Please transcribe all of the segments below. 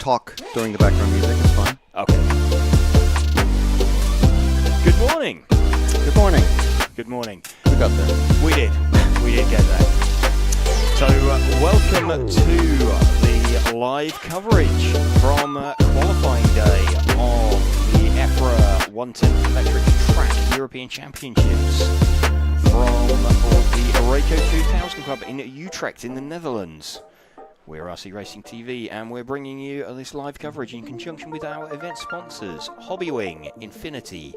talk during the background music. It's fine. Okay. Good morning. Good morning. Good morning. We got there. We did. We did get there. So, welcome to the live coverage from qualifying day of the EFRA 110 Electric Track European Championships from the Elec 2000 Club in Utrecht in the Netherlands. We're RC Racing TV and we're bringing you this live coverage in conjunction with our event sponsors Hobbywing, Infinity,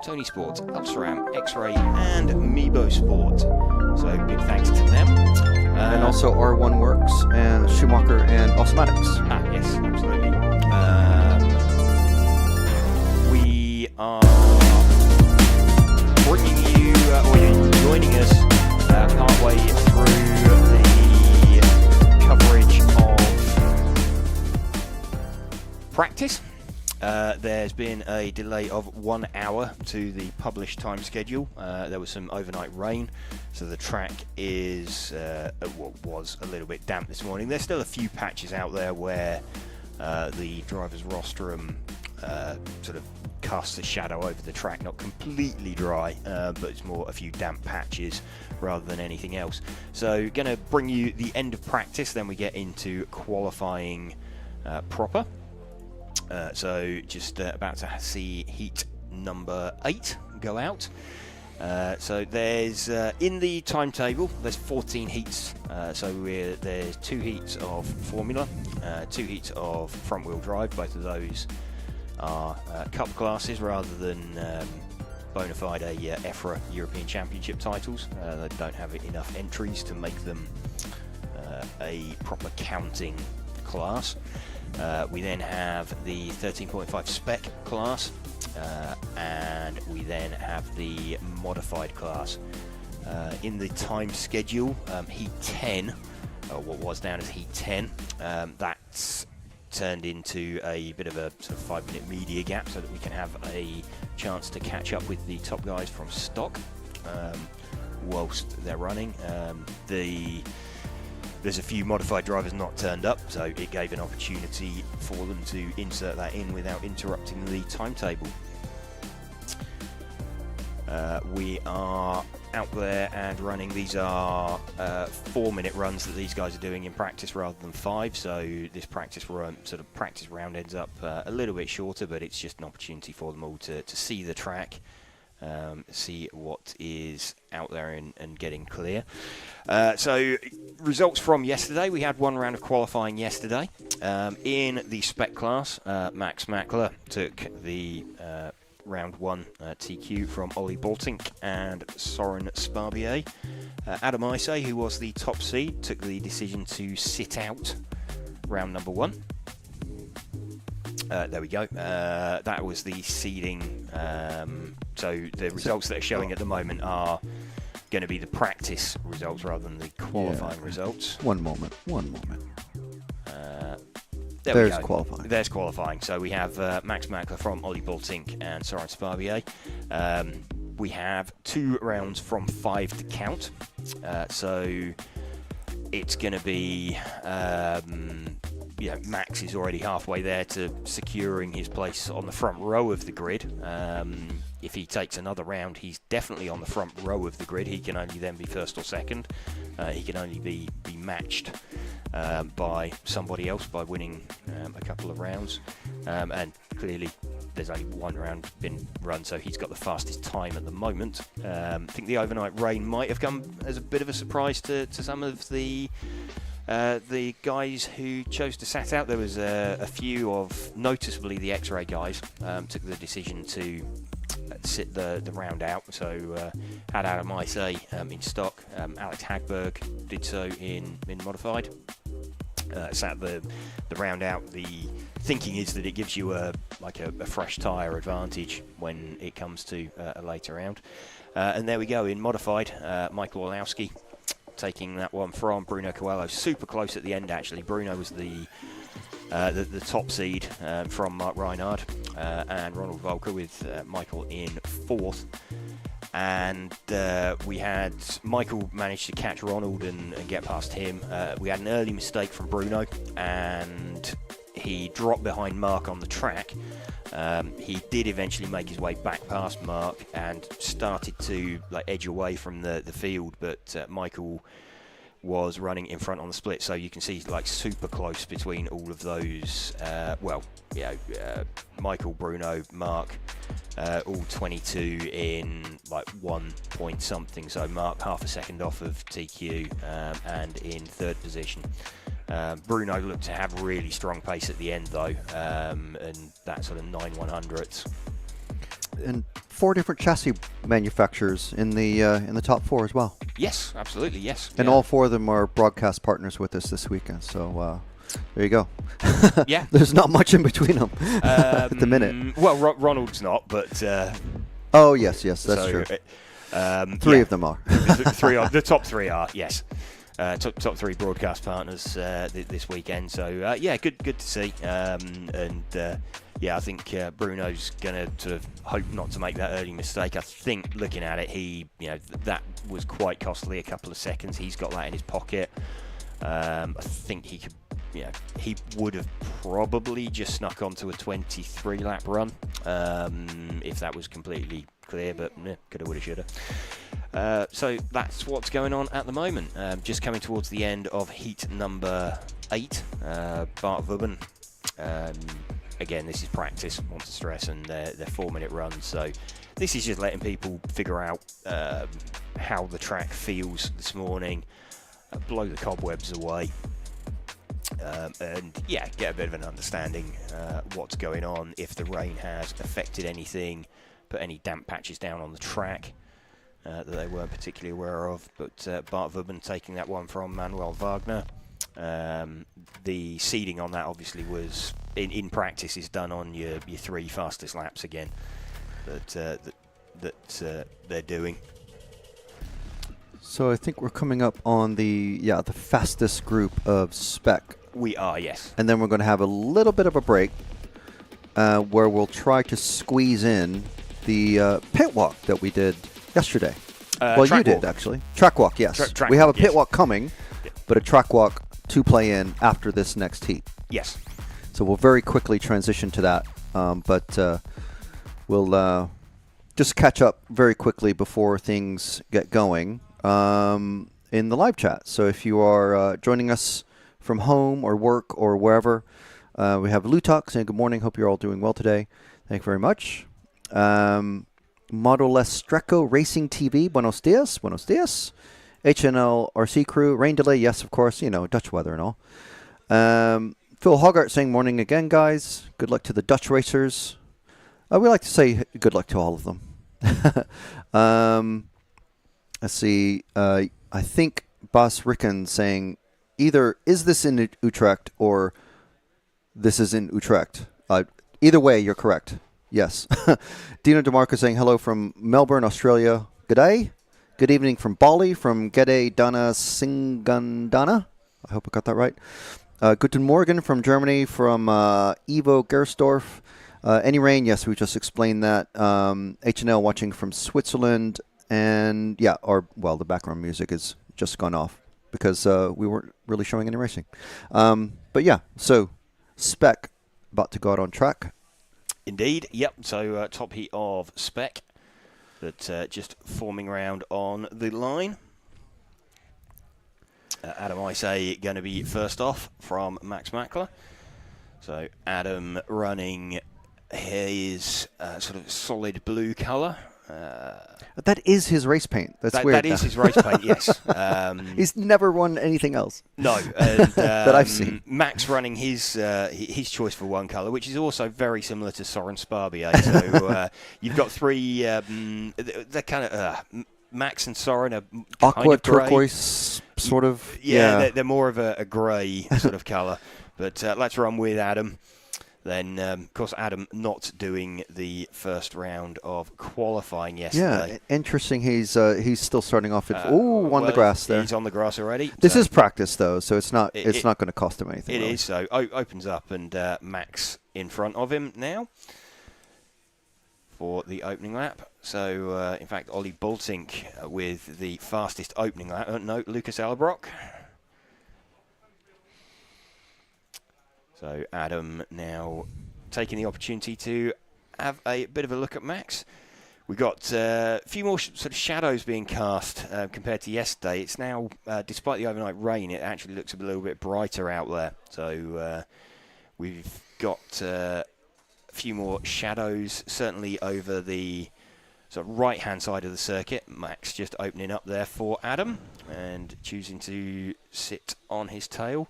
Tony Sport, Ulceram, X-Ray and Meebo Sport. So big thanks to them. And also R1 Works and Schumacher and Automatics. Yes, absolutely. We are bringing you, or you're joining us partway through the coverage of practice. There's been a delay of 1 hour to the published time schedule. There was some overnight rain, so the track is was a little bit damp this morning. There's still a few patches out there where the driver's rostrum sort of casts a shadow over the track, not completely dry, but it's more a few damp patches rather than anything else. So going to bring you the end of practice, then we get into qualifying proper. So just about to see heat number 8 go out. So there's in the timetable there's 14 heats. So there's 2 heats of Formula, 2 heats of front wheel drive. Both of those are cup classes rather than bona fide EFRA European Championship titles. They don't have enough entries to make them a proper counting class. We then have the 13.5 Spec class, and we then have the modified class. In the time schedule, Heat 10, or what was known as Heat 10, that's turned into a bit of a sort of 5-minute media gap so that we can have a chance to catch up with the top guys from stock whilst they're running. There's a few modified drivers not turned up, so it gave an opportunity for them to insert that in without interrupting the timetable. We are out there and running. These are 4-minute runs that these guys are doing in practice rather than 5, so this practice round ends up a little bit shorter, but it's just an opportunity for them all to see the track. See what is out there and getting clear. So results from yesterday. We had 1 round of qualifying yesterday. In the Spec class, Max Mackler took the round 1 TQ from Ollie Boltink and Soren Sparbier. Adam Isay, who was the top seed, took the decision to sit out round number 1. There we go. That was the seeding. So the results that are showing at the moment are going to be the practice results rather than the qualifying results. One moment. There's qualifying. There's qualifying. So we have Max Mackler from Ollie Boltink and Soren Sparbier. We have 2 rounds from 5 to count. So it's going to be... Max is already halfway there to securing his place on the front row of the grid. If he takes another round, he's definitely on the front row of the grid. He can only then be first or second. He can only be matched by somebody else by winning a couple of rounds. And clearly, there's only 1 round been run, so he's got the fastest time at the moment. I think the overnight rain might have come as a bit of a surprise to some of the guys who chose to sat out. There was a few of, noticeably the X-Ray guys, took the decision to sit the round out. So had Adam Isay in stock. Alex Hagberg did so in modified. Sat the round out. The thinking is that it gives you a fresh tyre advantage when it comes to a later round. And there we go in modified. Michael Olowski taking that one from Bruno Coelho. Super close at the end, actually. Bruno was the top seed from Mark Reinhard and Ronald Volker with Michael in 4th. And we had Michael managed to catch Ronald and get past him. We had an early mistake from Bruno, and he dropped behind Mark on the track. He did eventually make his way back past Mark and started to edge away from the field, but Michael was running in front on the split, so you can see super close between all of those. Michael, Bruno, Mark, all 22 in 1 point something. So Mark half a second off of TQ and in third position. Bruno looked to have really strong pace at the end though, and that sort of 9/100ths. And 4 different chassis manufacturers in the top 4 as well. Yes, absolutely, yes. And all 4 of them are broadcast partners with us this weekend. So there you go. Yeah. There's not much in between them at the minute. Well, Ronald's not, but... oh, yes, that's true. 3 of them are. The top 3 are, yes. Top 3 broadcast partners this weekend. So, good to see. I think Bruno's going to sort of hope not to make that early mistake. I think looking at it, that was quite costly, a couple of seconds. He's got that in his pocket. I think he could, he would have probably just snuck onto a 23-lap run if that was completely clear, but coulda, woulda, shoulda. So that's what's going on at the moment. Just coming towards the end of heat number 8, Bart Vubben. Again, this is practice, I want to stress, and they're 4-minute runs. So this is just letting people figure out how the track feels this morning, blow the cobwebs away, and get a bit of an understanding what's going on, if the rain has affected anything, put any damp patches down on the track that they weren't particularly aware of. But Bart Vubben taking that one from Manuel Wagner. The seeding on that obviously was in practice is done on your 3 fastest laps again that they're doing. So I think we're coming up on the fastest group of Spec. We are, yes. And then we're going to have a little bit of a break where we'll try to squeeze in the pit walk that we did yesterday. You did, actually. Track walk, yes. We have a pit walk coming, but a track walk to play in after this next heat. Yes. So we'll very quickly transition to that, but we'll just catch up very quickly before things get going in the live chat. So if you are joining us from home or work or wherever, we have Lutok saying good morning. Hope you're all doing well today. Thank you very much. Model S Streco Racing TV, buenos dias, buenos dias. HNL RC crew, rain delay, yes, of course, Dutch weather and all. Phil Hoggart saying morning again, guys. Good luck to the Dutch racers. We like to say good luck to all of them. Let's see. I think Bas Ricken saying either is this in Utrecht or this is in Utrecht. Either way, you're correct. Yes. Dino DeMarco saying hello from Melbourne, Australia. Good day. Good evening from Bali, from Gede Dana Singandana. I hope I got that right. Guten Morgen from Germany, from Ivo Gersdorf. Any rain? Yes, we just explained that. HNL watching from Switzerland. And the background music has just gone off because we weren't really showing any racing. So Spec about to go out on track. Indeed, yep. So top heat of Spec. But just forming around on the line. Adam, I say, going to be first off from Max Mackler. So Adam running his sort of solid blue colour. That is his race paint. That's weird. That is his race paint, yes. He's never run anything else. No. And, that I've seen. Max running his choice for one colour, which is also very similar to Soren Sparbier. So you've got 3, they're kind of, Max and Soren are aqua turquoise, sort of. Yeah. They're more of a grey sort of colour. But let's run with Adam. Then, of course, Adam not doing the first round of qualifying yesterday. Yeah, interesting. He's still starting off at on the grass there. He's on the grass already. This is practice though, so it's not going to cost him anything. It really. is. So opens up and Max in front of him now for the opening lap. So in fact, Ollie Boltink with the fastest opening lap. No, Lucas Albrock. So Adam now taking the opportunity to have a bit of a look at Max. We've got a few more sort of shadows being cast compared to yesterday. It's now, despite the overnight rain, it actually looks a little bit brighter out there. So we've got a few more shadows, certainly over the sort of right-hand side of the circuit. Max just opening up there for Adam and choosing to sit on his tail.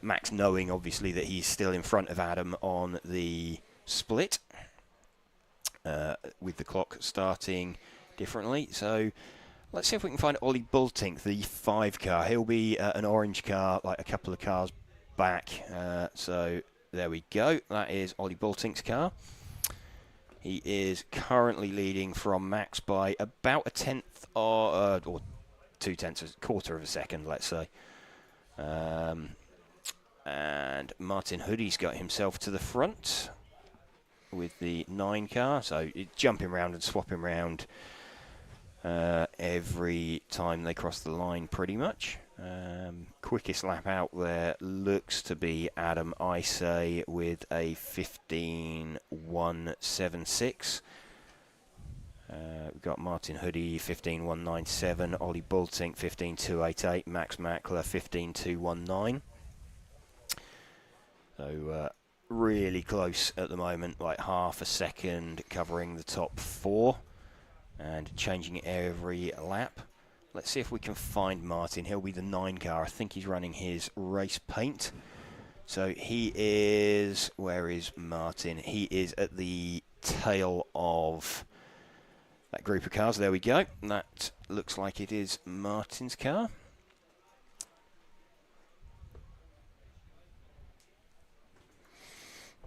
Max knowing, obviously, that he's still in front of Adam on the split, with the clock starting differently. So let's see if we can find Ollie Bultink, the 5 car. He'll be an orange car, like a couple of cars back. So there we go. That is Ollie Bultink's car. He is currently leading from Max by about a tenth or 2/10, a quarter of a second, let's say. And Martin Hoodie's got himself to the front with the 9 car, so jumping around and swapping around every time they cross the line, pretty much. Quickest lap out there looks to be Adam Isay with a 15.176. We've got Martin Hoodie 15.197, Ollie Bultink 15.288, Max Mackler 15.219. So really close at the moment, like half a second covering the top 4 and changing every lap. Let's see if we can find Martin. He'll be the 9 car. I think he's running his race paint. So he is, where is Martin? He is at the tail of that group of cars. There we go. That looks like it is Martin's car.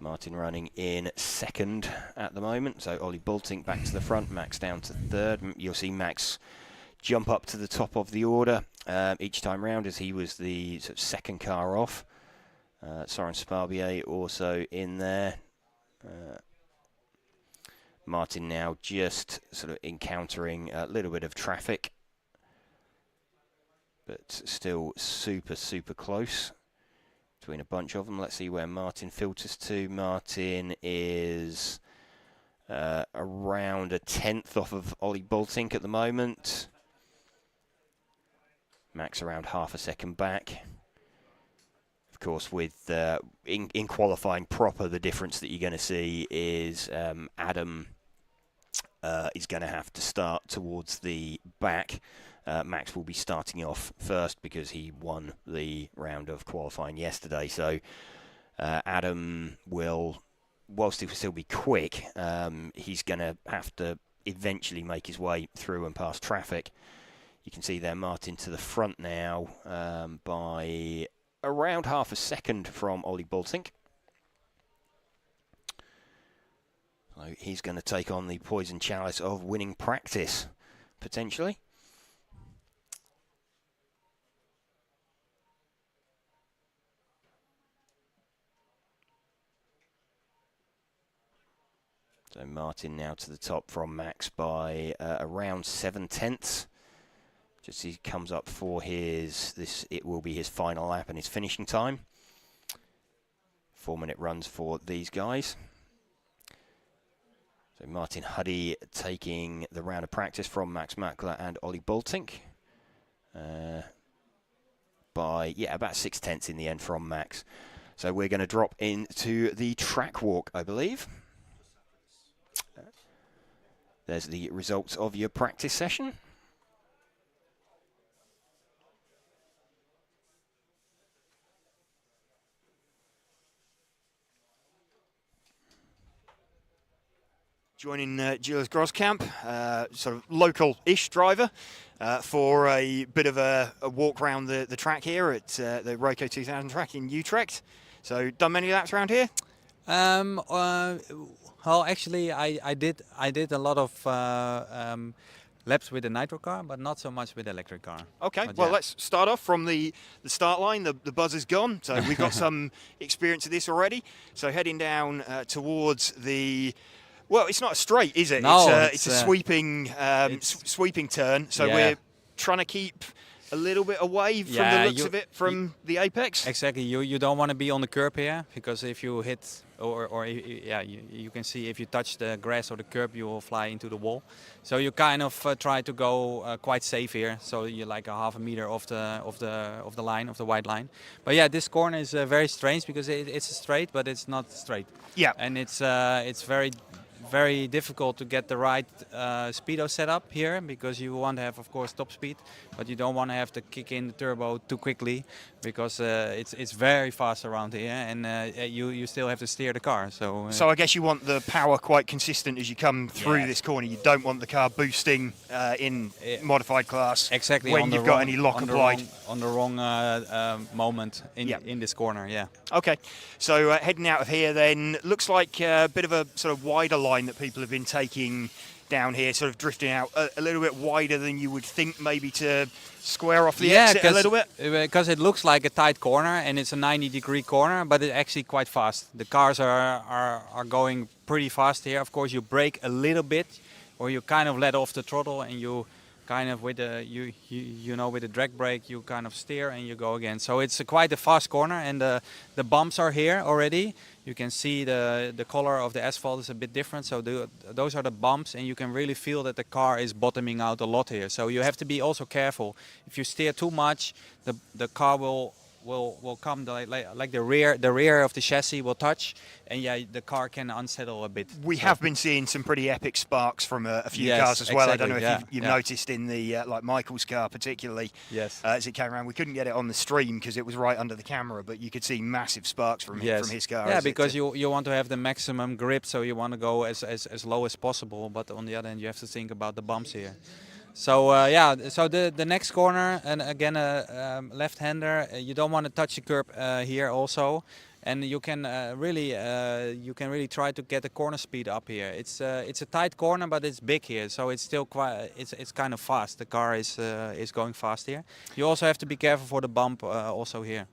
Martin running in 2nd at the moment. So Ollie Bultink back to the front, Max down to 3rd. You'll see Max jump up to the top of the order each time round, as he was the sort of 2nd car off. Soren Sparbier also in there. Martin now just sort of encountering a little bit of traffic, but still super, super close between a bunch of them. Let's see where Martin filters to. Martin is around a tenth off of Ollie Bultink at the moment. Max around half a second back. Of course, with in qualifying proper, the difference that you're going to see is Adam is going to have to start towards the back. Max will be starting off first because he won the round of qualifying yesterday. So Adam will, whilst he will still be quick, he's going to have to eventually make his way through and past traffic. You can see there Martin to the front now by around half a second from Ollie Bultink. So he's going to take on the poison chalice of winning practice, potentially. So Martin now to the top from Max by around 7/10. Just as he comes up for it will be his final lap and his finishing time. 4-minute runs for these guys. So Martin Huddy taking the round of practice from Max Mackler and Ollie Bultink. By, about 6/10 in the end from Max. So we're going to drop into the track walk, I believe. There's the results of your practice session. Joining Julius Groskamp, sort of local-ish driver, for a bit of a walk around the track here at the Roco 2000 track in Utrecht. So, done many laps around here? Well, actually, I did a lot of laps with the nitro car, but not so much with the electric car. Okay, but well, yeah. let's start off from the start line. The buzz is gone, so we've got some experience of this already. So heading down towards the... Well, it's not a straight, is it? No, it's a sweeping sweeping turn. So we're trying to keep a little bit away from the looks of it from the apex. Exactly. You don't want to be on the curb here, because if you hit you can see if you touch the grass or the curb, you will fly into the wall. So you kind of try to go quite safe here. So you're like a half a meter off the line, of the white line. But yeah, this corner is very strange because it's straight, but it's not straight. Yeah. And it's very difficult to get the right speedo set up here, because you want to have, of course, top speed, but you don't want to have to kick in the turbo too quickly, because it's very fast around here, and you still have to steer the car. So I guess you want the power quite consistent as you come through this corner. You don't want the car boosting in modified class. Exactly. When you've got any lock applied. On the wrong moment in this corner. Yeah. Okay. So heading out of here, then looks like a bit of a sort of wider line that people have been taking down here, sort of drifting out a little bit wider than you would think, maybe to square off the exit a little bit. Because it looks like a tight corner, and it's a 90-degree corner, but it's actually quite fast. The cars are going pretty fast here. Of course, you brake a little bit, or you kind of let off the throttle, and you kind of with the with the drag brake you kind of steer and you go again. So it's quite a fast corner, and the bumps are here already. You can see the color of the asphalt is a bit different, so those are the bumps, and you can really feel that the car is bottoming out a lot here. So you have to be also careful. If you steer too much, the car will come like the rear of the chassis will touch, and yeah, the car can unsettle a bit. We have been seeing some pretty epic sparks from a few cars as well. Exactly, I don't know if you've noticed in the like Michael's car particularly. Yes. As it came around, we couldn't get it on the stream because it was right under the camera, but you could see massive sparks from his car. Yeah, because you want to have the maximum grip, so you want to go as low as possible. But on the other hand, you have to think about the bumps here. So so the next corner, and again left-hander, you don't want to touch the curb here also, and you can really try to get the corner speed up here. It's a tight corner, but it's big here, so it's still quite it's kind of fast. The car is going fast here. You also have to be careful for the bump also here.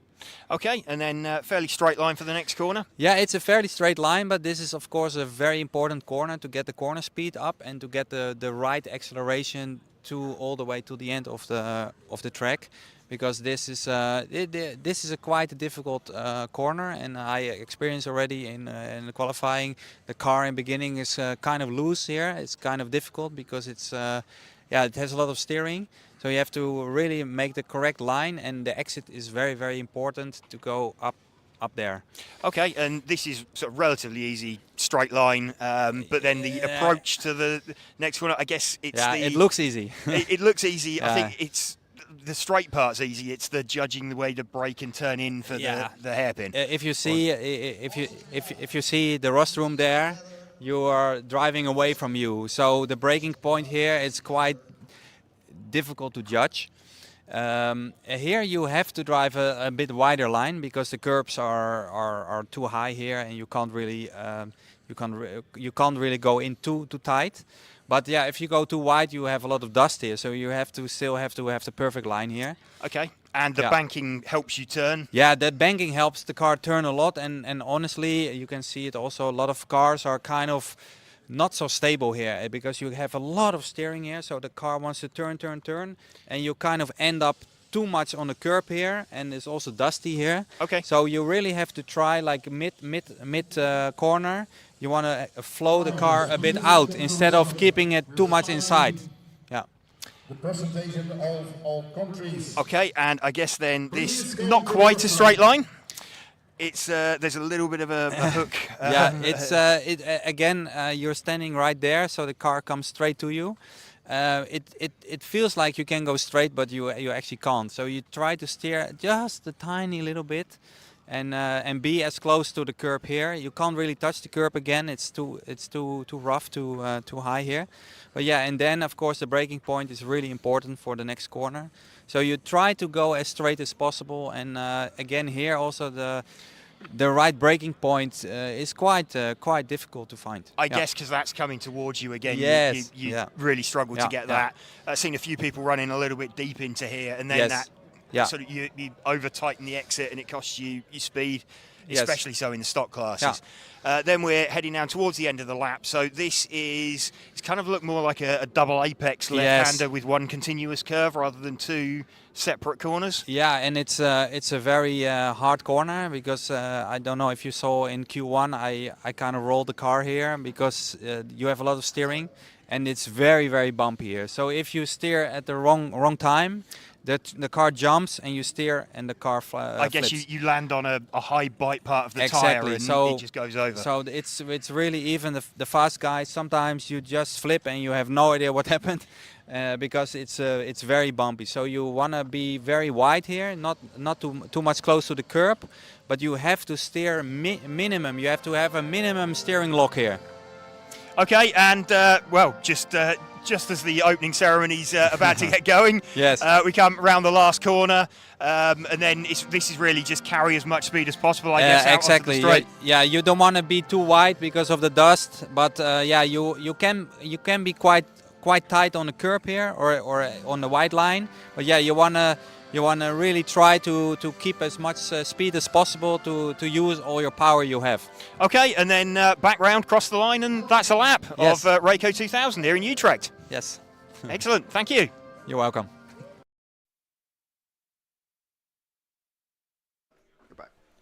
Okay, and then fairly straight line for the next corner. Yeah, it's a fairly straight line, but this is of course a very important corner to get the corner speed up and to get the right acceleration to all the way to the end of the track, because this is a quite a difficult corner, and I experienced already in the qualifying. The car in the beginning is kind of loose here. It's kind of difficult because it's it has a lot of steering. So you have to really make the correct line, and the exit is very, very important to go up there. Okay, and this is sort of relatively easy, straight line, but then the approach to the next one, I guess it's it looks easy. it looks easy. I think it's the straight part's easy. It's the judging the way to brake and turn in for the hairpin. If you see if you see the rostrum there, you are driving away from you. So the braking point here is quite difficult to judge. Here you have to drive a bit wider line because the curbs are too high here, and you can't really go in too tight. But yeah, if you go too wide, you have a lot of dust here, so you still have to have the perfect line here. Okay, and the banking helps you turn. Yeah, that banking helps the car turn a lot, and honestly, you can see it also. A lot of cars are kind of not so stable here because you have a lot of steering here, so the car wants to turn, and you kind of end up too much on the curb here, and it's also dusty here. Okay. So you really have to try like mid corner. You want to flow the car a bit out instead of keeping it too much inside. Yeah. The presentation of all countries. Okay, and I guess then this not quite a straight line. It's there's a little bit of a hook. It's again you're standing right there, so the car comes straight to you. It feels like you can go straight, but you actually can't. So you try to steer just a tiny little bit, and be as close to the curb here. You can't really touch the curb again. It's too rough, too high here. But yeah, and then of course the braking point is really important for the next corner. So you try to go as straight as possible, and again here also the right braking point is quite difficult to find. I guess because that's coming towards you again. Yes. You really struggle to get that. I've seen a few people running a little bit deep into here, and then that Yeah. Sort of you over tighten the exit and it costs you your speed, Yes. especially so in the stock classes. Then we're heading down towards the end of the lap. So it's kind of looked more like a double apex left-hander with one continuous curve rather than two separate corners. Yeah, and it's a very hard corner because I don't know if you saw in Q1 I kind of rolled the car here because you have a lot of steering and it's very, very bumpy here. So if you steer at the wrong time, the car jumps and you steer and the car I guess flips. you land on a high bite part of the Exactly. tyre and So it just goes over. So it's really even the fast guys. Sometimes you just flip and you have no idea what happened because it's very bumpy. So you want to be very wide here, not too much close to the curb, but you have to steer minimum. You have to have a minimum steering lock here. Okay, and just as the opening ceremony's about to get going, Yes. We come around the last corner, and then this is really just carry as much speed as possible, I guess, out exactly. onto the straight. Yeah, you don't want to be too wide because of the dust, but you can be quite tight on the curb here or on the white line. But yeah, you wanna really try to keep as much speed as possible to use all your power you have. Okay, and then back round, cross the line, and that's a lap Yes. of Rayco 2000 here in Utrecht. Yes. Excellent, thank you. You're welcome.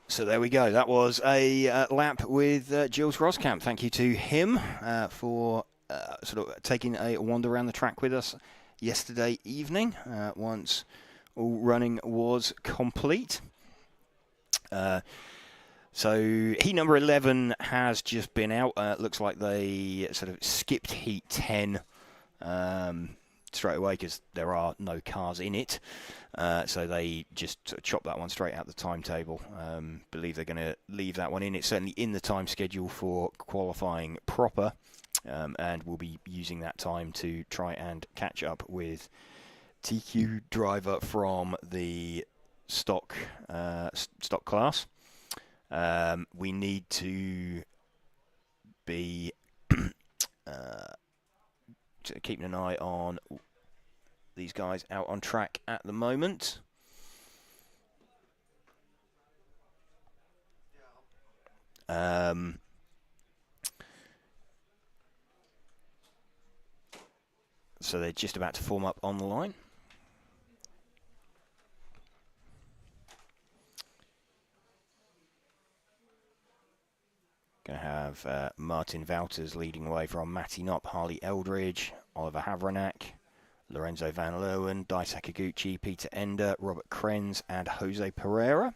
So there we go. That was a lap with Jules Roskamp. Thank you to him for sort of taking a wander around the track with us yesterday evening once all running was complete. So heat number 11 has just been out. Looks like they sort of skipped heat 10 straight away because there are no cars in it. So they just sort of chopped that one straight out the timetable. Believe they're going to leave that one in. It's certainly in the time schedule for qualifying proper, and we'll be using that time to try and catch up with TQ driver from the stock class. We need to be keeping an eye on these guys out on track at the moment. So they're just about to form up on the line. Going to have Martin Wouters leading away from Matti Knopp, Harley Eldridge, Oliver Havranak, Lorenzo Van Leeuwen, Dai Sakaguchi, Peter Ender, Robert Krenz, and Jose Pereira.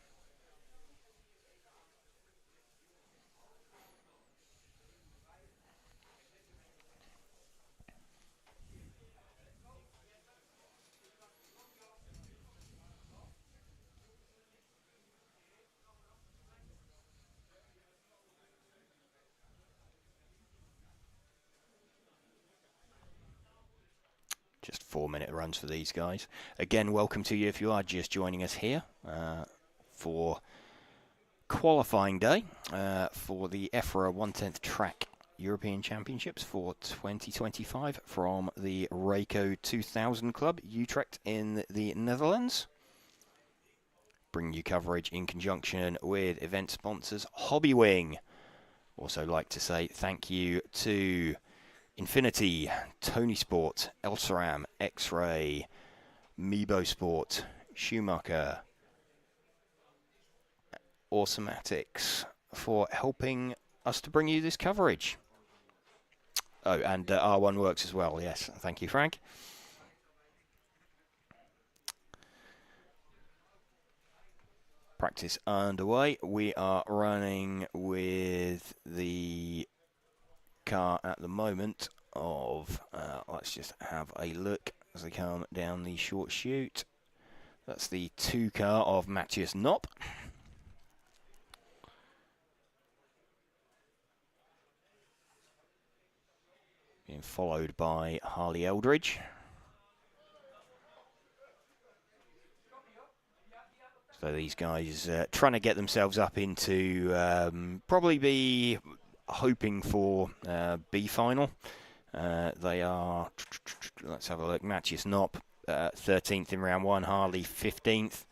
Just 4-minute runs for these guys. Again, welcome to you if you are just joining us here for qualifying day for the EFRA 1/10 Track European Championships for 2025 from the Rayco 2000 Club, Utrecht in the Netherlands. Bringing you coverage in conjunction with event sponsors Hobbywing. Also like to say thank you to Infinity, Tony Sport, Elsaram, X-Ray, Mebo Sport, Schumacher, Automatics for helping us to bring you this coverage. Oh, and R1 Works as well, yes. Thank you, Frank. Practice underway. We are running with the car at the moment of let's just have a look as they come down the short chute. That's the 2 car of Matthias Knopp, being followed by Harley Eldridge. So these guys trying to get themselves up into probably be hoping for B final. They are, let's have a look, Matthias Knopp 13th in round 1, Harley 15th,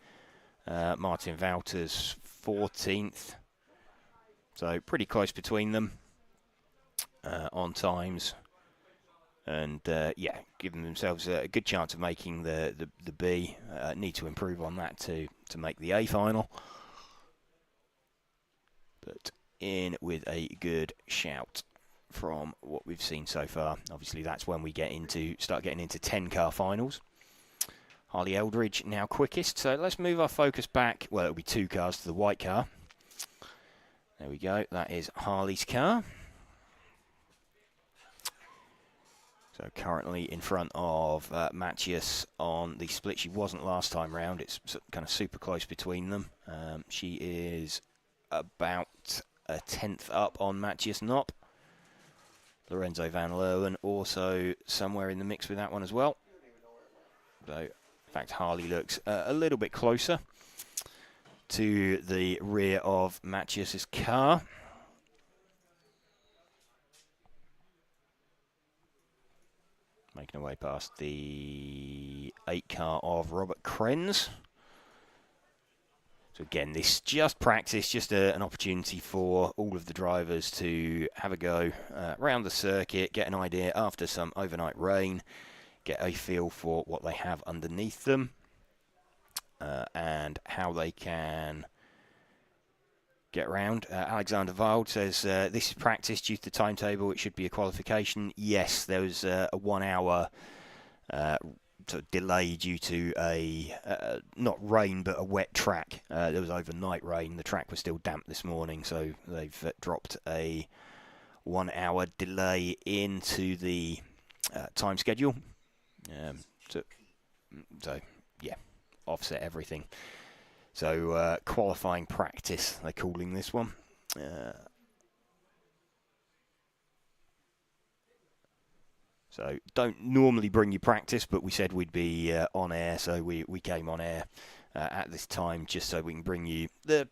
Martin Wouters 14th. So pretty close between them on times. And yeah, giving themselves a good chance of making the B. Need to improve on that to make the A final. But in with a good shout from what we've seen so far. Obviously, that's when we start getting into 10-car finals. Harley Eldridge now quickest. So let's move our focus back. Well, it'll be 2 cars to the white car. There we go. That is Harley's car. So currently in front of Matthias on the split. She wasn't last time round. It's kind of super close between them. She is about a 10th up on Matthias Knopp. Lorenzo Van Leeuwen also somewhere in the mix with that one as well. So, in fact, Harley looks a little bit closer to the rear of Matthias's car. Making our way past the 8 car of Robert Krenz. So again, this just practice, just an opportunity for all of the drivers to have a go around the circuit, get an idea after some overnight rain, get a feel for what they have underneath them and how they can get around. Alexander Wild says, this is practice due to the timetable. It should be a qualification. Yes, there was a 1 hour sort of delay due to a, not rain, but a wet track. There was overnight rain. The track was still damp this morning, so they've dropped a 1 hour delay into the time schedule. So, yeah, offset everything. So, qualifying practice, they're calling this one. So, don't normally bring you practice, but we said we'd be on air, so we came on air at this time just so we can bring you the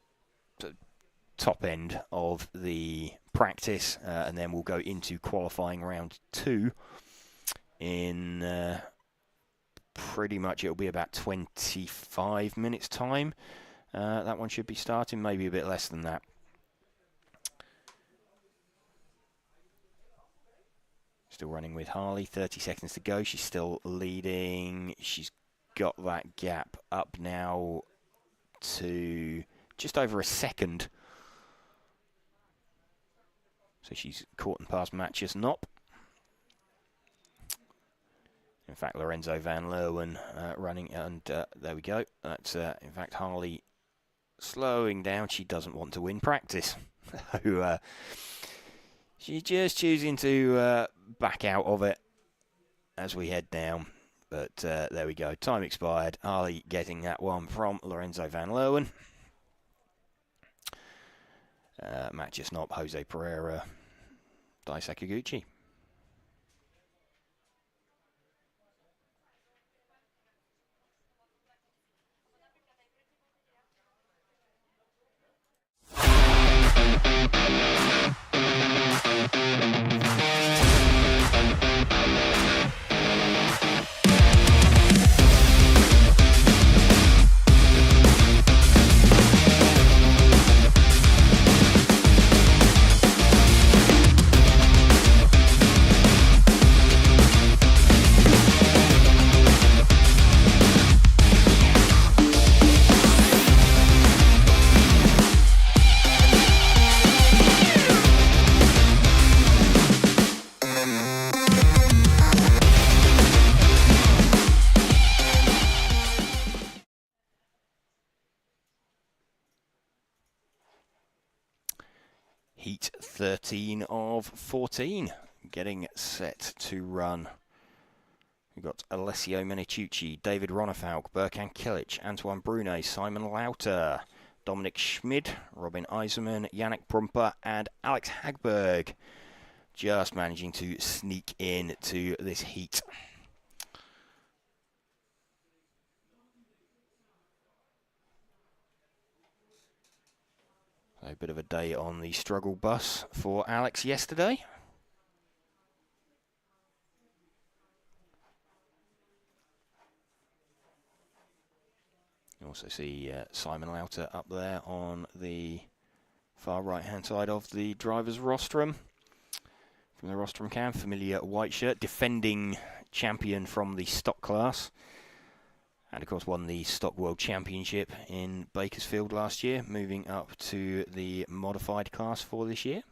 top end of the practice, and then we'll go into qualifying round 2 in... pretty much it'll be about 25 minutes time. That one should be starting, maybe a bit less than that. Still running with Harley, 30 seconds to go. She's still leading. She's got that gap up now to just over a second. So she's caught and passed Matthias Knopp. In fact, Lorenzo Van Leeuwen running, and there we go. That's, in fact, Harley slowing down. She doesn't want to win practice. So, she's just choosing to back out of it as we head down. But there we go. Time expired. Harley getting that one from Lorenzo Van Leeuwen. Matthias Knopp, Jose Pereira, Dai Sakaguchi. Heat 13 of 14, getting set to run. We've got Alessio Meniciucci, David Ronefalk, Berkan Kilic, Antoine Brunet, Simon Lauter, Dominic Schmid, Robin Eiserman, Yannick Brumper, and Alex Hagberg. Just managing to sneak in to this heat. A bit of a day on the struggle bus for Alex yesterday. also see Simon Lauter up there on the far right-hand side of the driver's rostrum. From the rostrum cam, familiar white shirt, defending champion from the stock class. And of course won the Stock World Championship in Bakersfield last year, moving up to the modified class for this year.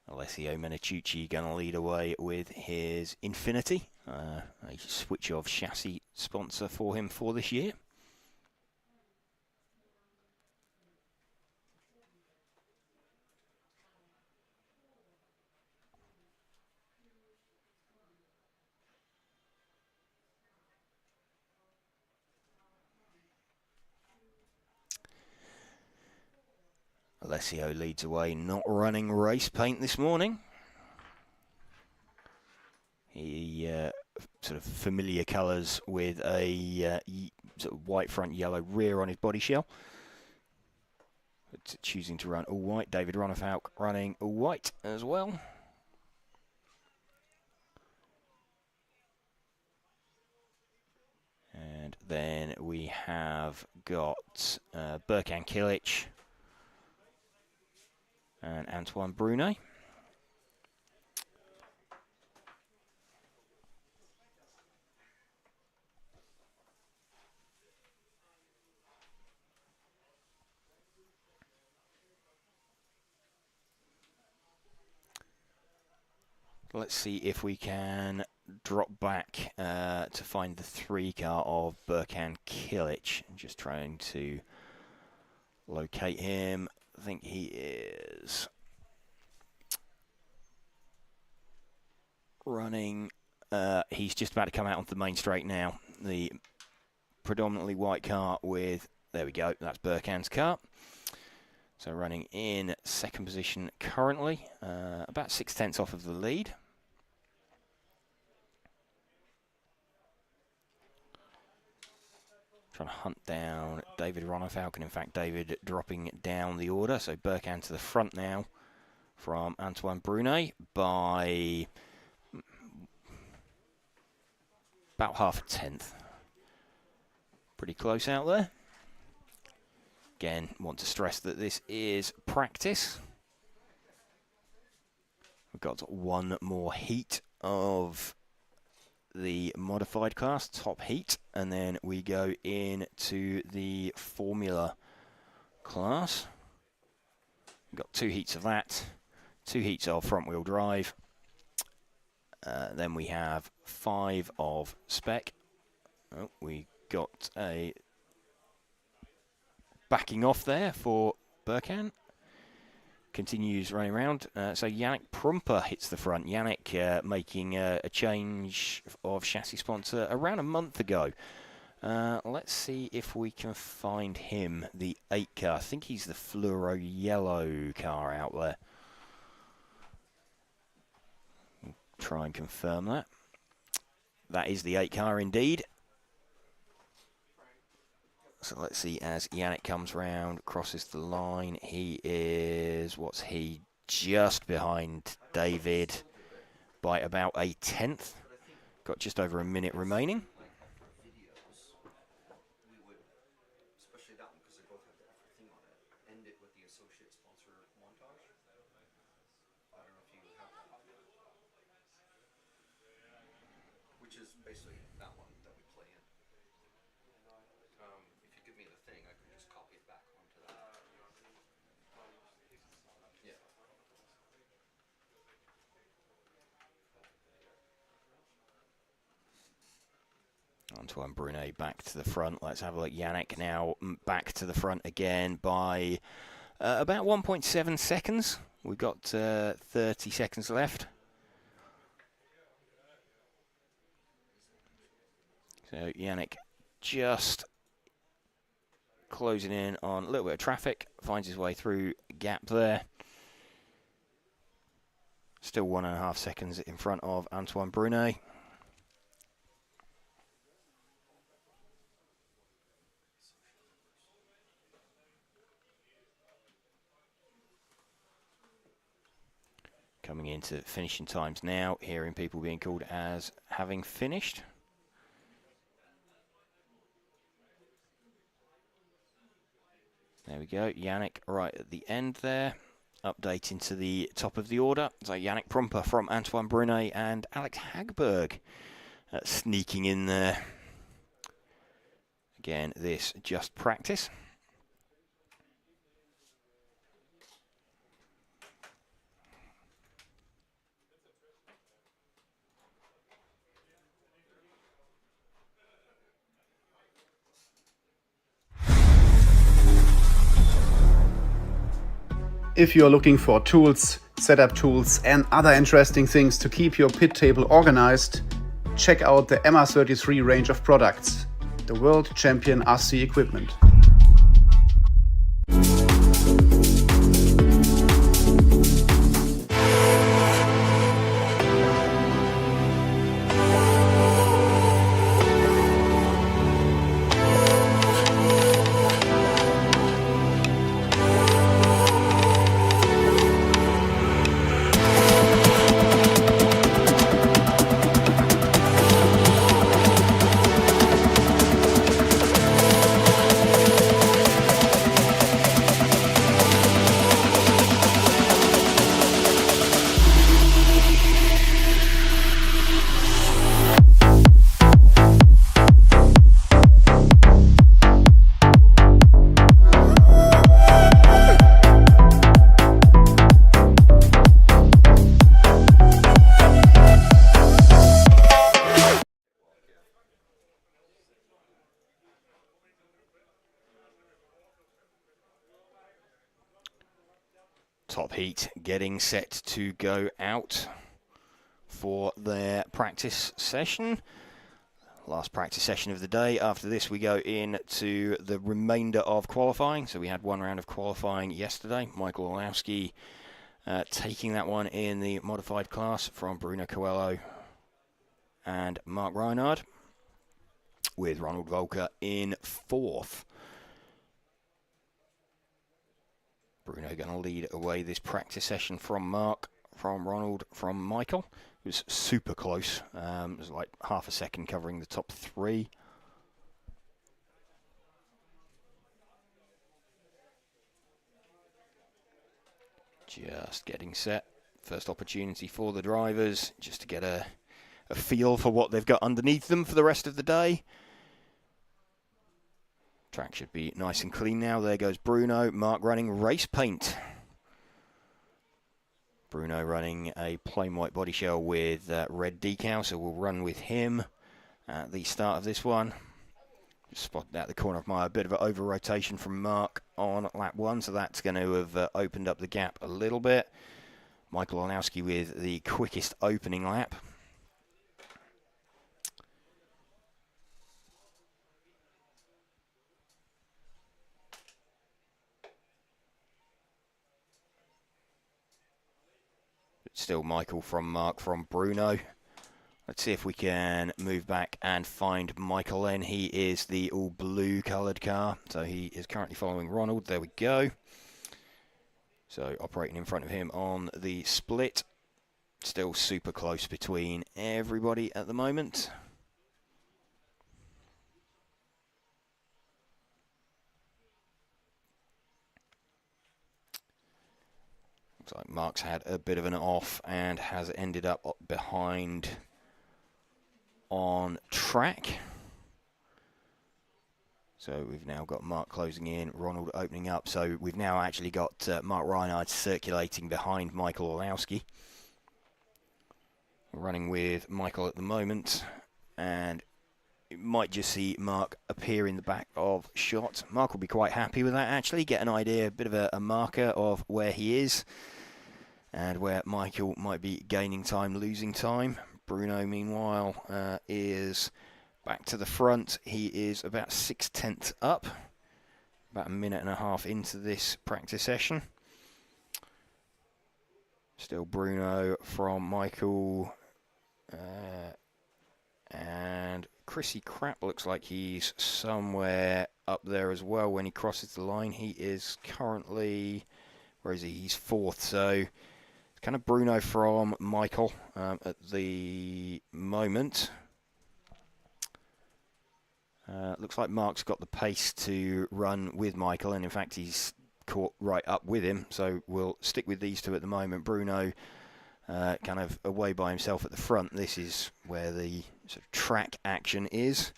Alessio Menacciucci going to lead away with his Infinity, a switch of chassis sponsor for him for this year. Alessio leads away, not running race paint this morning. He sort of familiar colours with a sort of white front, yellow rear on his body shell. But choosing to run all white. David Ronnefauk running all white as well. And then we have got Berkan Kilic and Antoine Brunet. Let's see if we can drop back to find the 3 car of Berkan Kilic. I'm just trying to locate him. I think he is running. He's just about to come out onto the main straight now. The predominantly white car with, there we go, that's Berkan's car. So running in second position currently, about 6/10 off of the lead. Trying to hunt down David Ronnefauk, and in fact David dropping down the order. So Berkan to the front now from Antoine Brunet by about half a tenth. Pretty close out there. Again, want to stress that this is practice. We've got one more heat of the modified class, top heat, and then we go into the Formula class. We've got 2 heats of that, 2 heats of front wheel drive, then we have 5 of Spec. Oh, we got a backing off there for Berkan. Continues running around. So Yannick Prumper hits the front. Yannick making a change of chassis sponsor around a month ago. Let's see if we can find him, the 8 car. I think he's the fluoro yellow car out there. We'll try and confirm that. That is the 8 car indeed. So let's see, as Yannick comes round, crosses the line, he is, what's he, just behind David by about a tenth. Got just over a minute remaining. Which is basically that one that we play in. If you give me the thing, I can just copy it back onto that. Yeah. Antoine Brunet back to the front. Let's have a look. Yannick now back to the front again by about 1.7 seconds. We've got 30 seconds left. So Yannick just closing in on a little bit of traffic, finds his way through a gap there. Still 1.5 seconds in front of Antoine Brunet. Coming into finishing times now, hearing people being called as having finished. There we go, Yannick right at the end there. Updating to the top of the order. So Yannick Prumper from Antoine Brunet and Alex Hagberg sneaking in there. Again, this just practice. If you're looking for tools, setup tools and other interesting things to keep your pit table organized, check out the MR33 range of products, the world champion RC equipment. Top heat getting set to go out for their practice session. Last practice session of the day. After this we go into the remainder of qualifying. So we had one round of qualifying yesterday. Michael Olowski taking that one in the modified class from Bruno Coelho and Mark Reinhard, with Ronald Volker in fourth. Bruno going to lead away this practice session from Mark, from Ronald, from Michael. It was super close. It was like half a second covering the top three. Just getting set. First opportunity for the drivers, just to get a feel for what they've got underneath them for the rest of the day. Track should be nice and clean now. There goes Bruno. Mark running race paint. Bruno running a plain white body shell with red decal, so we'll run with him at the start of this one. Just spotted out the corner of my eye, a bit of an over rotation from Mark on lap one, so that's going to have opened up the gap a little bit. Michael Olowski with the quickest opening lap. Still Michael from Mark from Bruno. Let's see if we can move back and find Michael then. He is the all blue coloured car, so he is currently following Ronald. There we go. So operating in front of him on the split. Still super close between everybody at the moment. Looks like Mark's had a bit of an off and has ended up behind on track. So we've now got Mark closing in, Ronald opening up. So we've now actually got Mark Reinhard circulating behind Michael Olowski. We're running with Michael at the moment, and you might just see Mark appear in the back of shot. Mark will be quite happy with that, actually. Get an idea, a bit of a marker of where he is and where Michael might be gaining time, losing time. Bruno, meanwhile, is back to the front. He is about 6/10 up, about a minute and a half into this practice session. Still Bruno from Michael, and Chrissy Crap looks like he's somewhere up there as well when he crosses the line. He is currently, where is he? He's fourth, so it's kind of Bruno from Michael at the moment. Looks like Mark's got the pace to run with Michael, and in fact he's caught right up with him, so we'll stick with these two at the moment. Bruno kind of away by himself at the front. This is where the sort of track action is.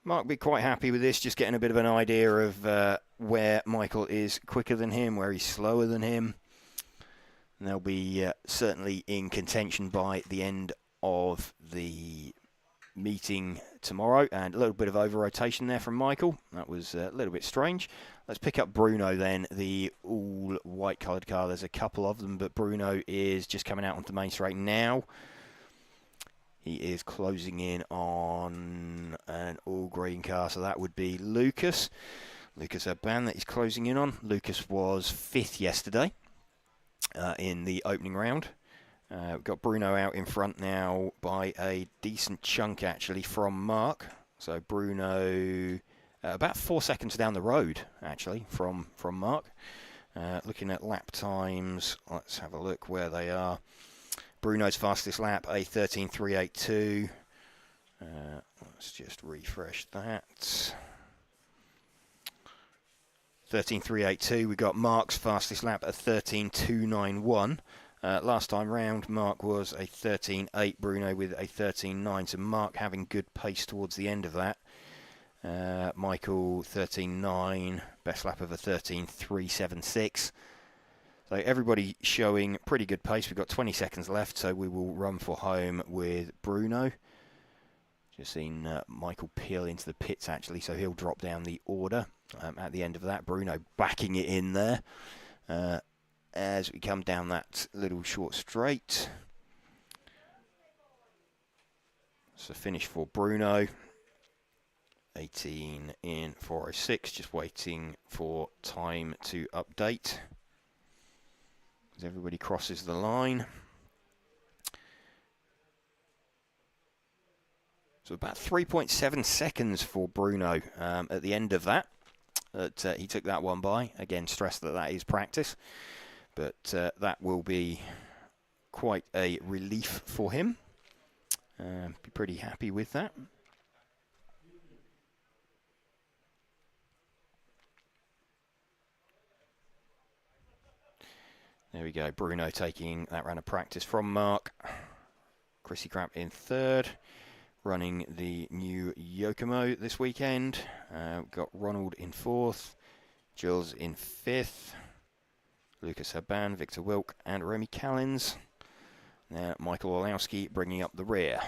Mark will be quite happy with this, just getting a bit of an idea of where Michael is quicker than him, where he's slower than him. And they'll be certainly in contention by the end of the meeting tomorrow. And a little bit of over-rotation there from Michael. That was a little bit strange. Let's pick up Bruno then, the all-white coloured car. There's a couple of them, but Bruno is just coming out onto the main straight now. He is closing in on an all-green car, so that would be Lucas. Lucas Urban that he's closing in on. Lucas was 5th yesterday in the opening round. We've got Bruno out in front now by a decent chunk, actually, from Mark. So Bruno about 4 seconds down the road, actually, from Mark. Looking at lap times, let's have a look where they are. Bruno's fastest lap, a 13.382. Let's just refresh that. 13.382. We got Mark's fastest lap at 13.291. Last time round, Mark was a 13.8. Bruno with a 13.9. So Mark having good pace towards the end of that. Michael 13.9. Best lap of a 13.376. So everybody showing pretty good pace. We've got 20 seconds left, so we will run for home with Bruno. Just seen Michael peel into the pits, actually, so he'll drop down the order at the end of that. Bruno backing it in there as we come down that little short straight. So finish for Bruno. 18 in 4:06, just waiting for time to update. Everybody crosses the line. So about 3.7 seconds for Bruno at the end of that. He took that one by. Again, stress that that is practice. But that will be quite a relief for him. Be pretty happy with that. There we go, Bruno taking that round of practice from Mark. Chrissy Cramp in 3rd, running the new Yokomo this weekend. We've got Ronald in 4th, Jules in 5th, Lucas Urban, Victor Wilk and Remy Callins. Now Michael Olowski bringing up the rear.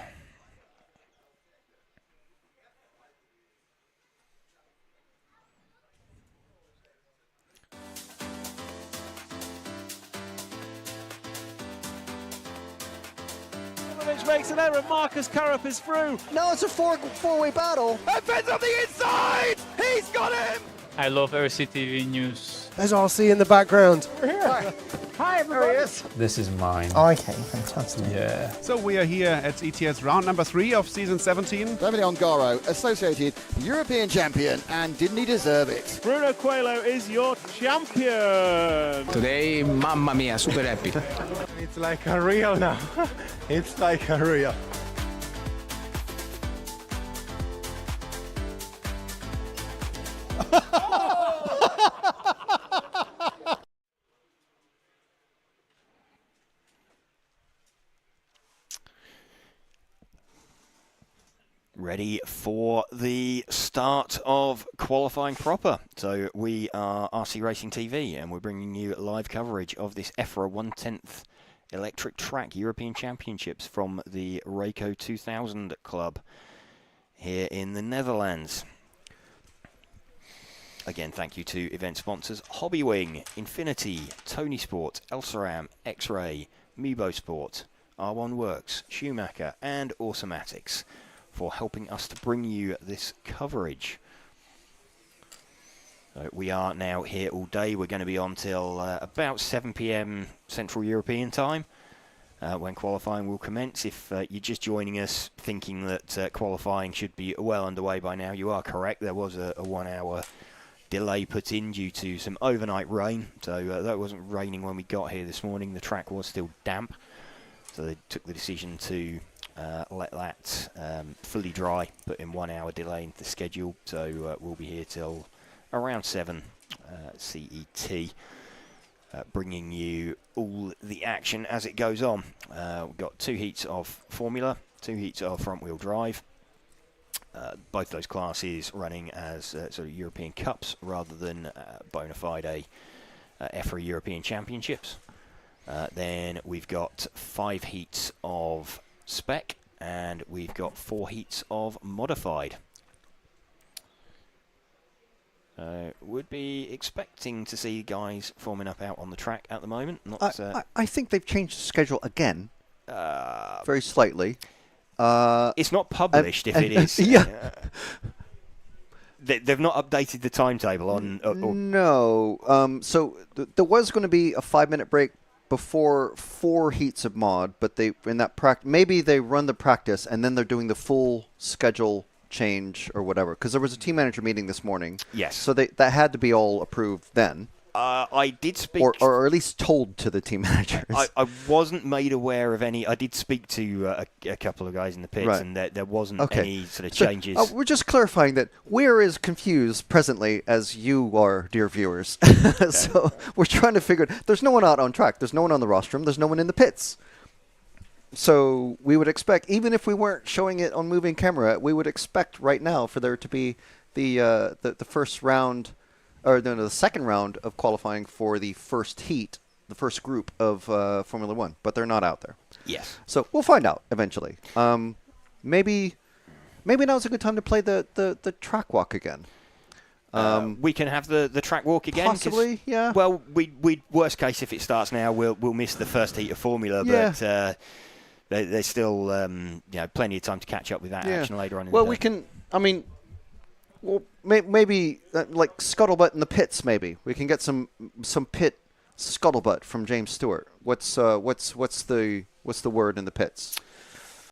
Makes an error. Marcus Carrup is through. No, it's a four-way battle. Evans on the inside. He's got him. I love RCTV News. There's RC in the background. We're here. Hi, everybody. This is mine. Okay, fantastic. Yeah. So we are here at ETS round number 3 of season 17. Davide Ongaro, associated European champion, and didn't he deserve it? Bruno Coelho is your champion. Today, mamma mia, super happy. It's like a real now. It's like a real. Ready for the start of qualifying proper. So we are RC Racing TV and we're bringing you live coverage of this EFRA 1/10th Electric Track European Championships from the Rayco 2000 Club here in the Netherlands. Again, thank you to event sponsors Hobbywing, Infinity, Tony Sport, Elsaram, X-Ray, Meebo Sport, R1 Works, Schumacher and Automatics for helping us to bring you this coverage. We are now here all day. We're going to be on till about 7 p.m. Central European time when qualifying will commence. If you're just joining us thinking that qualifying should be well underway by now, you are correct. There was a 1 hour delay put in due to some overnight rain. So that wasn't raining when we got here this morning. The track was still damp. So they took the decision to let that fully dry, put in 1 hour delay into the schedule. So we'll be here till around 7 CET, bringing you all the action as it goes on. We've got 2 heats of Formula, 2 heats of front-wheel drive. Both those classes running as sort of European Cups rather than bona fide EFRA European Championships. Then we've got 5 heats of Spec, and we've got 4 heats of Modified. Would be expecting to see guys forming up out on the track at the moment. I think they've changed the schedule again, very slightly. It's not published if it is. Yeah. They've not updated the timetable on... No. So there was going to be a 5-minute break before 4 heats of mod, but maybe they run the practice and then they're doing the full schedule change or whatever, because there was a team manager meeting this morning. Yes. So that had to be all approved then. I did speak... Or at least told to the team managers. I wasn't made aware of any... I did speak to a couple of guys in the pits, right. and there wasn't any sort of so, changes. We're just clarifying that we're as confused presently as you are, dear viewers. So we're trying to figure... There's no one out on track. There's no one on the rostrum. There's no one in the pits. So we would expect, even if we weren't showing it on moving camera, we would expect right now for there to be the first round... or the second round of qualifying for the first heat, the first group of Formula One, but they're not out there. Yes. So we'll find out eventually. Maybe now's a good time to play the track walk again. We can have the track walk again. Possibly, yeah. Well, we worst case if it starts now, we'll miss the first heat of Formula, yeah. but there's still plenty of time to catch up with that action later on in the day. We can. I mean. Well, maybe like scuttlebutt in the pits. Maybe we can get some pit scuttlebutt from James Stewart. What's the word in the pits?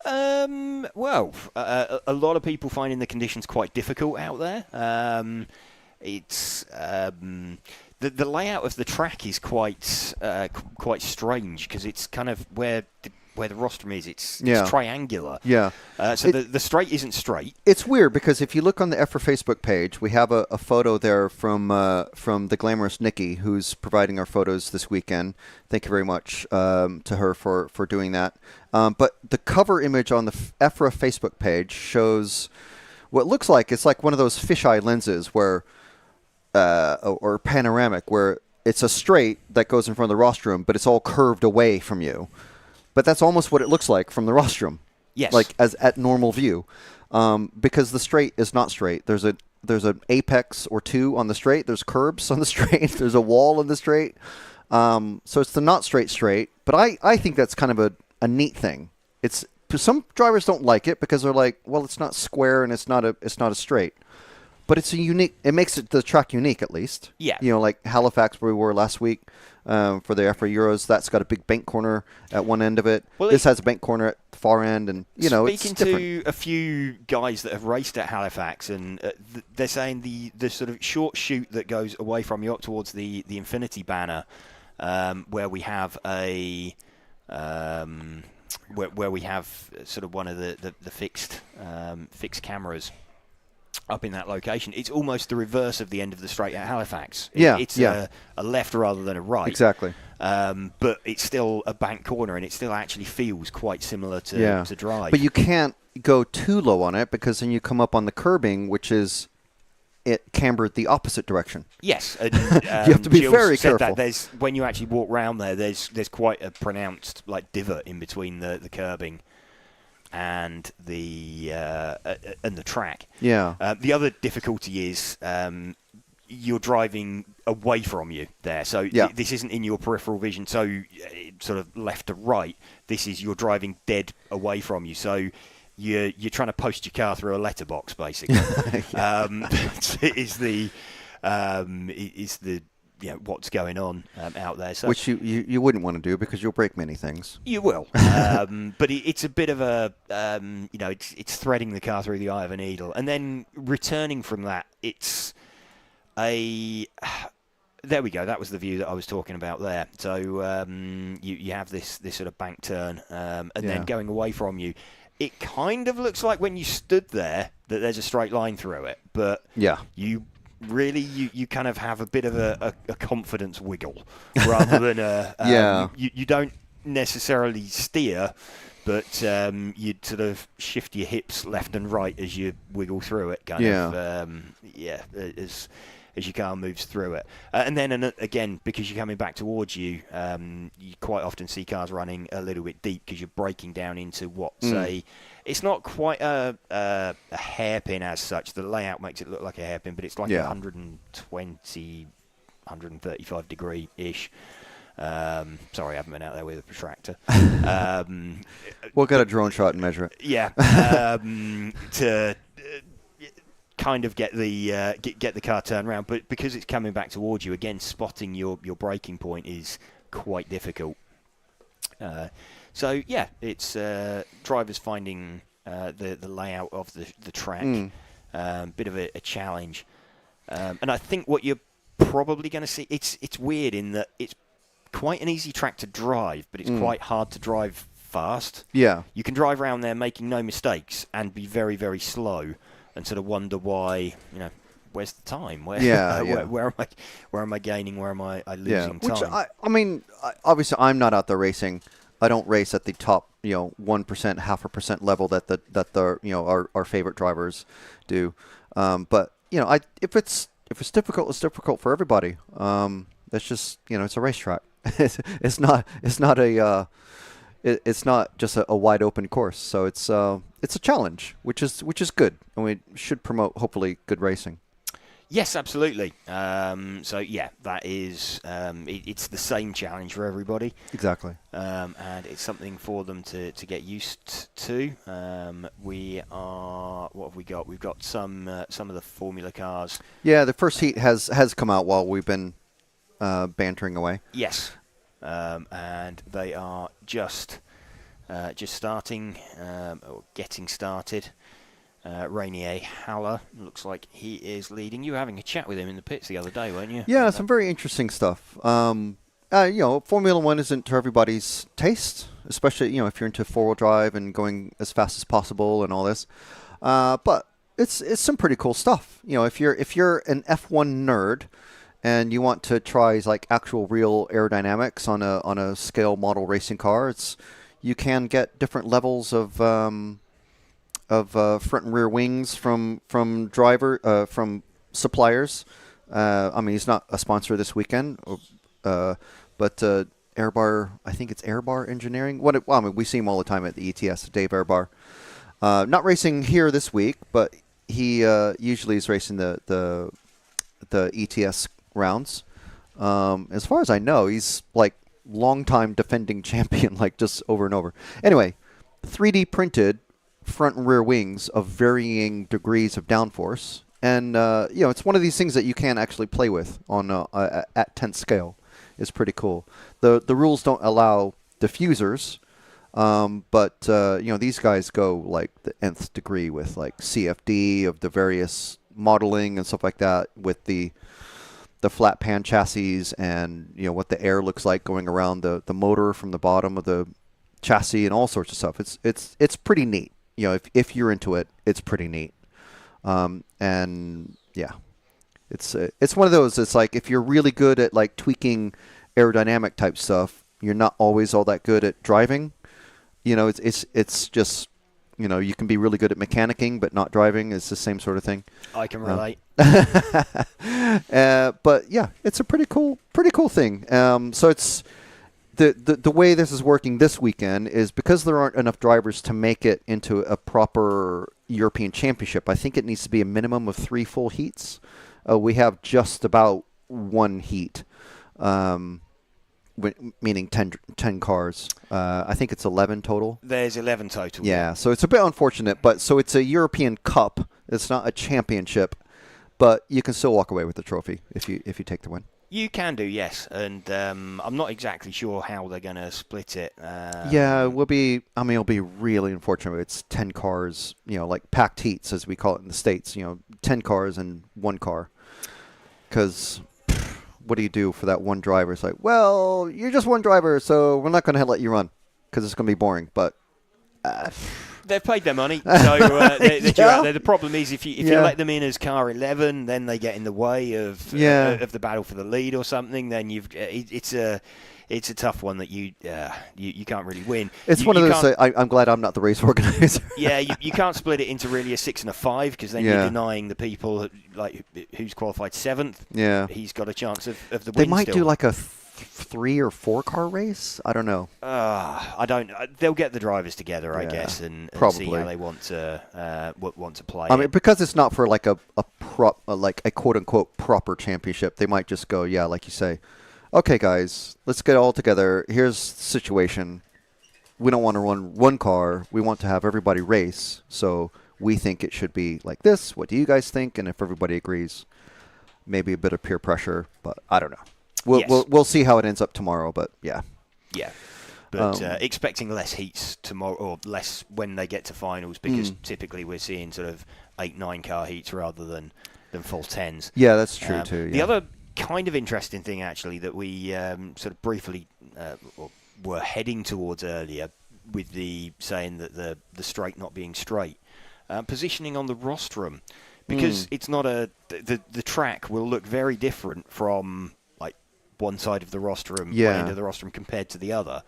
Well, a lot of people finding the conditions quite difficult out there. It's the layout of the track is quite strange because it's kind of where the rostrum is, it's triangular. Yeah. So the straight isn't straight. It's weird because if you look on the EFRA Facebook page, we have a photo there from the glamorous Nikki, who's providing our photos this weekend. Thank you very much to her for doing that. But the cover image on the EFRA Facebook page shows what looks like it's like one of those fisheye lenses where, or panoramic, where it's a straight that goes in front of the rostrum, but it's all curved away from you. But that's almost what it looks like from the rostrum. Yes. Like as at normal view. Because the straight is not straight. There's an apex or two on the straight. There's curbs on the straight. There's a wall on the straight. So it's the not straight. But I think that's kind of a neat thing. It's some drivers don't like it because they're like, well, it's not square and it's not a straight. But it's it makes the track unique at least. Yeah. Like Halifax where we were last week for the EFRA Euros, that's got a big bank corner at one end of it. Well, this has a bank corner at the far end, and it's different. Speaking to a few guys that have raced at Halifax, and they're saying the sort of short chute that goes away from you up towards the infinity banner, where we have where we have sort of one of the fixed cameras up in that location. It's almost the reverse of the end of the straight at Halifax. It's a left rather than a right. Exactly. But it's still a bank corner, and it still actually feels quite similar to drive. But you can't go too low on it because then you come up on the curbing, which is cambered the opposite direction. Yes. And, you have to be Gilles very said careful. That when you actually walk round there's quite a pronounced divot in between the curbing and the track. Yeah. The other difficulty is you're driving away from you there. So this isn't in your peripheral vision. So sort of left to right. This is you're driving dead away from you. So you're trying to post your car through a letterbox, basically. Is the what's going on out there. So which you wouldn't want to do because you'll break many things. You will. But it's a bit of a, it's threading the car through the eye of a needle. And then returning from that, it's there we go. That was the view that I was talking about there. So you have this sort of bank turn, and then going away from you. it kind of looks like when you stood there that there's a straight line through it, but you really you kind of have a bit of a confidence wiggle rather than you don't necessarily steer, but you sort of shift your hips left and right as you wiggle through it, as your car moves through it. And then again, because you're coming back towards you, you quite often see cars running a little bit deep because you're braking down into it's not quite a hairpin as such. The layout makes it look like a hairpin, but it's like 120, 135 degree-ish. Sorry, I haven't been out there with a protractor. We'll get a drone shot and measure it. Yeah. To kind of get the car turned around, but because it's coming back towards you, again, spotting your braking point is quite difficult. So yeah, it's drivers finding the layout of the track bit of a challenge, and I think what you're probably going to see, it's weird in that it's quite an easy track to drive, but it's quite hard to drive fast. Yeah, you can drive around there making no mistakes and be very, very slow, and sort of wonder why, where's the time? Where am I gaining? Where am I losing time? Which I mean, obviously I'm not out there racing. I don't race at the top, 1%, 0.5% level that the our favorite drivers do. But if it's difficult, it's difficult for everybody. That's just it's a racetrack. it's not just a wide open course. So it's a challenge, which is good, and we should promote hopefully good racing. Yes, absolutely. So yeah, that is it's the same challenge for everybody. Exactly. And it's something for them to get used to. What have we got? We've got some of the Formula cars. Yeah, the first heat has come out while we've been bantering away. Yes. And they are just starting, or getting started. Rainier Haller looks like he is leading. You were having a chat with him in the pits the other day, weren't you? Yeah, some very interesting stuff. Formula One isn't to everybody's taste, especially if you're into four-wheel drive and going as fast as possible and all this. But it's some pretty cool stuff. If you're an F1 nerd and you want to try like actual real aerodynamics on a scale model racing car, you can get different levels of front and rear wings from suppliers. I mean, he's not a sponsor this weekend, but Airbar, I think it's Airbar Engineering. We see him all the time at the ETS, Dave Airbar. Not racing here this week, but he usually is racing the ETS rounds. As far as I know, he's like long-time defending champion, like just over and over. Anyway, 3D printed front and rear wings of varying degrees of downforce, and it's one of these things that you can actually play with on at 10th scale. It's pretty cool. The rules don't allow diffusers, but these guys go like the nth degree with like CFD of the various modeling and stuff like that, with the flat pan chassis and what the air looks like going around the motor from the bottom of the chassis and all sorts of stuff. It's pretty neat. If you're into it, it's pretty neat. And yeah, it's one of those. It's like if you're really good at like tweaking aerodynamic type stuff, you're not always all that good at driving. It's just you can be really good at mechanicking but not driving. It's the same sort of thing. I can relate. But yeah, it's a pretty cool thing. So it's the way this is working this weekend is because there aren't enough drivers to make it into a proper European Championship. I think it needs to be a minimum of 3 full heats. We have just about 1 heat, meaning 10 cars. I think it's 11 total. There's 11 total. Yeah, so it's a bit unfortunate, but so it's a European Cup. It's not a championship, but you can still walk away with the trophy if you take the win. You can do, yes, and I'm not exactly sure how they're going to split it. Yeah, it'll be really unfortunate. It's 10 cars, like packed heats, as we call it in the States, 10 cars and 1 car. Because what do you do for that one driver? It's like, well, you're just one driver, so we're not going to let you run because it's going to be boring. But They've paid their money, so they're due out there. The problem is if you Yeah. let them in as car 11, then they get in the way of the battle for the lead or something. Then it's a tough one that you can't really win. It's one of those. I'm glad I'm not the race organizer. Yeah, you can't split it into really a 6 and a 5 because then you're denying the people like who's qualified 7th. Yeah, he's got a chance of the win. They might still. do like a 3 or 4 car race. I don't know. I don't. They'll get the drivers together, I guess, and see how they want to play. I mean, because it's not for like a quote unquote proper championship. They might just go, like you say, okay, guys, let's get all together. Here's the situation. We don't want to run one car. We want to have everybody race. So we think it should be like this. What do you guys think? And if everybody agrees, maybe a bit of peer pressure, but I don't know. We'll see how it ends up tomorrow, but yeah. But expecting less heats tomorrow, or less when they get to finals, because typically we're seeing sort of 8-9 car heats rather than full 10s. Yeah, that's true too. Yeah. The other kind of interesting thing actually that we sort of briefly were heading towards earlier, with the saying that the straight not being straight, positioning on the rostrum, because it's not the track will look very different from one side of the rostrum, one end of the rostrum compared to the other.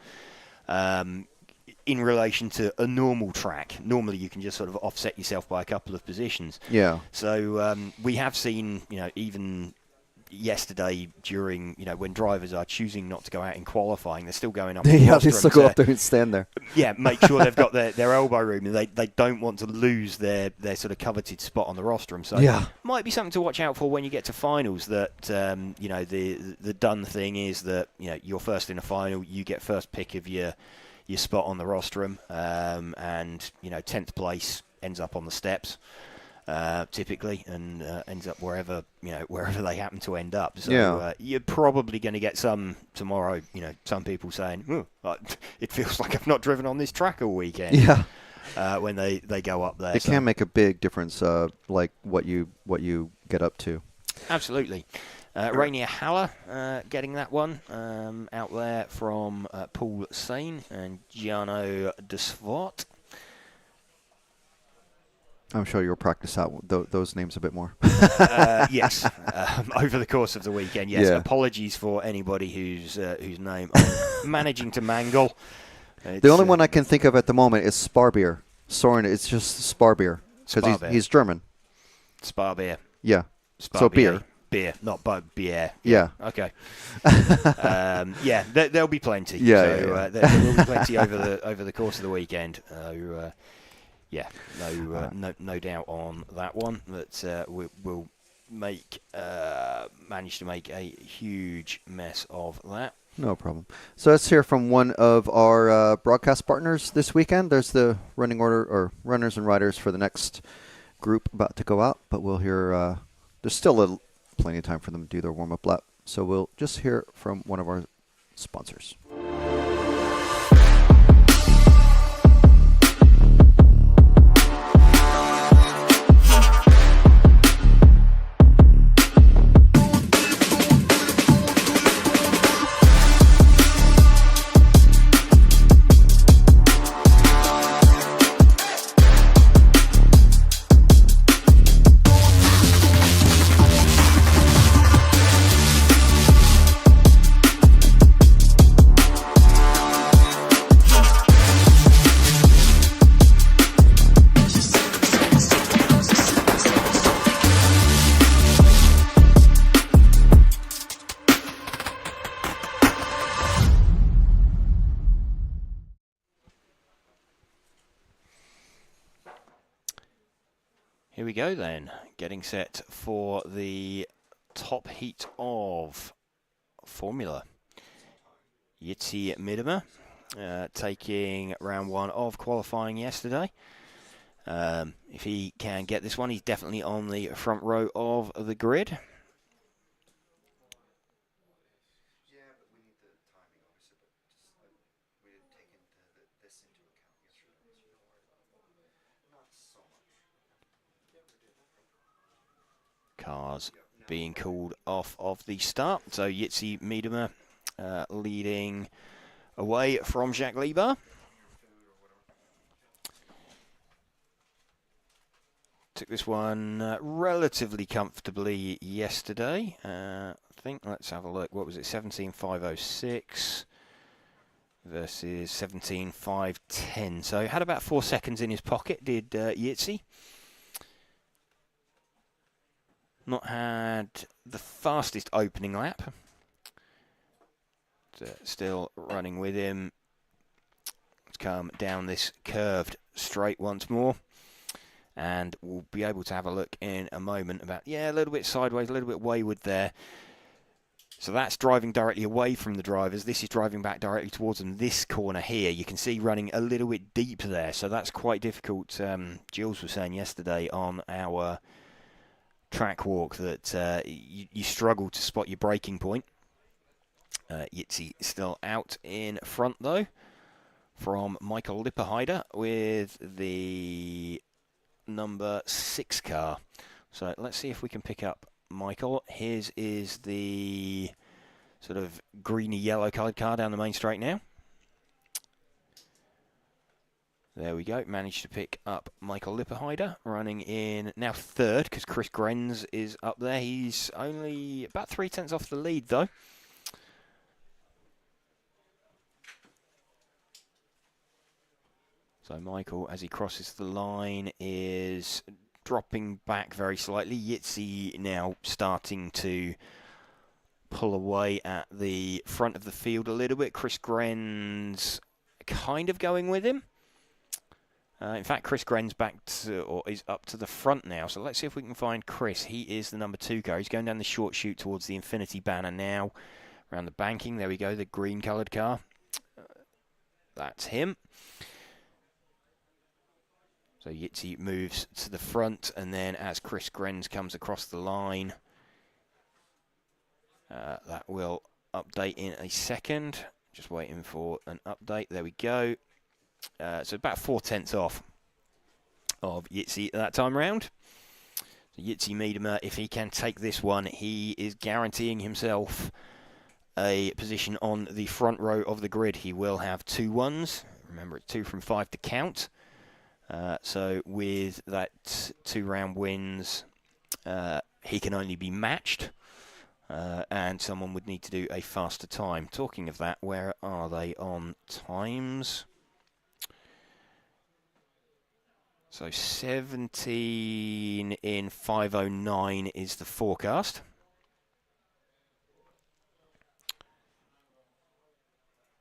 In relation to a normal track, normally you can just sort of offset yourself by a couple of positions. Yeah. So we have seen, even yesterday during, when drivers are choosing not to go out in qualifying, they're still going up. They still go up there and stand there. Yeah, make sure they've got their elbow room, and they don't want to lose their sort of coveted spot on the rostrum. So might be something to watch out for when you get to finals. That the done thing is that you're first in a final, you get first pick of your spot on the rostrum, and 10th place ends up on the steps. Typically, and ends up wherever they happen to end up. So you're probably going to get some tomorrow. Some people saying, "It feels like I've not driven on this track all weekend." Yeah. When they go up there, it can make a big difference. Like what you get up to. Absolutely. Rainier Haller getting that one out there from Paul Sane and Giano de Svart. I'm sure you'll practice out those names a bit more. Yes, over the course of the weekend. Yes, apologies for anybody whose name I'm managing to mangle. The only one I can think of at the moment is Sparbier. Soren, it's just Sparbier because he's German. Sparbier. Yeah. Sparbier. So beer, not beer. Yeah. Okay. There'll be plenty. Yeah. So, there will be plenty over the course of the weekend. No doubt on that one. That we'll manage to make a huge mess of that. No problem. So let's hear from one of our broadcast partners this weekend. There's the running order or runners and riders for the next group about to go out, but we'll hear. There's still plenty of time for them to do their warm-up lap, so we'll just hear from one of our sponsors. Here we go then, getting set for the top heat of Formula. Jitsi Miedema taking round one of qualifying yesterday. If he can get this one, he's definitely on the front row of the grid. Cars being called off of the start. So Jitsi Miedema leading away from Jacques Lieber. took this one relatively comfortably yesterday. I think, let's have a look. What was it? 17.506 versus 17.510. So had about 4 seconds in his pocket, did Yitzi. Not had the fastest opening lap. Still running with him. Let's come down this curved straight once more. And we'll be able to have a look in a moment about, yeah, a little bit sideways, a little bit wayward there. So that's driving directly away from the drivers. This is driving back directly towards them. This corner here, you can see running a little bit deep there. So that's quite difficult. Jules was saying yesterday on our track walk that you struggle to spot your braking point. Yitzi still out in front though from Michael Lipperheider with the number 6 car. So let's see if we can pick up Michael. His is the sort of greeny yellow coloured car down the main straight now. There we go, managed to pick up Michael Lipperheider, running in now 3rd because Chris Grenz is up there. He's only about 3/10 off the lead though. So Michael, as he crosses the line, is dropping back very slightly. Yitzi now starting to pull away at the front of the field a little bit. Chris Grenz kind of going with him. In fact, Chris Grenz back to, or is up to the front now. So let's see if we can find Chris. He is the number 2 car. He's going down the short chute towards the Infinity banner now. Around the banking. There we go, the green coloured car. That's him. So Yitzi moves to the front, and then as Chris Grenz comes across the line, that will update in a second. Just waiting for an update. There we go. So about 4/10 off of Yitzi that time round. So Yitzi Miedema, if he can take this one, he is guaranteeing himself a position on the front row of the grid. He will have 2 1s. Remember, it's 2 from 5 to count. So with that 2-round wins, he can only be matched, and someone would need to do a faster time. Talking of that, where are they on times? So 17 in 5:09 is the forecast.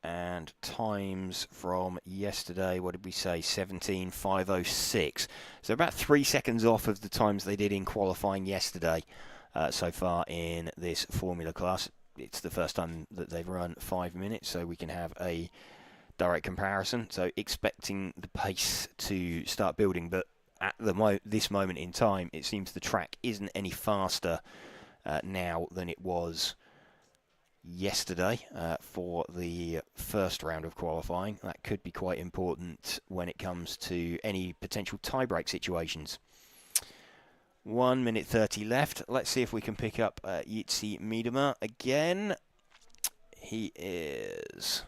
And times from yesterday, what did we say? 17.506. So about 3 seconds off of the times they did in qualifying yesterday so far in this Formula class. It's the first time that they've run 5 minutes, so we can have a direct comparison. So expecting the pace to start building, but at this moment in time, it seems the track isn't any faster now than it was yesterday for the first round of qualifying. That could be quite important when it comes to any potential tie-break situations. 1 minute 30 left. Let's see if we can pick up Yitzi Miedema again. He is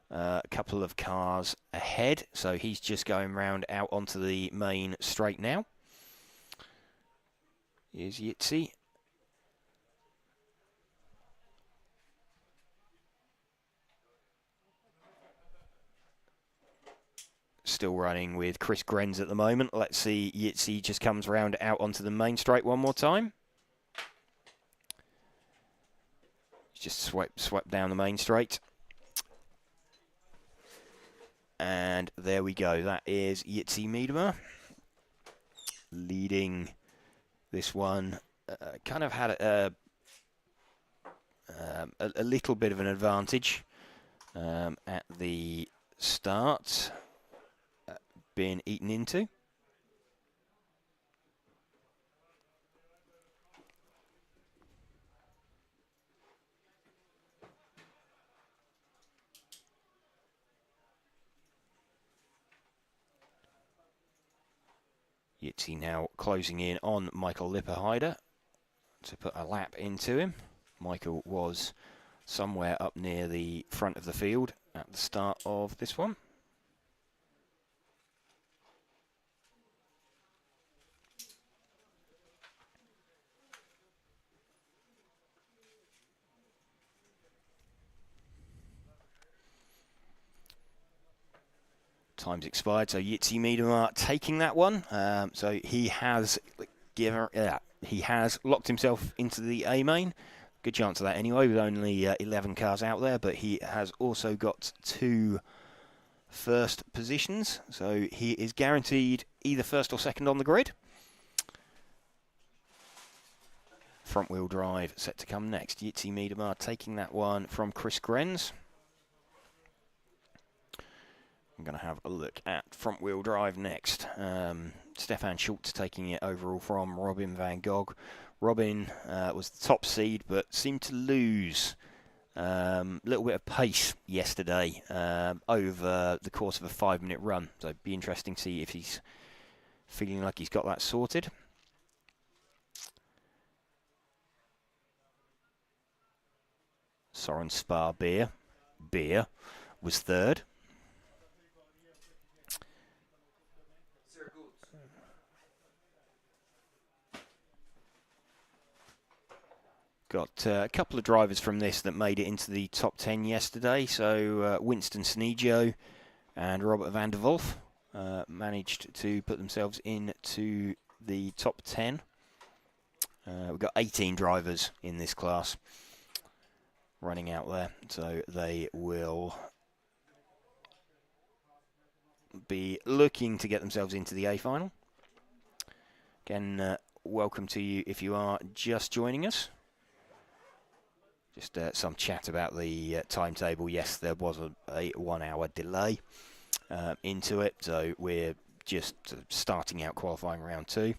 a couple of cars ahead, so he's just going round out onto the main straight now. Here's Yitzi. Still running with Chris Grenz at the moment. Let's see, Yitzi just comes round out onto the main straight one more time. Just swept down the main straight. And there we go. That is Yitzi Miedema leading this one. Kind of had a little bit of an advantage at the start. Been eaten into. Yitzi now closing in on Michael Lipperheider to put a lap into him. Michael was somewhere up near the front of the field at the start of this one. Time's expired, so Jitsi Miedema taking that one. So he has locked himself into the A main. Good chance of that anyway, with only 11 cars out there, but he has also got 2 first positions, so he is guaranteed either first or second on the grid. Front wheel drive set to come next. Jitsi Miedema taking that one from Chris Grenz. I'm going to have a look at front wheel drive next. Stefan Schultz taking it overall from Robin van Gogh. Robin was the top seed, but seemed to lose a little bit of pace yesterday over the course of a 5-minute run. So it'd be interesting to see if he's feeling like he's got that sorted. Soren Spar Beer was third. Got a couple of drivers from this that made it into the top 10 yesterday. So Winston Sneggio and Robert van der Wolf managed to put themselves into the top 10. We've got 18 drivers in this class running out there, so they will be looking to get themselves into the A final. Again, welcome to you if you are just joining us. Just some chat about the timetable. Yes, there was a 1-hour delay into it, so we're just starting out qualifying round 2.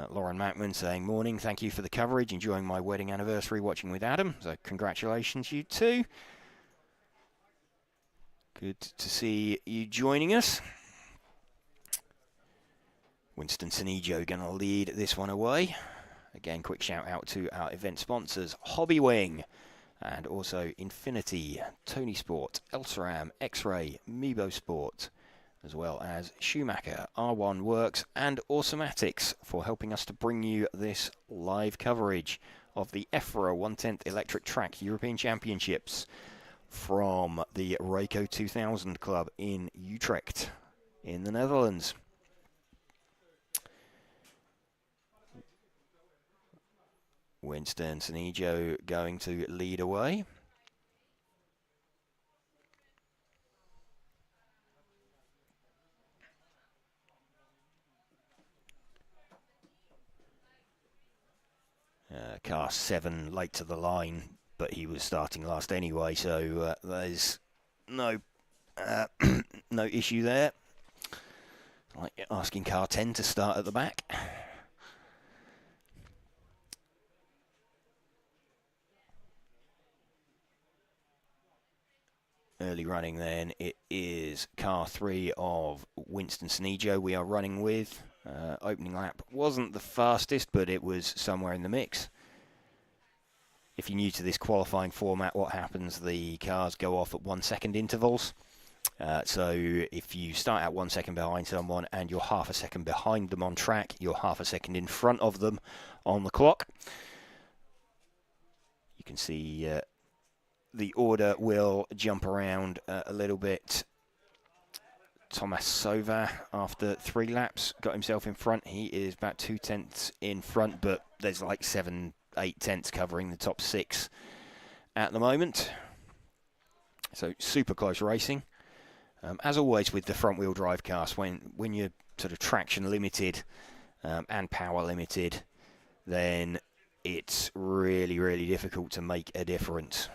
Lauren Mackman saying, morning, thank you for the coverage, enjoying my wedding anniversary watching with Adam, so congratulations you too. Good to see you joining us. Winston Sneggio going to lead this one away. Again, quick shout out to our event sponsors, Hobbywing, and also Infinity, Tony Sport, Elsaram, X-Ray, Mebo Sport, as well as Schumacher, R1 Works, and Automatics for helping us to bring you this live coverage of the EFRA 1/10 Electric Track European Championships from the Rayco 2000 Club in Utrecht in the Netherlands. Winston Sneggio going to lead away. Car 7 late to the line, but he was starting last anyway, so there's no no issue there. Like asking car 10 to start at the back. Early running then, it is car 3 of Winston Sneggio we are running with. Opening lap wasn't the fastest, but it was somewhere in the mix. If you're new to this qualifying format, what happens, the cars go off at 1 second intervals. So if you start out 1 second behind someone and you're half a second behind them on track, you're half a second in front of them on the clock. You can see the order will jump around a little bit. Thomas Sova, after 3 laps, got himself in front. He is about 2 tenths in front, but there's like 7-8 tenths covering the top 6 at the moment. So super close racing. As always with the front wheel drive cars, when you're sort of traction limited and power limited, then it's really, really difficult to make a difference.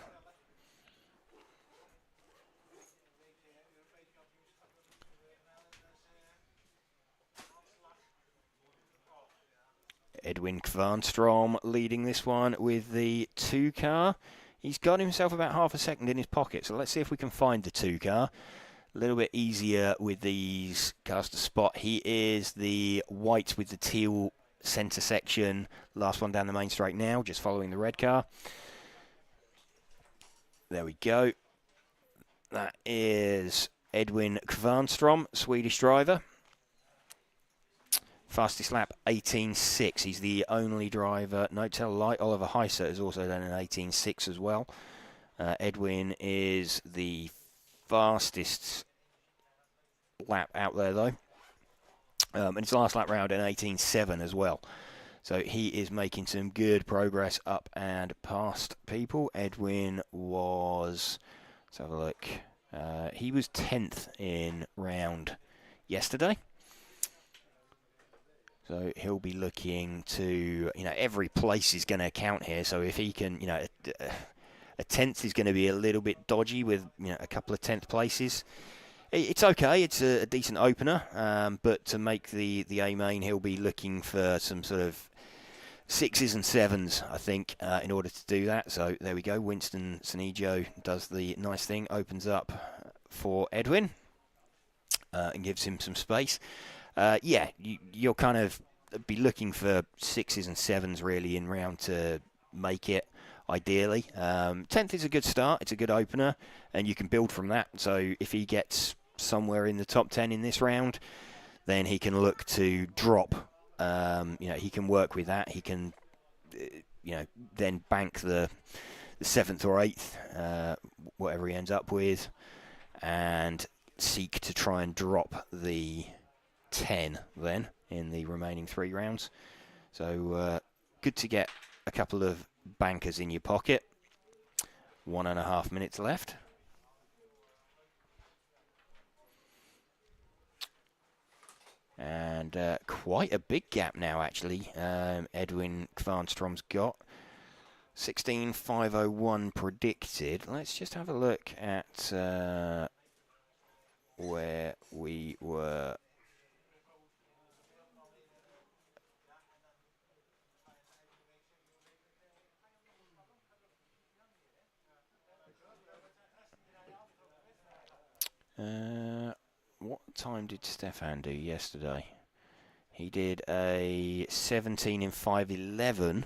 Edwin Kvarnstrom leading this one with the 2 car. He's got himself about half a second in his pocket, so let's see if we can find the 2 car. A little bit easier with these cars to spot. He is the white with the teal centre section. Last one down the main straight now, just following the red car. There we go. That is Edwin Kvarnstrom, Swedish driver. Fastest lap, 18.6. He's the only driver. No, tell a lie. Oliver Heiser has also done an 18.6 as well. Edwin is the fastest lap out there, though. And his last lap round in 18.7 as well. So he is making some good progress up and past people. Edwin was, let's have a look, he was 10th in round yesterday. So he'll be looking to, every place is going to count here. So if he can, a 10th is going to be a little bit dodgy with, a couple of 10th places. It's okay. It's a decent opener, but to make the A main, he'll be looking for some sort of 6s and 7s, I think, in order to do that. So there we go. Winston Sanijo does the nice thing, opens up for Edwin and gives him some space. You'll kind of be looking for 6s and 7s really in round to make it. Ideally, 10th is a good start. It's a good opener, and you can build from that. So if he gets somewhere in the top 10 in this round, then he can look to drop. He can work with that. He can, then bank the 7th or 8th, whatever he ends up with, and seek to try and drop the 10 then in the remaining 3 rounds. So good to get a couple of bankers in your pocket. 1.5 minutes left. And quite a big gap now, actually. Edwin Kvarnstrom's got 16.501 predicted. Let's just have a look at where we were. What time did Stefan do yesterday? He did a 17 in 5.11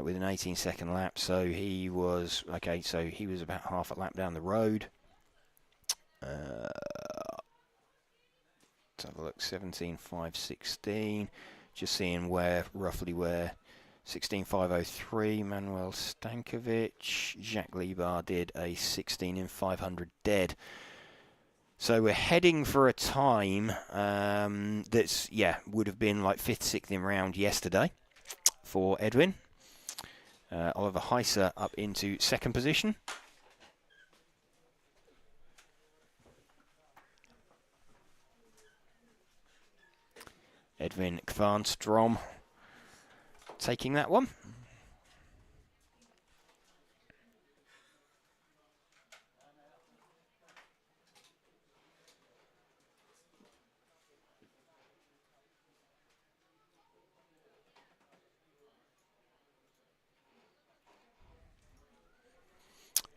with an 18-second lap. So he was So he was about half a lap down the road. Let's have a look. 17 5.16. Just seeing roughly where 16.503. Manuel Stankovic. Jacques Libar did a 16 in 500 dead. So we're heading for a time that's, would have been like 5th, 6th in round yesterday for Edwin. Oliver Heiser up into 2nd position. Edwin Kvarnstrom taking that one.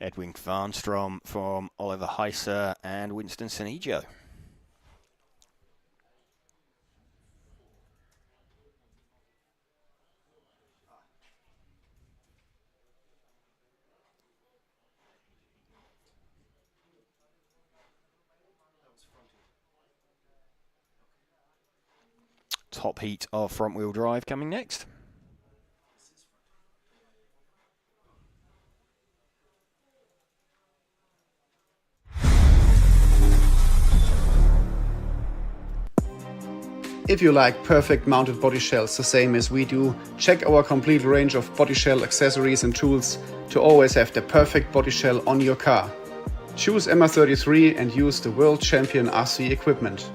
Edwin Kvarnstrom from Oliver Heiser and Winston Sanijo. Top heat of front-wheel drive coming next. If you like perfect mounted body shells the same as we do, check our complete range of body shell accessories and tools to always have the perfect body shell on your car. Choose MR33 and use the world champion RC equipment.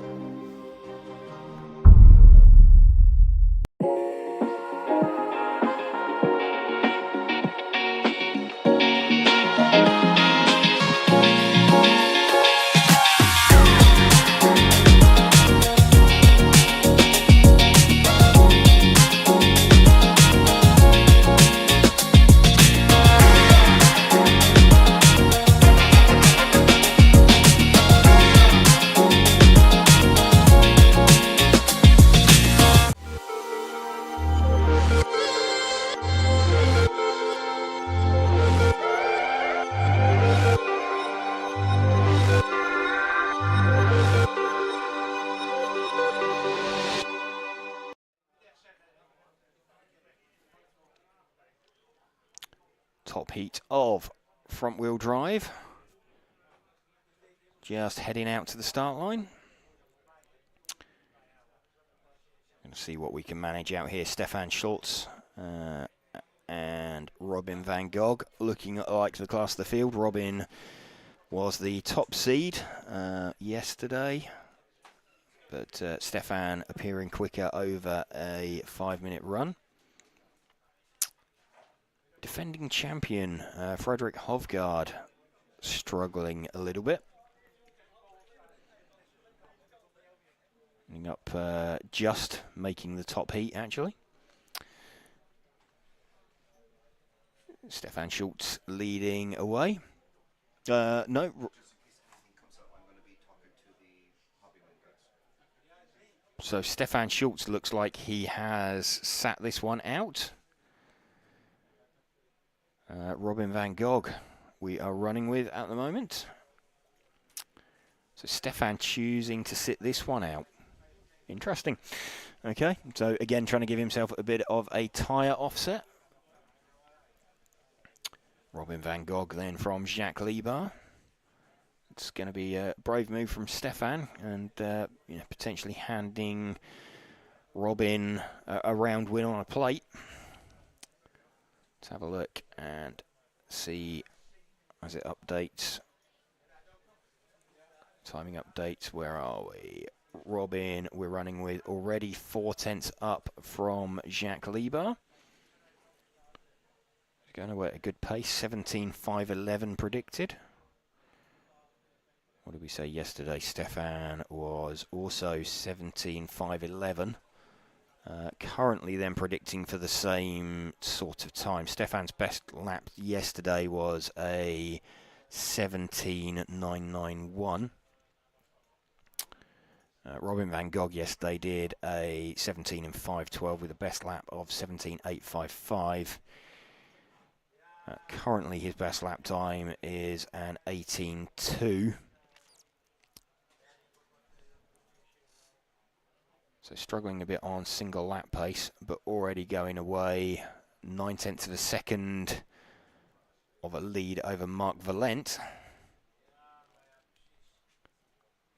Top heat of front-wheel drive. just heading out to the start line. Going to see what we can manage out here. Stefan Schultz and Robin van Gogh looking like the class of the field. Robin was the top seed yesterday, but Stefan appearing quicker over a 5-minute run. Defending champion Frederick Hovgaard struggling a little bit. Ending up just making the top heat, actually. Stefan Schultz leading away. No. So Stefan Schultz looks like he has sat this one out. Robin van Gogh we are running with at the moment. So Stefan choosing to sit this one out. Interesting. Okay, so again trying to give himself a bit of a tyre offset. Robin van Gogh then from Jacques Liebach. It's going to be a brave move from Stefan, and you know, potentially handing Robin a round win on a plate. Let's have a look and see as it updates. Timing updates, where are we? Robin, we're running with already 4/10 up from Jacques Liebach. Going away at a good pace, 17.511 predicted. What did we say yesterday? Stefan was also 17.511. Currently then predicting for the same sort of time. Stefan's best lap yesterday was a 17.991. Robin van Gogh yesterday did a 17.512 with a best lap of 17.855. Currently his best lap time is an 18.2. So struggling a bit on single lap pace, but already going away 9/10 of a second of a lead over Mark Valent.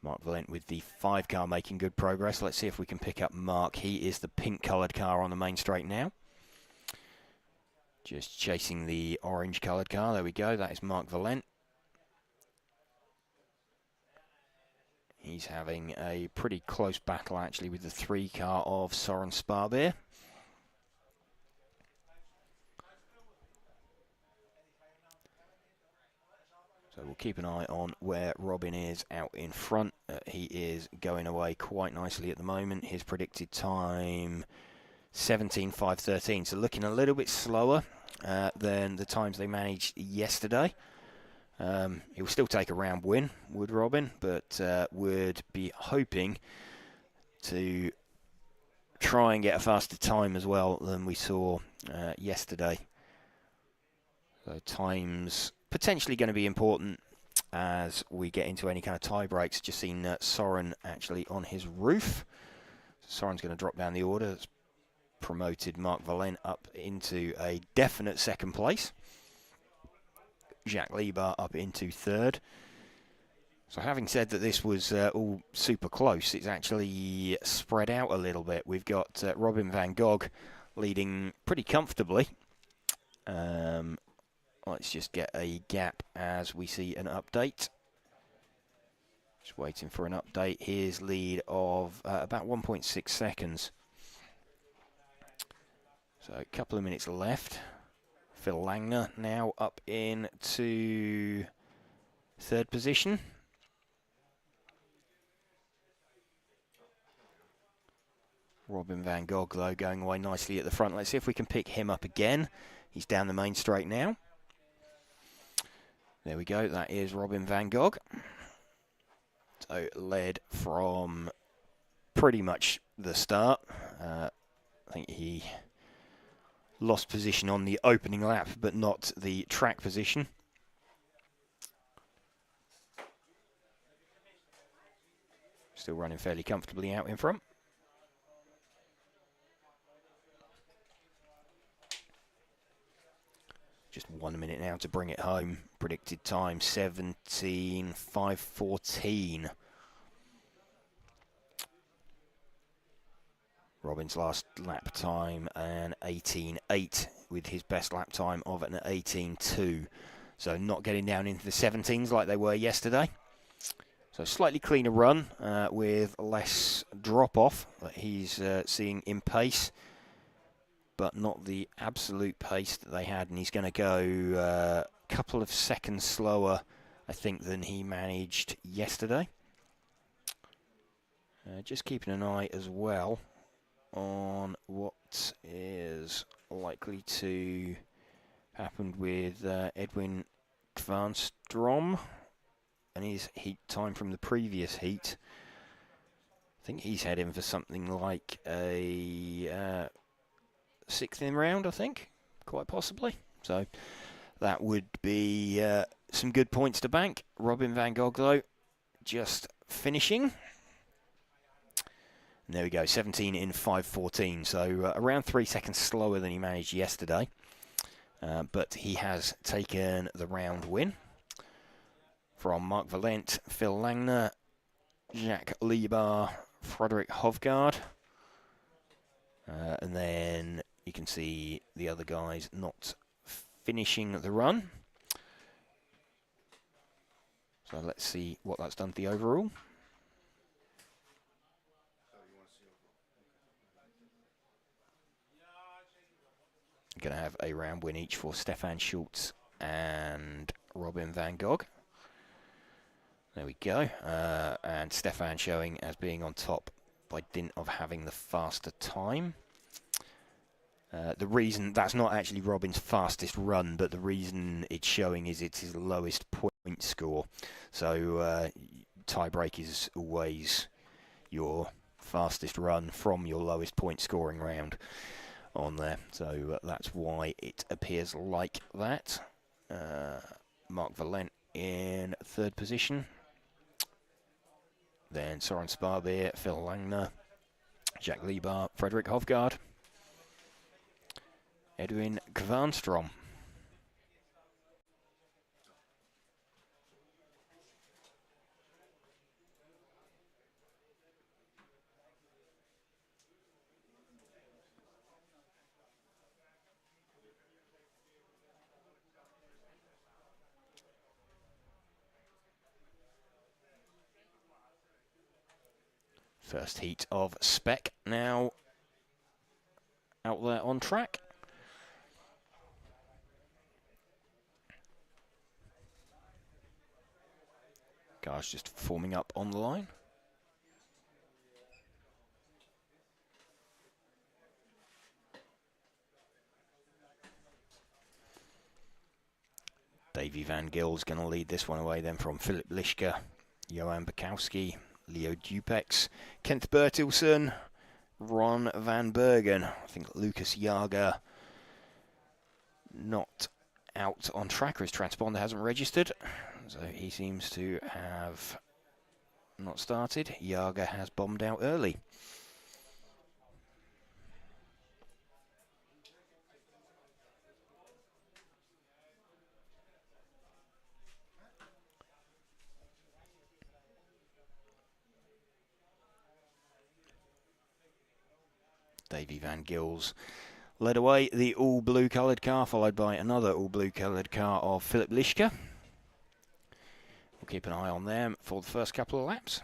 Mark Valent with the 5 car making good progress. Let's see if we can pick up Mark. He is the pink coloured car on the main straight now. Just chasing the orange coloured car. There we go. That is Mark Valent. He's having a pretty close battle actually with the 3 car of Soren Sparbeer. So we'll keep an eye on where Robin is out in front. He is going away quite nicely at the moment. His predicted time 17.513. So looking a little bit slower than the times they managed yesterday. He will still take a round win, would Robin, but would be hoping to try and get a faster time as well than we saw yesterday. So times potentially going to be important as we get into any kind of tie breaks. Just seen Soren actually on his roof. Soren's going to drop down the order. That's promoted Mark Valent up into a definite second place. Jacques Liebach up into third. So having said that this was all super close, it's actually spread out a little bit. We've got Robin van Gogh leading pretty comfortably. Let's just get a gap as we see an update. Just waiting for an update. His lead of about 1.6 seconds. So a couple of minutes left. Phil Langner now up into third position. Robin van Gogh, though, going away nicely at the front. Let's see if we can pick him up again. He's down the main straight now. There we go. That is Robin van Gogh. So led from pretty much the start. I think he lost position on the opening lap, but not the track position. Still running fairly comfortably out in front. Just 1 minute now to bring it home. Predicted time 17:5:14. Robin's last lap time an 18:8 with his best lap time of an 18:2. So not getting down into the 17s like they were yesterday. So slightly cleaner run with less drop-off that he's seeing in pace, but not the absolute pace that they had. And he's going to go a couple of seconds slower, I think, than he managed yesterday. Just keeping an eye as well on what is likely to happen with Edwin Kvarnstrom and his heat time from the previous heat. I think he's heading for something like a 6th in round, I think, quite possibly. So that would be some good points to bank. Robin van Gogh, though, just finishing. And there we go, 17 in 5:14, so around 3 seconds slower than he managed yesterday. But he has taken the round win from Mark Valent, Phil Langner, Jacques Liebar, Frederik Hovgaard. And then you can see the other guys not finishing the run. So let's see what that's done to the overall. Going to have a round win each for Stefan Schultz and Robin van Gogh. There we go. And Stefan showing as being on top by dint of having the faster time. The reason that's not actually Robin's fastest run, but the reason it's showing is it's his lowest point score. So tie-break is always your fastest run from your lowest point scoring round on there. So that's why it appears like that. Mark Valent in 3rd position. Then Soren Sparbeer, Phil Langner, Jacques Liebar, Frederik Hovgaard, Edwin Kvarnstrom. First heat of Spec now out there on track. Cars just forming up on the line. Davy Van Gil's going to lead this one away then from Philip Lischke, Johan Bukowski, Leo Dupex, Kent Bertilsen, Ron Van Bergen. I think Lucas Jager not out on track, or his transponder hasn't registered. So he seems to have not started. Jager has bombed out early. Davy Van Gils led away the all-blue coloured car, followed by another all-blue coloured car of Philip Lischke. We'll keep an eye on them for the first couple of laps.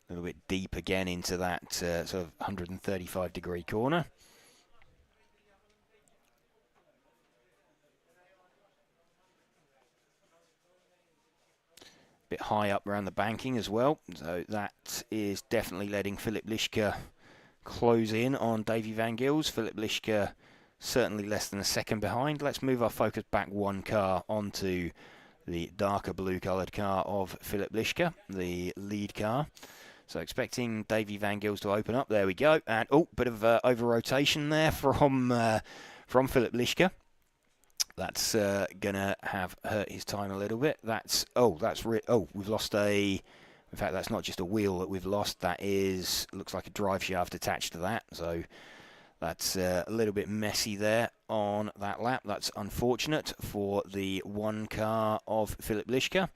A little bit deep again into that sort of 135-degree corner. Bit high up around the banking as well, so that is definitely letting Philip Lischke close in on Davy Van Gils. Philip Lischke certainly less than a second behind. Let's move our focus back one car onto the darker blue coloured car of Philip Lischke, the lead car. So expecting Davy Van Gils to open up. There we go, and oh, bit of over rotation there from Philip Lischke. That's gonna have hurt his time a little bit. We've lost a In fact, that's not just a wheel that we've lost. That looks like a drive shaft attached to that. So that's a little bit messy there on that lap. That's unfortunate for the one car of Philipp Lischka,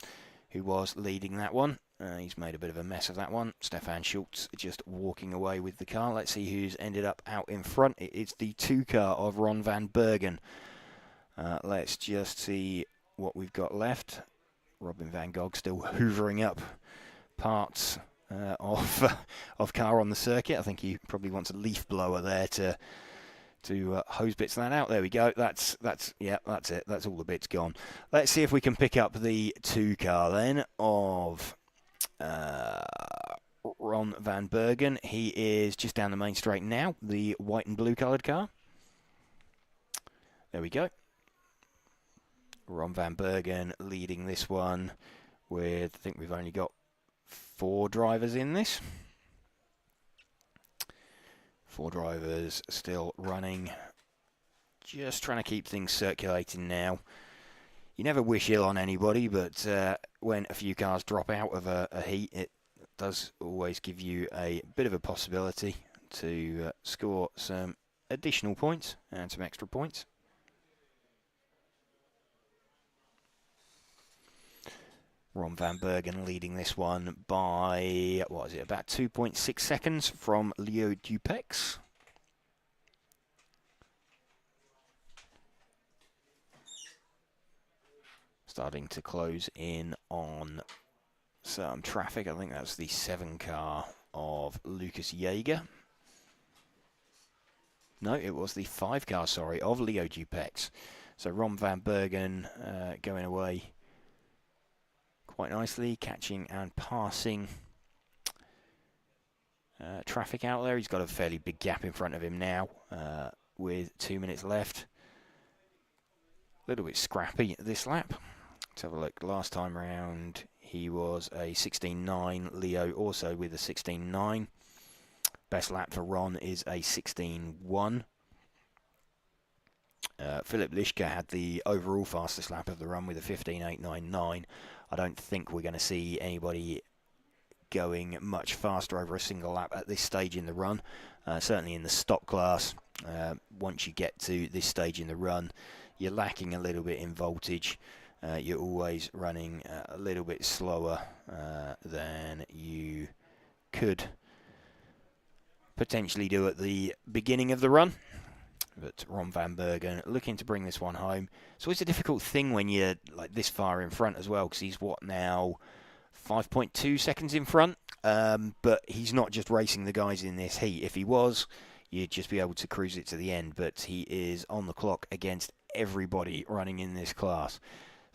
who was leading that one. He's made a bit of a mess of that one. Stefan Schultz just walking away with the car. Let's see who's ended up out in front. It is the 2 car of Ron van Bergen. Let's just see what we've got left. Robin van Gogh still hoovering up parts of car on the circuit. I think he probably wants a leaf blower there to hose bits of that out. There we go. That's it. That's all the bits gone. Let's see if we can pick up the 2 car then of Ron van Bergen. He is just down the main straight now, the white and blue coloured car. There we go. Ron van Bergen leading this one with, I think we've only got 4 drivers in this. 4 drivers still running. Just trying to keep things circulating now. You never wish ill on anybody, but when a few cars drop out of a heat, it does always give you a bit of a possibility to score some additional points and some extra points. Ron van Bergen leading this one by, what is it, about 2.6 seconds from Leo Dupex. Starting to close in on some traffic. I think that's the 7 car of Lucas Jaeger. No, it was the 5 car, sorry, of Leo Dupex. So Ron van Bergen going away quite nicely, catching and passing traffic out there. He's got a fairly big gap in front of him now with 2 minutes left. A little bit scrappy this lap. Let's have a look. Last time round he was a 16.9. Leo also with a 16.9. Best lap for Ron is a 16.1. Philipp Lischka had the overall fastest lap of the run with a 15.899. I don't think we're going to see anybody going much faster over a single lap at this stage in the run. Certainly in the stock class, once you get to this stage in the run, you're lacking a little bit in voltage. You're always running a little bit slower than you could potentially do at the beginning of the run. But Ron van Bergen looking to bring this one home. So it's a difficult thing when you're like this far in front as well, because he's what now, 5.2 seconds in front. But he's not just racing the guys in this heat. If he was, you'd just be able to cruise it to the end. But he is on the clock against everybody running in this class.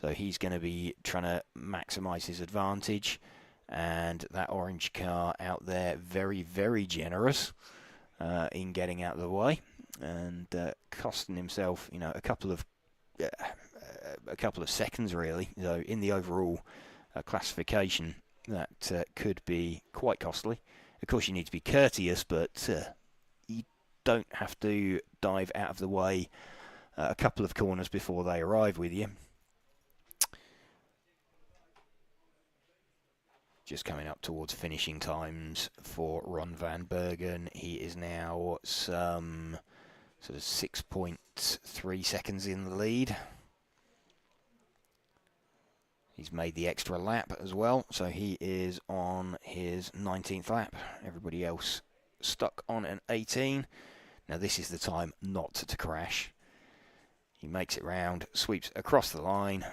So he's going to be trying to maximise his advantage. And that orange car out there, very, very generous in getting out of the way. And costing himself, you know, a couple of seconds really. So in the overall classification, that could be quite costly. Of course, you need to be courteous, but you don't have to dive out of the way a couple of corners before they arrive with you. Just coming up towards finishing times for Ron van Bergen. He is now some sort of 6.3 seconds in the lead. He's made the extra lap as well, so he is on his 19th lap. Everybody else stuck on an 18. Now this is the time not to crash. He makes it round, sweeps across the line,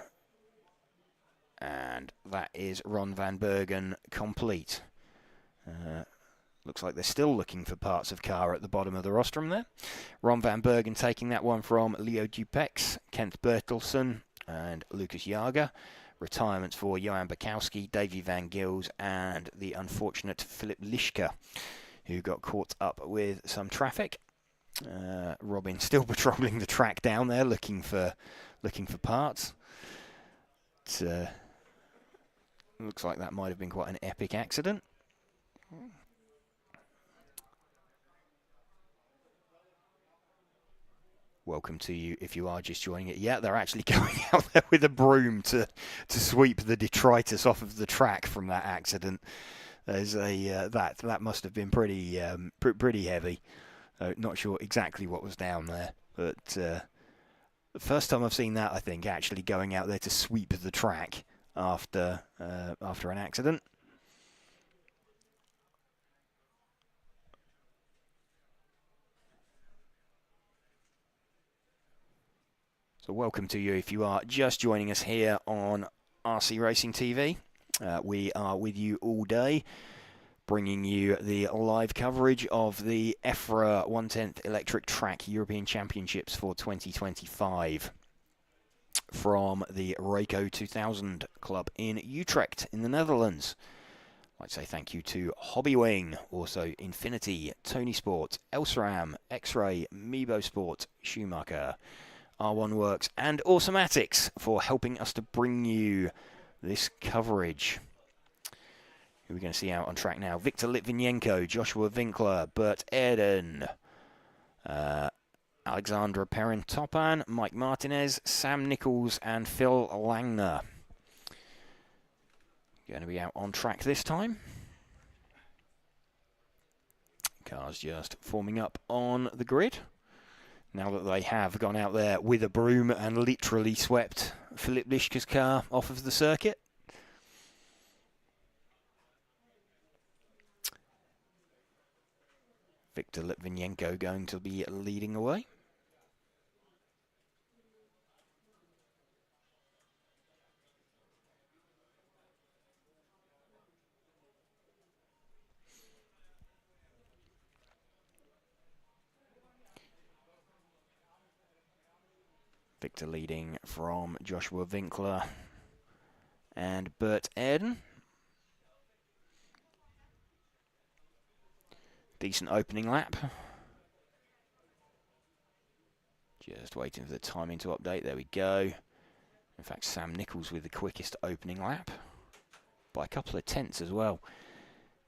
and that is Ron van Bergen complete. Looks like they're still looking for parts of car at the bottom of the rostrum there. Ron van Bergen taking that one from Leo Dupex, Kent Bertelsen and Lucas Jager. Retirements for Johan Bukowski, Davy van Gils and the unfortunate Philipp Lischka, who got caught up with some traffic. Robin still patrolling the track down there, looking for parts. Looks like that might have been quite an epic accident. welcome to you if you are just joining it. Yeah, they're actually going out there with a broom to sweep the detritus off of the track from that accident. There's a that must have been pretty pretty heavy. Not sure exactly what was down there, but the first time I've seen that, I think, actually going out there to sweep the track after an accident. So welcome to you if you are just joining us here on RC Racing TV. We are with you all day, bringing you the live coverage of the EFRA 1/10 Electric Track European Championships for 2025 from the Rayco 2000 Club in Utrecht in the Netherlands. I'd like to say thank you to Hobbywing, also Infinity, Tony Sport, Elsram, X-Ray, Meebo Sport, Schumacher, R1 Works and Automatics for helping us to bring you this coverage. Who are we going to see out on track now? Victor Litvinenko, Joshua Winkler, Bert Aerden, Alexandra Perrin-Topan, Mike Martinez, Sam Nichols and Phil Langner. Going to be out on track this time. Cars just forming up on the grid. Now that they have gone out there with a broom and literally swept Philip Lischke's car off of the circuit. Victor Litvinenko going to be leading away. Victor leading from Joshua Winkler and Bert Aerden. Decent opening lap. Just waiting for the timing to update. There we go. In fact, Sam Nichols with the quickest opening lap by a couple of tenths as well.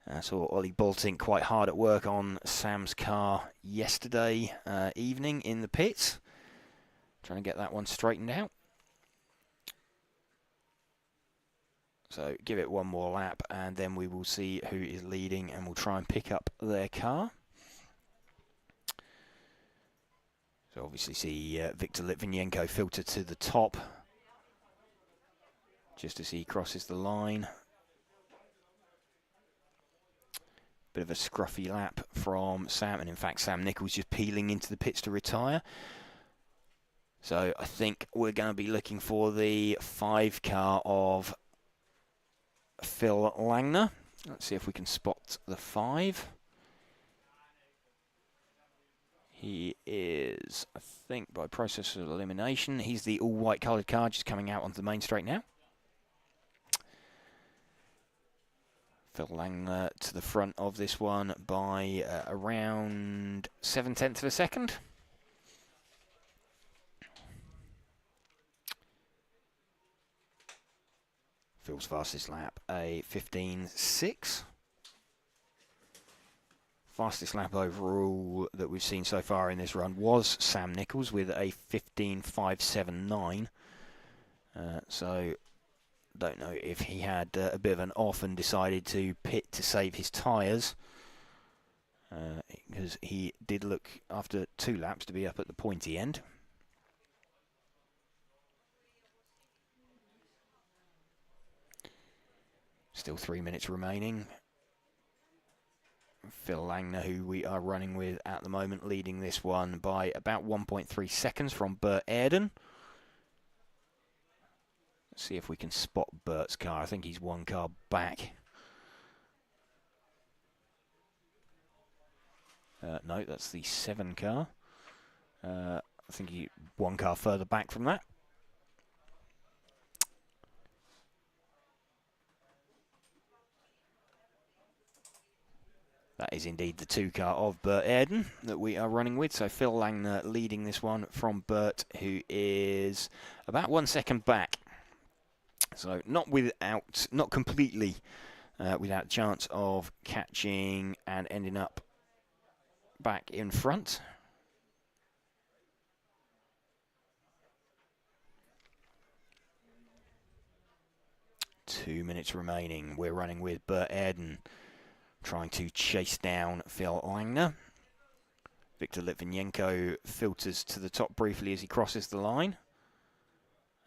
I saw Ollie Bolting quite hard at work on Sam's car yesterday evening in the pits. Trying to get that one straightened out. So give it one more lap and then we will see who is leading and we'll try and pick up their car. So obviously see Victor Litvinenko filter to the top just as he crosses the line. Bit of a scruffy lap from Sam, and in fact Sam Nichols just peeling into the pits to retire. So I think we're going to be looking for the 5 car of Phil Langner. Let's see if we can spot the 5. He is, I think, by process of elimination, he's the all-white coloured car just coming out onto the main straight now. Phil Langner to the front of this one by around 0.7 of a second. Phil's fastest lap, a 15.6. Fastest lap overall that we've seen so far in this run was Sam Nichols with a 15.579. So, don't know if he had a bit of an off and decided to pit to save his tyres. Because he did look, after 2 laps, to be up at the pointy end. Still 3 minutes remaining. Phil Langner, who we are running with at the moment, leading this one by about 1.3 seconds from Bert Aerden. Let's see if we can spot Bert's car. I think he's 1 car back. No, that's the 7 car. I think he's 1 car further back from that. That is indeed the 2 car of Bert Aerden that we are running with. So Phil Langner leading this one from Bert, who is about 1 second back. So not completely without chance of catching and ending up back in front. 2 minutes remaining. We're running with Bert Aerden, trying to chase down Phil Langner. Victor Litvinenko filters to the top briefly as he crosses the line.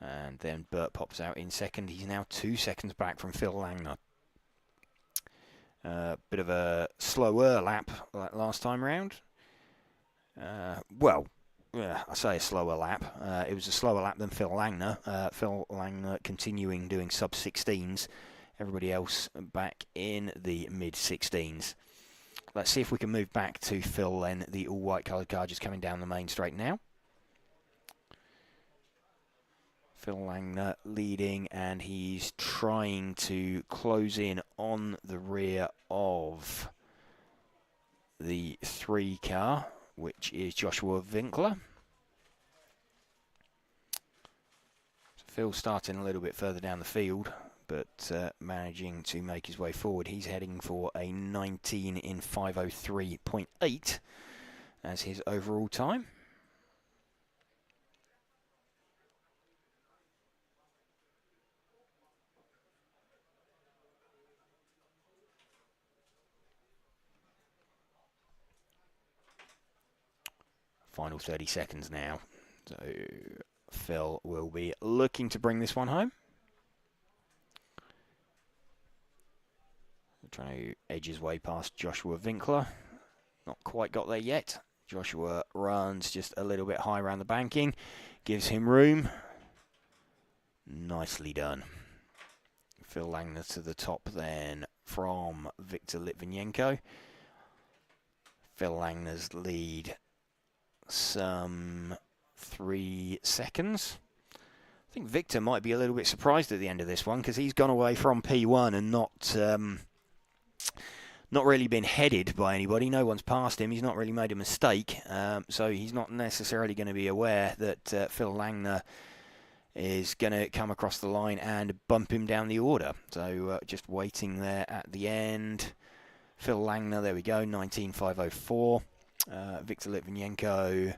And then Bert pops out in second. He's now 2 seconds back from Phil Langner. Bit of a slower lap like last time round. I say a slower lap. It was a slower lap than Phil Langner. Phil Langner continuing doing sub-16s. Everybody else back in the mid-16s. Let's see if we can move back to Phil then. The all-white coloured car just coming down the main straight now. Phil Langner leading, and he's trying to close in on the rear of the 3 car, which is Joshua Winkler. So Phil starting a little bit further down the field, but managing to make his way forward. He's heading for a 19 in 5:03.8 as his overall time. Final 30 seconds now. So Phil will be looking to bring this one home. Trying to edge his way past Joshua Winkler. Not quite got there yet. Joshua runs just a little bit high around the banking. Gives him room. Nicely done. Phil Langner to the top then from Victor Litvinenko. Phil Langner's lead some 3 seconds. I think Victor might be a little bit surprised at the end of this one because he's gone away from P1 and not really been headed by anybody. No one's passed him. He's not really made a mistake. So he's not necessarily going to be aware that Phil Langner is going to come across the line and bump him down the order. So just waiting there at the end. Phil Langner, there we go, 19.504. Victor Litvinenko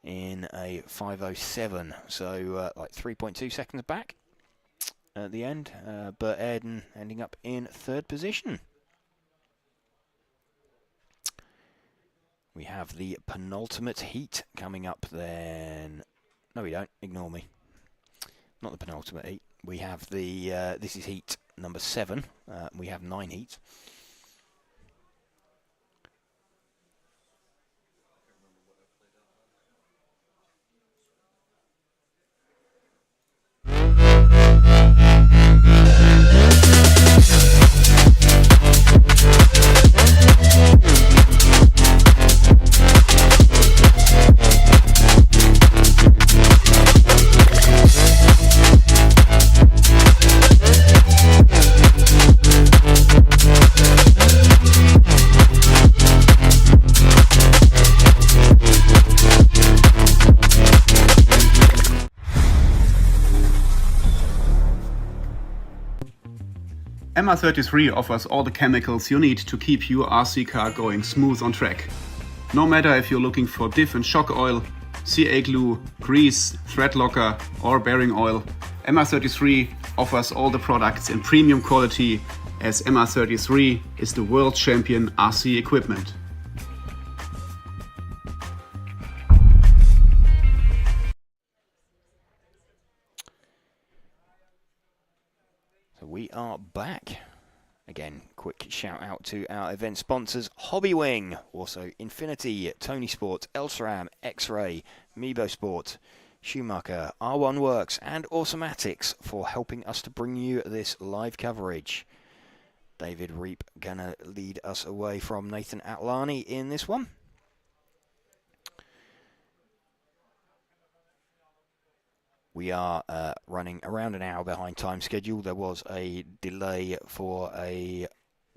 in a 5:07, so like 3.2 seconds back at the end. Bert Aerden ending up in 3rd position. We have the penultimate heat coming up then. No, we don't. Ignore me. Not the penultimate heat. We have the, this is heat number 7. We have 9 heats. MR33 offers all the chemicals you need to keep your RC car going smooth on track. No matter if you're looking for diff and shock oil, CA glue, grease, thread locker or bearing oil, MR33 offers all the products in premium quality, as MR33 is the world champion RC equipment. We are back. Again, quick shout out to our event sponsors, Hobbywing, also Infinity, Tony Sport, Elsaram, X-Ray, Mebo Sport, Schumacher, R1 Works and Automatics for helping us to bring you this live coverage. David Reap gonna lead us away from Nathan Atlani in this one. We are running around an hour behind time schedule. There was a delay for a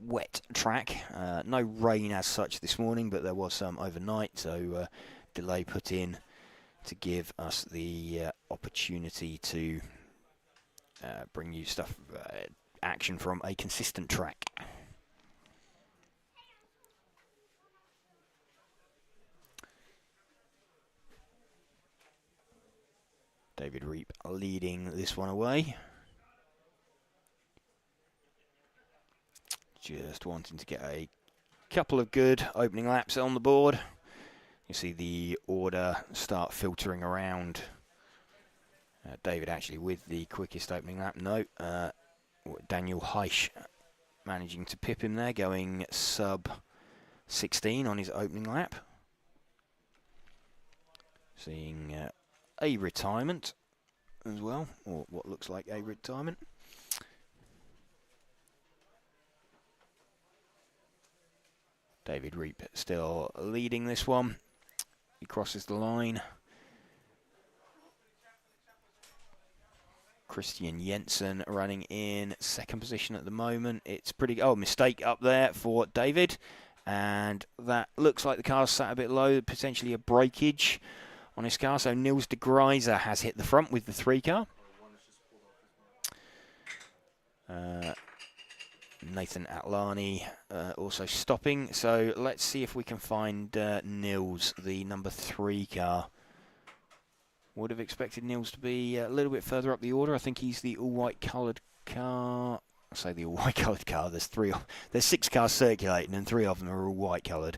wet track. No rain as such this morning, but there was some overnight, so delay put in to give us the opportunity to bring you stuff, action from a consistent track. David Reap leading this one away. just wanting to get a couple of good opening laps on the board. You see the order start filtering around. David actually with the quickest opening lap. No, Daniel Heisch managing to pip him there, going sub 16 on his opening lap. Seeing a retirement as well, or what looks like a retirement. David Reap still leading this one. He crosses the line. Christian Jensen running in second position at the moment. It's pretty... Oh, mistake up there for David. And that looks like the car's sat a bit low, potentially a breakage on his car. So Niels de Gruyter has hit the front with the 3 car. Nathan Atlani also stopping. So let's see if we can find Niels, the number 3 car. Would have expected Niels to be a little bit further up the order. I think he's the all-white coloured car. I say the all-white coloured car. There's 6 cars circulating, and 3 of them are all white coloured.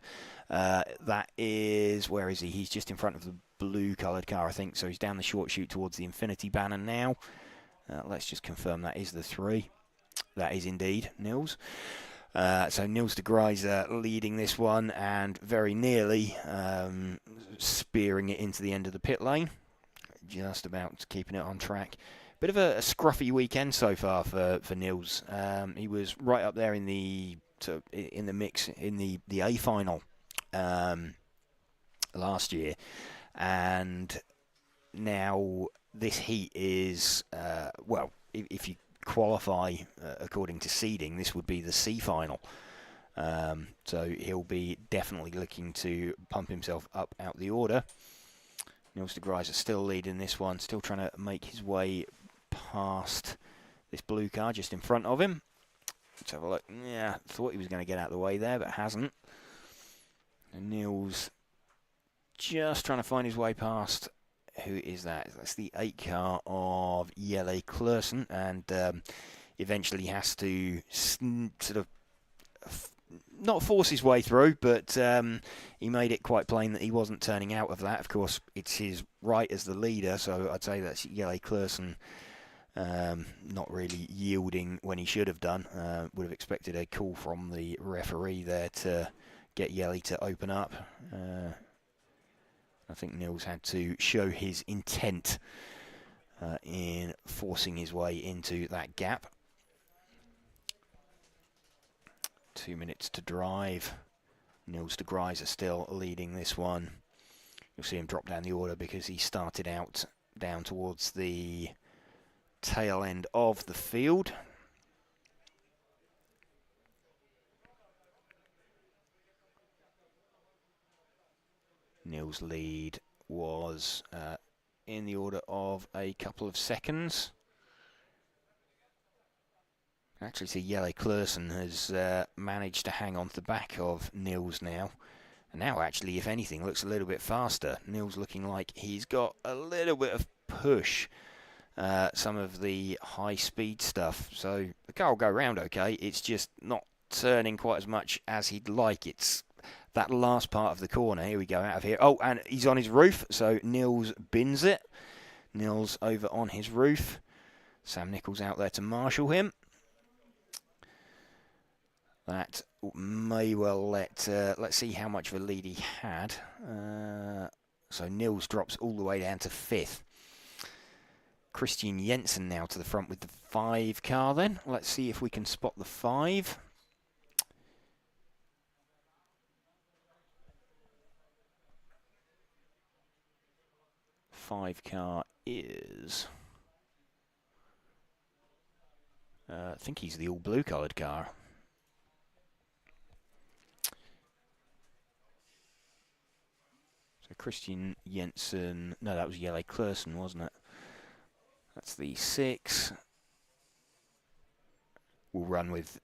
That is, where is he? He's just in front of the blue coloured car, I think. So he's down the short chute towards the Infinity banner now. Let's just confirm that is the 3. That is indeed Niels. So Niels de Gruyter leading this one, and very nearly spearing it into the end of the pit lane. Just about keeping it on track. Bit of a scruffy weekend so far for Niels. He was right up there in the mix in the A final last year, and now this heat is well, if you qualify according to seeding, this would be the C final. So he'll be definitely looking to pump himself up out the order. Niels de Gruyter still leading this one, still trying to make his way past this blue car just in front of him. Let's have a look. Yeah, thought he was going to get out of the way there, but hasn't. And Niels just trying to find his way past. Who is that? That's the 8 car of Jelle Klaassen, and eventually has to sort of not force his way through, but he made it quite plain that he wasn't turning out of that. Of course, it's his right as the leader, so I'd say that's Jelle Klaassen not really yielding when he should have done. Would have expected a call from the referee there to get Jelle to open up. I think Niels had to show his intent in forcing his way into that gap. 2 minutes to drive. Niels de Gruyter still leading this one. You'll see him drop down the order because he started out down towards the tail end of the field. Niels' lead was in the order of a couple of seconds. Actually, see, Jelle Klaassen has managed to hang on to the back of Niels now. And now, actually, if anything, looks a little bit faster. Niels looking like he's got a little bit of push, some of the high-speed stuff. So the car will go around okay. It's just not turning quite as much as he'd like. It's that last part of the corner. Here we go, out of here. Oh, and he's on his roof, so Niels bins it. Niels over on his roof. Sam Nichols out there to marshal him. That may well let's see how much of a lead he had. So Niels drops all the way down to 5th. Christian Jensen now to the front with the 5 car then. Let's see if we can spot the 5. Five car is... I think he's the all blue coloured car. So Christian Jensen, no, that was Jelle Klaassen, wasn't it? That's the 6. We'll run with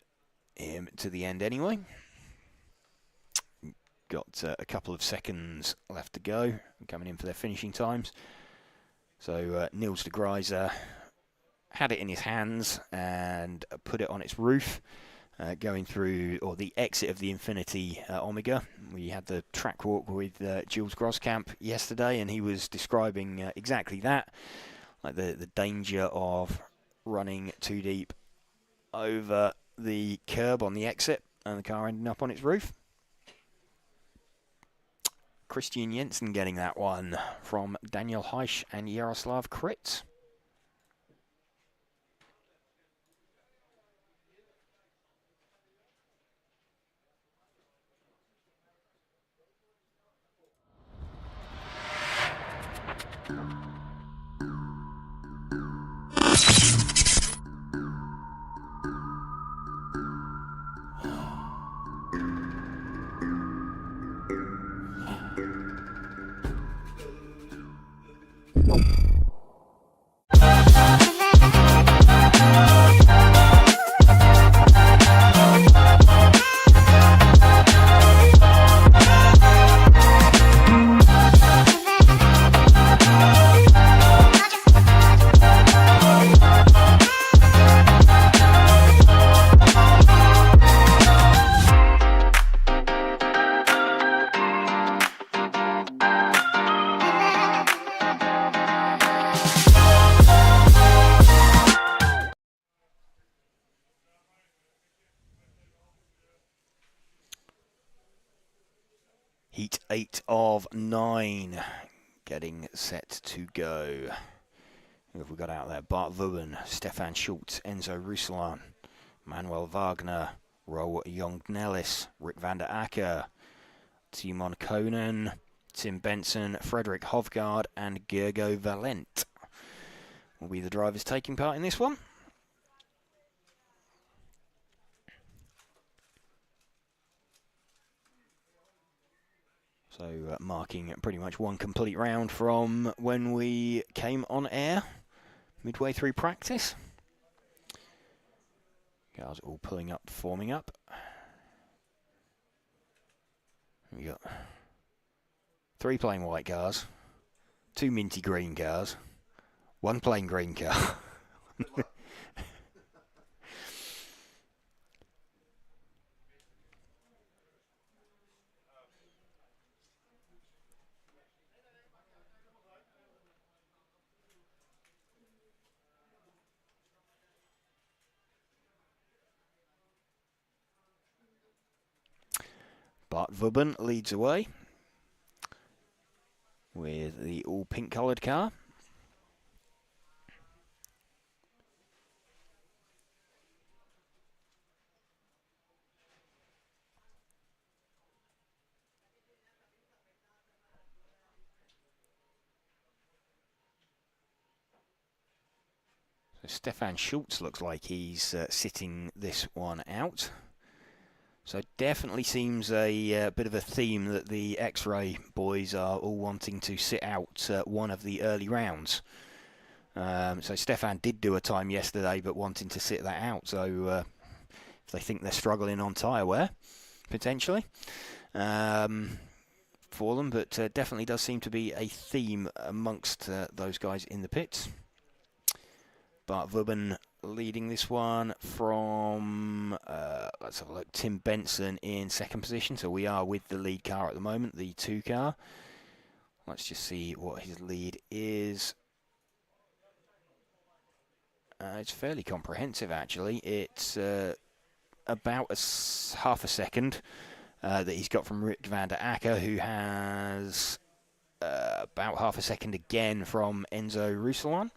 him to the end anyway. Got a couple of seconds left to go, coming in for their finishing times. So Niels de Gruyter had it in his hands and put it on its roof. going through, or the exit of the Infinity Omega. We had the track walk with Jules Groskamp yesterday, and he was describing exactly that, like the danger of running too deep over the curb on the exit and the car ending up on its roof. Christian Jensen getting that one from Daniel Heisch and Jaroslav Kritz. Heat 8 of 9 getting set to go. Who have we got out there? Bart Wubben, Stefan Schultz, Enzo Ruslan, Manuel Wagner, Ro Jong-Nellis, Rick van der Acker, Timon Konen, Tim Benson, Frederick Hovgaard, and Gergo Valent will be the drivers taking part in this one. So marking pretty much one complete round from when we came on air, midway through practice. Cars all pulling up, forming up. We got 3 plain white cars, 2 minty green cars, 1 plain green car. Bart Wubben leads away with the all pink coloured car. So Stefan Schultz looks like he's sitting this one out. So definitely seems a bit of a theme that the X-Ray boys are all wanting to sit out one of the early rounds. So Stefan did do a time yesterday, but wanting to sit that out. So if they think they're struggling on tyre wear, potentially, for them. But definitely does seem to be a theme amongst those guys in the pits. Bart Wubben leading this one from, let's have a look, Tim Benson in second position. So we are with the lead car at the moment, the 2 car. Let's just see what his lead is. It's fairly comprehensive, actually. It's about half a second that he's got from Rick van der Acker, who has about half a second again from Enzo Ruslan.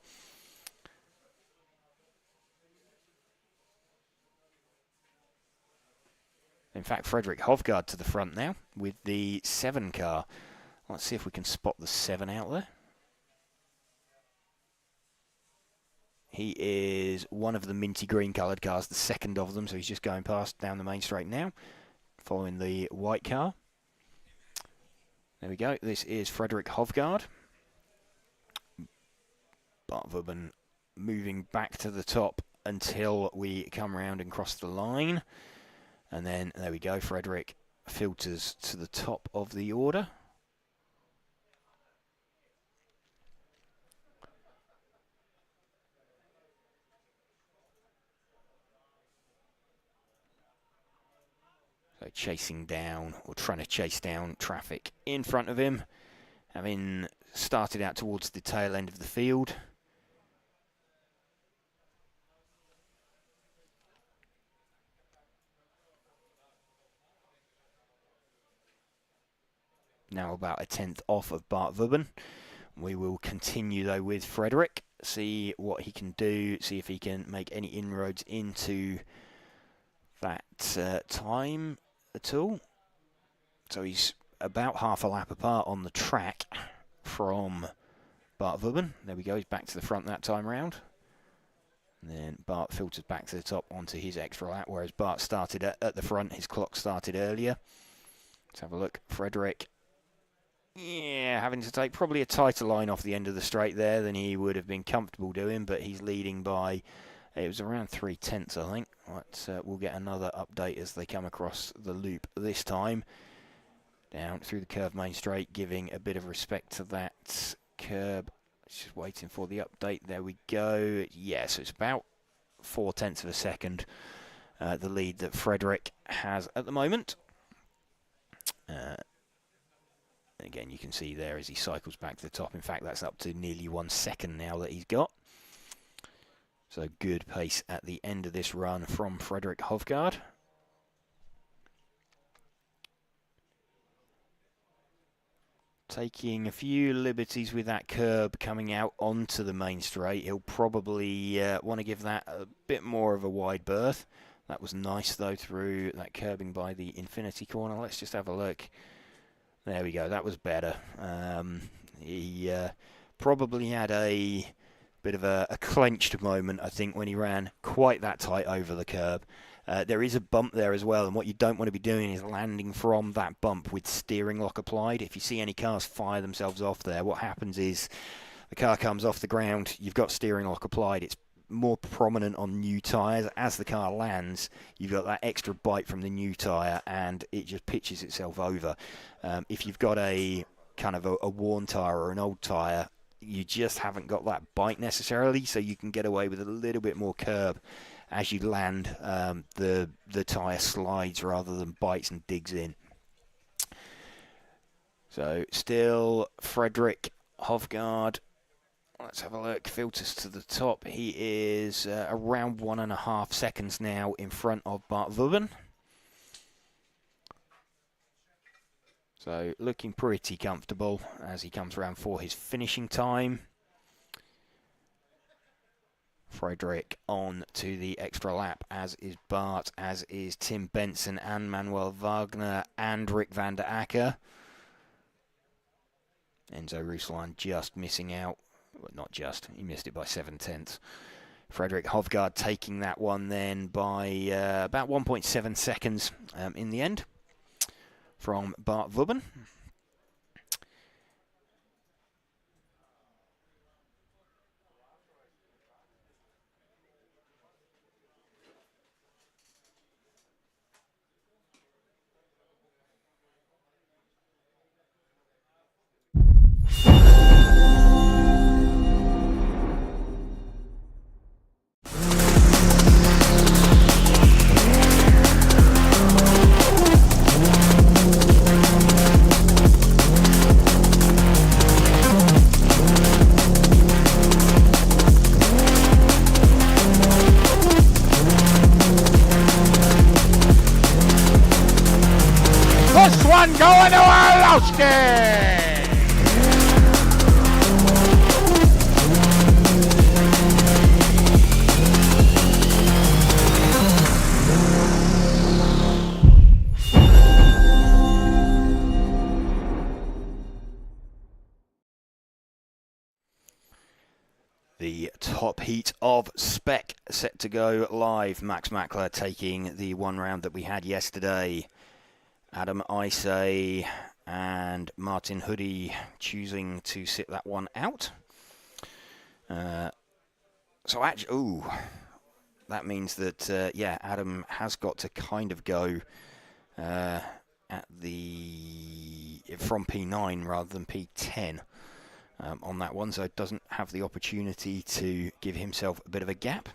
In fact, Frederick Hovgaard to the front now with the 7 car. Let's see if we can spot the 7 out there. He is one of the minty green coloured cars, the second of them, so he's just going past down the main straight now, following the white car. There we go. This is Frederick Hovgaard. Bart Wubben moving back to the top until we come around and cross the line. And then, there we go, Frederick filters to the top of the order. So chasing down, or trying to chase down traffic in front of him, having started out towards the tail end of the field. Now about a tenth off of Bart Vubben. We will continue though with Frederick, see what he can do, see if he can make any inroads into that time at all. So he's about half a lap apart on the track from Bart Vubben. There we go, he's back to the front that time round. And then Bart filters back to the top onto his extra lap, whereas Bart started at the front, his clock started earlier. Let's have a look. Frederick, yeah, having to take probably a tighter line off the end of the straight there than he would have been comfortable doing, but he's leading by, it was around 3/10, I think. But we'll get another update as they come across the loop this time. Down through the curve main straight, giving a bit of respect to that curb. Just waiting for the update. There we go. Yeah, so it's about 0.4 of a second, the lead that Frederick has at the moment. Again, you can see there as he cycles back to the top. In fact, that's up to nearly 1 second now that he's got. So good pace at the end of this run from Frederick Hovgaard. Taking a few liberties with that curb coming out onto the main straight. He'll probably want to give that a bit more of a wide berth. That was nice though through that curbing by the Infinity corner. Let's just have a look. There we go, that was better. He probably had a bit of a clenched moment, I think, when he ran quite that tight over the curb. There is a bump there as well, and what you don't want to be doing is landing from that bump with steering lock applied. If you see any cars fire themselves off there, what happens is the car comes off the ground, you've got steering lock applied, it's more prominent on new tyres. As the car lands, you've got that extra bite from the new tyre, and it just pitches itself over. If you've got a kind of a worn tyre or an old tyre, you just haven't got that bite necessarily, so you can get away with a little bit more curb as you land. The tyre slides rather than bites and digs in. So still Frederick Hovgaard. Let's have a look. Filters to the top. He is around 1.5 seconds now in front of Bart Vubben. So looking pretty comfortable as he comes around for his finishing time. Frederick on to the extra lap, as is Bart, as is Tim Benson and Manuel Wagner and Rick van der Acker. Enzo Ruslan just missing out. Well, not just, he missed it by 7/10. Frederick Hovgaard taking that one then by about 1.7 seconds in the end from Bart Vubben. One going to Arlowski! The top heat of Spec set to go live. Max Mackler taking the one round that we had yesterday. Adam Isay and Martin Hoodie choosing to sit that one out. So actually, that means that, yeah, Adam has got to kind of go at the from P9 rather than P10 on that one, so it doesn't have the opportunity to give himself a bit of a gap.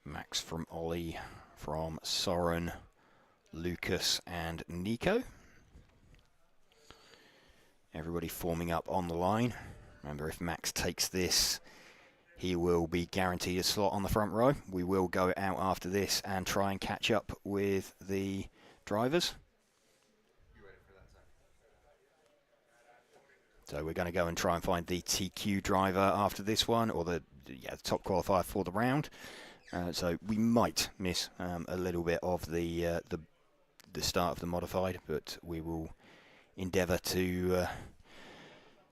Max from Ollie, from Soren, Lucas and Nico. Everybody forming up on the line. Remember, if Max takes this, he will be guaranteed a slot on the front row. We will go out after this and try and catch up with the drivers. So we're going to go and try and find the TQ driver after this one, or the top qualifier for the round. So we might miss a little bit of the start of the modified, but we will endeavour to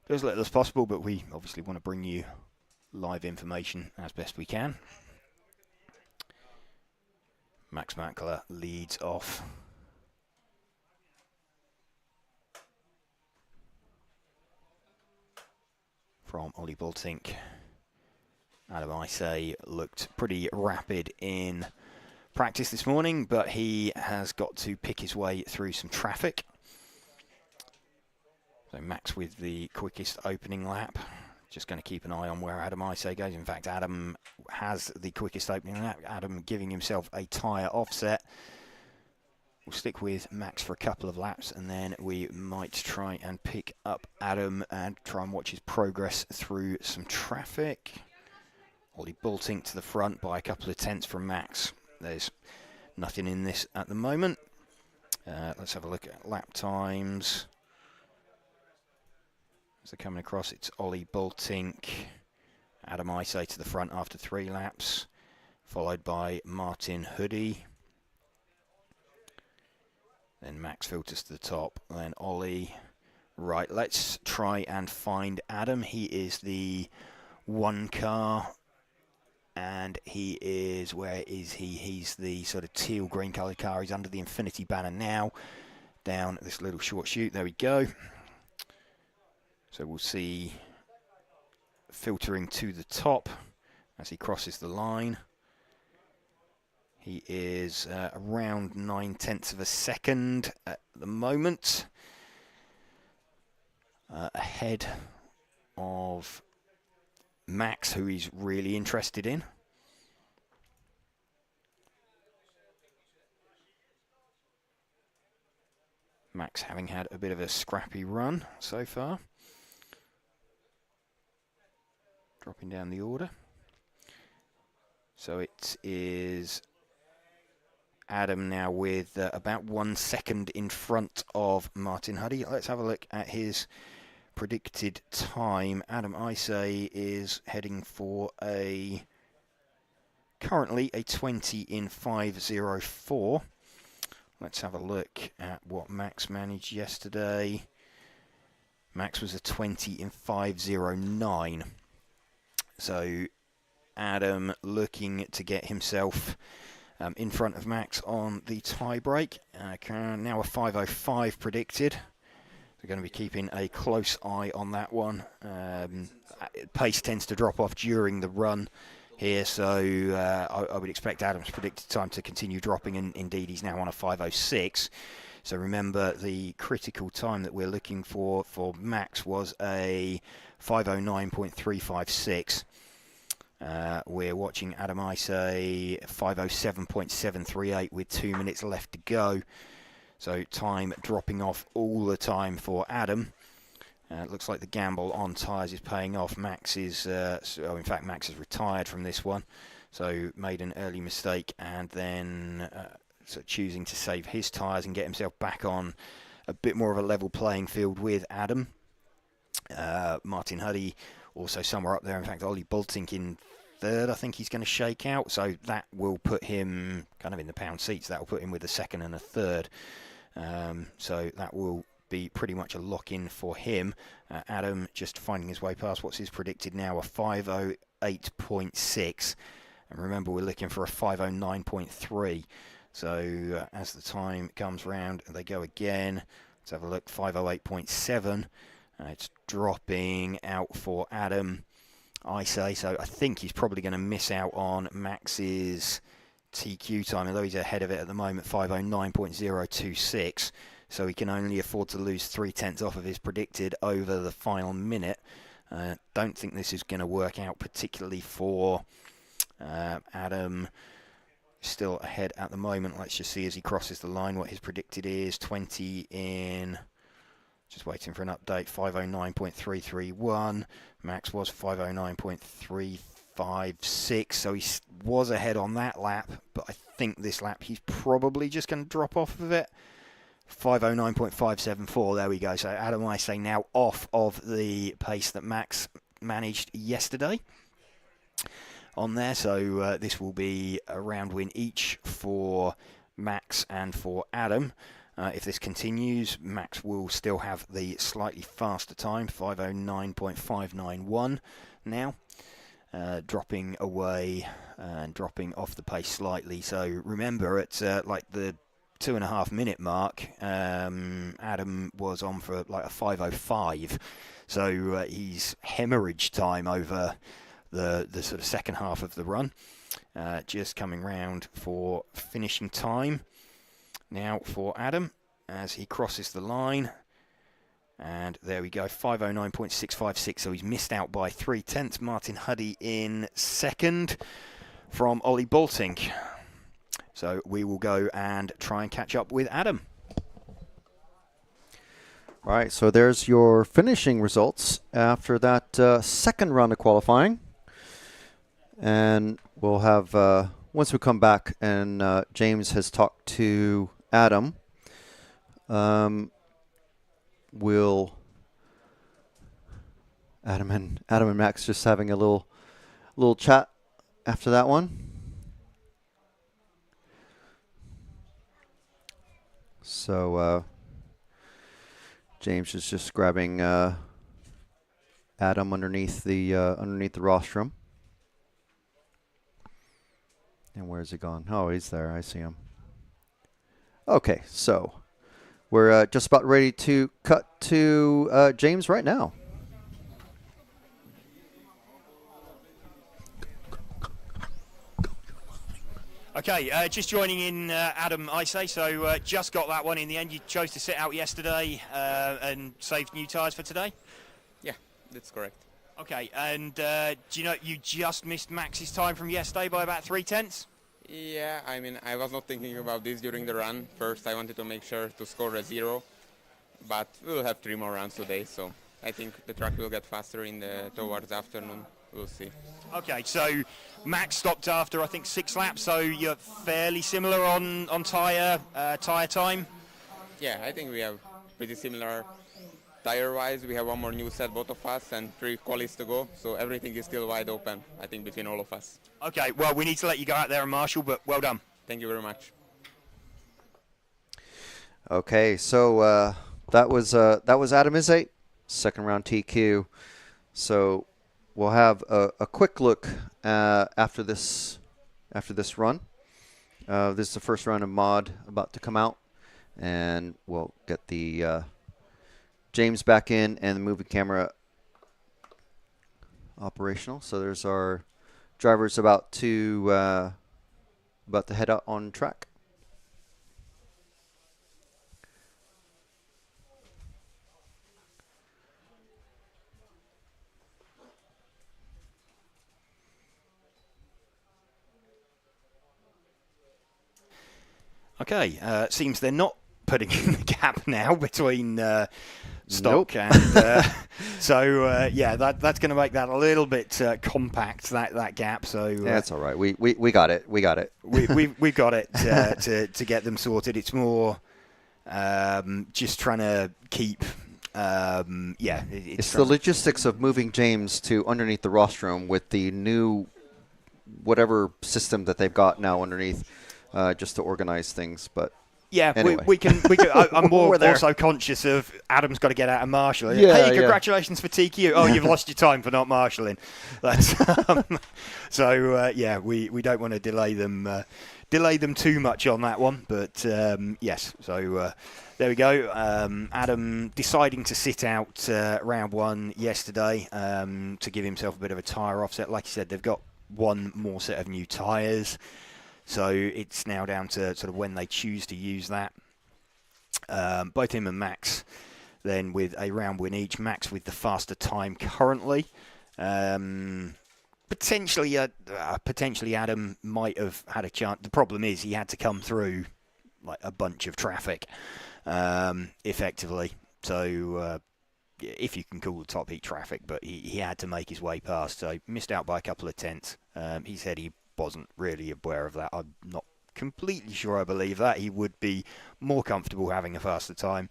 do as little as possible. But we obviously want to bring you live information as best we can. Max Mackler leads off. From Ollie Bultink. Adam Isay looked pretty rapid in practice this morning, but he has got to pick his way through some traffic. So Max with the quickest opening lap. Just going to keep an eye on where Adam Isay goes. In fact, Adam has the quickest opening lap. Adam giving himself a tyre offset. We'll stick with Max for a couple of laps, and then we might try and pick up Adam and try and watch his progress through some traffic. Ollie Bultink to the front by a couple of tenths from Max. There's nothing in this at the moment. Let's have a look at lap times. As they're coming across, it's Ollie Bultink, Adam Isay to the front after 3 laps, followed by Martin Hoodie. Then Max filters to the top, then Ollie. Right, let's try and find Adam. He is the 1 car, and he is, where is he? He's the sort of teal green coloured car. He's under the Infinity banner now, down this little short chute. There we go. So we'll see filtering to the top as he crosses the line. He is around 9/10 of a second at the moment, ahead of Max, who he's really interested in. Max having had a bit of a scrappy run so far. Dropping down the order. So it is Adam now with about 1 second in front of Martin Huddy. Let's have a look at his predicted time. Adam Isay is heading for currently a 20 in 5:04. Let's have a look at what Max managed yesterday. Max was a 20 in 5:09. So Adam looking to get himself in front of Max on the tie break. Now a 5:05 predicted. We're going to be keeping a close eye on that one. Pace tends to drop off during the run here, so I would expect Adam's predicted time to continue dropping, and indeed he's now on a 5:06. So remember, the critical time that we're looking for Max was a 5:09.356. We're watching Adam Isay 5:07.738 with 2 minutes left to go. So time dropping off all the time for Adam. It looks like the gamble on tyres is paying off. Max is, in fact, Max has retired from this one. So made an early mistake and then choosing to save his tyres and get himself back on a bit more of a level playing field with Adam. Martin Huddy also somewhere up there. In fact, Ollie Bultink in 3rd, I think he's going to shake out. So that will put him kind of in the pound seats. That will put him with a 2nd and a 3rd. So that will be pretty much a lock-in for him. Adam just finding his way past what's his predicted now, a 5:08.6. And remember, we're looking for a 5:09.3. So as the time comes round, they go again. Let's have a look, 5:08.7. It's dropping out for Adam Isay. So I think he's probably going to miss out on Max's TQ time, although he's ahead of it at the moment, 5:09.026. So he can only afford to lose 3/10 off of his predicted over the final minute. Don't think this is going to work out particularly for Adam still ahead at the moment. Let's just see as he crosses the line what his predicted is. 20 in, just waiting for an update, 509.331. Max was 509.356, so he was ahead on that lap, but I think this lap he's probably just going to drop off of it. 509.574, there we go. So Adam, I say, now off of the pace that Max managed yesterday on there. So this will be a round win each for Max and for Adam. If this continues, Max will still have the slightly faster time, 509.591 now, dropping away and dropping off the pace slightly. So remember, at like the 2.5 minute mark, Adam was on for like a 5:05, so he's hemorrhaged time over the sort of second half of the run. Just coming round for finishing time now for Adam as he crosses the line, and there we go, 509.656, so he's missed out by 0.3. Martin Huddy in second from Ollie Bolting. So we will go and try and catch up with Adam. All right, so there's your finishing results after that second round of qualifying. And we'll have, once we come back and James has talked to Adam, Adam and Max just having a little chat after that one. So James is just grabbing Adam underneath the rostrum. And where's he gone? Oh, he's there. I see him. Okay, so we're just about ready to cut to James right now. Okay, just joining in, Adam, I say. So just got that one in the end. You chose to sit out yesterday and saved new tyres for today? Yeah, that's correct. Okay, and do you know you just missed Max's time from yesterday by about 0.3? Yeah, I mean, I was not thinking about this during the run. First, I wanted to make sure to score a 0, but we'll have 3 more rounds today, so I think the track will get faster towards afternoon. We'll see. Okay, so Max stopped after, I think, 6 laps, so you're fairly similar on tyre time? Yeah, I think we have pretty similar tire-wise. We have 1 more new set, both of us, and 3 qualies to go, so everything is still wide open, I think, between all of us. Okay, well, we need to let you go out there and marshal, but well done. Thank you very much. Okay, so that was Adam Izate, second round TQ. So we'll have a quick look after this run. This is the first round of mod about to come out, and we'll get the James back in and the moving camera operational. So there's our drivers about to head out on track. Okay, seems they're not putting in the gap now between stock and so yeah, that's going to make that a little bit compact, that gap. So that's all right. We got it. We've got it to get them sorted. It's more just trying to keep. It's the logistics of moving James to underneath the rostrum with the new whatever system that they've got now underneath. Just to organize things, but yeah, anyway. we can. I'm more also conscious of Adam's got to get out and marshal. Yeah, hey, congratulations for TQ. Oh, you've lost your time for not marshalling. That's so. Yeah, we don't want to delay them too much on that one, but yes. So there we go. Adam deciding to sit out round 1 yesterday to give himself a bit of a tyre offset. Like you said, they've got 1 more set of new tyres. So it's now down to sort of when they choose to use that. Both him and Max then with a round win each. Max with the faster time currently. potentially Adam might have had a chance. The problem is he had to come through like a bunch of traffic, effectively. So if you can call the top heat traffic, but he had to make his way past, so missed out by a couple of tenths. He said he wasn't really aware of that. I'm not completely sure I believe that. He would be more comfortable having a faster time,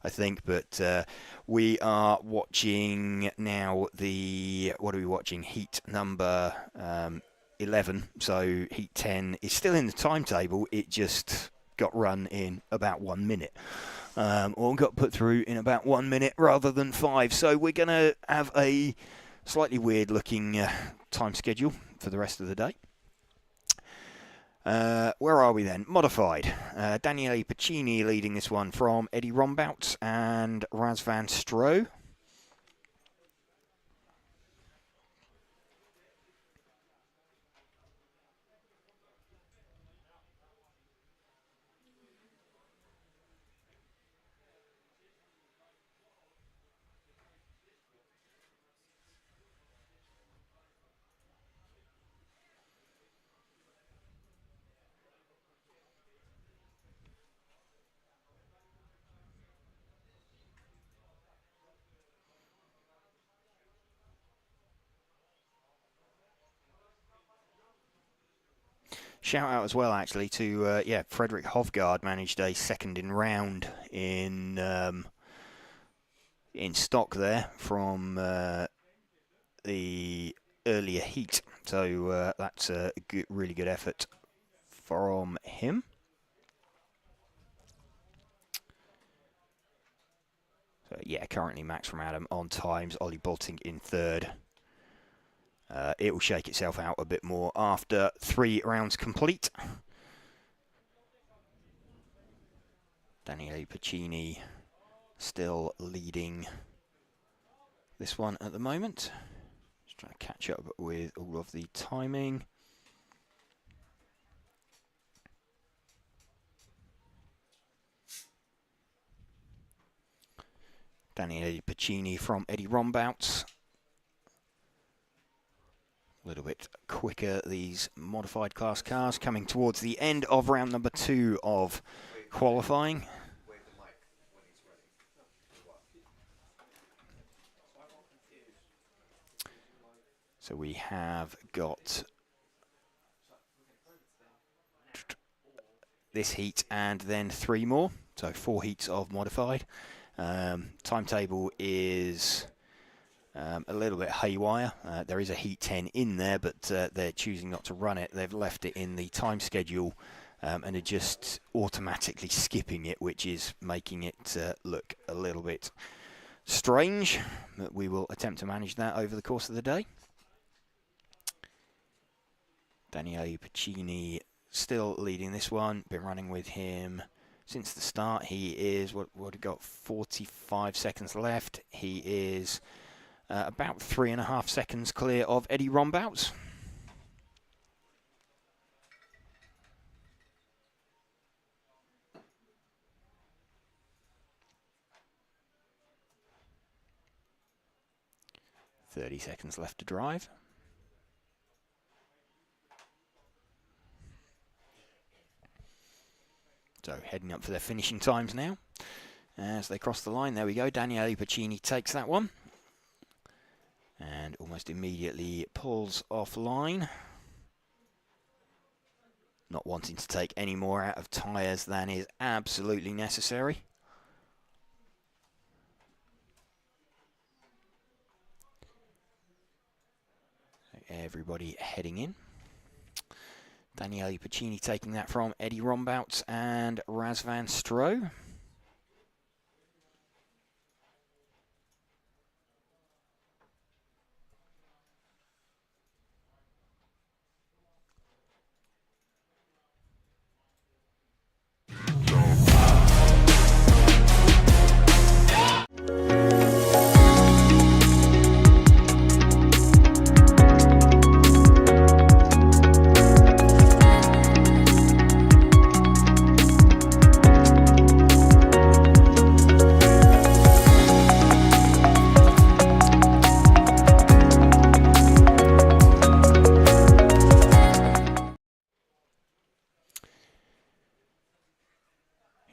I think, but we are watching now what are we watching? Heat number 11, so heat 10 is still in the timetable. It just got run in about 1 minute. Or got put through in about 1 minute rather than 5. So we're going to have a slightly weird looking time schedule for the rest of the day. Where are we then? Modified. Daniele Piccini leading this one from Eddie Rombout and Raz van Strohe. Shout out as well, actually, to Frederick Hovgaard managed a second in round in stock there from the earlier heat. So that's a really good effort from him. So currently Max from Adam on times, Ollie Bolting in third. It will shake itself out a bit more after 3 rounds complete. Daniele Piccini still leading this one at the moment. Just trying to catch up with all of the timing. Daniele Piccini from Eddie Rombout. A little bit quicker, these modified class cars, coming towards the end of round number 2 of qualifying. So we have got this heat and then 3 more, so 4 heats of modified. Timetable is a little bit haywire. There is a heat 10 in there, but they're choosing not to run it. They've left it in the time schedule and are just automatically skipping it, which is making it look a little bit strange. But we will attempt to manage that over the course of the day. Daniele Piccini still leading this one. Been running with him since the start. He is, what got 45 seconds left. He is about 3.5 seconds clear of Eddie Rombout. .30 seconds left to drive. So heading up for their finishing times now. As they cross the line, there we go. Daniele Piccini takes that one. And almost immediately pulls offline. Not wanting to take any more out of tyres than is absolutely necessary. Everybody heading in. Daniele Piccini taking that from Eddie Rombout and Raz van Strohe.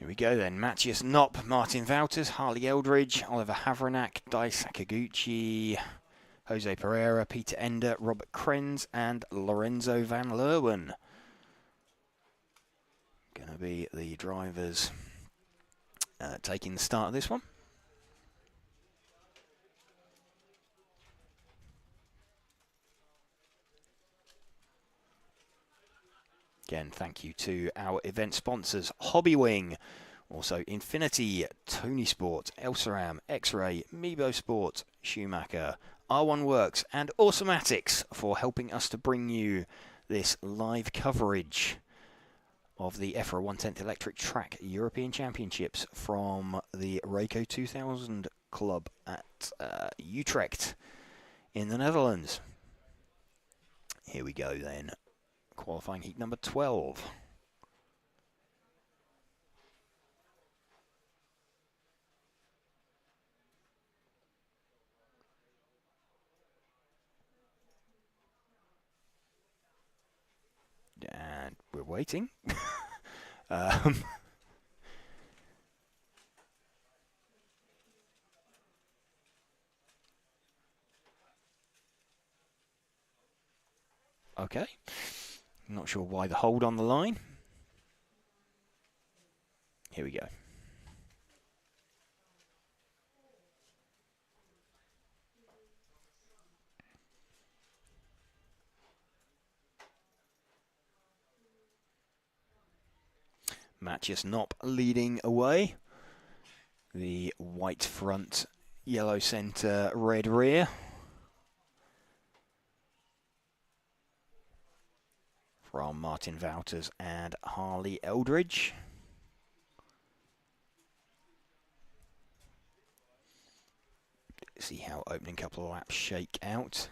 we go then. Matthias Knopp, Martin Wouters, Harley Eldridge, Oliver Havranak, Dai Sakaguchi, Jose Pereira, Peter Ender, Robert Krenz, and Lorenzo van Leeuwen. Going to be the drivers taking the start of this one. Again, thank you to our event sponsors, Hobbywing, also Infinity, Tony Sport, Elsaram, X-Ray, Mebo Sport, Schumacher, R1 Works, and Automatics for helping us to bring you this live coverage of the EFRA 110th Electric Track European Championships from the Reiko 2000 Club at Utrecht in the Netherlands. Here we go then. Qualifying heat number 12. And we're waiting. Okay. Not sure why the hold on the line. Here we go. Matthias Knopp leading away. The white front, yellow centre, red rear. From Martin Wouters and Harley Eldridge. See how opening couple of laps shake out.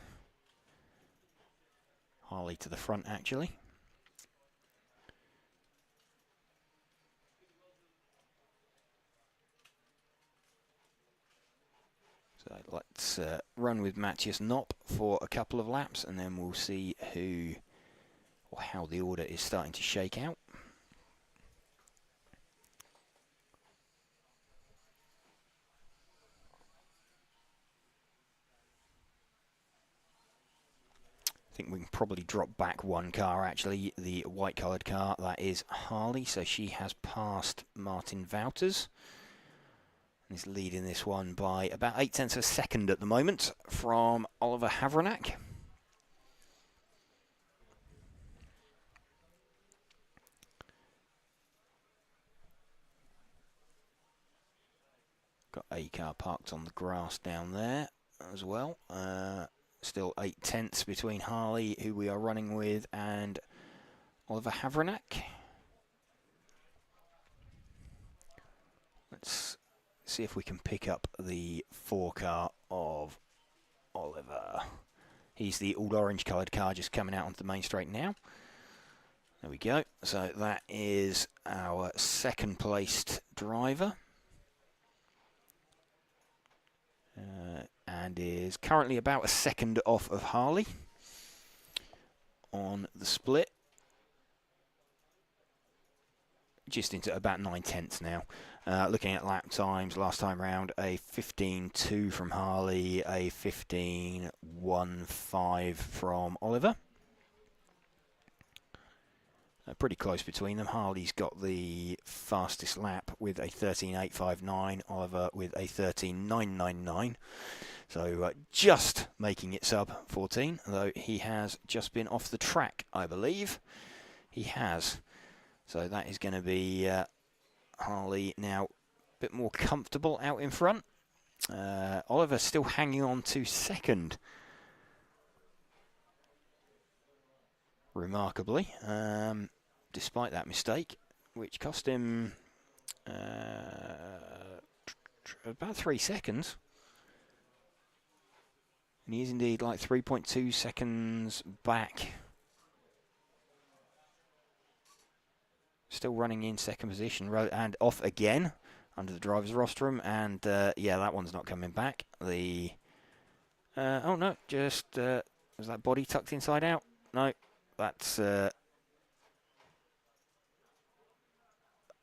Harley to the front actually. So let's run with Matthias Knopp for a couple of laps and then we'll see who or how the order is starting to shake out. I think we can probably drop back one car actually, the white coloured car, that is Harley, so she has passed Martin Wouters. And is leading this one by about 0.8 of a second at the moment from Oliver Havranak. Got a car parked on the grass down there as well. Still 0.8 between Harley, who we are running with, and Oliver Havranak. Let's see if we can pick up the 4 car of Oliver. He's the all orange coloured car just coming out onto the main straight now. There we go. So that is our second placed driver. And is currently about a second off of Harley on the split. Just into about 9/10 now. Looking at lap times, last time round, a 15.2 from Harley, a 15.15 from Oliver. Pretty close between them. Harley's got the fastest lap with a 13.859, Oliver with a 13.999. So just making it sub 14, though he has just been off the track, I believe. He has. So that is going to be Harley now a bit more comfortable out in front. Oliver still hanging on to second. Remarkably, despite that mistake, which cost him about 3 seconds. And he is indeed like 3.2 seconds back. Still running in second position and off again under the driver's rostrum. And yeah, that one's not coming back. The oh no, just was that body tucked inside out? No, that's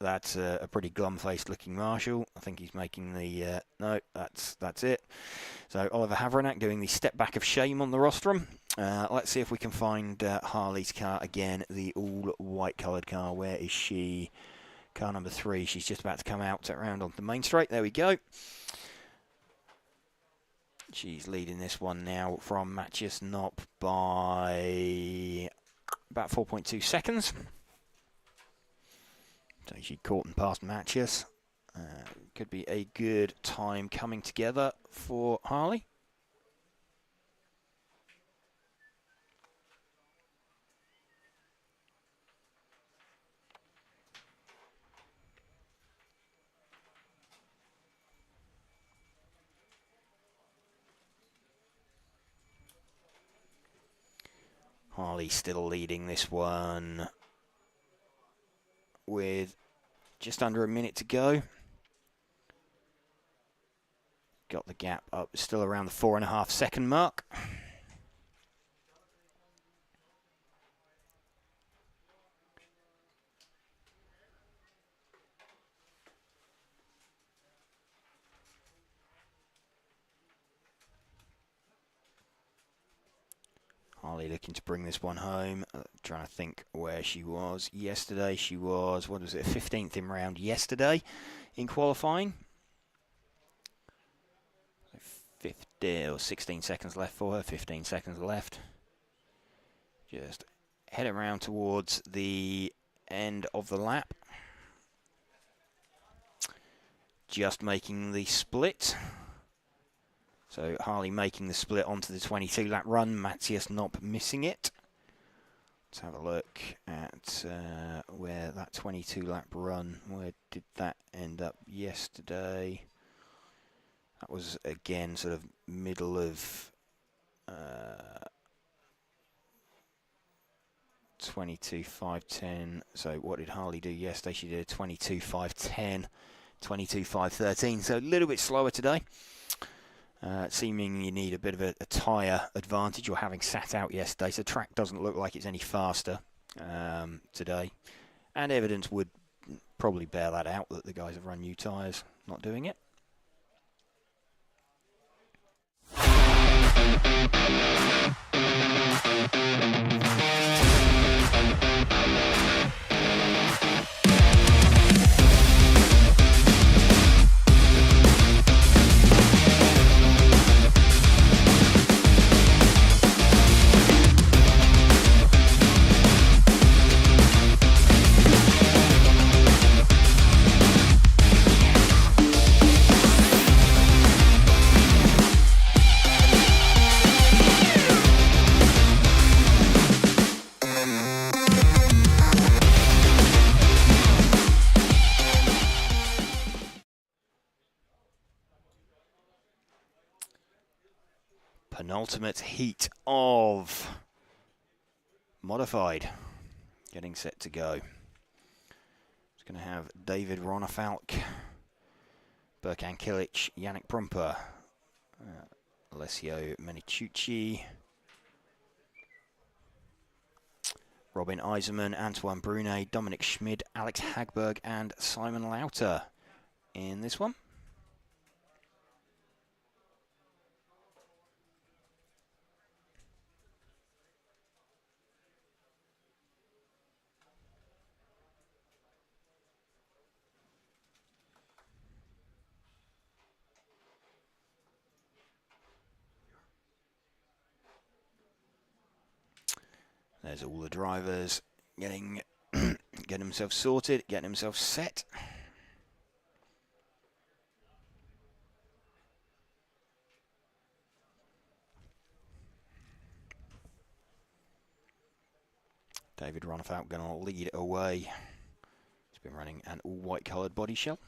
That's a pretty glum-faced looking Marshall. I think he's making the... no, that's it. So Oliver Havranek doing the step back of shame on the rostrum. Let's see if we can find Harley's car again, the all-white coloured car. Where is she? Car number 3. She's just about to come out around onto the main straight. There we go. She's leading this one now from Matthias Knopp by about 4.2 seconds. So she caught and passed Matthias. Could be a good time coming together for Harley. Harley still leading this one with just under a minute to go. Got the gap up, still around the 4.5 second mark. Harley looking to bring this one home. Trying to think where she was yesterday. She was, what was it, 15th in round yesterday in qualifying. 15 or 16 seconds left for her. 15 seconds left. Just head around towards the end of the lap. Just making the split. So Harley making the split onto the 22-lap run. Matthias Knopp missing it. Let's have a look at where that 22-lap run, where did that end up yesterday? That was, again, sort of middle of 22.510. So what did Harley do yesterday? She did a 22.510, 22.513. So a little bit slower today. Seeming you need a bit of a tyre advantage, or having sat out yesterday, so the track doesn't look like it's any faster today. And evidence would probably bear that out, that the guys have run new tyres, not doing it. Penultimate heat of modified getting set to go. It's going to have David Ronafalk, Berkan Kilic, Yannick Prumper, Alessio Menicucci, Robin Eiserman, Antoine Brunet, Dominic Schmid, Alex Hagberg and Simon Lauter in this one. There's all the drivers getting themselves sorted, getting themselves set. David Ronafalk going to lead away. He's been running an all-white coloured body shell.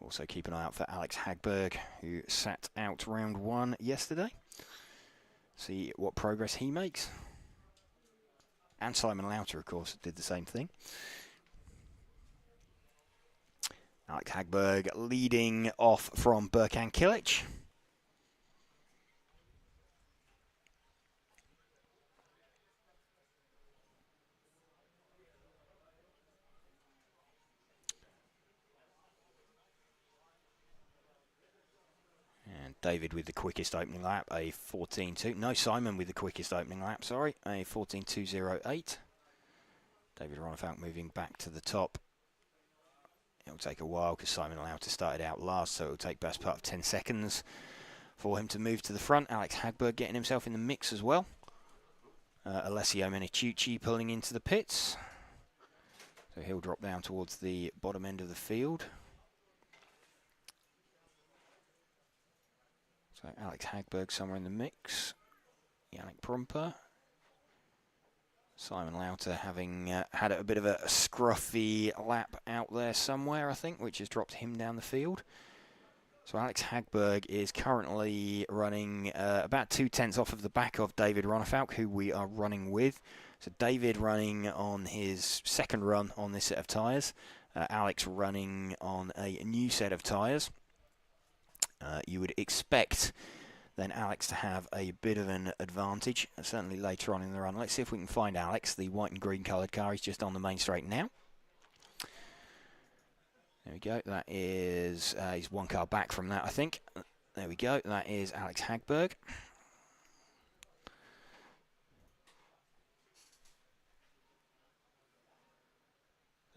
Also keep an eye out for Alex Hagberg, who sat out round 1 yesterday. See what progress he makes. And Simon Lauter, of course, did the same thing. Alex Hagberg leading off from Berkan Kilic. David with the quickest opening lap, a 14.2. No, Simon with the quickest opening lap, sorry, a 14.208. David Ronefalk moving back to the top. It'll take a while because Simon allowed to start it out last, so it'll take best part of 10 seconds for him to move to the front. Alex Hagberg getting himself in the mix as well. Alessio Meniciucci pulling into the pits. So he'll drop down towards the bottom end of the field. So Alex Hagberg somewhere in the mix. Yannick Prumper. Simon Lauter having had a bit of a scruffy lap out there somewhere, I think, which has dropped him down the field. So Alex Hagberg is currently running about 2/10 off of the back of David Ronefalk, who we are running with. So David running on his second run on this set of tyres. Alex running on a new set of tyres. You would expect then Alex to have a bit of an advantage, certainly later on in the run. Let's see if we can find Alex. The white and green coloured car is just on the main straight now. There we go. That is, he's one car back from that, I think. There we go. That is Alex Hagberg.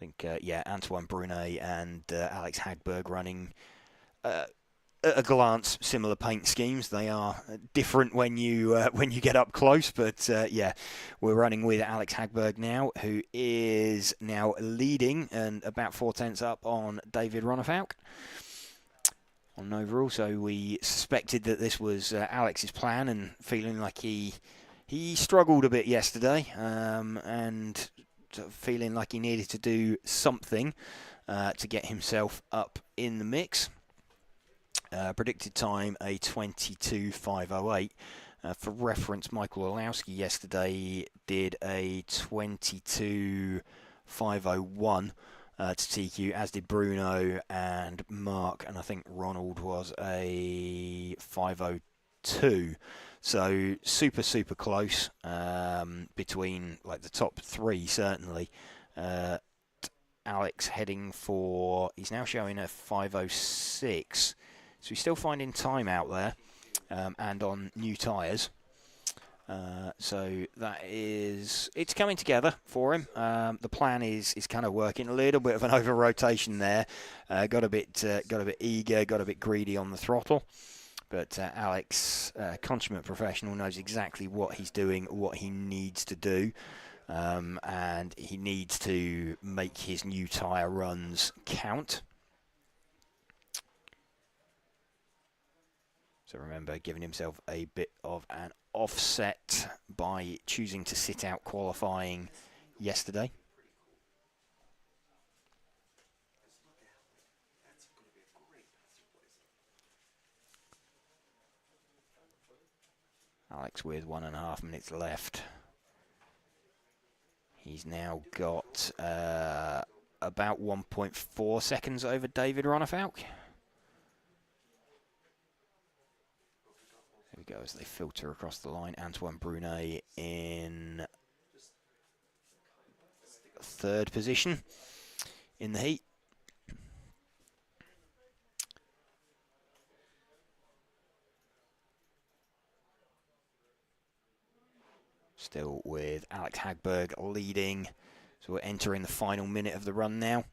I think, yeah, Antoine Brunet and Alex Hagberg running at a glance similar paint schemes. They are different when you get up close, but yeah, we're running with Alex Hagberg now, who is now leading and about 4/10 up on David Ronefalk on overall. So we suspected that this was Alex's plan, and feeling like he struggled a bit yesterday, and feeling like he needed to do something to get himself up in the mix. Predicted time a 22.508. For reference, Michael Orlowski yesterday did a 22.501 to TQ, as did Bruno and Mark, and I think Ronald was a 502. So super close between like the top three, certainly. Alex heading for, he's now showing a 506. So he's still finding time out there, and on new tyres. So that is, it's coming together for him. The plan is kind of working. A little bit of an over rotation there. Got a bit eager, got a bit greedy on the throttle. But Alex, consummate professional, knows exactly what he's doing, what he needs to do. And he needs to make his new tyre runs count. So remember, giving himself a bit of an offset by choosing to sit out qualifying yesterday. Alex with 1.5 minutes left. He's now got about 1.4 seconds over David Ronefalk. There we go, as they filter across the line. Antoine Brunet in third position in the heat. Still with Alex Hagberg leading. So we're entering the final minute of the run now.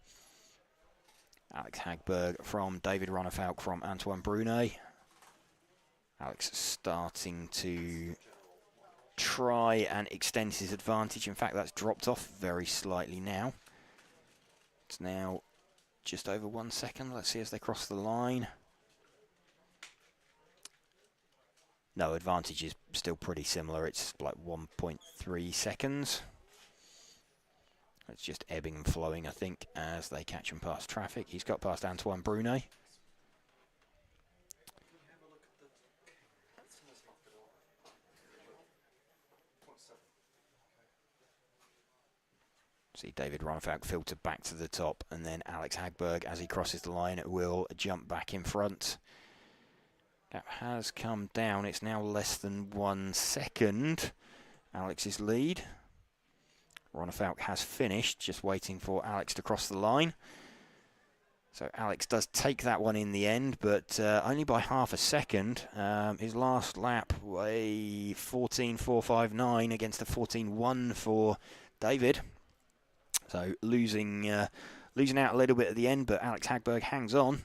Alex Hagberg from David Ronefalk from Antoine Brunet. Alex starting to try and extend his advantage. In fact, that's dropped off very slightly now. It's now just over 1 second. Let's see as they cross the line. No, advantage is still pretty similar. It's like 1.3 seconds. It's just ebbing and flowing, I think, as they catch him past traffic. He's got past Antoine Brunet. See David Ronefalk filter back to the top, and then Alex Hagberg, as he crosses the line, will jump back in front. Gap has come down. It's now less than 1 second. Alex's lead. Ronefalk has finished, just waiting for Alex to cross the line. So Alex does take that one in the end, but only by half a second. His last lap, a 14.459 against a 14.1 for David. So losing out a little bit at the end, but Alex Hagberg hangs on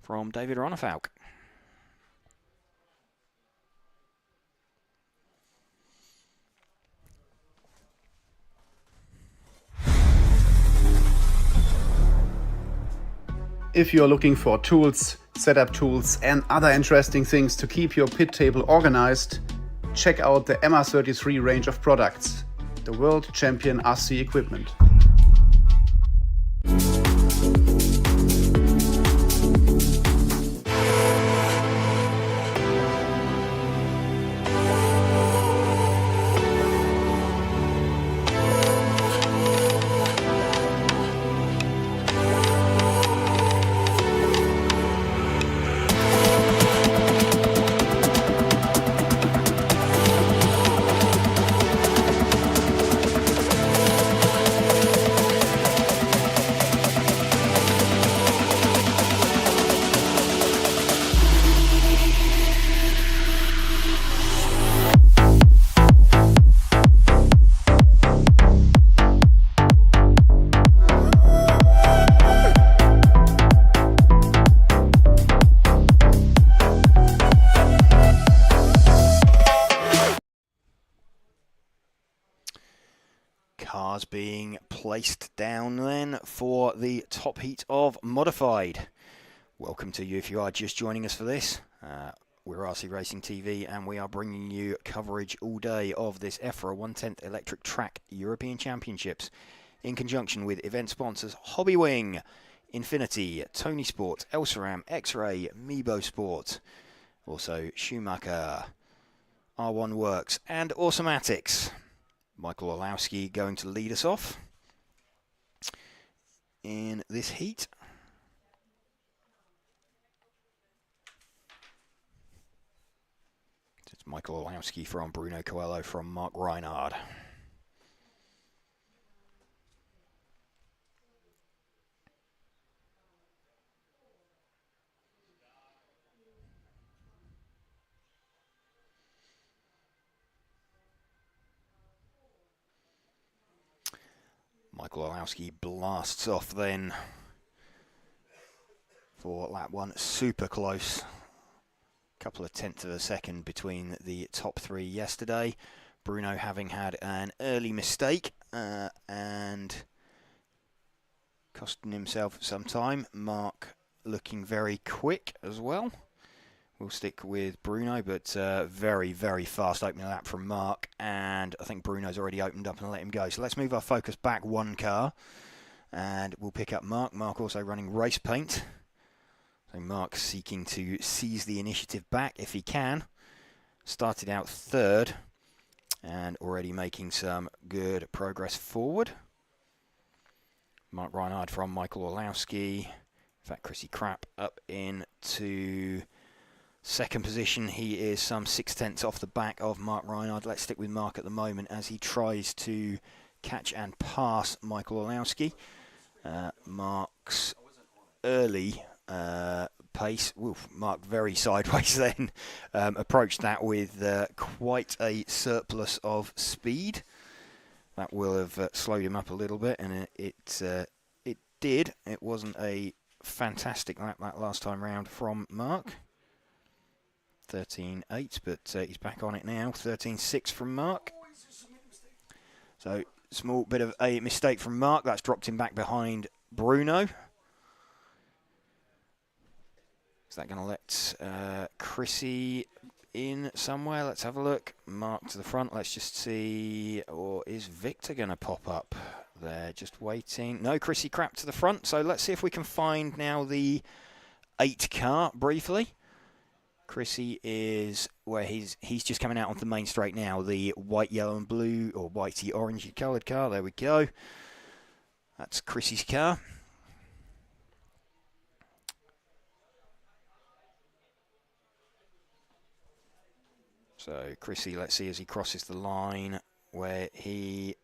from David Ronnefauk. If you're looking for tools, setup tools and other interesting things to keep your pit table organized, check out the MR33 range of products, the world champion RC equipment. Cars being placed down then for the top heat of Modified. Welcome to you if you are just joining us for this. We're RC Racing TV and we are bringing you coverage all day of this EFRA 1/10 Electric Track European Championships in conjunction with event sponsors Hobbywing, Infinity, Tony Sport, Elsaram, X-Ray, Mebo Sport, also Schumacher, R1 Works and Automatics. Michael Orlowski going to lead us off in this heat. It's Michael Orlowski from Bruno Coelho from Mark Reinhard. Michael Orlowski blasts off then for lap one. Super close. Couple of tenths of a second between the top three yesterday. Bruno having had an early mistake and costing himself some time. Mark looking very quick as well. We'll stick with Bruno, but very, very fast opening lap from Mark. And I think Bruno's already opened up and let him go. So let's move our focus back one car. And we'll pick up Mark. Mark also running race paint. So Mark seeking to seize the initiative back if he can. Started out third. And already making some good progress forward. Mark Reinhard from Michael Orlowski. In fact, Chrissy Crapp up into second position. He is some 6/10 off the back of Mark Reinhard. Let's stick with Mark at the moment as he tries to catch and pass Michael Orlowski. Mark's early pace, Mark very sideways then, approached that with quite a surplus of speed. That will have slowed him up a little bit, and it did. It wasn't a fantastic lap that last time round from Mark. 13.8, but he's back on it now. 13.6 from Mark. So, small bit of a mistake from Mark. That's dropped him back behind Bruno. Is that going to let Chrissy in somewhere? Let's have a look. Mark to the front. Let's just see. Or is Victor going to pop up there? Just waiting. No, Chrissy Crapp to the front. So, let's see if we can find now the 8 car briefly. Chrissy is where he's just coming out onto the main straight now. The white, yellow and blue, or whitey, orangey coloured car. There we go. That's Chrissy's car. So Chrissy, let's see as he crosses the line where he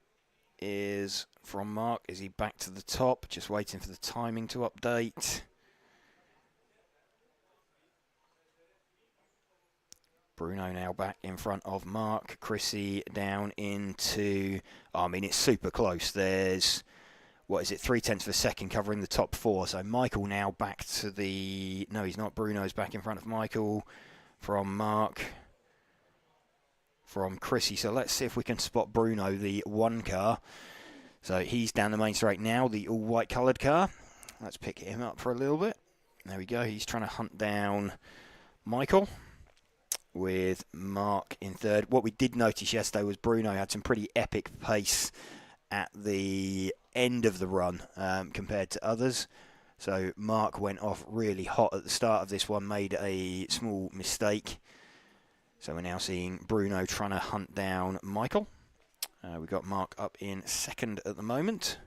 is from Mark. Is he back to the top? Just waiting for the timing to update. Bruno now back in front of Mark. Chrissy down into... Oh, I mean, it's super close. There's, what is it, 0.3 of a second covering the top 4. So Michael now back to the... No, he's not. Bruno's back in front of Michael from Mark. From Chrissy. So let's see if we can spot Bruno, the 1 car. So he's down the main straight now, the all-white coloured car. Let's pick him up for a little bit. There we go. He's trying to hunt down Michael, with Mark in third. What we did notice yesterday was Bruno had some pretty epic pace at the end of the run compared to others. So Mark went off really hot at the start of this one, made a small mistake. So we're now seeing Bruno trying to hunt down Michael. We've got Mark up in second at the moment.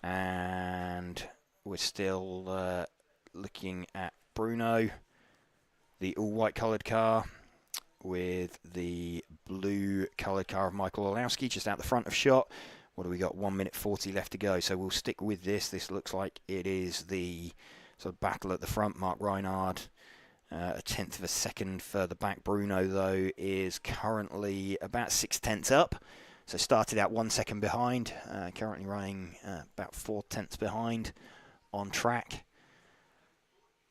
And we're still looking at Bruno, the all-white coloured car, with the blue coloured car of Michael Olowski just out the front of shot. What do we got? 1 minute 40 left to go. So we'll stick with this. This looks like it is the sort of battle at the front. Mark Reinhard, a 1/10 of a second further back. Bruno, though, is currently about 0.6 up. So started out 1 second behind. Currently running about 0.4 behind on track.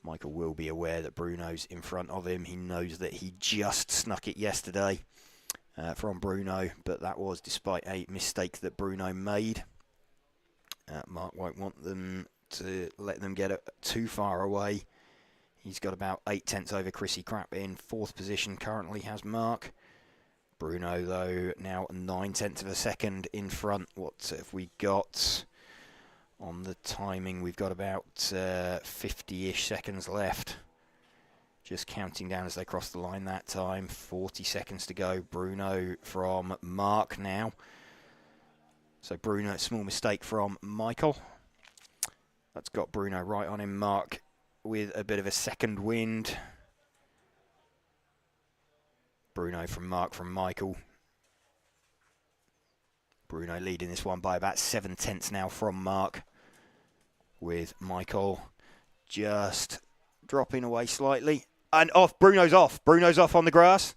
Michael will be aware that Bruno's in front of him. He knows that he just snuck it yesterday from Bruno, but that was despite a mistake that Bruno made. Mark won't want them to let them get it too far away. He's got about 0.8 over Chrissy Crapp in 4th position currently has Mark. Bruno, though, now 0.9 of a second in front. What have we got? On the timing, we've got about 50-ish seconds left. Just counting down as they cross the line that time. 40 seconds to go. Bruno from Mark now. So Bruno, small mistake from Michael. That's got Bruno right on him. Mark with a bit of a second wind. Bruno from Mark from Michael. Bruno leading this one by about 0.7 now from Mark, with Michael just dropping away slightly. And off, Bruno's off. Bruno's off on the grass.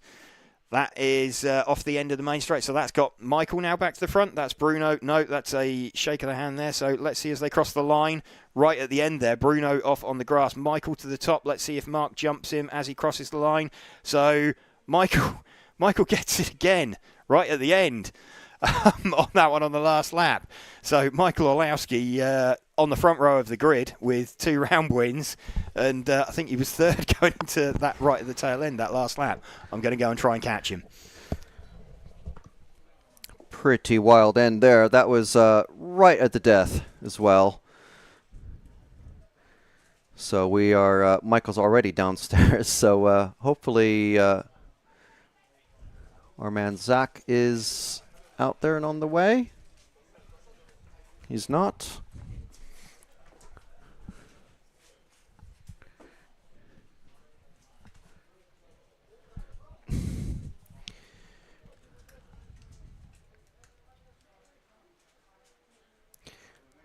That is off the end of the main straight. So that's got Michael now back to the front. That's Bruno. No, that's a shake of the hand there. So let's see as they cross the line. Right at the end there, Bruno off on the grass. Michael to the top. Let's see if Mark jumps him as he crosses the line. So Michael gets it again right at the end. On that one on the last lap. So Michael Olowski on the front row of the grid with 2 round wins, and I think he was third going into that right at the tail end, that last lap. I'm going to go and try and catch him. Pretty wild end there. That was right at the death as well. So we are, Michael's already downstairs, so hopefully our man Zach is out there and on the way. He's not.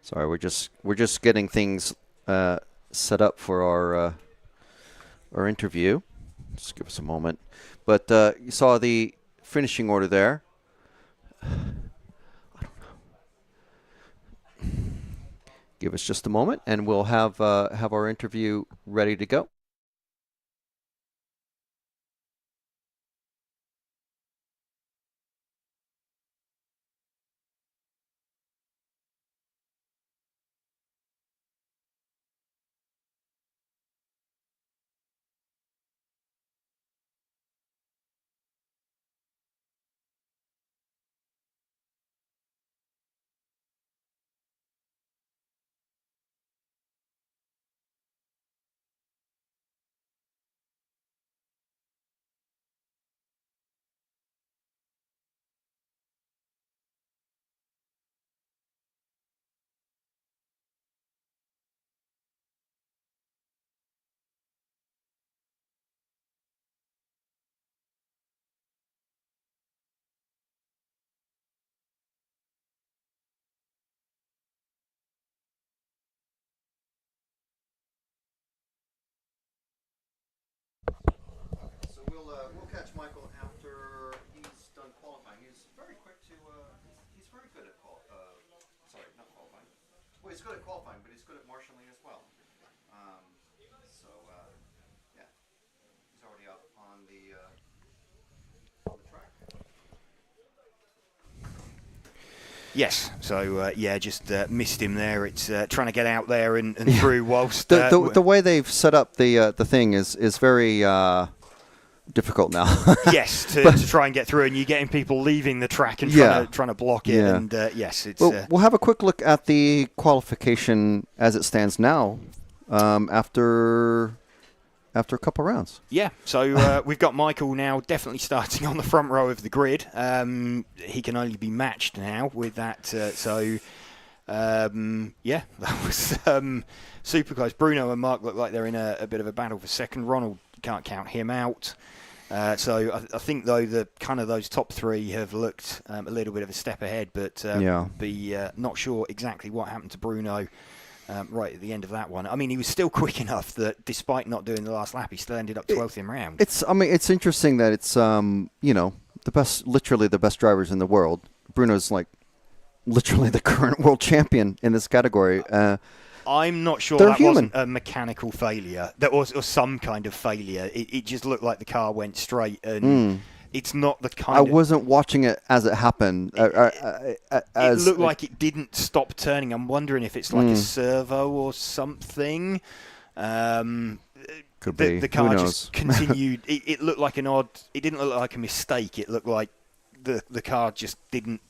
Sorry, we're just getting things set up for our interview. Just give us a moment. But you saw the finishing order there. I don't know. Give us just a moment, and we'll have our interview ready to go. very quick to. He's very good at not qualifying. Well, he's good at qualifying, but he's good at marshalling as well. Yeah, he's already up on the track. Yes, so just missed him there. It's trying to get out there and through whilst The way they've set up the thing is very difficult now. yes, to try and get through, and you're getting people leaving the track and trying to block it. Yeah. And yes, it's. We'll have a quick look at the qualification as it stands now, after a couple rounds. Yeah, so we've got Michael now definitely starting on the front row of the grid. He can only be matched now with that. That was super close. Bruno and Mark look like they're in a bit of a battle for second. Ronald, can't count him out. So I think, though, those top three have looked a little bit of a step ahead, but not sure exactly what happened to Bruno. Right at the end of that one. I mean, he was still quick enough that despite not doing the last lap, he still ended up 12th in round. It's interesting that it's literally the best drivers in the world. Bruno's like literally the current world champion in this category. I'm not sure that wasn't a mechanical failure. That was or some kind of failure. It just looked like the car went straight, and it's not the kind. I wasn't watching it as it happened. It looked like it didn't stop turning. I'm wondering if it's like a servo or something. Could be. The car Who knows? just continued. It looked like an odd. It didn't look like a mistake. It looked like the car just didn't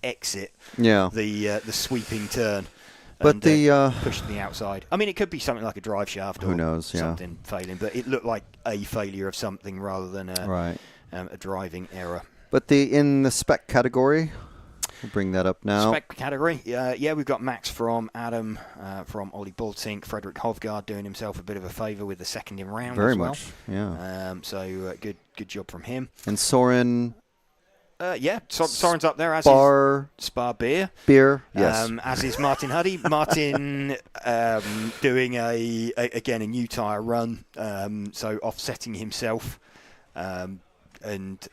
exit. Yeah. The sweeping turn. But and, pushed to the outside. I mean, it could be something like a drive shaft or who knows, something failing, but it looked like a failure of something rather than a driving error. But in the spec category, we'll bring that up now. Spec category, we've got Max from Adam, from Ollie Bultink, Frederick Hovgaard doing himself a bit of a favour with the second in round Very as well. much, yeah. Good job from him. And Soren... Soren's up there as Spar Beer. Yes. As is Martin Huddy. Martin doing a new tyre run, so offsetting himself and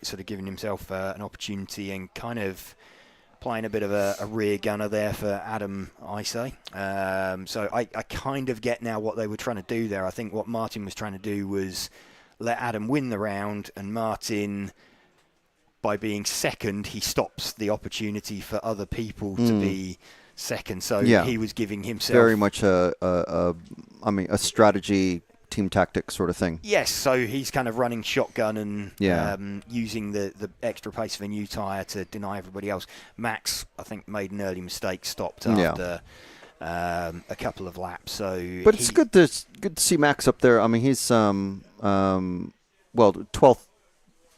sort of giving himself an opportunity and kind of playing a bit of a rear gunner there for Adam, I say. So I kind of get now what they were trying to do there. I think what Martin was trying to do was let Adam win the round, and Martin... by being second, he stops the opportunity for other people to be second. So he was giving himself... very much a strategy, team tactic sort of thing. Yes, so he's kind of running shotgun and using the extra pace of a new tyre to deny everybody else. Max, I think, made an early mistake, stopped after a couple of laps. But it's good to see Max up there. I mean, he's 12th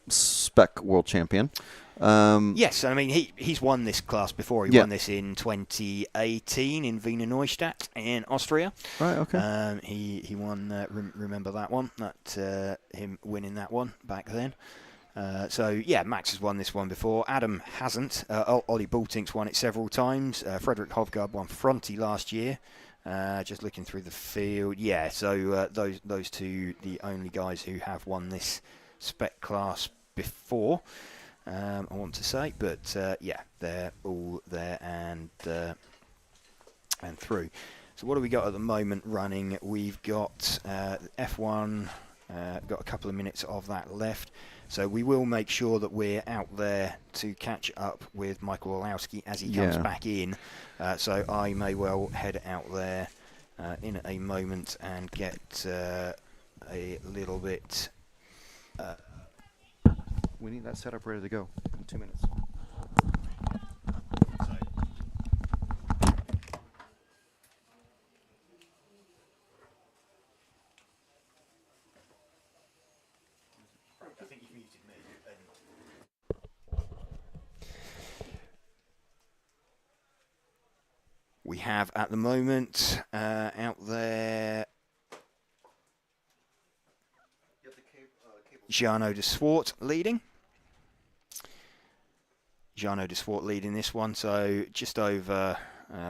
spec world champion. Yes, I mean he's won this class before. He won this in 2018 in Wiener Neustadt in Austria. Right. Okay. He won. Remember that one? That him winning that one back then. Max has won this one before. Adam hasn't. Ollie Bultink's won it several times. Frederick Hovgaard won Fronty last year. Just looking through the field. Yeah. So those two, the only guys who have won this spec class before, I want to say, but they're all there and through. So what do we got at the moment running? We've got F1, got a couple of minutes of that left, so we will make sure that we're out there to catch up with Michael Olowski as he comes back in, so I may well head out there in a moment and get a little bit... we need that setup ready to go in 2 minutes. I think you've muted me. We have at the moment out there Jarno de Swart leading. Jarno de Swart leading this one, so just over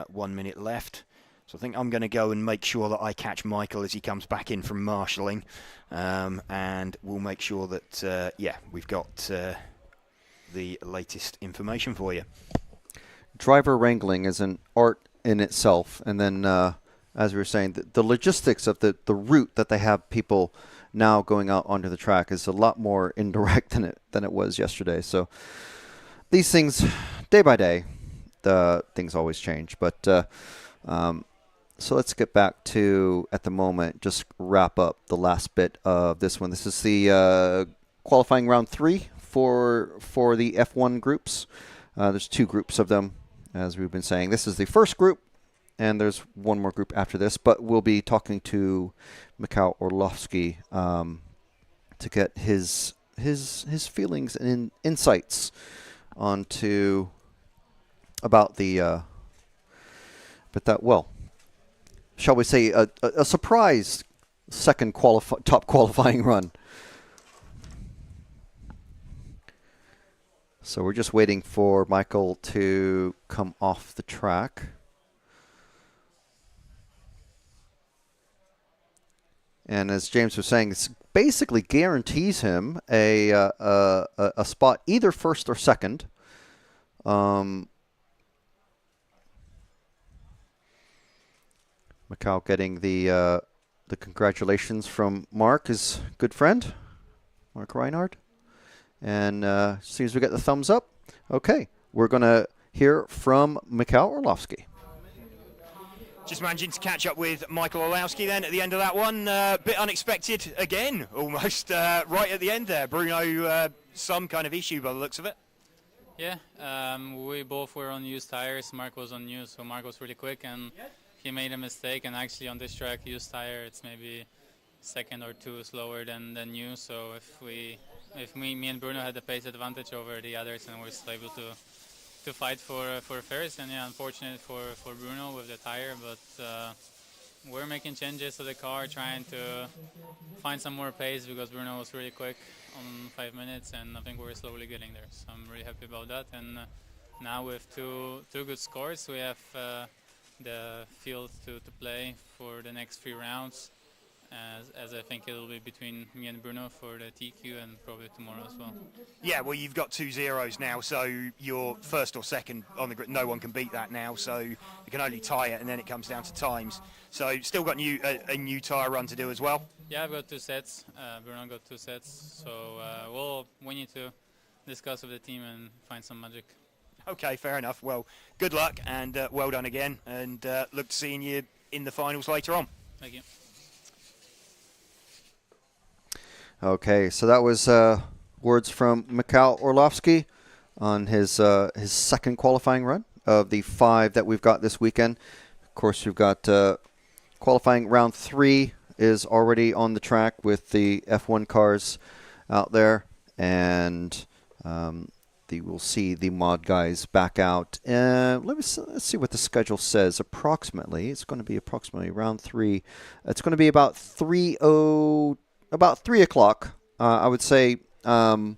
1 minute left. So I think I'm going to go and make sure that I catch Michael as he comes back in from marshalling, and we'll make sure that we've got the latest information for you. Driver wrangling is an art in itself, and then as we were saying, the logistics of the route that they have people now going out onto the track is a lot more indirect than it was yesterday. So these things, day by day, the things always change. But so let's get back to, at the moment, just wrap up the last bit of this one. This is the qualifying round 3 for the F1 groups. There's 2 groups of them, as we've been saying. This is the first group, and there's one more group after this. But we'll be talking to Mikhail Orlovsky to get his feelings and insights onto about the shall we say a surprise second top qualifying run. So we're just waiting for Michael to come off the track. And as James was saying, this basically guarantees him a spot either first or second. Mikhail getting the congratulations from Mark, his good friend, Mark Reinhardt. And as soon as we get the thumbs up, okay, we're going to hear from Mikhail Orlovsky. Just managing to catch up with Michael Orlowski then at the end of that one. Bit unexpected again, almost right at the end there. Bruno, some kind of issue by the looks of it. Yeah, we both were on used tires. Mark was on new, so Mark was really quick and he made a mistake. And actually on this track, used tire, it's maybe second or 2 slower than new. So if me and Bruno had the pace advantage over the others, and we're still able to fight for first, and yeah, unfortunate for Bruno with the tire, but we're making changes to the car, trying to find some more pace because Bruno was really quick on 5 minutes, and I think we're slowly getting there. So I'm really happy about that. And now with two good scores, we have the field to play for the next 3 rounds. As I think it'll be between me and Bruno for the TQ and probably tomorrow as well. Yeah, well, you've got 2 zeros now, so you're first or second on the grid. No one can beat that now, so you can only tie it, and then it comes down to times. So still got a new tyre run to do as well? Yeah, I've got 2 sets. Bruno got 2 sets, so we need to discuss with the team and find some magic. Okay, fair enough. Well, good luck, and well done again, and look to seeing you in the finals later on. Thank you. Okay, so that was words from Mikhail Orlovsky on his second qualifying run of the 5 that we've got this weekend. Of course, we've got qualifying round 3 is already on the track with the F1 cars out there, and we'll see the mod guys back out. Let's see what the schedule says. Approximately, it's going to be approximately round 3. It's going to be about 3 o'clock, I would say 5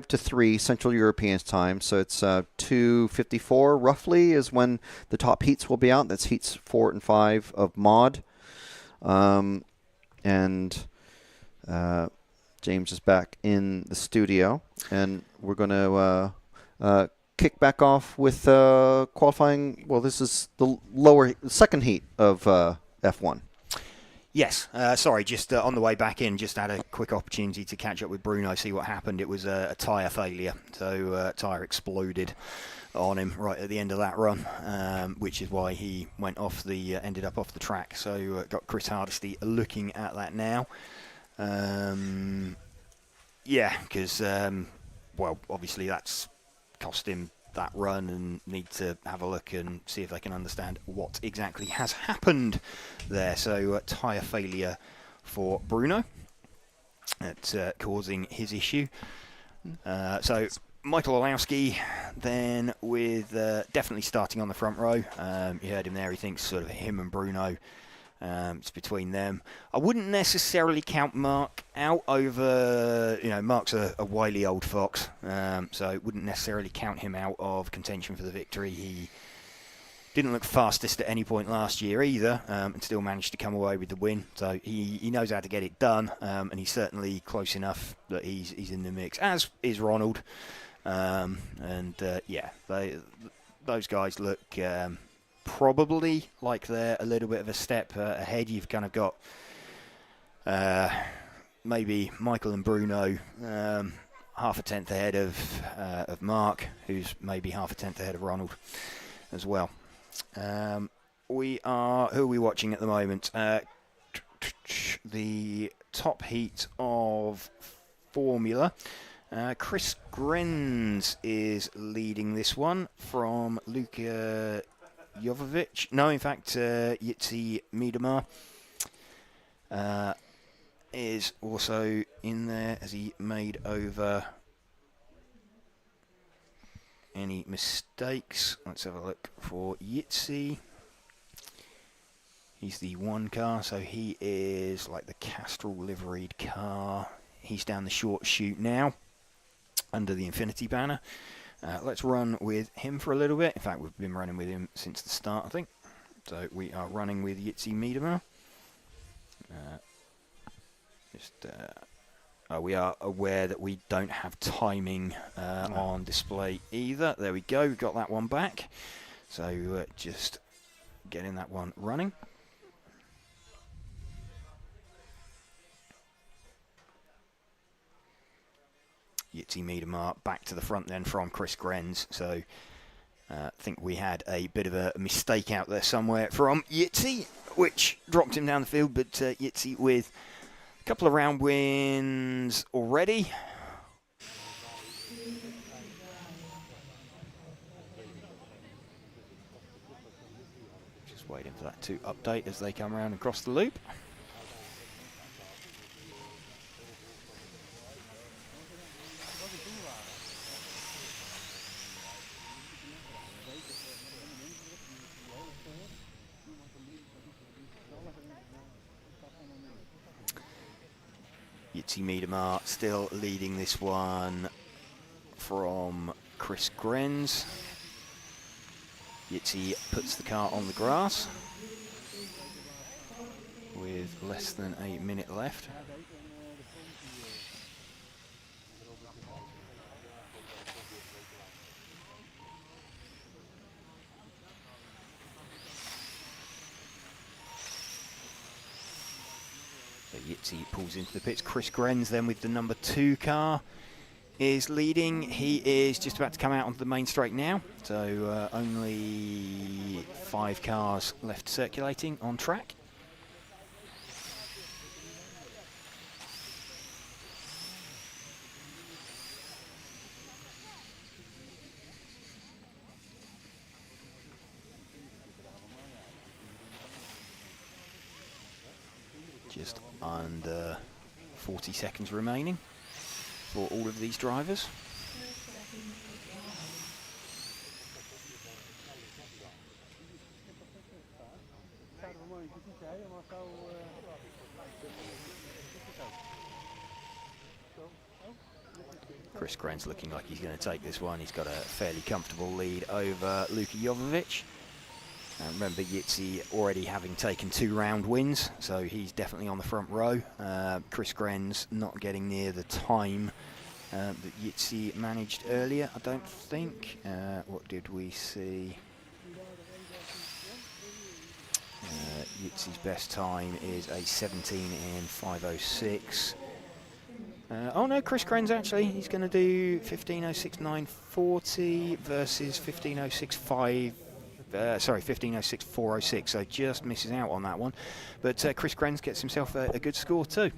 to 3 Central European time. So it's 2:54 roughly is when the top heats will be out. That's heats 4 and 5 of mod. James is back in the studio, and we're going to kick back off with qualifying. Well, this is the second heat of F1. Yes, sorry, just on the way back in, just had a quick opportunity to catch up with Bruno, see what happened. It was a tyre failure, so tyre exploded on him right at the end of that run, which is why he went off ended up off the track. So got Chris Hardesty looking at that now. Yeah, because, well, obviously that's cost him that run, and need to have a look and see if they can understand what exactly has happened there. So tyre failure for Bruno. That's causing his issue. So Michael Orlowski then with definitely starting on the front row. You heard him there. He thinks sort of him and Bruno. It's between them. I wouldn't necessarily count Mark out over, Mark's a wily old fox, so wouldn't necessarily count him out of contention for the victory. He didn't look fastest at any point last year either, and still managed to come away with the win. So he knows how to get it done, and he's certainly close enough that he's in the mix, as is Ronald. Yeah, those guys look probably like they're a little bit of a step ahead. You've kind of got maybe Michael and Bruno half a tenth ahead of Mark, who's maybe half a tenth ahead of Ronald as well. Who are we watching at the moment? The top heat of Formula. Chris Grenz is leading this one from Luka Jovovic. No, in fact, Jitsi Miedema is also in there as he made over any mistakes. Let's have a look for Jitsi. He's the one car, so he is like the Castrol liveried car. He's down the short chute now, under the Infinity banner. Let's run with him for a little bit. In fact, we've been running with him since the start, I think. So we are running with Jitsi Miedema. We are aware that we don't have timing on display either. There we go, we've got that one back. So just getting that one running. Jitsi Miedema back to the front then from Chris Grenz. So I think we had a bit of a mistake out there somewhere from Jitsi, which dropped him down the field. But Jitsi with a couple of round wins already. Just waiting for that to update as they come around and cross the loop. Jitsi Miedema still leading this one from Chris Grenz. Jitsi puts the car on the grass with less than a minute left. So Jitsi pulls into the pits. Chris Grenz then with the number 2 car is leading. He is just about to come out onto the main straight now. So only 5 cars left circulating on track. Just under 40 seconds remaining for all of these drivers. Chris Grenz looking like he's going to take this one. He's got a fairly comfortable lead over Luka Jovovic. Remember, Jitsi already having taken 2 round wins, so he's definitely on the front row. Chris Grenz not getting near the time that Jitsi managed earlier, I don't think. What did we see? Jitsi's best time is a 17 in 5:06. Oh no, Chris Grenz actually, he's going to do 15:06.940 versus 15:06.406, so just misses out on that one. But Chris Grenz gets himself a good score too.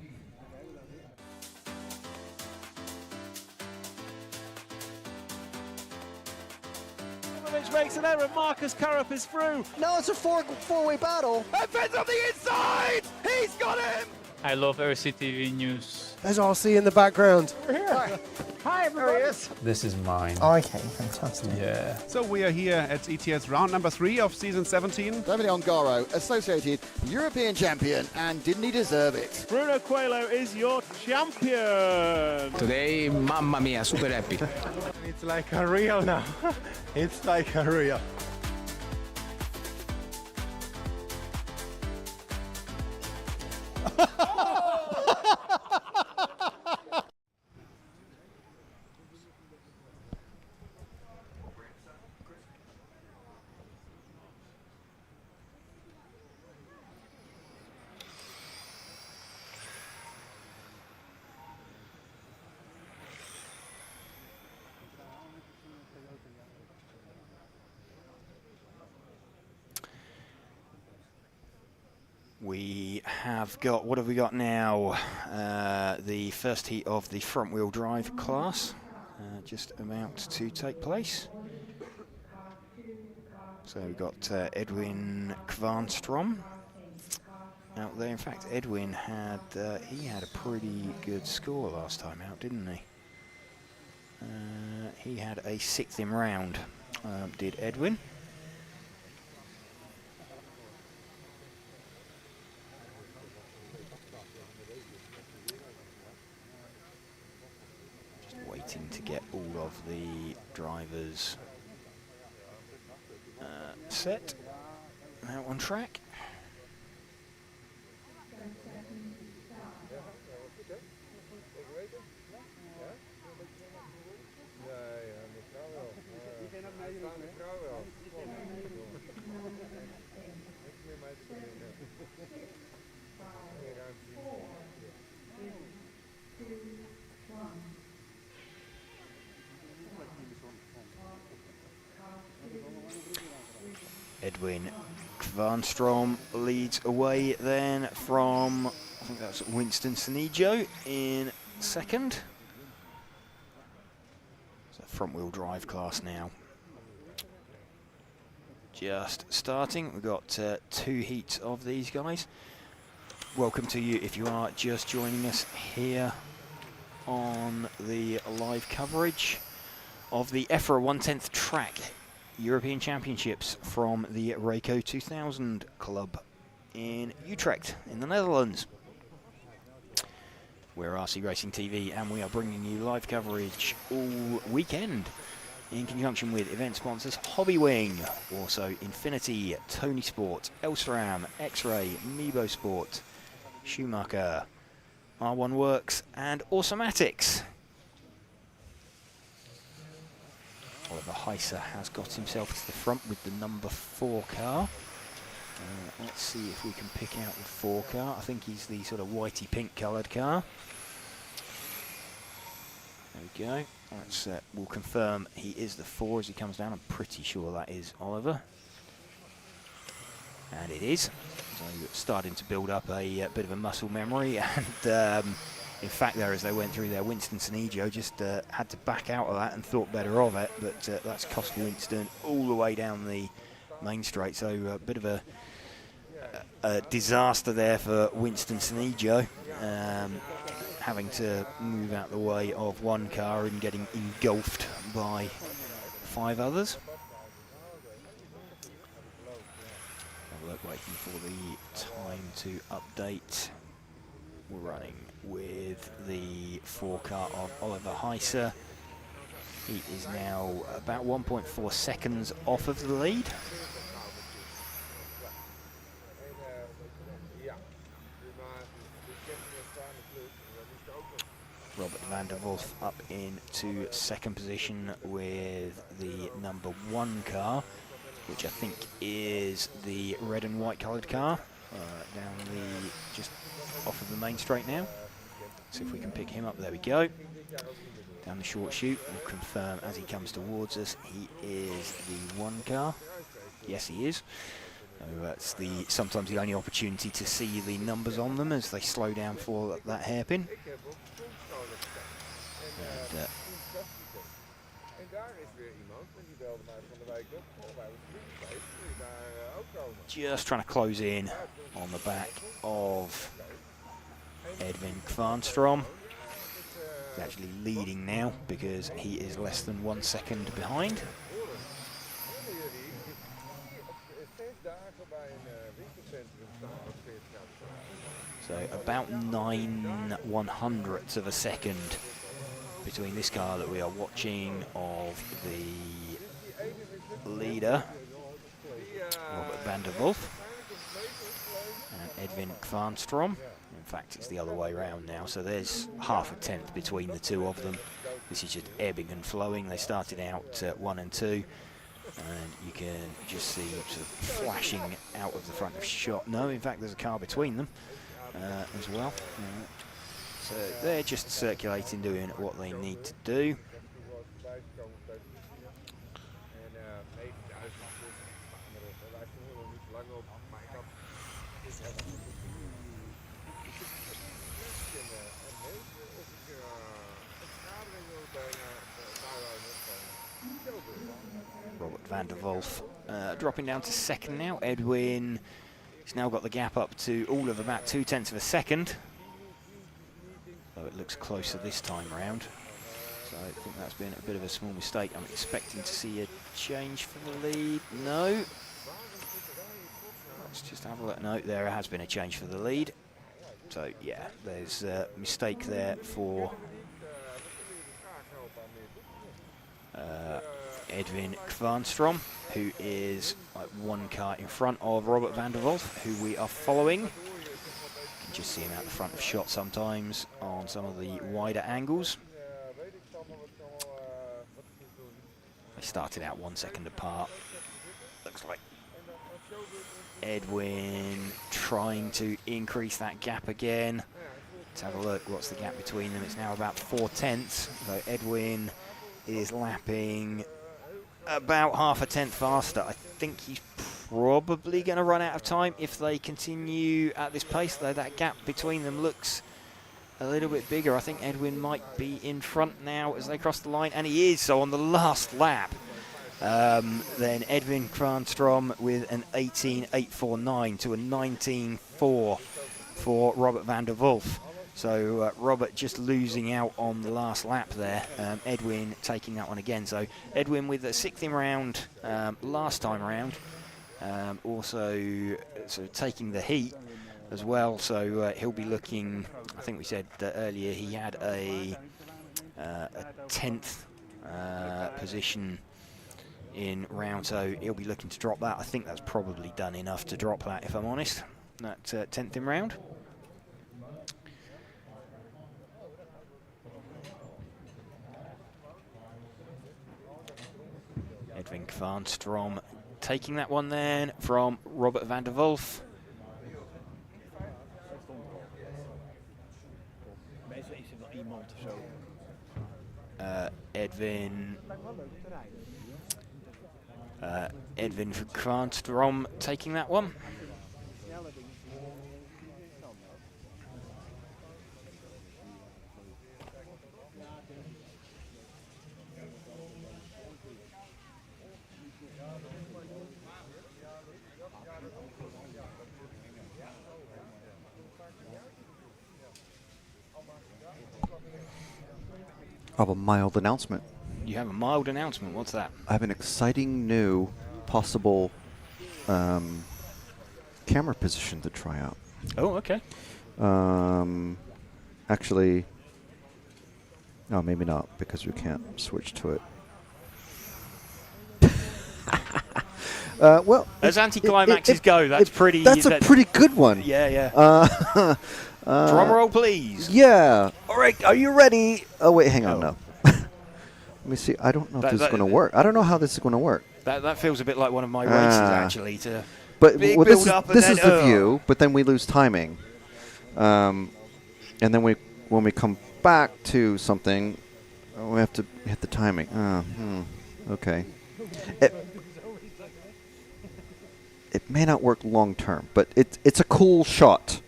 Makes an error. Marcus Currup is through. No, it's a four-way battle. And Finn's on the inside. He's got him. I love RCTV News. There's RC in the background. We're here. Hi, everybody. This is mine. Okay, fantastic. Yeah. So we are here at ETS round number 3 of season 17. Davide Ongaro, associated European champion, and didn't he deserve it? Bruno Coelho is your champion. Today, mamma mia, super happy. It's like a real now. It's like a real. We have got, what have we got now? The first heat of the front wheel drive class, just about to take place. So we've got Edwin Kvarnstrom out there. In fact, Edwin had, he had a pretty good score last time out, didn't he? He had a 6th in round, did Edwin. Just waiting to get all of the drivers set out on track. Edwin Kvarnstrom leads away then from, I think that's Winston Sinijo in second. So front wheel drive class now. Just starting, we've got 2 heats of these guys. Welcome to you if you are just joining us here on the live coverage of the EFRA 1/10 track European Championships from the Reco 2000 Club in Utrecht in the Netherlands. We're RC Racing TV and we are bringing you live coverage all weekend in conjunction with event sponsors Hobbywing, also Infinity, Tony Sport, Elsram, X-Ray, Mebo Sport, Schumacher, R1 Works and Automatics. Oliver Heiser has got himself to the front with the number 4 car. Let's see if we can pick out the 4 car. I think he's the sort of whitey pink coloured car. There we go. Let's, we'll confirm he is the 4 as he comes down. I'm pretty sure that is Oliver. And it is. So starting to build up a bit of a muscle memory. And in fact, there as they went through there, Winston Sinijo just had to back out of that and thought better of it. But that's cost Winston all the way down the main straight. So a bit of a disaster there for Winston Sinijo. Having to move out the way of one car and getting engulfed by 5 others. Have a look, waiting for the time to update. We're running with the 4 car of Oliver Heiser. He is now about 1.4 seconds off of the lead. Robert van der Wolf up into second position with the number 1 car, which I think is the red and white coloured car, down the just off of the main straight now. See if we can pick him up. There we go. Down the short chute. We'll confirm as he comes towards us. He is the 1 car. Yes, he is. So that's sometimes the only opportunity to see the numbers on them as they slow down for that hairpin. And, just trying to close in on the back of Edwin Kvarnstrom. He's actually leading now because he is less than 1 second behind. So about 9/100ths of a second between this car that we are watching of the leader, Robert van der Wolf, and Edwin Kvarnstrom. In fact, it's the other way around now, so there's half a tenth between the 2 of them. This is just ebbing and flowing. They started out 1 and 2, and you can just see sort of flashing out of the front of shot. No, in fact, there's a car between them as well. So they're just circulating, doing what they need to do. Robert van der Wolf dropping down to second now. Edwin has now got the gap up to all of about 0.2 of a second. So it looks closer this time round. So I think that's been a bit of a small mistake. I'm expecting to see a change for the lead. No. Let's just have a look. No, there has been a change for the lead. So yeah, there's a mistake there for Edwin Kvarnstrom, who is like 1 car in front of Robert van der Wolf, who we are following. You can just see him out the front of shot sometimes on some of the wider angles. They started out 1 second apart. Looks like Edwin trying to increase that gap again. Let's have a look. What's the gap between them? It's now about 0.4. So Edwin is lapping about 0.5 tenth faster. I think he's probably going to run out of time if they continue at this pace, though that gap between them looks a little bit bigger. I think Edwin might be in front now as they cross the line, and he is. So on the last lap, then Edwin Kvarnstrom with an 18.849 to a 19.4 for Robert van der Wolf. So Robert just losing out on the last lap there. Edwin taking that one again. So Edwin with a 6th in round last time around. Also sort of taking the heat as well. So he'll be looking, I think we said earlier, he had a 10th position in round. So he'll be looking to drop that. I think that's probably done enough to drop that, if I'm honest. That 10th in round. Edwin Kvarnstrom taking that one then from Robert van der Wolf. Edwin Kvarnstrom taking that one. I have a mild announcement. You have a mild announcement. What's that? I have an exciting new possible camera position to try out. Oh, okay. Actually, no, maybe not, because we can't switch to it. Well, as anticlimaxes go, that's pretty. That's a pretty good one. Yeah, yeah. Drum roll, please. Yeah. All right. Are you ready? Oh wait, hang on. No. Let me see. I don't know if this is going to work. I don't know how this is going to work. That feels a bit like one of my races, actually. But big well, build up, this is the view. But then we lose timing. And then when we come back to something, we have to hit the timing. Okay. It may not work long term, but it's a cool shot.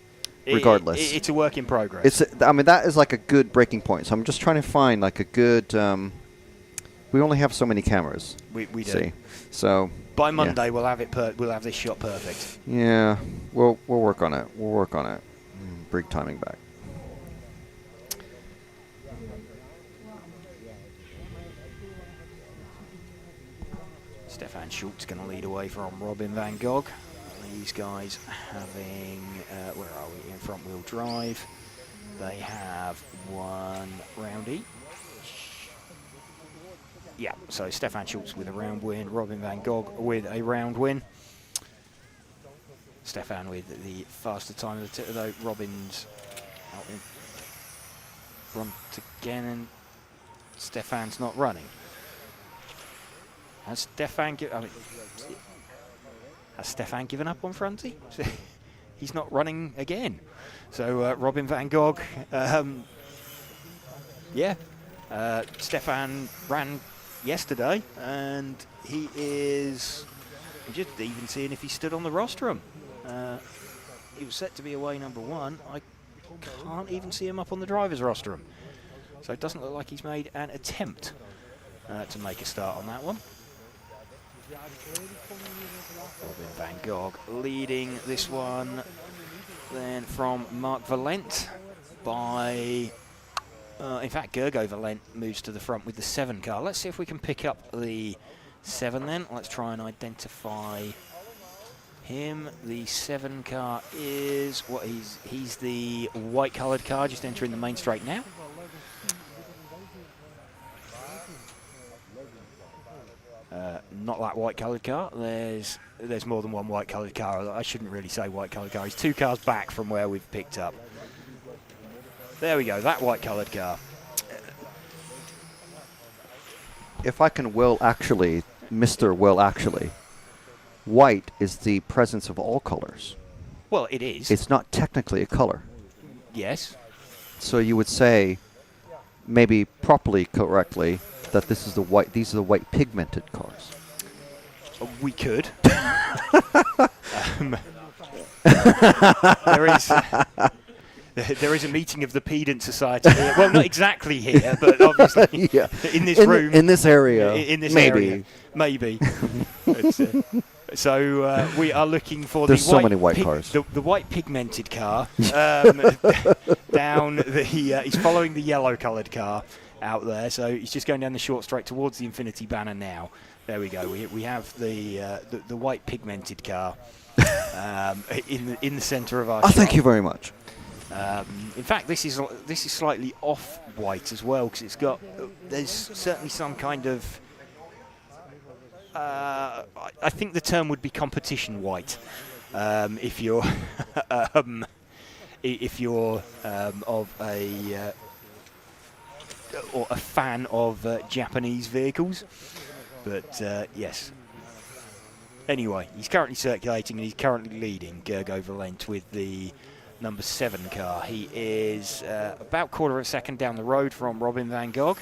Regardless, it's a work in progress. I mean, that is like a good breaking point. So I'm just trying to find like a good. We only have so many cameras. We do. See, so by Monday we'll have it. We'll have this shot perfect. Yeah, we'll work on it. We'll work on it. Bring timing back. Stefan Schultz going to lead away from Robin van Gogh. These guys having, where are we, in front wheel drive. They have 1 round each. Yeah, so Stefan Schultz with a round win, Robin van Gogh with a round win. Stefan with the faster time of the though. Robin's out in front again, and Stefan's not running. Has Stefan given up on Fronty? He's not running again. So Robin van Gogh, Stefan ran yesterday, and he is just even seeing if he stood on the rostrum. He was set to be away number 1. I can't even see him up on the driver's rostrum. So it doesn't look like he's made an attempt to make a start on that one. Robin van Gogh leading this one then from Mark Valent by... in fact, Gergo Valent moves to the front with the 7 car. Let's see if we can pick up the 7 then. Let's try and identify him. The 7 car is what he's the white coloured car just entering the main straight now. Not that white coloured car. There's more than one white coloured car. I shouldn't really say white coloured car. He's 2 cars back from where we've picked up. There we go, that white coloured car. If I can Mr. Will actually, white is the presence of all colors. Well, it is. It's not technically a color. Yes. So you would say, maybe properly, correctly, that this is the white. These are the white pigmented cars. We could. There is a meeting of the Pedant Society here. Well, not exactly here, but obviously yeah. in this room. In this area. In this maybe. area. Maybe. So we are looking for There's the so white many white cars. The white pigmented car down the... he's following the yellow coloured car out there, so he's just going down the short straight towards the Infinity Banner now. There we go. We have the white pigmented car in the centre of our shot. Thank you very much. In fact, this is slightly off white as well, because it's got there's certainly some kind of I think the term would be competition white if you're of a fan of Japanese vehicles. But yes. Anyway, he's currently circulating and he's currently leading Gergo Valent with the number 7 car. He is about quarter of a second down the road from Robin van Gogh.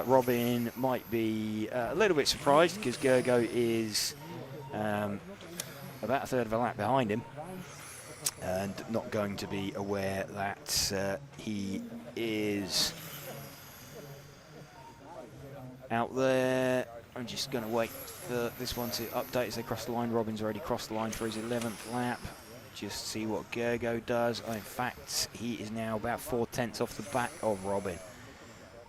Robin might be a little bit surprised because Gergo is about a third of a lap behind him and not going to be aware that he is out there. I'm just going to wait for this one to update as they cross the line. Robin's already crossed the line for his 11th lap. Just see what Gergo does. In fact, he is now about 4/10 off the back of Robin.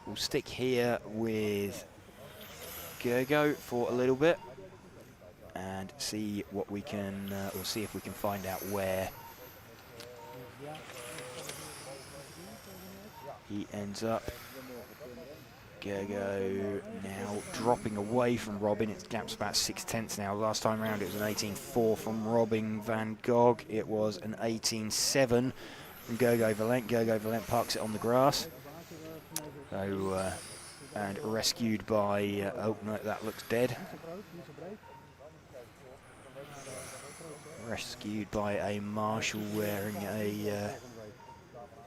We'll stick here with Gergo for a little bit and see what we can, or see if we can find out where he ends up. Gergo now dropping away from Robin. Its gap's about 6/10 now. Last time round it was an 18.4 from Robin van Gogh. It was an 18.7 from Gergo Valent. Gergo Valent parks it on the grass. So, and rescued by, oh no, that looks dead. Rescued by a marshal wearing a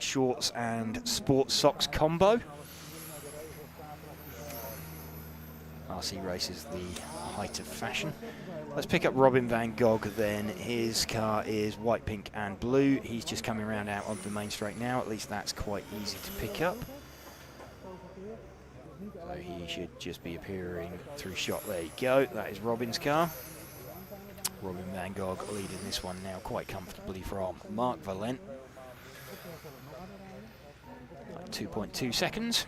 shorts and sports socks combo. RC races the height of fashion. Let's pick up Robin van Gogh then. His car is white, pink and blue. He's just coming around out onto the main straight now. At least that's quite easy to pick up. So he should just be appearing through shot. There you go. That is Robin's car. Robin van Gogh leading this one now quite comfortably from Mark Valent. 2.2 seconds.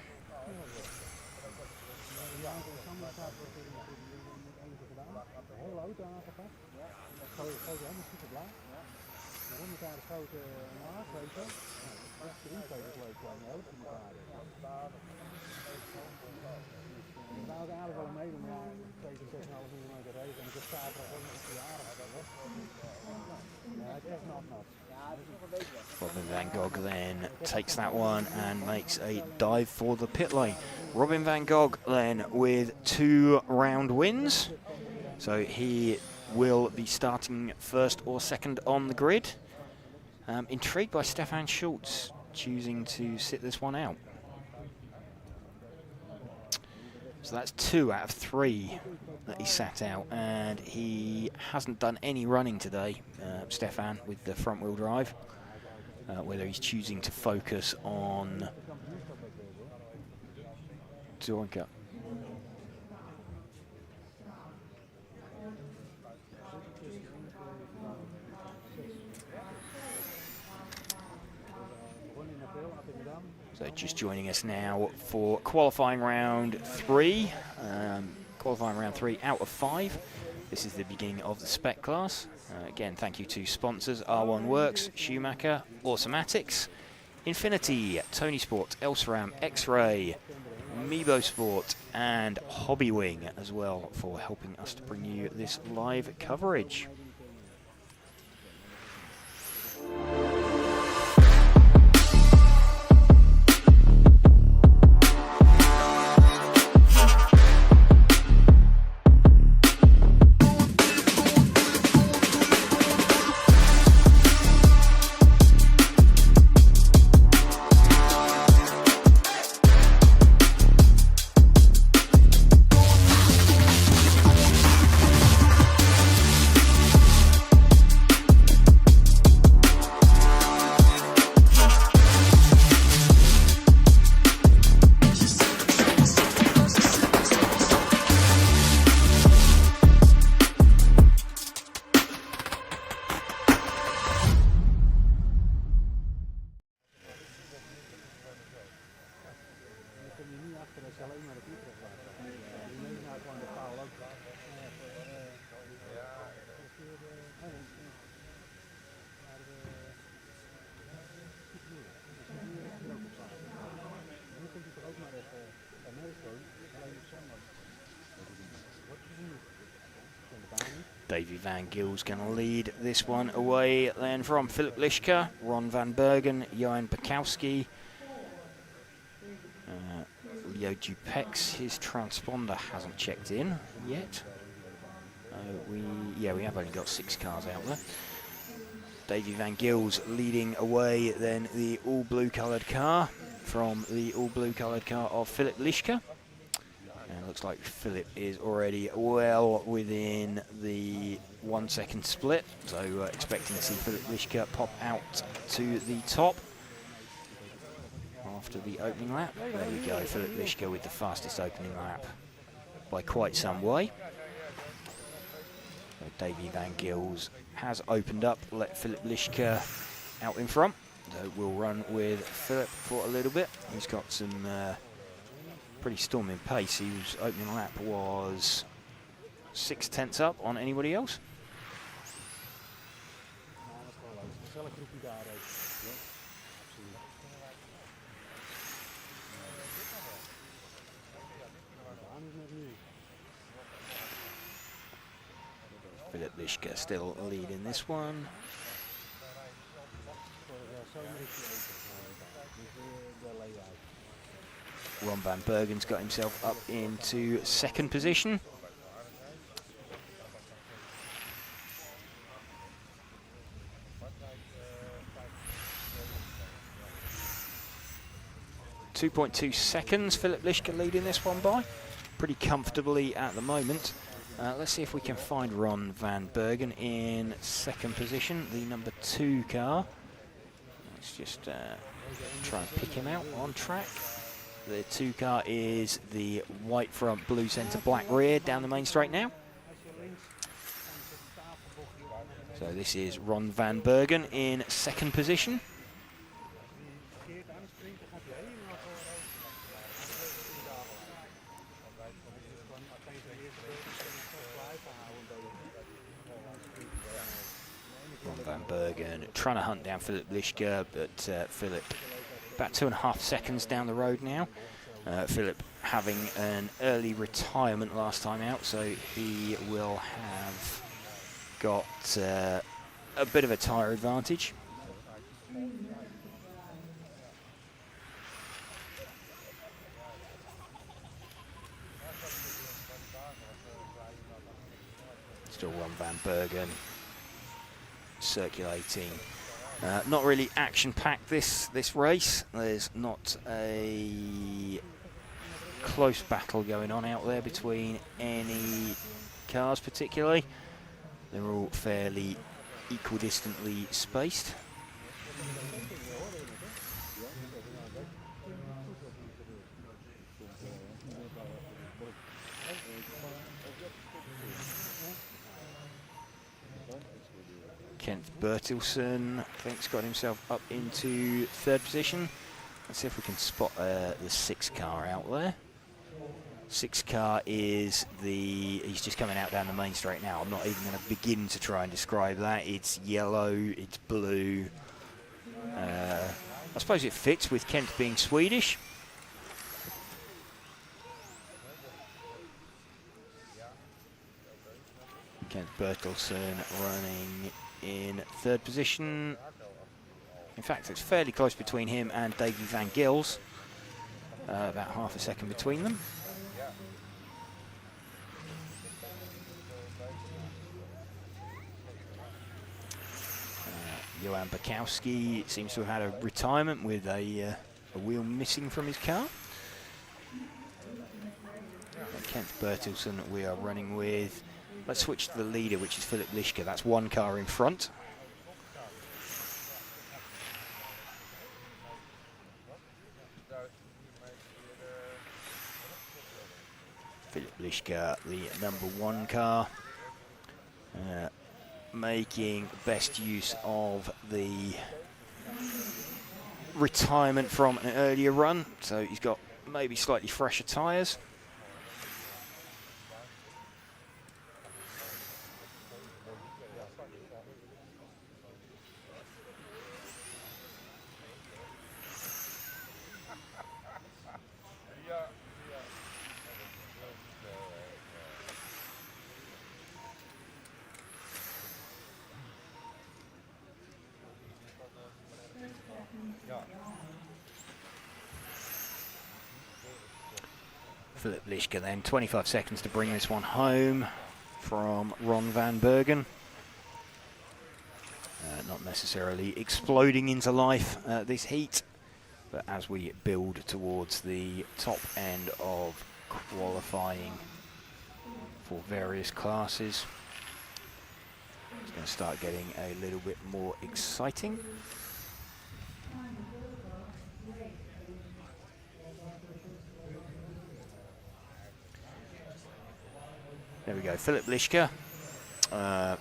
Robin van Gogh then takes that one and makes a dive for the pit lane. Robin van Gogh then with 2 round wins. So he will be starting first or second on the grid. Intrigued by Stefan Schultz choosing to sit this one out. So that's 2 out of 3 that he sat out, and he hasn't done any running today, Stefan, with the front-wheel drive. Whether he's choosing to focus on Doinka. So just joining us now for qualifying round 3. Qualifying round 3 out of 5. This is the beginning of the Spec class. Again, thank you to sponsors R1 Works, Schumacher, Automatics, Infinity, Tony Sport, Elseram, X-Ray, Mebo Sport, and Hobbywing as well for helping us to bring you this live coverage. Davy Van Gil's going to lead this one away then from Philip Lischka, Ron Van Bergen, Johan Bukowski, Leo Dupex. His transponder hasn't checked in yet. We have only got 6 cars out there. Davy Van Gil's leading away then the all blue coloured car from the all blue coloured car of Philip Lischka. And it looks like Philip is already well within the 1 second split, so expecting to see Philip Lischka pop out to the top after the opening lap. There we go, Philip Lischka with the fastest opening lap by quite some way. So Davy Van Gils has opened up, let Philip Lischka out in front. So we'll run with Philip for a little bit. He's got some pretty storming pace. His opening lap was 6/10 up on anybody else. Philip Lischka still leading this one. Ron Van Bergen's got himself up into 2nd position. .2 seconds, Philip Lischka leading this one by. Pretty comfortably at the moment. Let's see if we can find Ron Van Bergen in 2nd position, the number 2 car. Let's just try and pick him out on track. The 2 car is the white front, blue centre, black rear down the main straight now. So this is Ron Van Bergen in 2nd position. Ron Van Bergen trying to hunt down Philip Lischka, but Philip about 2.5 seconds down the road now. Philip having an early retirement last time out, so he will have got a bit of a tyre advantage. Still Ron Van Bergen circulating. Not really action-packed this race. There's not a close battle going on out there between any cars particularly. They're all fairly equidistantly spaced. Kent Bertilsson, I think, has got himself up into 3rd position. Let's see if we can spot the 6 car out there. 6 car is he's just coming out down the main straight now. I'm not even going to begin to try and describe that. It's yellow, it's blue. I suppose it fits with Kent being Swedish. Kent Bertilsson running in 3rd position. In fact, it's fairly close between him and Davy van Gils. About half a second between them. Johan Bukowski seems to have had a retirement with a wheel missing from his car. Kent Bertilsson we are running with. Let's switch to the leader, which is Philip Lischke. That's 1 car in front. Philip Lischke, the number 1 car, making best use of the retirement from an earlier run. So he's got maybe slightly fresher tyres. Philip Lischke then, 25 seconds to bring this one home from Ron van Bergen. Not necessarily exploding into life this heat, but as we build towards the top end of qualifying for various classes, it's going to start getting a little bit more exciting. There we go, Philip Lischke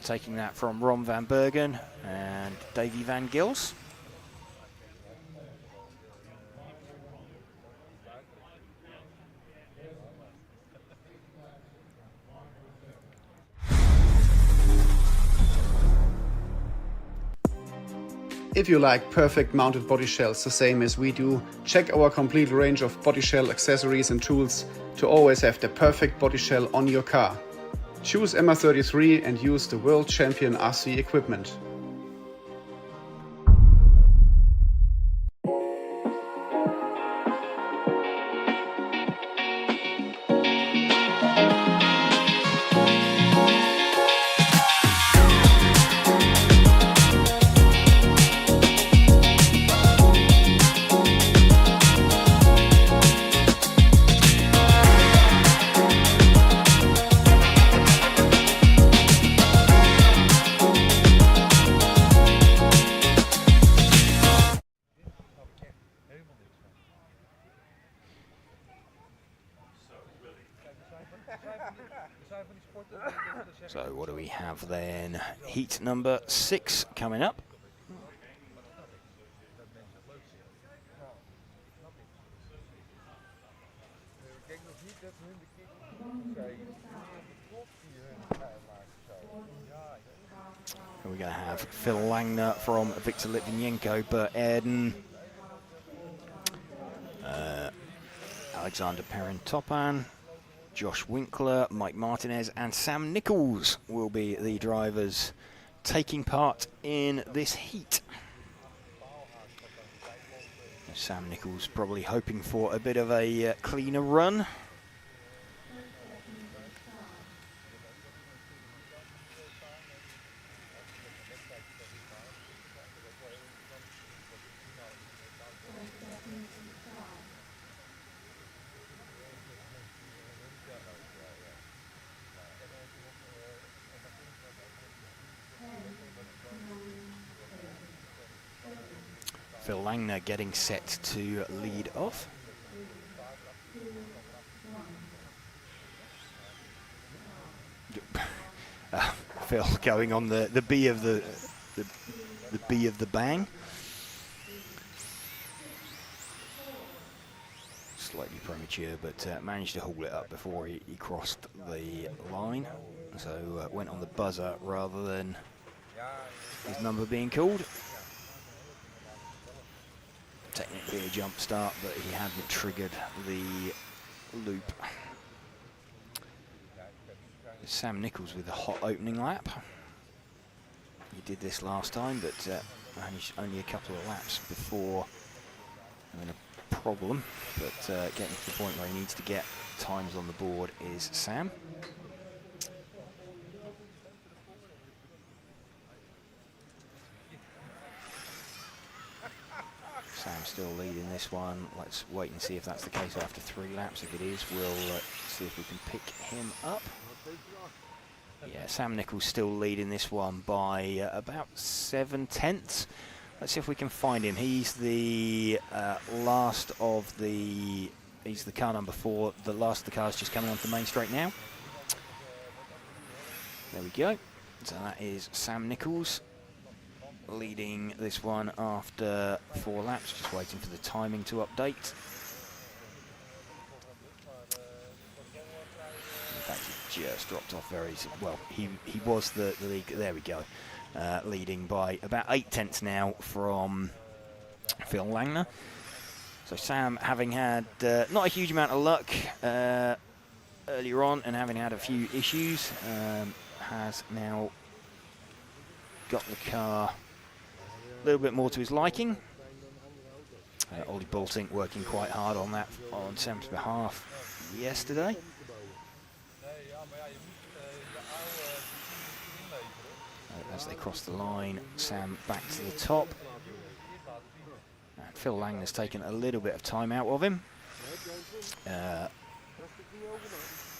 taking that from Ron van Bergen and Davy van Gils. If you like perfect mounted body shells the same as we do, check our complete range of body shell accessories and tools to always have the perfect body shell on your car. Choose MR33 and use the World Champion RC equipment. So what do we have then? Heat number 6 coming up. And we're going to have Phil Langner from Victor Litvinenko, Bert Aerden, Alexander Perrin-Topan, Josh Winkler, Mike Martinez and Sam Nichols will be the drivers taking part in this heat. Sam Nichols probably hoping for a bit of a cleaner run. Phil Langner getting set to lead off. Phil going on the B of the B of the bang. Slightly premature, but managed to haul it up before he crossed the line. So went on the buzzer rather than his number being called. Technically a jump start, but he hadn't triggered the loop. Sam Nichols with a hot opening lap. He did this last time, but managed only a couple of laps before having a problem. But getting to the point where he needs to get times on the board is Sam. Sam's still leading this one. Let's wait and see if that's the case after 3 laps. If it is, we'll see if we can pick him up. Yeah, Sam Nichols still leading this one by about 7/10. Let's see if we can find him. He's the last of the... He's the car number 4. The last of the cars just coming onto the main straight now. There we go. So that is Sam Nichols leading this one after 4 laps. Just waiting for the timing to update. In fact, he just dropped off very well. He was the lead. There we go. Leading by about 8/10 now from Phil Langner. So Sam, having had not a huge amount of luck earlier on and having had a few issues, has now got the car a little bit more to his liking. Ollie Bolting working quite hard on that on Sam's behalf yesterday. As they cross the line, Sam back to the top. And Phil Langner's taken a little bit of time out of him.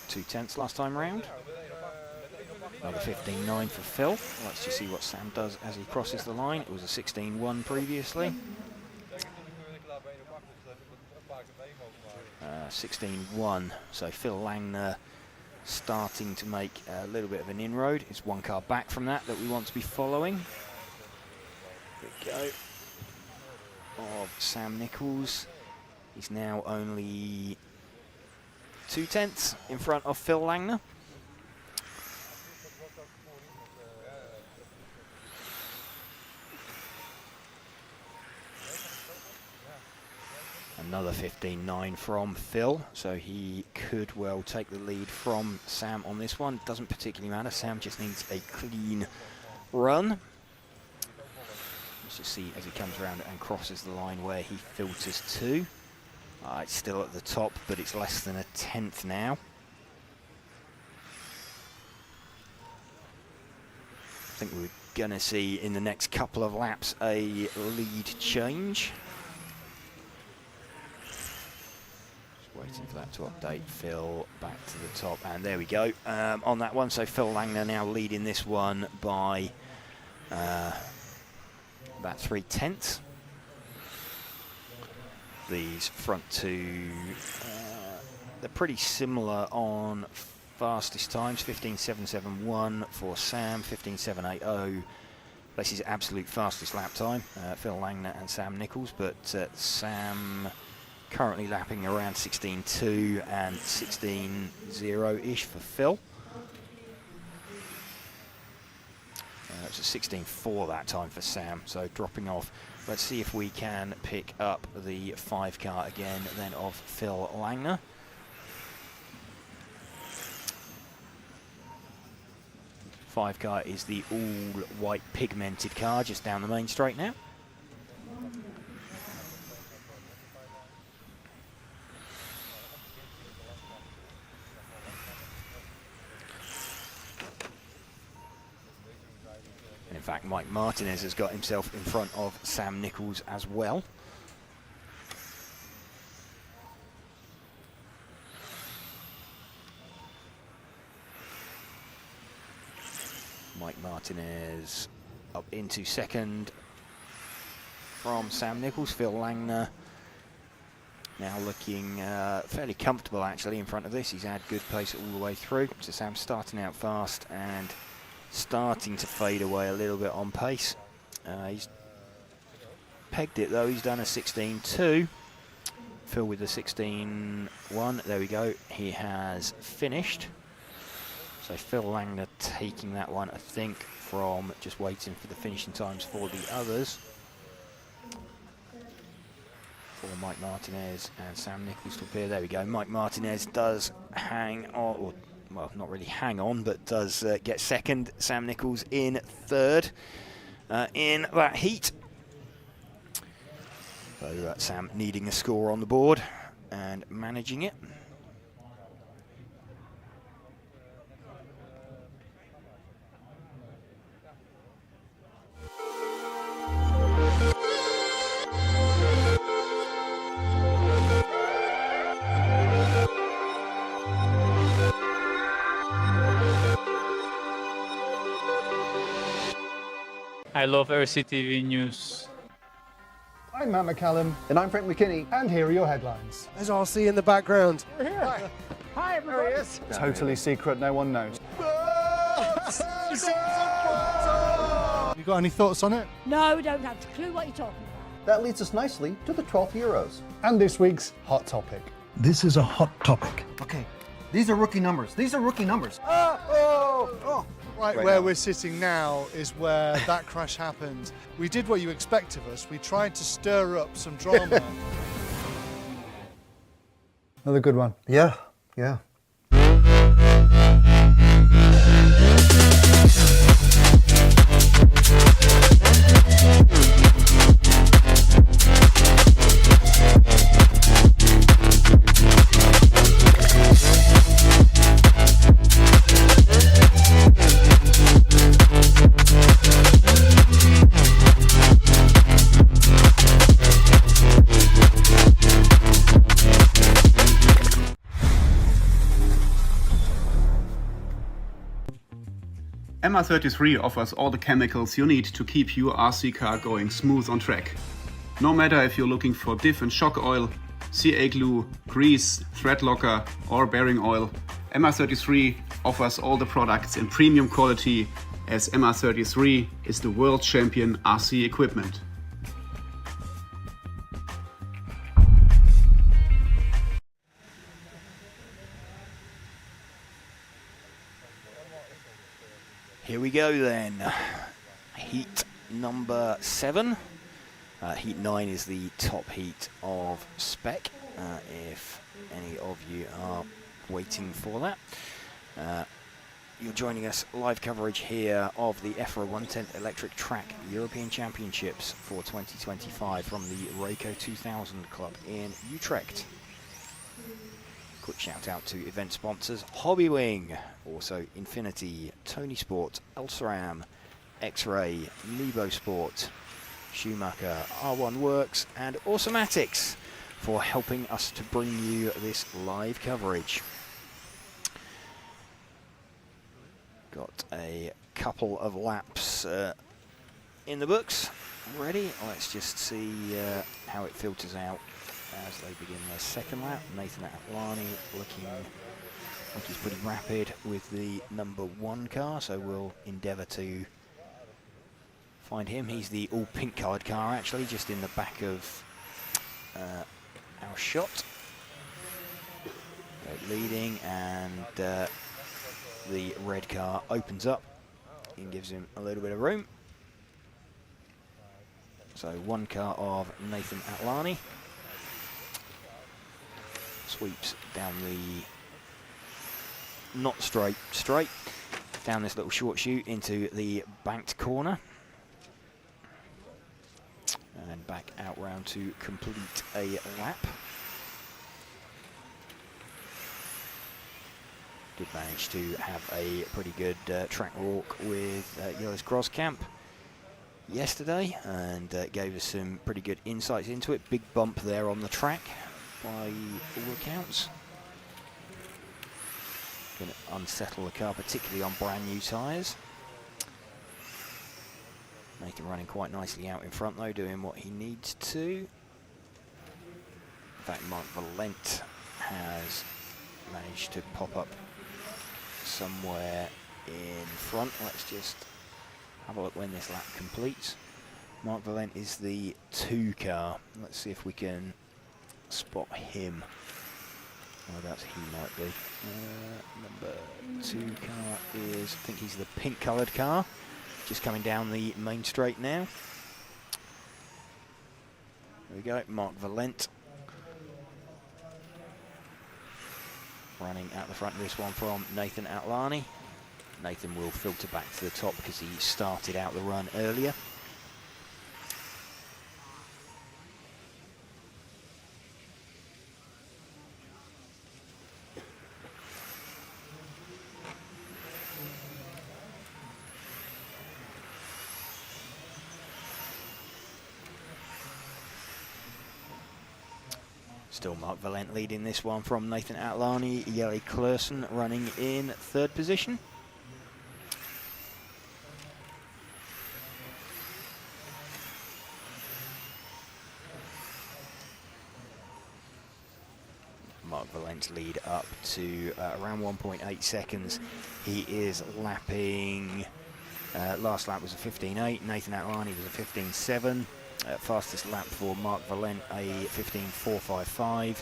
2/10 last time round. Another 15.9 for Phil. Let's just see what Sam does as he crosses the line. It was a 16.1 previously. 16.1. So Phil Langner starting to make a little bit of an inroad. It's 1 car back from that we want to be following. There we go. Of Sam Nichols. He's now only 2/10 in front of Phil Langner. Another 15.9 from Phil, so he could well take the lead from Sam on this one. Doesn't particularly matter, Sam just needs a clean run. Let's just see as he comes around and crosses the line where he filters to. It's still at the top, but it's less than 1/10 now. I think we're going to see in the next couple of laps a lead change. Waiting for that to update. Phil back to the top, and there we go on that one. So Phil Langner now leading this one by about 3/10. These front two, they're pretty similar on fastest times. 15.771 for Sam, 15.780. This is absolute fastest lap time. Phil Langner and Sam Nichols, but Sam currently lapping around 16.2 and 16.0-ish for Phil. It's a 16.4 that time for Sam, so dropping off. Let's see if we can pick up the 5 car again then of Phil Langner. Five car is the all-white pigmented car just down the main straight now. In fact, Mike Martinez has got himself in front of Sam Nichols as well. Mike Martinez up into second. from Sam Nichols. Phil Langner now looking fairly comfortable actually in front of this. He's had good pace all the way through. So Sam's starting out fast and starting to fade away a little bit on pace. He's pegged it though. He's done a 16.2. Phil with the 16.1. There we go. He has finished. So Phil Langner taking that one, I think, from just waiting for the finishing times for the others. For Mike Martinez and Sam Nichols to appear. There we go. Mike Martinez does hang on, or well, not really hang on, but does get second. Sam Nichols in third in that heat. So Sam needing a score on the board and managing it. I love RCTV News. I'm Matt McCallum. And I'm Frank McKinney. And here are your headlines. There's RC in the background. We're here. Hi. Hi, everyone. There he is. Totally secret, no one knows. You got any thoughts on it? No, we don't have a clue what you're talking about. That leads us nicely to the 12th Euros. And this week's hot topic. This is a hot topic. Okay, these are rookie numbers. These are rookie numbers. Right where we're sitting now is where that crash happened. We did what you expect of us. We tried to stir up some drama. Another good one. Yeah, yeah. MR33 offers all the chemicals you need to keep your RC car going smooth on track. No matter if you're looking for diff and shock oil, CA glue, grease, thread locker or bearing oil, MR33 offers all the products in premium quality, as MR33 is the world champion RC equipment. Here we go then. Heat number 7. Heat 9 is the top heat of Spec, if any of you are waiting for that. You're joining us live coverage here of the EFRA 110th Electric Track European Championships for 2025 from the Rayco 2000 Club in Utrecht. Quick shout out to event sponsors Hobbywing, also Infinity, Tony Sport, Elsaram, X-Ray, Nebo Sport, Schumacher, R1 Works and Automatics for helping us to bring you this live coverage. Got a couple of laps in the books ready. Let's just see how it filters out as they begin their second lap. Nathan Atlani looking like he's pretty rapid with the number 1 car, so we'll endeavour to find him. He's the all pink coloured car actually, just in the back of our shot. Leading, and the red car opens up and gives him a little bit of room. So 1 car of Nathan Atlani sweeps down the not straight down this little short chute into the banked corner and back out round to complete a lap. Did manage to have a pretty good track walk with Joris Groskamp yesterday, and gave us some pretty good insights into it. Big bump there on the track by all accounts. Going to unsettle the car, particularly on brand new tyres. Nathan running quite nicely out in front though, doing what he needs to. In fact, Mark Valent has managed to pop up somewhere in front. Let's just have a look when this lap completes. Mark Valent is the 2 car. Let's see if we can spot him. Whereabouts he might be. Number 2 car is, I think he's the pink coloured car. Just coming down the main straight now. There we go, Mark Valent. Running at the front of this one from Nathan Atlani. Nathan will filter back to the top because he started out the run earlier. Still Mark Valent leading this one from Nathan Atlani. Jelle Klursen running in 3rd position. Mark Valent's lead up to around 1.8 seconds. He is lapping, last lap was a 15.8, Nathan Atlani was a 15.7. Fastest lap for Mark Valent, a 15.455,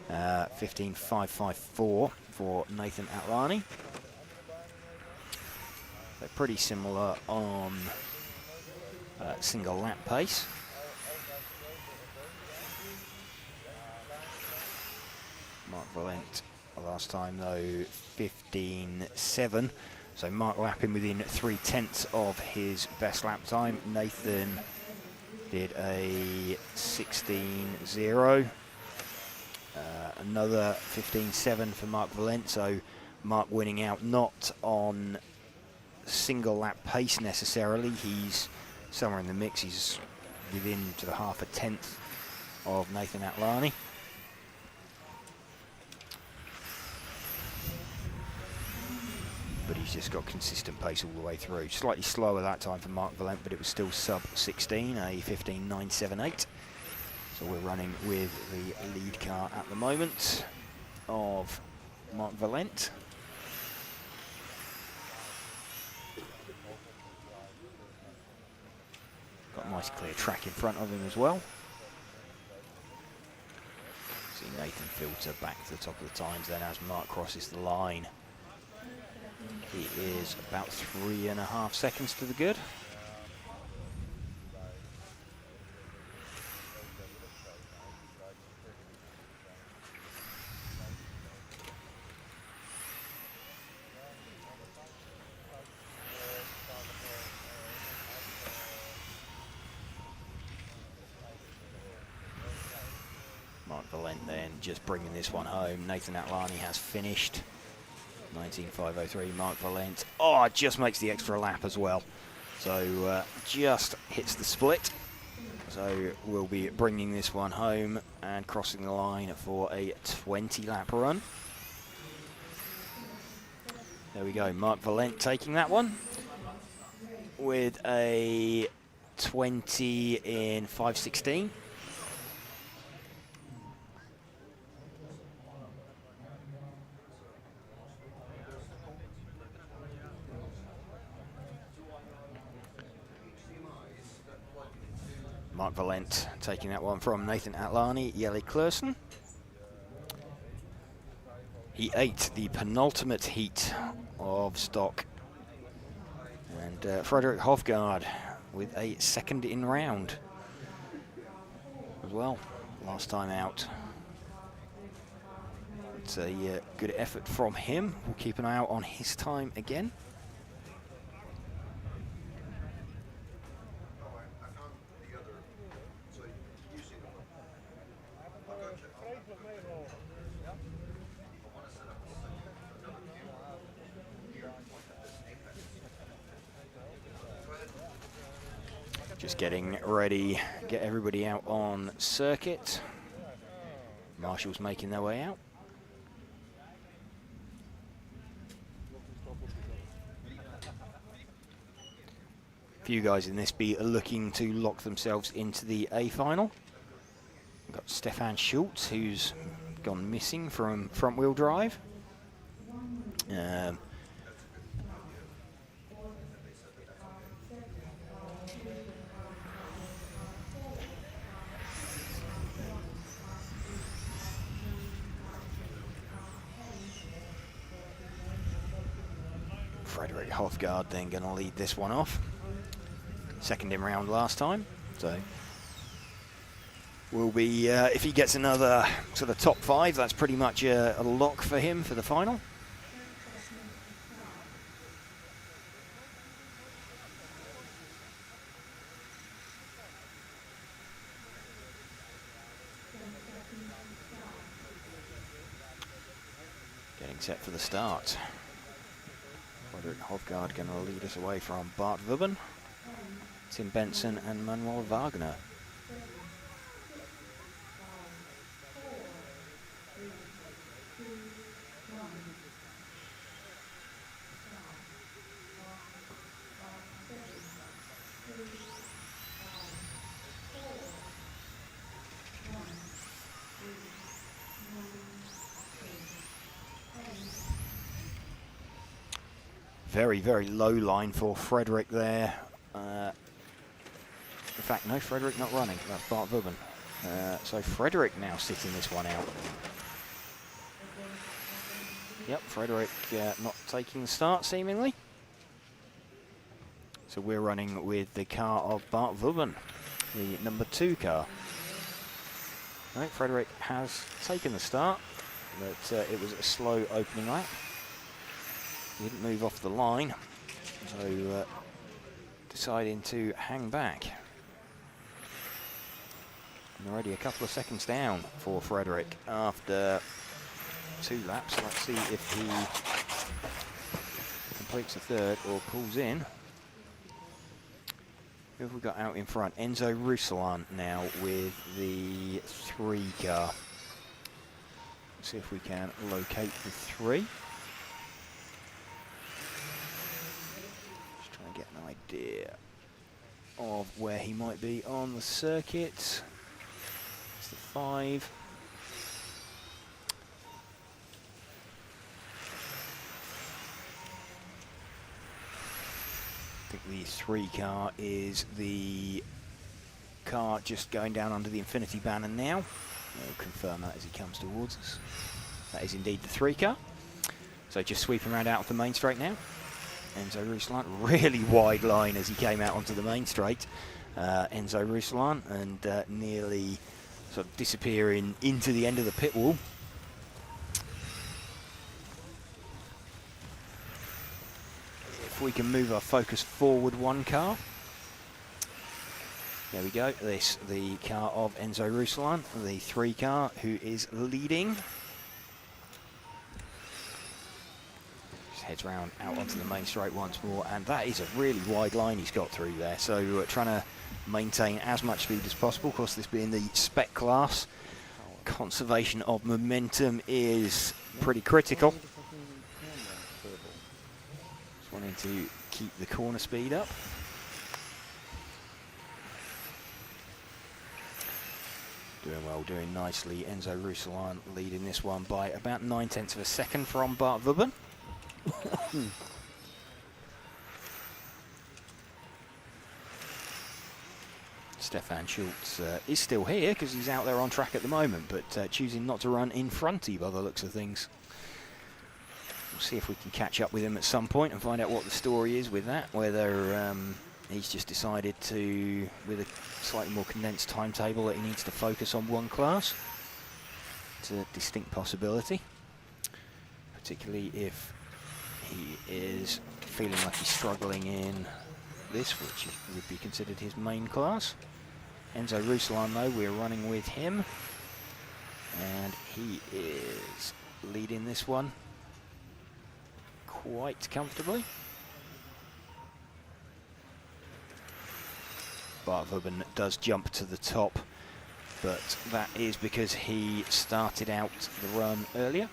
15.554 for Nathan Atlani. They're pretty similar on single lap pace. Mark Valent last time though 15.7, so Mark lapping within 3/10 of his best lap time. Nathan did a 16.0, another 15.7 for Mark Valent, so Mark winning out not on single lap pace necessarily. He's somewhere in the mix. He's within to the 0.5 tenth of Nathan Atlani. But he's just got consistent pace all the way through. Slightly slower that time for Mark Valent, but it was still sub 16, a 15.978. So we're running with the lead car at the moment of Mark Valent. Got a nice clear track in front of him as well. See Nathan filter back to the top of the times then as Mark crosses the line. He is about 3.5 seconds to the good. Mark Valent then just bringing this one home. Nathan Atlani has finished. 19.503, Mark Valent. Oh, it just makes the extra lap as well. So just hits the split. So we'll be bringing this one home and crossing the line for a 20-lap run. There we go, Mark Valent taking that one with a 20 in 5.16. Mark Valent taking that one from Nathan Atlani, Jelle Klursen. He ate the penultimate heat of stock. And Frederick Hofgaard with a 2nd in round as well, last time out. It's a good effort from him. We'll keep an eye out on his time again. Just getting ready, get everybody out on circuit. Marshall's making their way out. few guys in this B are looking to lock themselves into the A final. We've got Stefan Schultz, who's gone missing from front-wheel drive. Frederick Hofgaard then going to lead this one off. Second in round last time, so will be, if he gets another sort of top 5, that's pretty much a lock for him for the final. Getting set for the start. Frederick Hofgaard going to lead us away from Bart Vubben, Tim Benson and Manuel Wagner. Very, very low line for Frederick there. In fact, no, Frederick not running. That's Bart Vubben. So Frederick now sitting this one out. Yep, Frederick not taking the start, seemingly. So we're running with the car of Bart Vubben, the number 2 car. Right, Frederick has taken the start, but it was a slow opening lap. He didn't move off the line, so deciding to hang back. And already a couple of seconds down for Frederick after 2 laps. Let's see if he completes the third or pulls in. Who have we got out in front? Enzo Rousselan now with the 3 car. Let's see if we can locate the 3. Just trying to get an idea of where he might be on the circuit. It's the 5. I think the 3 car is the car just going down under the infinity banner now. We'll confirm that as he comes towards us. That is indeed the 3 car. So just sweeping around out of the main straight now. Enzo Rousselan, really wide line as he came out onto the main straight. Enzo Rousselan, and nearly sort of disappearing into the end of the pit wall. If we can move our focus forward 1 car. There we go. This the car of Enzo Rousselan, the 3 car who is leading. Just heads round out onto the main straight once more, and that is a really wide line he's got through there. So trying to maintain as much speed as possible. Of course, this being the spec class, conservation of momentum is pretty critical. Just wanting to keep the corner speed up. Doing well, doing nicely. Enzo Rousselan leading this one by about 9/10 of a second from Bart Vubben. Stefan Schultz is still here because he's out there on track at the moment, but choosing not to run in fronty by the looks of things. We'll see if we can catch up with him at some point and find out what the story is with that, whether he's just decided to, with a slightly more condensed timetable, that he needs to focus on 1 class. It's a distinct possibility, particularly if he is feeling like he's struggling in this, which would be considered his main class. Enzo Rousselan, though, we're running with him, and he is leading this one quite comfortably. Bart Vubben does jump to the top, but that is because he started out the run earlier.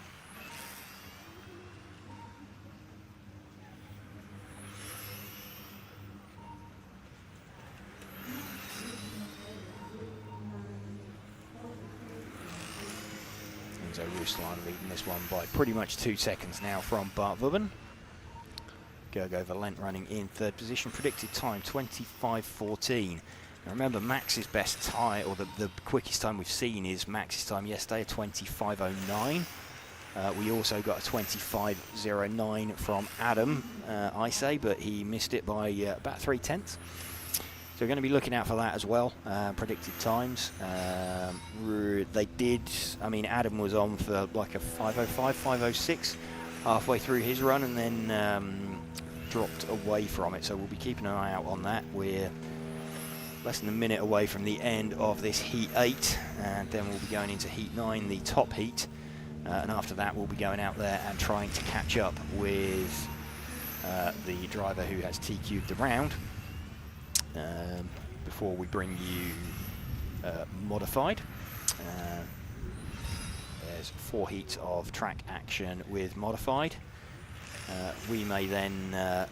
Ruslan leading this one by pretty much 2 seconds now from Bart Vubben. Gergo Valent running in third position. Predicted time 25:14. Now remember, Max's best time, or the quickest time we've seen, is Max's time yesterday, a 25:09. We also got a 25:09 from Adam Isay, but he missed it by about 3/10. So we're going to be looking out for that as well. Predicted times. They did, I mean, Adam was on for like a 5:05, 5:06 halfway through his run, and then dropped away from it. So we'll be keeping an eye out on that. We're less than a minute away from the end of this Heat 8, and then we'll be going into Heat 9, the top heat. And after that, we'll be going out there and trying to catch up with the driver who has TQ'd the round before we bring you modified. There's 4 heats of track action with modified. We may then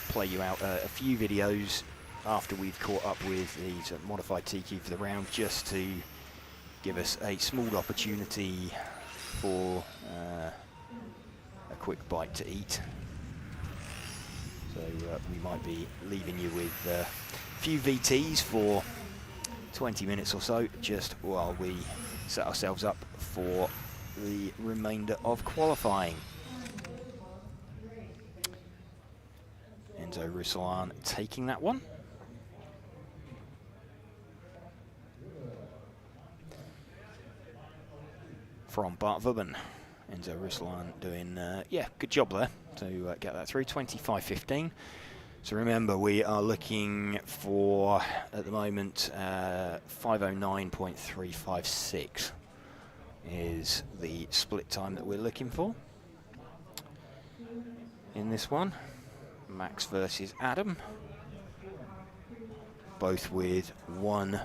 play you out a few videos after we've caught up with the modified TQ for the round, just to give us a small opportunity for a quick bite to eat. So we might be leaving you with a few VTs for 20 minutes or so, just while we set ourselves up for the remainder of qualifying. Enzo Ruslan taking that one. From Bart Vubben. Enzo Ruslan doing, yeah, good job there to get that through, 25:15. So remember, we are looking for, at the moment, 5:09.356 is the split time that we're looking for in this one. Max versus Adam, both with 1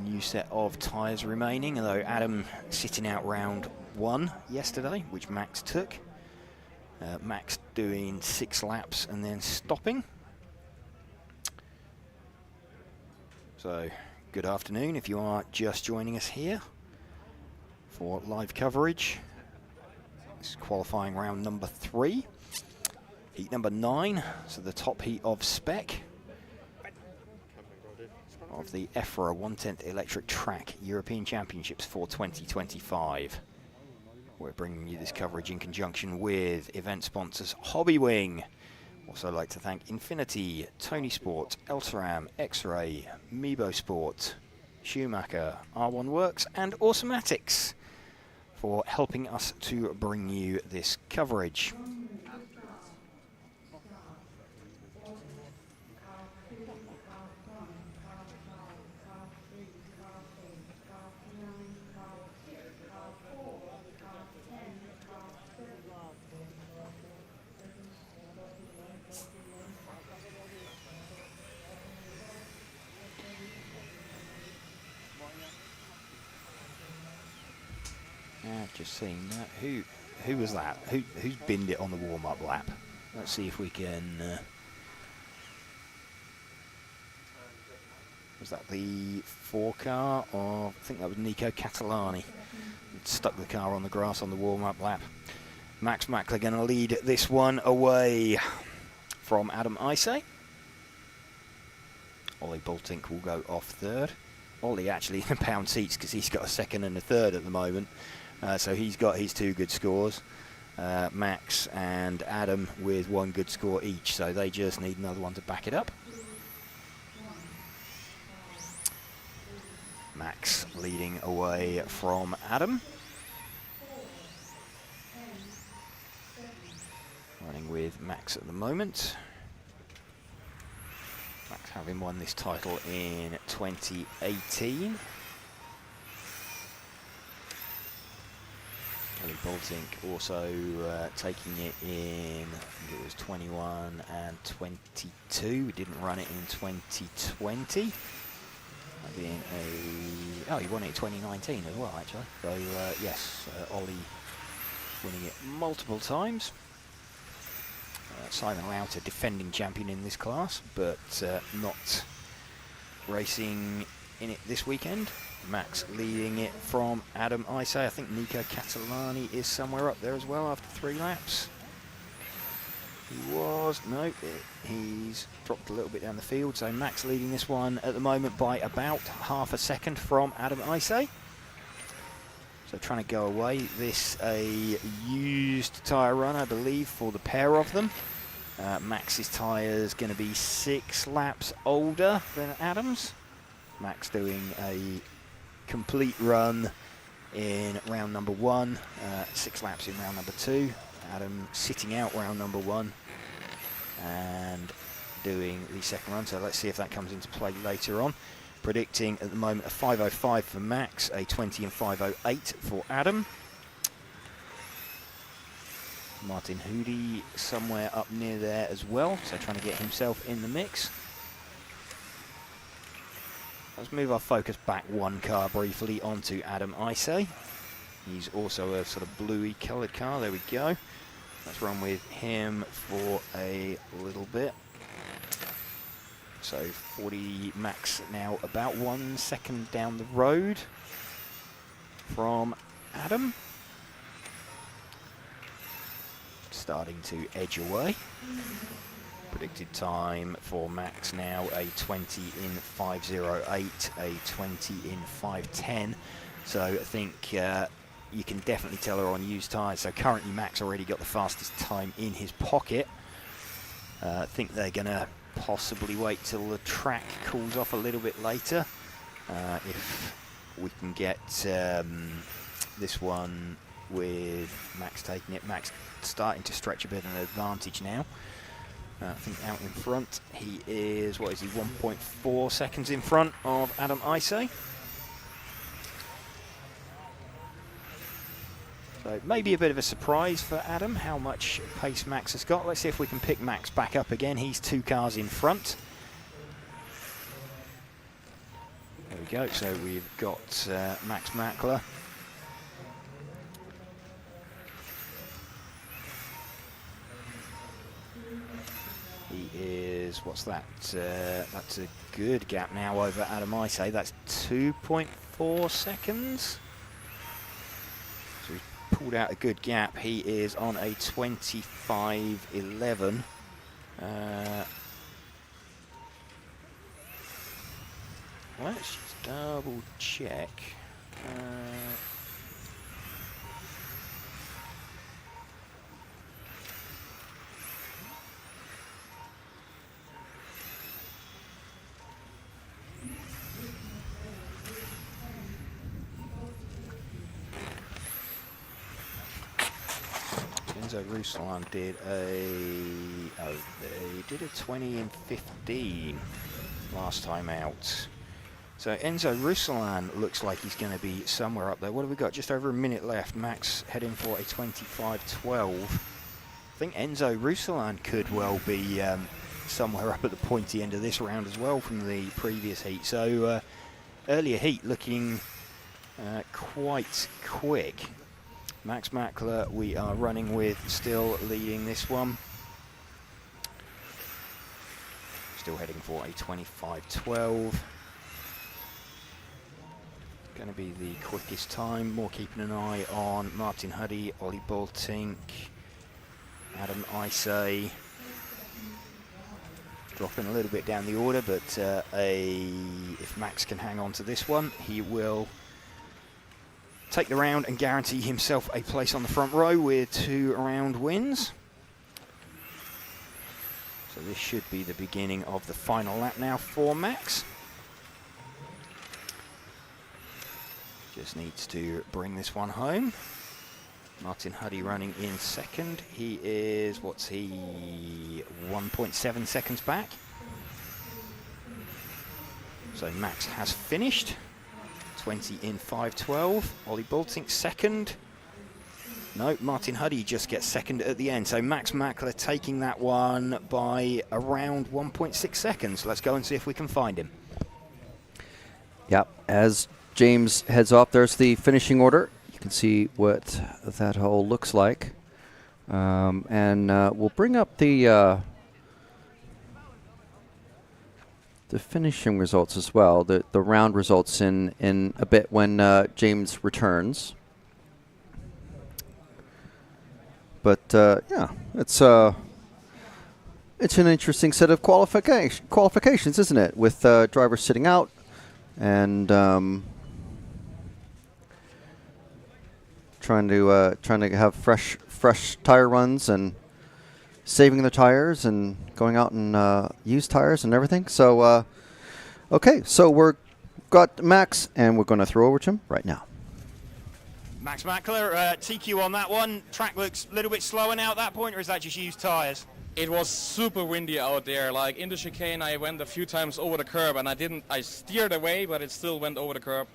new set of tyres remaining, although Adam sitting out round 1 yesterday, which Max took. Max doing 6 laps and then stopping. So good afternoon if you are just joining us here for live coverage. This is qualifying round number 3, heat number 9, so the top heat of Spec of the EFRA 1/10 Electric Track European Championships for 2025. We're bringing you this coverage in conjunction with event sponsors Hobbywing. Also like to thank Infinity, Tony Sport, Elteram, X-Ray, Mebo Sport, Schumacher, R1 Works and Automatics for helping us to bring you this coverage. Just seeing that. Who was that? Who's binned it on the warm-up lap? Let's see if we can. Was that the 4 car, or I think that was Nico Catalani? Stuck the car on the grass on the warm-up lap. Max Mackler going to lead this one away from Adam Isay. Ollie Boltink will go off 3rd. Ollie actually in the pound seats because he's got a 2nd and a 3rd at the moment. So he's got his 2 good scores. Max and Adam with 1 good score each, so they just need another one to back it up. Max leading away from Adam. Running with Max at the moment. Max having won this title in 2018. Ollie Boltink also taking it in, I think it was 21 and 22. We didn't run it in 2020. That being oh, he won it in 2019 as well, actually. So yes, Ollie winning it multiple times. Simon Router, defending champion in this class, but not racing in it this weekend. Max leading it from Adam Isay. I think Nico Catalani is somewhere up there as well after 3 laps. He was, no, he's dropped a little bit down the field. So Max leading this one at the moment by about half a second from Adam Isay. So trying to go away. This a used tyre run, I believe, for the pair of them. Max's tyres going to be 6 laps older than Adam's. Max doing a complete run in round number 1, 6 laps in round number 2. Adam sitting out round number 1 and doing the second run. So let's see if that comes into play later on. Predicting at the moment a 5:05 for Max, a 20 and 5:08 for Adam. Martin Hoody somewhere up near there as well, so trying to get himself in the mix. Let's move our focus back 1 car briefly onto Adam Isay. He's also a sort of bluey coloured car. There we go. Let's run with him for a little bit. So 40 Max now about 1 second down the road from Adam. Starting to edge away. Predicted time for Max now a 20 in 5:08, a 20 in 5:10. So I think you can definitely tell her on used tyres. So currently Max already got the fastest time in his pocket. I think they're going to possibly wait till the track cools off a little bit later. If we can get this one with Max taking it. Max starting to stretch a bit of an advantage now. I think out in front he is, what is he, 1.4 seconds in front of Adam Isay. So maybe a bit of a surprise for Adam how much pace Max has got. Let's see if we can pick Max back up again. He's 2 cars in front. There we go. So we've got Max Mackler. He is, what's that? That's a good gap now over Adam Isay. That's 2.4 seconds. So pulled out a good gap. He is on a 25.11. Let's just double check. Ruslan did a 20 in 15 last time out. So Enzo Ruslan looks like he's going to be somewhere up there. What have we got? Just over a minute left. Max heading for a 25.12. I think Enzo Ruslan could well be somewhere up at the pointy end of this round as well from the previous heat. So earlier heat looking quite quick. Max Mackler we are running with, still leading this one. Still heading for a 25.12. Going to be the quickest time. More keeping an eye on Martin Huddy, Ollie Boltink, Adam Isay. Dropping a little bit down the order, but if Max can hang on to this one, he will take the round and guarantee himself a place on the front row with 2 round wins. So this should be the beginning of the final lap now for Max. Just needs to bring this one home. Martin Huddy running in second. He is, what's he, 1.7 seconds back. So Max has finished. 20 in 5.12. Ollie Boltink second. No, Martin Huddy just gets second at the end. So Max Mackler taking that one by around 1.6 seconds. Let's go and see if we can find him. Yep, as James heads off, there's the finishing order. You can see what that hole looks like. And we'll bring up the the finishing results as well, the round results in a bit when James returns. But yeah, it's an interesting set of qualifications, isn't it? With drivers sitting out and trying to have fresh tire runs and saving the tires and going out and use tires and everything. So okay, so we've got Max, and we're going to throw over to him right now. Max Mackler, TQ on that one. Track looks a little bit slower now at that point, or is that just used tyres? It was super windy out there. Like in the chicane, I went a few times over the curb, and I steered away, but it still went over the curb.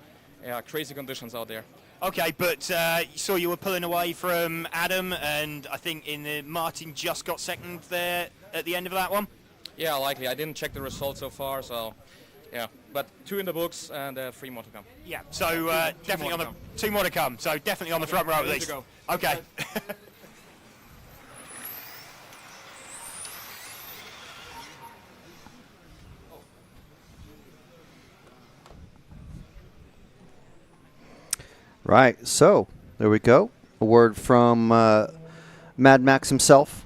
Yeah, crazy conditions out there. Okay, but saw you were pulling away from Adam, and I think Martin just got second there at the end of that one. Yeah, likely. I didn't check the results so far, so yeah. But 2 in the books and 3 more to come. Yeah, so definitely on the 2 more to come. So definitely on the front row at least. Okay. Right, so there we go. A word from Mad Max himself.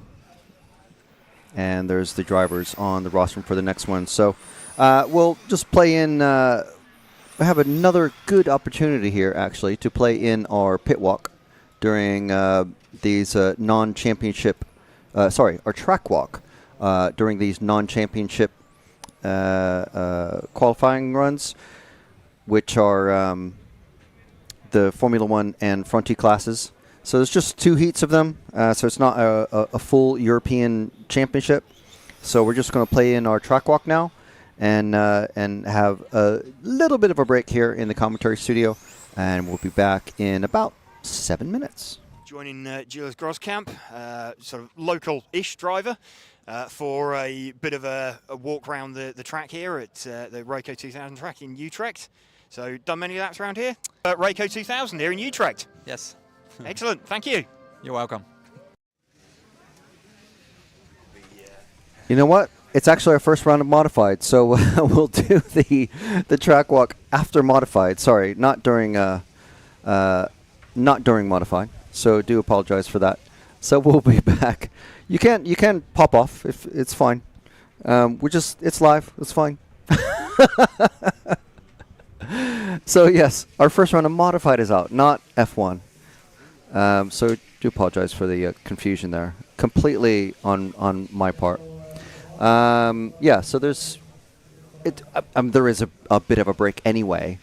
And there's the drivers on the roster for the next one. So we'll just play in. We have another good opportunity here, actually, to play in our pit walk during these non-championship. Our track walk during these non-championship qualifying runs, which are the Formula 1 and Fronty classes. So there's just 2 heats of them, so it's not a full European championship. So we're just going to play in our track walk now and have a little bit of a break here in the commentary studio, and we'll be back in about 7 minutes. Joining Gilles Groskamp, sort of local-ish driver, for a bit of a walk around the track here at the Rayco 2000 track in Utrecht. So done many laps around here? Rayco 2000 here in Utrecht. Yes. Excellent, thank you. You're welcome. You know what? It's actually our first round of modified, so we'll do the track walk after modified. Sorry, not during modified. So do apologize for that. So we'll be back. You can pop off if it's fine. It's live. It's fine. So yes, our first round of modified is out, not F1. So do apologize for the confusion there. Completely on my part. Yeah, so there is a bit of a break anyway.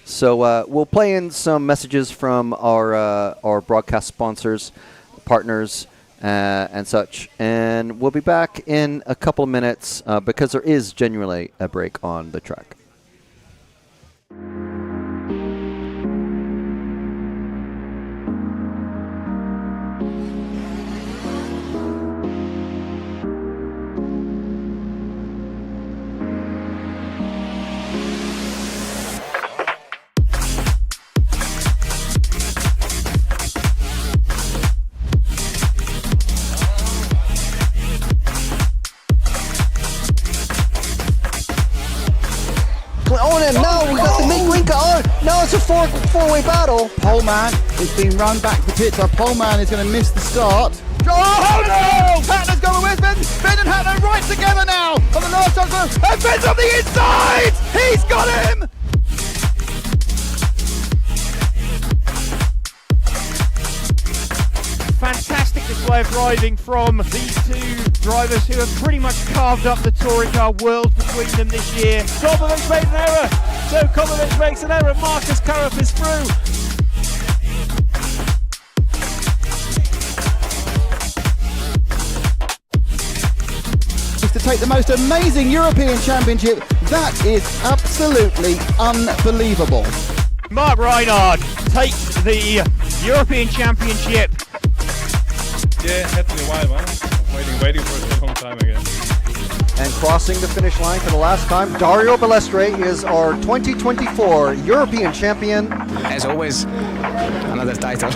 So we'll play in some messages from our broadcast sponsors, partners, and such, and we'll be back in a couple of minutes because there is genuinely a break on the track. And now we got the Mink on. Now it's a four-way battle. Poleman is being run back to the pits. Our Poleman is going to miss the start. Oh no! Hatner's going with Ben. Ben and Hatner right together now. On the last time, and Ben's on the inside. He's got him. Fantastic display of driving from these 2 drivers who have pretty much carved up the touring car world between them this year. Kovacic made an error, so Kovacic makes an error. Marcus Currup is through. To take the most amazing European Championship, that is absolutely unbelievable. Mark Reinhard takes the European Championship. Yeah, it had to be a while, man. Waiting for a long time again. And crossing the finish line for the last time, Dario Balestre is our 2024 European champion. As always, another title.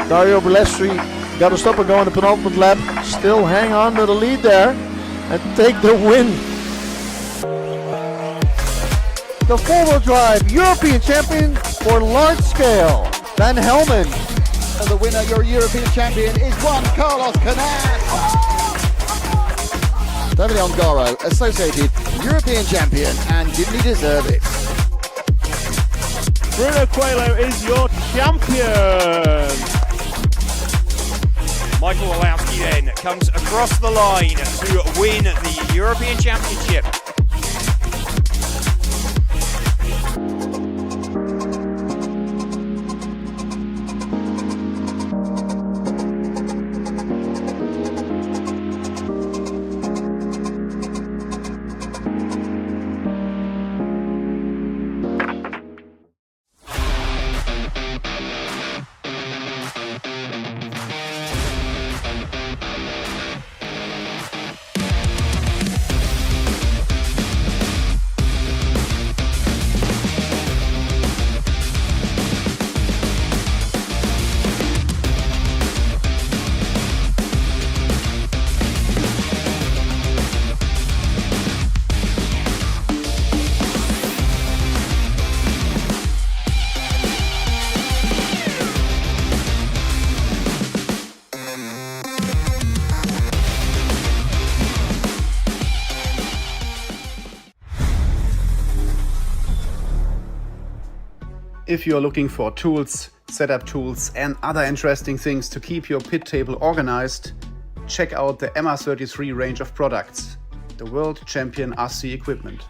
Dario Balestre got to stop and go on the penultimate lap. Still hang on to the lead there and take the win. the four-wheel drive European champion for large scale, Van Helmen. And the winner, your European champion, is Juan Carlos Canas. Davide Ongaro, associated European champion, and didn't he deserve it? Bruno Coelho is your champion. Michael Walowski then comes across the line to win the European Championship. If you're looking for tools, setup tools and other interesting things to keep your pit table organized, check out the MR33 range of products, the world champion RC equipment.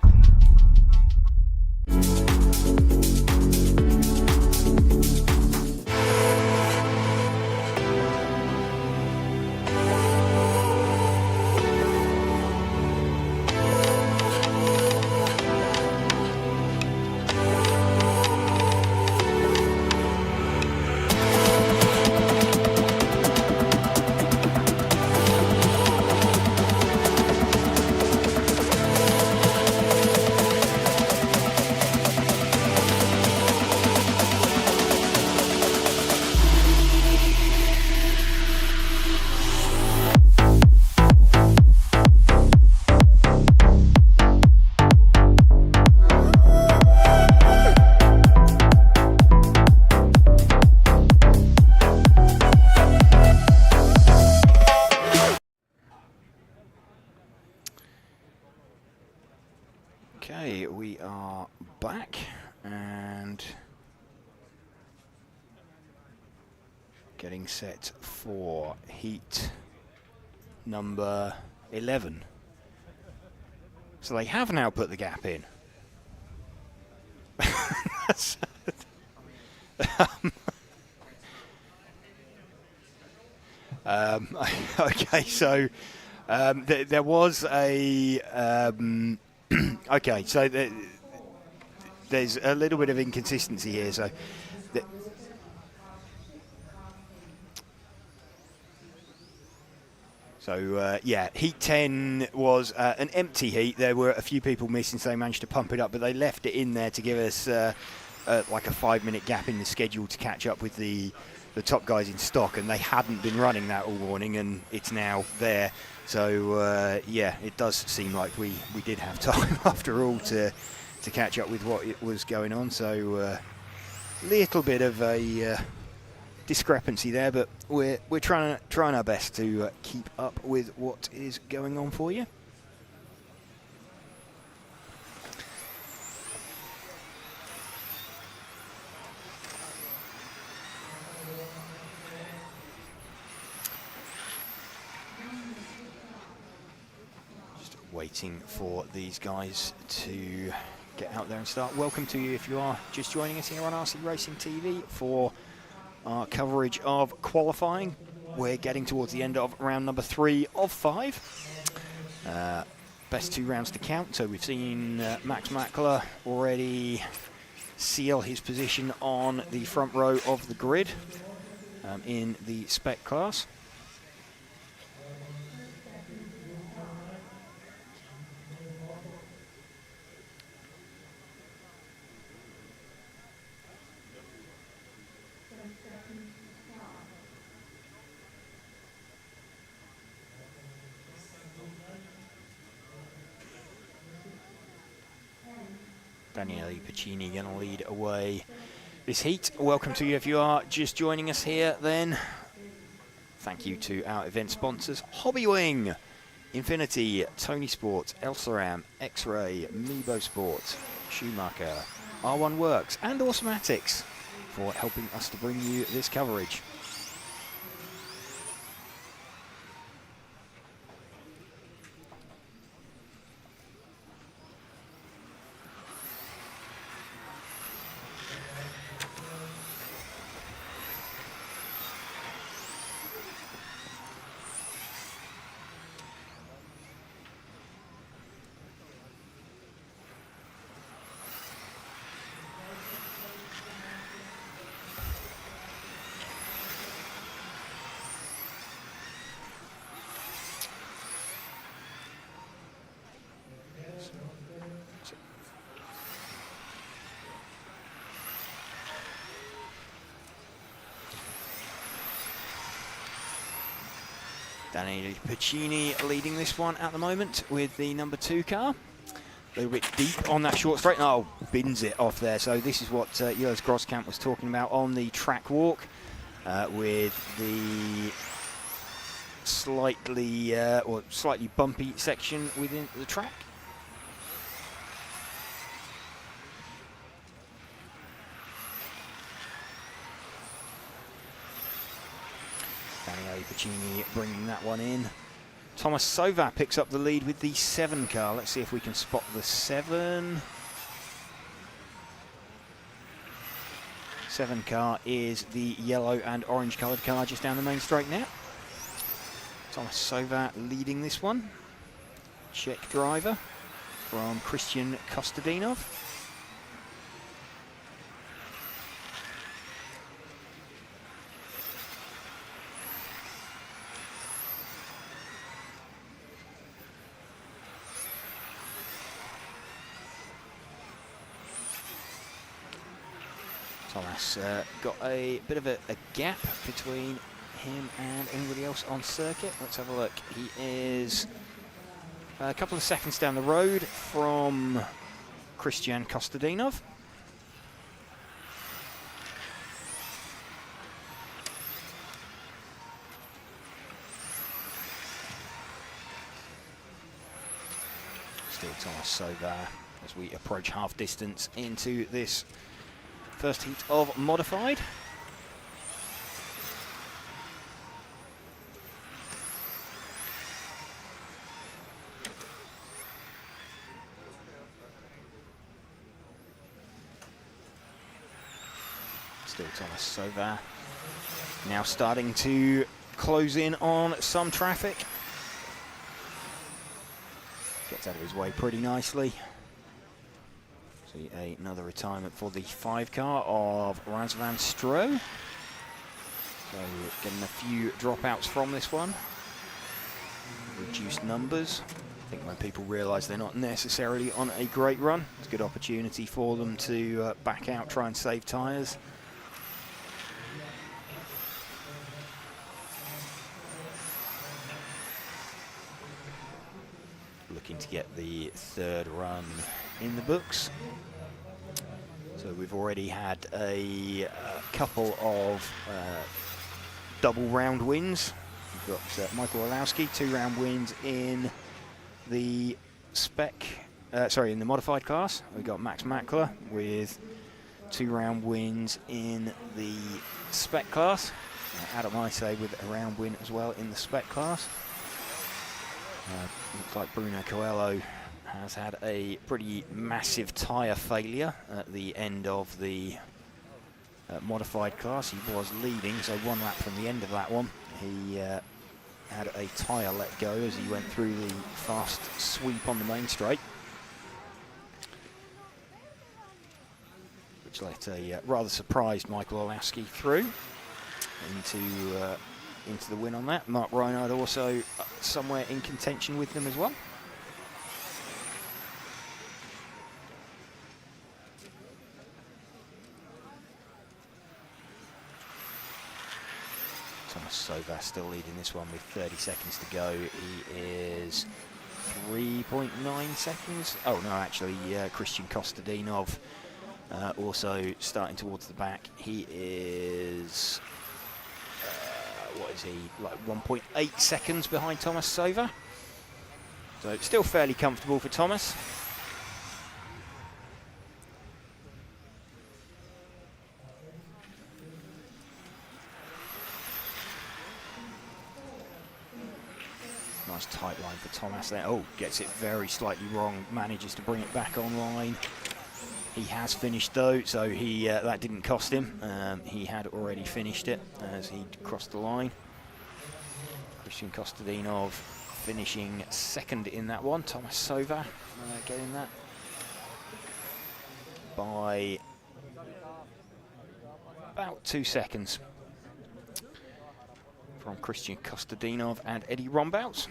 Okay, we are back and getting set for heat number 11. So they have now put the gap in. Okay, so there was a okay, so there's a little bit of inconsistency here. So yeah, heat 10 was an empty heat. There were a few people missing, so they managed to pump it up, but they left it in there to give us like a 5-minute gap in the schedule to catch up with the top guys in stock, and they hadn't been running that all morning, and it's now there. So yeah, it does seem like we did have time after all to catch up with what was going on. So little bit of a discrepancy there, but we're trying our best to keep up with what is going on for you. Waiting for these guys to get out there and start. Welcome to you if you are just joining us here on RC Racing TV for our coverage of qualifying. We're getting towards the end of round number 3 of 5. Best 2 rounds to count. So we've seen Max Mackler already seal his position on the front row of the grid in the Spec class. Daniele Piccini going to lead away this heat. Welcome to you if you are just joining us here then. Thank you to our event sponsors, Hobbywing, Infinity, Tony Sport, Elsaram, X-Ray, Mebo Sport, Schumacher, R1 Works and Automatics for helping us to bring you this coverage. Daniele Piccini leading this one at the moment with the number 2 car. A little bit deep on that short straight. Oh, bins it off there. So this is what Jens Groskamp was talking about on the track walk with the slightly bumpy section within the track. Daniele Piccini bringing that one in. Thomas Sova picks up the lead with the 7 car. Let's see if we can spot the 7. 7 car is the yellow and orange coloured car just down the main straight now. Thomas Sova leading this one. Czech driver from Christian Kostadinov. Thomas got a bit of a gap between him and anybody else on circuit. Let's have a look. He is a couple of seconds down the road from Christian Kostadinov. Still Thomas Sova as we approach half distance into this first heat of modified. Still Thomas Sova. Now starting to close in on some traffic. Gets out of his way pretty nicely. See another retirement for the 5 car of Razvan Stroh. So getting a few dropouts from this one. Reduced numbers. I think when people realise they're not necessarily on a great run, it's a good opportunity for them to back out, try and save tyres. Looking to get the 3rd run in the books. So we've already had a couple of double round wins. We've got Michael Orlowski, 2 round wins in the Spec, in the modified class. We've got Max Mackler with 2 round wins in the Spec class. Adam Isay with a round win as well in the Spec class. Looks like Bruno Coelho has had a pretty massive tyre failure at the end of the modified class. He was leading, so 1 lap from the end of that one, he had a tyre let go as he went through the fast sweep on the main straight, which let a rather surprised Michael Orlowski through into the win on that. Mark Reinhardt also somewhere in contention with them as well. Thomas Sova still leading this one with 30 seconds to go. He is 3.9 seconds. Oh no, actually, Christian Kostadinov also starting towards the back. He is, what is he, like 1.8 seconds behind Thomas Sova. So it's still fairly comfortable for Thomas. Nice tight line for Thomas there. Oh, gets it very slightly wrong, manages to bring it back online. He has finished though, so he that didn't cost him. He had already finished it as he crossed the line. Christian Kostadinov finishing second in that one. Thomas Sova getting that by about 2 seconds from Christian Kostadinov and Eddie Rombouts.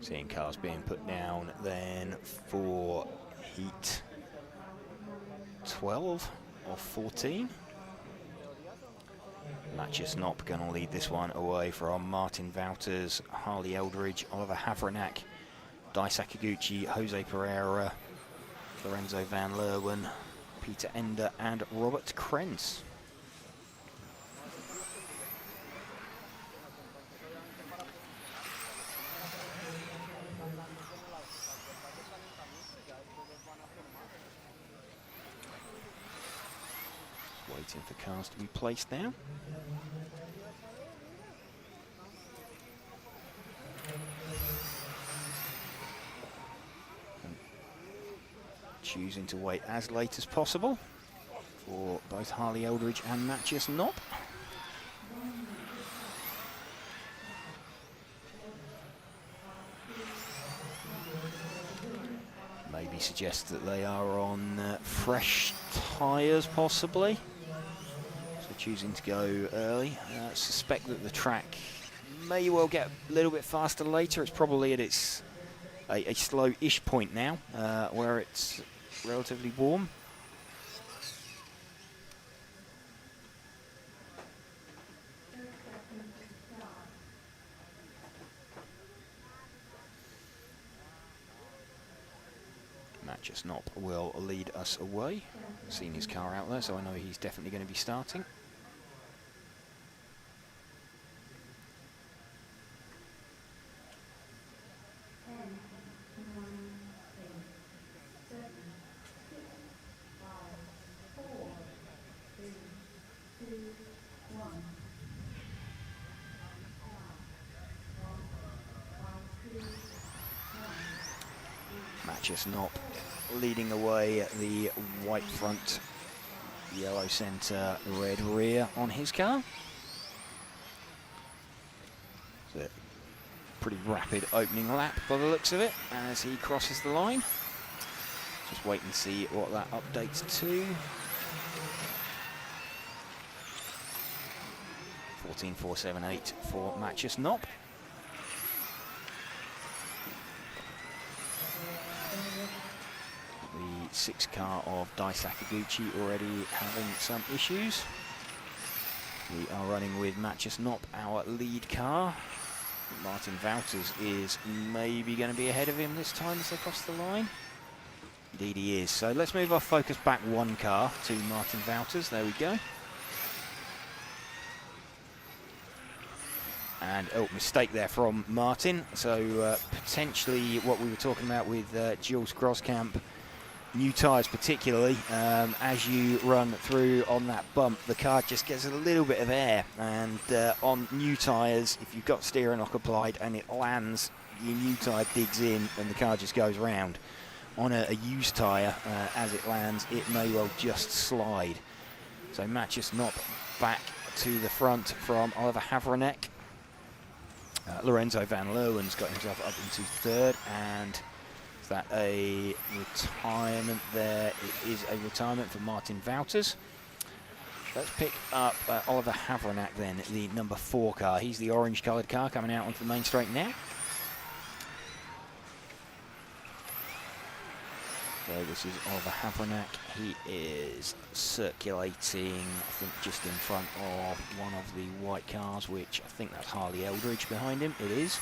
Seeing cars being put down then for heat 12 or 14. Matches Knopp going to lead this one away from Martin Wouters, Harley Eldridge, Oliver Havranek, Dai Sakaguchi, Jose Pereira, Lorenzo van Leeuwen, Peter Ender and Robert Krenz. Waiting for cars to be placed now. And choosing to wait as late as possible for both Harley Eldridge and Matthias Knopp. Maybe suggest that they are on fresh tyres possibly. Choosing to go early. Suspect that the track may well get a little bit faster later. It's probably at its a slow-ish point now, where it's relatively warm. Matthias Knopp will lead us away. I've seen his car out there, so I know he's definitely going to be starting. Matthias Knopp leading away, the white front, yellow centre, red rear on his car. So pretty rapid opening lap by the looks of it as he crosses the line. Just wait and see what that updates to. 14.478 for Matthias Knopp. The 6 car of Dai Sakaguchi already having some issues. We are running with Matthias Knopp, our lead car. Martin Wouters is maybe going to be ahead of him this time as they cross the line. Indeed he is. So let's move our focus back 1 car to Martin Wouters. There we go. And, oh, mistake there from Martin. So potentially what we were talking about with Jules Groskamp, new tyres particularly, as you run through on that bump, the car just gets a little bit of air. And on new tyres, if you've got steering lock applied and it lands, your new tyre digs in and the car just goes round. On a used tyre, as it lands, it may well just slide. So Matthias Knopp back to the front from Oliver Havranek. Lorenzo van Leeuwen's got himself up into 3rd, and is that a retirement there? It is a retirement for Martin Wouters. let's pick up Oliver Havranek then, the number 4 car. He's the orange-coloured car coming out onto the main straight now. So this is Oliver Havranek. He is circulating, I think, just in front of one of the white cars, which I think that's Harley Eldridge behind him. It is.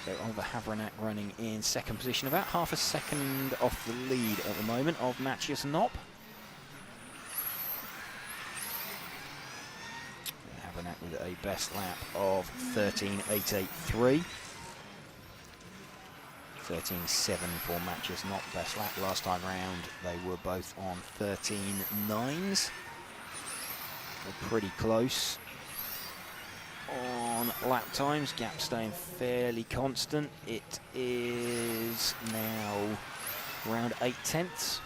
So Oliver Havranek running in second position, about half a second off the lead at the moment of Matthias Knopp. Havranek with a best lap of 13.883. 13.7 for Matthias Knopp, best lap. Last time round they were both on 13.9s. They're pretty close on lap times, gap staying fairly constant. It is now around 0.8.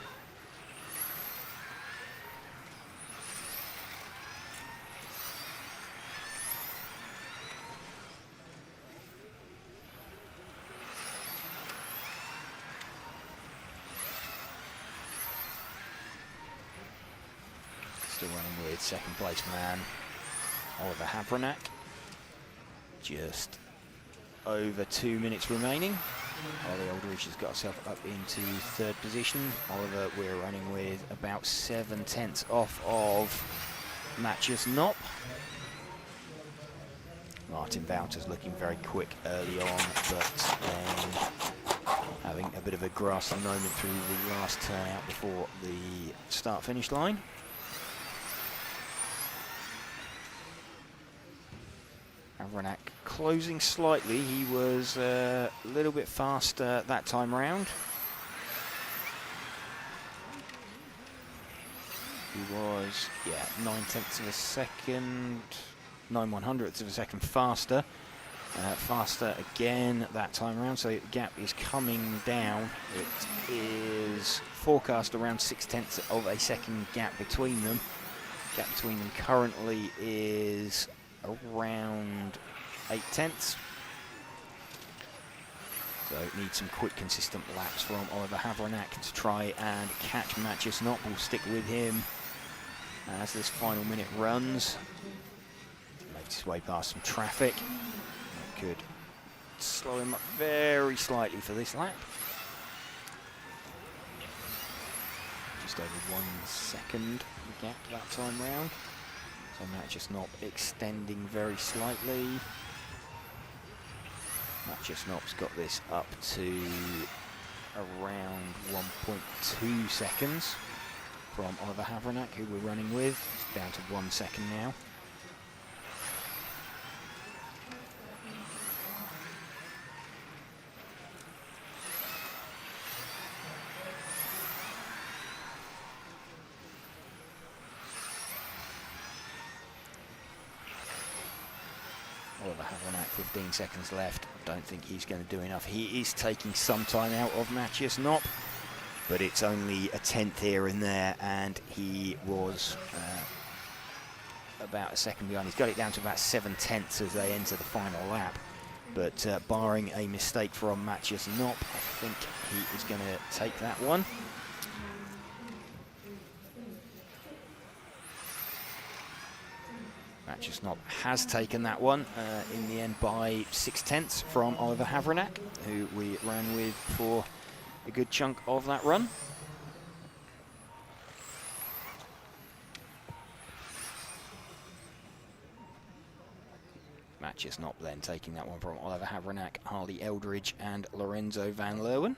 Still running with second place man Oliver Havranek. Just over 2 minutes remaining. Harley Eldridge has got herself up into third position. Oliver, we're running with about 7/10 off of Matthias Knopp. Martin Wouters looking very quick early on, but then having a bit of a grassy moment through the last turnout before the start-finish line. Havranek closing slightly. He was a little bit faster that time round. He was, 9/10 of a second, 9/100ths of a second faster. Faster again that time around, so the gap is coming down. It is forecast around 6/10 of a second gap between them. Gap between them currently is around 0.8. So need some quick, consistent laps from Oliver Havranek to try and catch Matthias Knopp. We'll stick with him as this final minute runs. Makes his way past some traffic. That could slow him up very slightly for this lap. Just over 1 second gap that time round. So Matthias Knopp extending very slightly. Matthias Knopp's got this up to around 1.2 seconds from Oliver Havranek, who we're running with. It's down to 1 second now. Oliver Havranek, 15 seconds left. Don't think he's going to do enough. He is taking some time out of Matthias Knopp, but it's only a 10th here and there, and he was about a second behind. He's got it down to about 7/10 as they enter the final lap. But barring a mistake from Matthias Knopp, I think he is going to take that one. Matthias Knopp has taken that one in the end by 6/10 from Oliver Havranek, who we ran with for a good chunk of that run. Matthias Knopp then taking that one from Oliver Havranek, Harley Eldridge and Lorenzo van Leeuwen.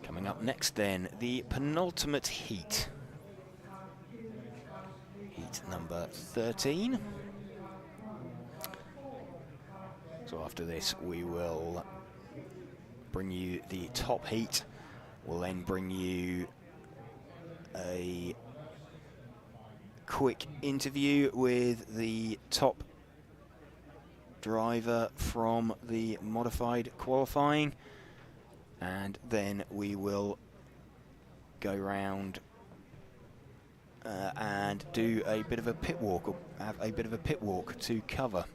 Coming up next then, the penultimate heat. Heat number 13. So after this we will bring you the top heat. We'll then bring you a quick interview with the top driver from the modified qualifying. And then we will go round and do a bit of a pit walk, or have a bit of a pit walk to cover.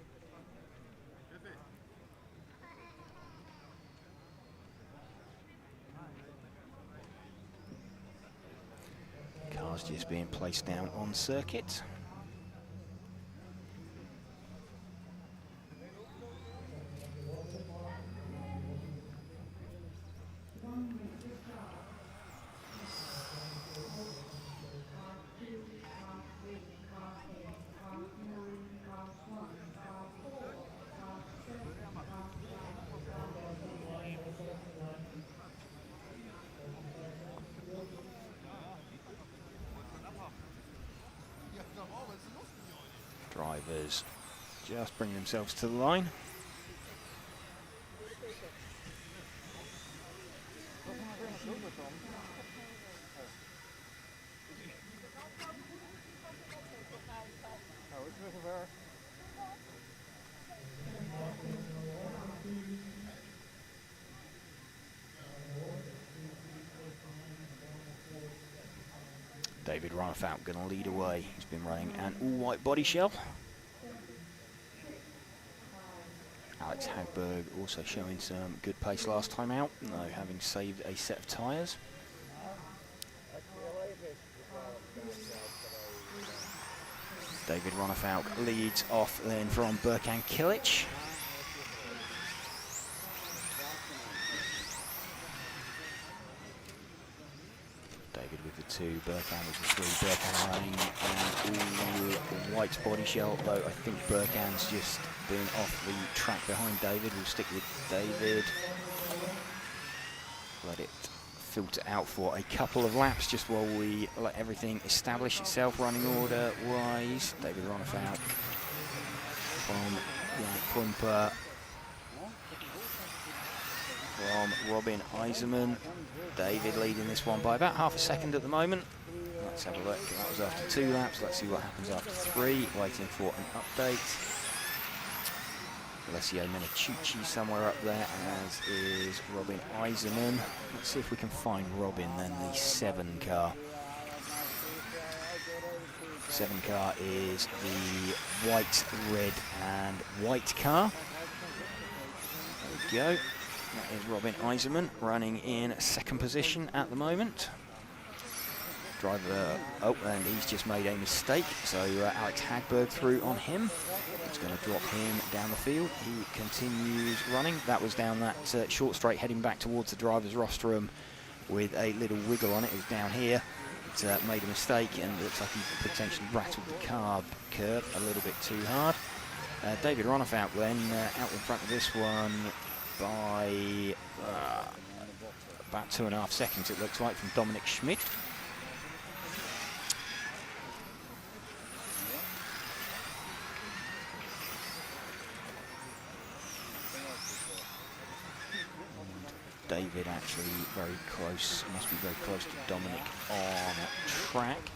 flags being placed down on circuit. Drivers just bring themselves to the line. David Ronnefalk going to lead away. He's been running an all-white body shell. Alex Hagberg also showing some good pace last time out, though having saved a set of tyres. David Ronnefalk leads off then from Berkan Kilic. David with the 2, Berkan with the 3, Berkan running an all white body shell, though I think Berkan's just been off the track behind David. We'll stick with David. Let it filter out for a couple of laps just while we let everything establish itself running order wise. David Ronnefalk from Jan Prumper, from Robin Eiserman. David leading this one by about half a second at the moment. Let's have a look. That was after 2 laps. Let's see what happens after 3. Waiting for an update. Alessio Menachicci somewhere up there, as is Robin Eiserman. Let's see if we can find Robin then, the 7 car. 7 car is the white, red and white car. There we go. That is Robin Eiserman running in 2nd position at the moment. Driver, oh, and he's just made a mistake, so Alex Hagberg through on him. It's going to drop him down the field. He continues running. That was down that short straight heading back towards the driver's rostrum with a little wiggle on it. It was down here. It made a mistake and looks like he potentially rattled the carb curb a little bit too hard. David Ronnefalk then out in front of this one by about 2.5 seconds, it looks like, from Dominic Schmidt. David actually very close, must be very close to Dominic on track.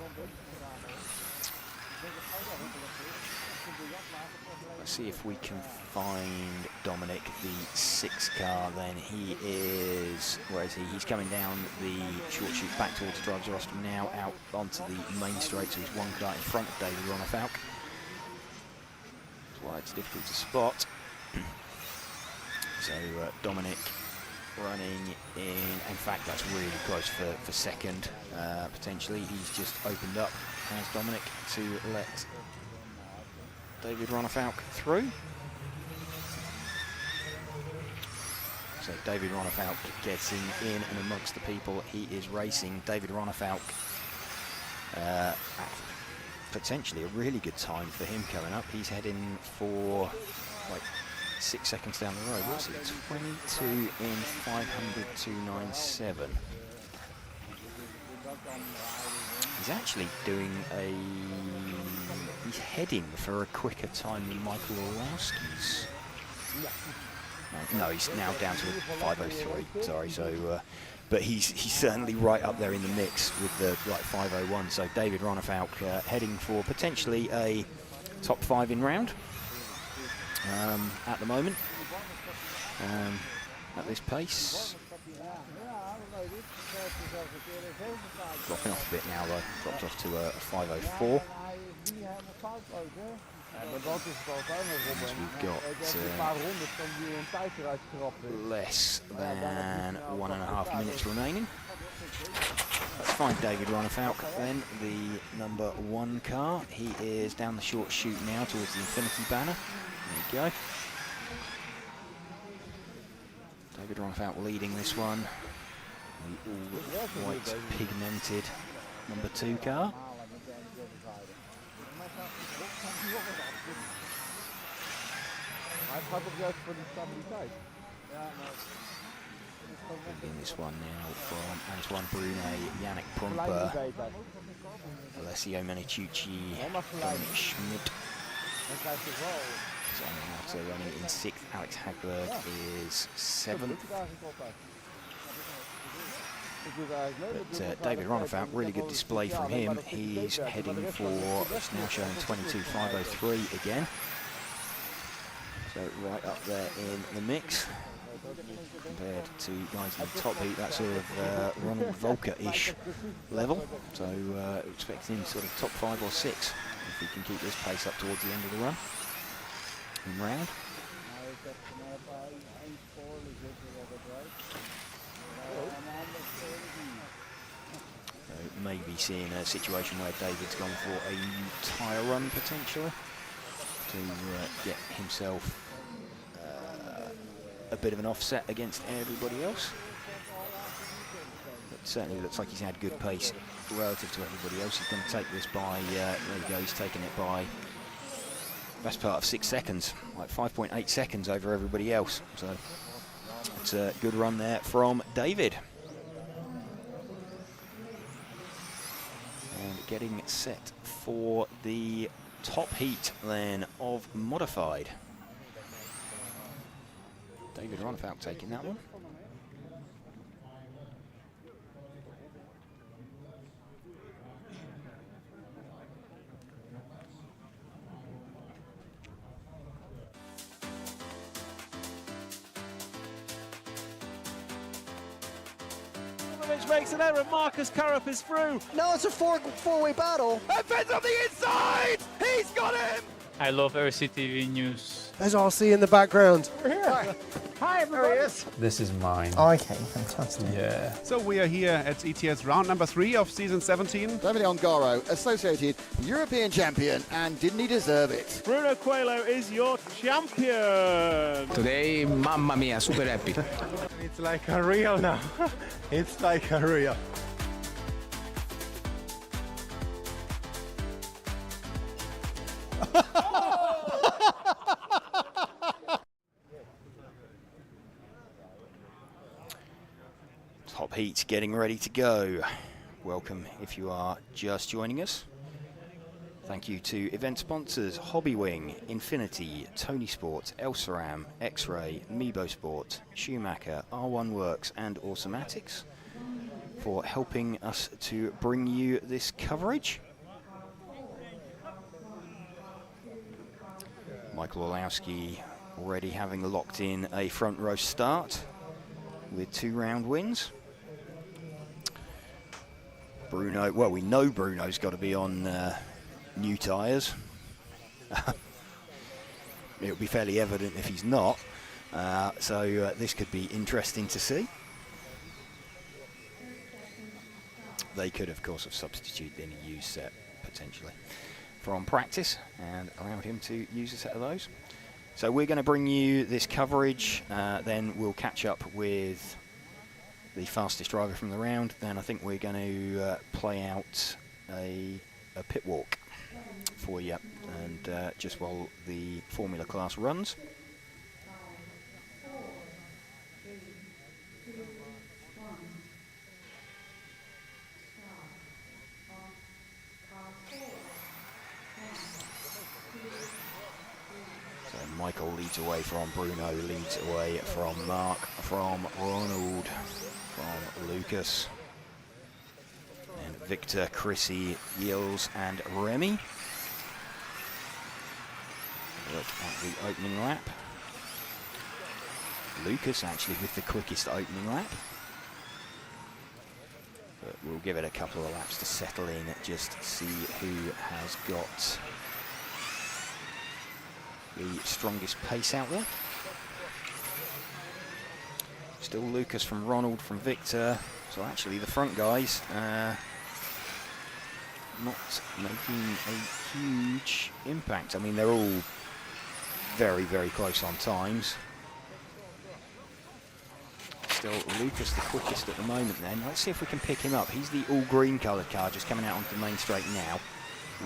Let's see if we can find Dominic, the 6 car then. He is, where is he? He's coming down the short chute back towards the driver's rostrum now, out onto the main straight, so he's 1 car in front of David Ronnefalk. That's why it's difficult to spot. So Dominic running in fact that's really close for 2nd, potentially. He's just opened up, has Dominic, to let David Ronnefalk through. So David Ronnefalk getting in and amongst the people he is racing. David Ronnefalk, potentially a really good time for him coming up. He's heading for like 6 seconds down the road. What's it? 22 in 500.297. He's actually doing he's heading for a quicker time than Michael Orlowski's. No, he's now down to 5:03. Sorry, so but he's certainly right up there in the mix with the like 5:01. So David Ronnefalk heading for potentially a top 5 in round. At the moment, at this pace. Dropping off a bit now though, dropped off to a 5:04. As we've got less than 1.5 minutes remaining. Let's find David Ronefalk then, the number 1 car. He is down the short chute now towards the Infinity banner. There we go. David Ronefalk leading this one. The all-white pigmented number 2 car. In this one now from Antoine Brunet, Yannick Prumper, Alessio Meniciucci, Dominic Schmidt. So running in 6th, Alex Hagberg is 7th. But David Ronefalk, really good display from him. He's heading for, it's now showing 22.503 again. So right up there in the mix. Compared to guys in the top heat, that sort of Ronald Volker-ish level. So expecting sort of top 5 or 6 if he can keep this pace up towards the end of the run and round. So maybe seeing a situation where David's gone for a new tyre run potentially to get himself a bit of an offset against everybody else. But certainly looks like he's had good pace relative to everybody else. He's going to take this by, there you go, he's taken it by best part of 6 seconds, like 5.8 seconds over everybody else. So it's a good run there from David. And getting set for the top heat then of modified. David Ronefalk taking that one. Makes an error. Marcus Currup is through. No, it's a four-way battle. And Finn's on the inside. He's got him. I love RCTV News. There's RC in the background. We're here. Hi, everybody. This is mine. Okay, fantastic. Yeah. So we are here at ETS round number 3 of season 17. Davide Ongaro, associated European champion, and didn't he deserve it? Bruno Coelho is your champion. Today, mamma mia, super happy. It's like a real now. It's like a real. Top heat getting ready to go. Welcome if you are just joining us. Thank you to event sponsors Hobbywing, Infinity, Tony Sport, Elsaram, X-Ray, Mebo Sport, Schumacher, R1 Works and Automatics for helping us to bring you this coverage. Michael Orlowski already having locked in a front row start with 2 round wins. Bruno, well, we know Bruno's got to be on new tyres. It'll be fairly evident if he's not. So this could be interesting to see. They could, of course, have substituted in a used set, potentially, from practice and allowed him to use a set of those. So we're going to bring you this coverage, then we'll catch up with the fastest driver from the round. Then I think we're going to play out a pit walk for you, and just while the Formula class runs. Michael leads away from Bruno, leads away from Mark, from Ronald, from Lucas, and Victor, Chrissy, Yills and Remy. Look at the opening lap. Lucas actually with the quickest opening lap. But we'll give it a couple of laps to settle in, just see who has got the strongest pace out there. Still Lucas from Ronald, from Victor, So actually the front guys not making a huge impact. I mean, they're all very, very close on times. Still Lucas the quickest at the moment then. Let's see if we can pick him up. He's the all green coloured car just coming out onto the main straight now.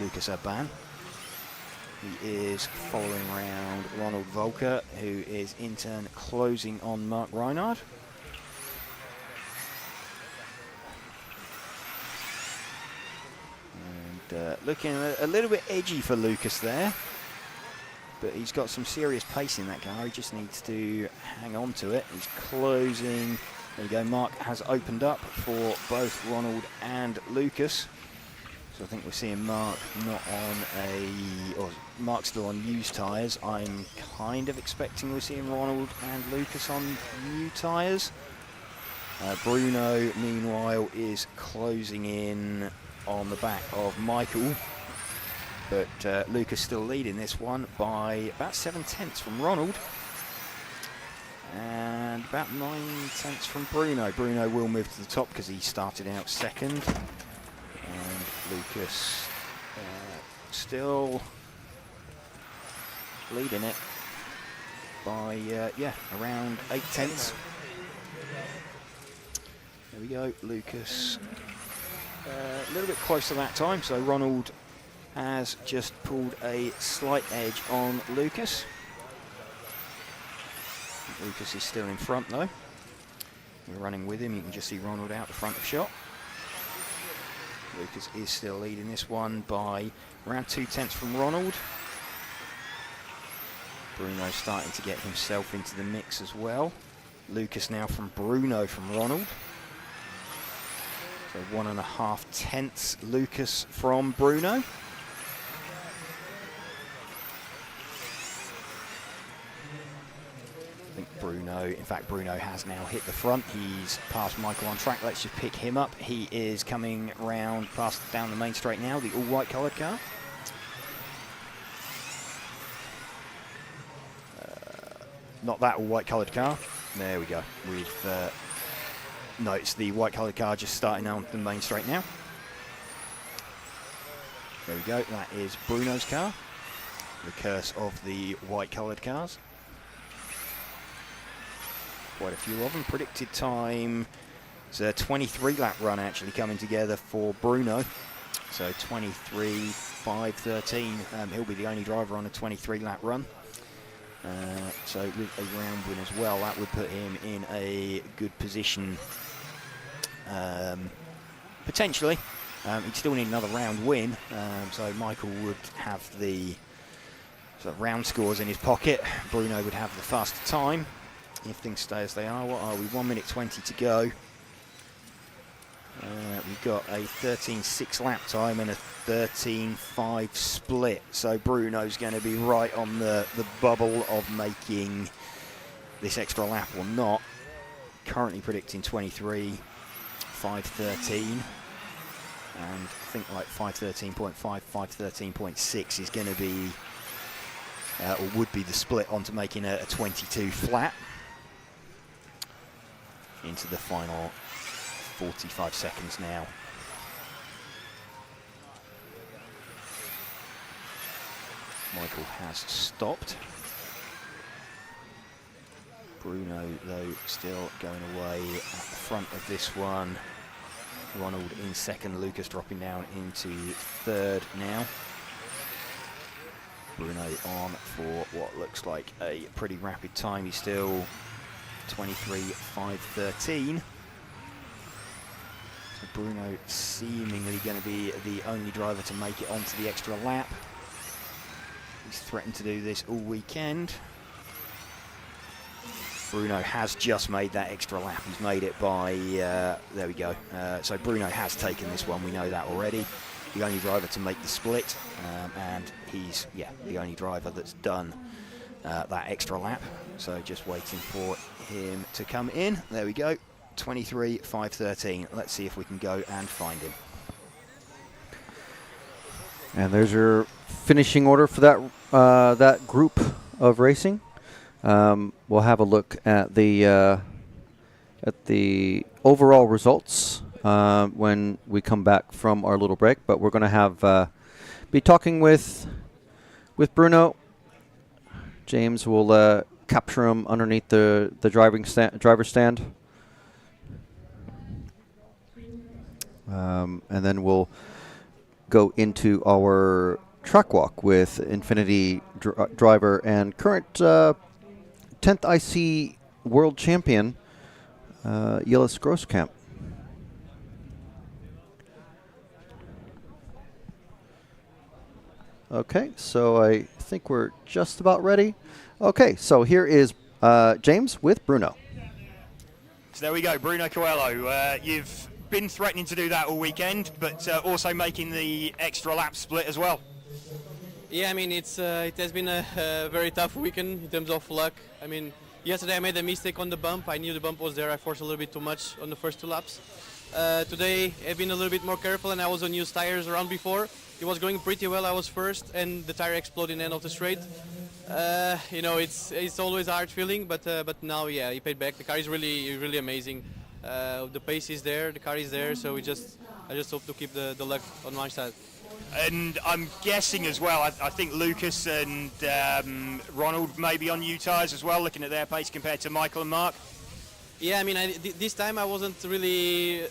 Lucas Urban. He is following around Ronald Volker, who is in turn closing on Mark Reinhard. And looking a little bit edgy for Lucas there. But he's got some serious pace in that car. He just needs to hang on to it. He's closing. There you go. Mark has opened up for both Ronald and Lucas. So I think we're seeing Mark not on or Mark still on used tyres. I'm kind of expecting we're seeing Ronald and Lucas on new tyres. Bruno, meanwhile, is closing in on the back of Michael. But Lucas still leading this one by about 7/10 from Ronald. And about 9/10 from Bruno. Bruno will move to the top because he started out second. And Lucas still leading it by, around 8/10. There we go, Lucas a little bit closer that time, so Ronald has just pulled a slight edge on Lucas. Lucas is still in front though. We're running with him, you can just see Ronald out the front of shot. Lucas is still leading this one by around 2/10 from Ronald. Bruno starting to get himself into the mix as well. Lucas now from Bruno from Ronald. So 1.5/10 Lucas from Bruno. I think Bruno, in fact Bruno has now hit the front. He's past Michael on track. Let's just pick him up. He is coming round past down the main straight now, the all white coloured car. Not that all white coloured car. There we go. We've noticed the white coloured car just starting on the main straight now. There we go. That is Bruno's car. The curse of the white coloured cars. Quite a few of them. Predicted time, it's a 23 lap run actually coming together for Bruno. So 23.513. He'll be the only driver on a 23 lap run. So with a round win as well, that would put him in a good position. Potentially. He'd still need another round win. So Michael would have the sort of round scores in his pocket. Bruno would have the faster time. If things stay as they are, what are we? 1 minute 20 to go. We've got a 13.6 lap time and a 13.5 split. So Bruno's going to be right on the bubble of making this extra lap or not. Currently predicting 23.513. And I think like 513.5, 513.6 is going to be, or would be the split onto making a 22 flat. Into the final 45 seconds now. Michael has stopped. Bruno, though, still going away at the front of this one. Ronald in second, Lucas dropping down into third now. Bruno on for what looks like a pretty rapid time. He's still 23.513. So Bruno seemingly going to be the only driver to make it onto the extra lap. He's threatened to do this all weekend. Bruno has just made that extra lap. He's made it by, there we go. So Bruno has taken this one, we know that already. The only driver to make the split, and he's, the only driver that's done that extra lap. So just waiting for him to come in. There we go, 23.513. Let's see if we can go and find him. And there's your finishing order for that that group of racing. We'll have a look at the at the overall results when we come back from our little break. But we're going to have be talking with Bruno. James will capture him underneath the driver's stand. And then we'll go into our track walk with Infinity driver and current 10th IC world champion, Jillis Grosskamp. Okay, so I think we're just about ready. Okay, so here is James with Bruno. So there we go, Bruno Coelho. You've been threatening to do that all weekend, but also making the extra lap split as well. Yeah, I mean, it has been a very tough weekend in terms of luck. I mean, yesterday I made a mistake on the bump. I knew the bump was there. I forced a little bit too much on the first 2 laps. Today I've been a little bit more careful, and I was on used tires around before. It was going pretty well. I was first, and the tire exploded in the end of the straight. You know, it's always a hard feeling, but now, yeah, he paid back. The car is really amazing. The pace is there, the car is there, so I just hope to keep the luck on my side. And I'm guessing as well, I think Lucas and Ronald may be on new tyres as well, looking at their pace compared to Michael and Mark. Yeah, I mean, this time I wasn't really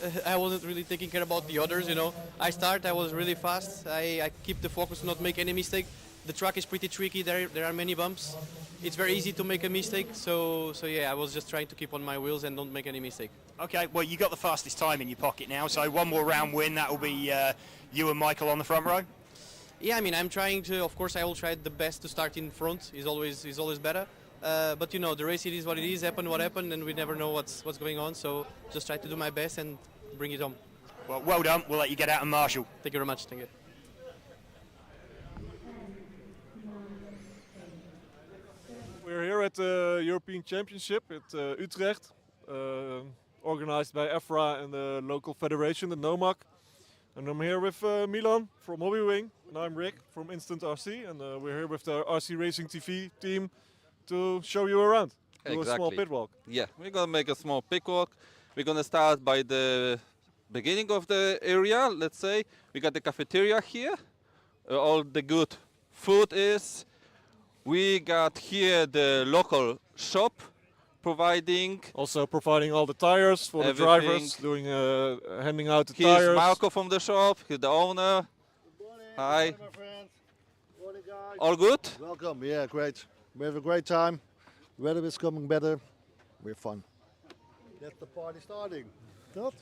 taking care about the others. You know, I was really fast. I keep the focus, not make any mistake. The track is pretty tricky. There are many bumps. It's very easy to make a mistake. So yeah, I was just trying to keep on my wheels and don't make any mistake. Okay, well, you got the fastest time in your pocket now. So one more round win, that will be you and Michael on the front row. Yeah, I mean, I'm trying to. Of course, I will try the best to start in front. Is always better. But you know, the race, it is what it is. Happen what happened, and we never know what's going on. So just try to do my best and bring it home. Well done. We'll let you get out and marshal. Thank you very much. Thank you. We're here at the European Championship at Utrecht, organized by EFRA and the local federation, the NOMAC. And I'm here with Milan from Hobbywing, and I'm Rick from Instant RC, and we're here with the RC Racing TV team to show you around. Do a small pit walk. Yeah, we're gonna make a small pit walk. We're gonna start by the beginning of the area. Let's say we got the cafeteria here. All the good food is. We got here the local shop providing all the tires for the drivers, doing handing out the tires. Here's Marco from the shop. He's the owner. Good morning. Hi. Good morning, my friends. Good morning, guys. All good? Welcome. Yeah, great. We have a great time. Weather is coming better. We're fun. Get the party starting. Not?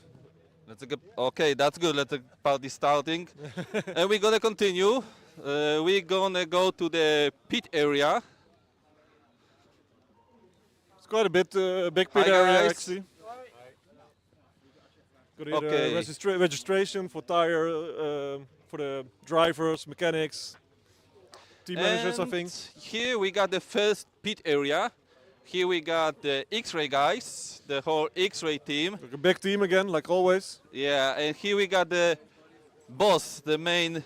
Okay, that's good. Let the party starting. And we're gonna continue. We're gonna go to the pit area. It's quite a bit big pit area actually. Got Okay. registration for tire for the drivers, mechanics, team managers, I think. Here we got the first pit area. Here we got the X-Ray guys, the whole X-Ray team. Like a big team again, like always. Yeah, and here we got the boss, the main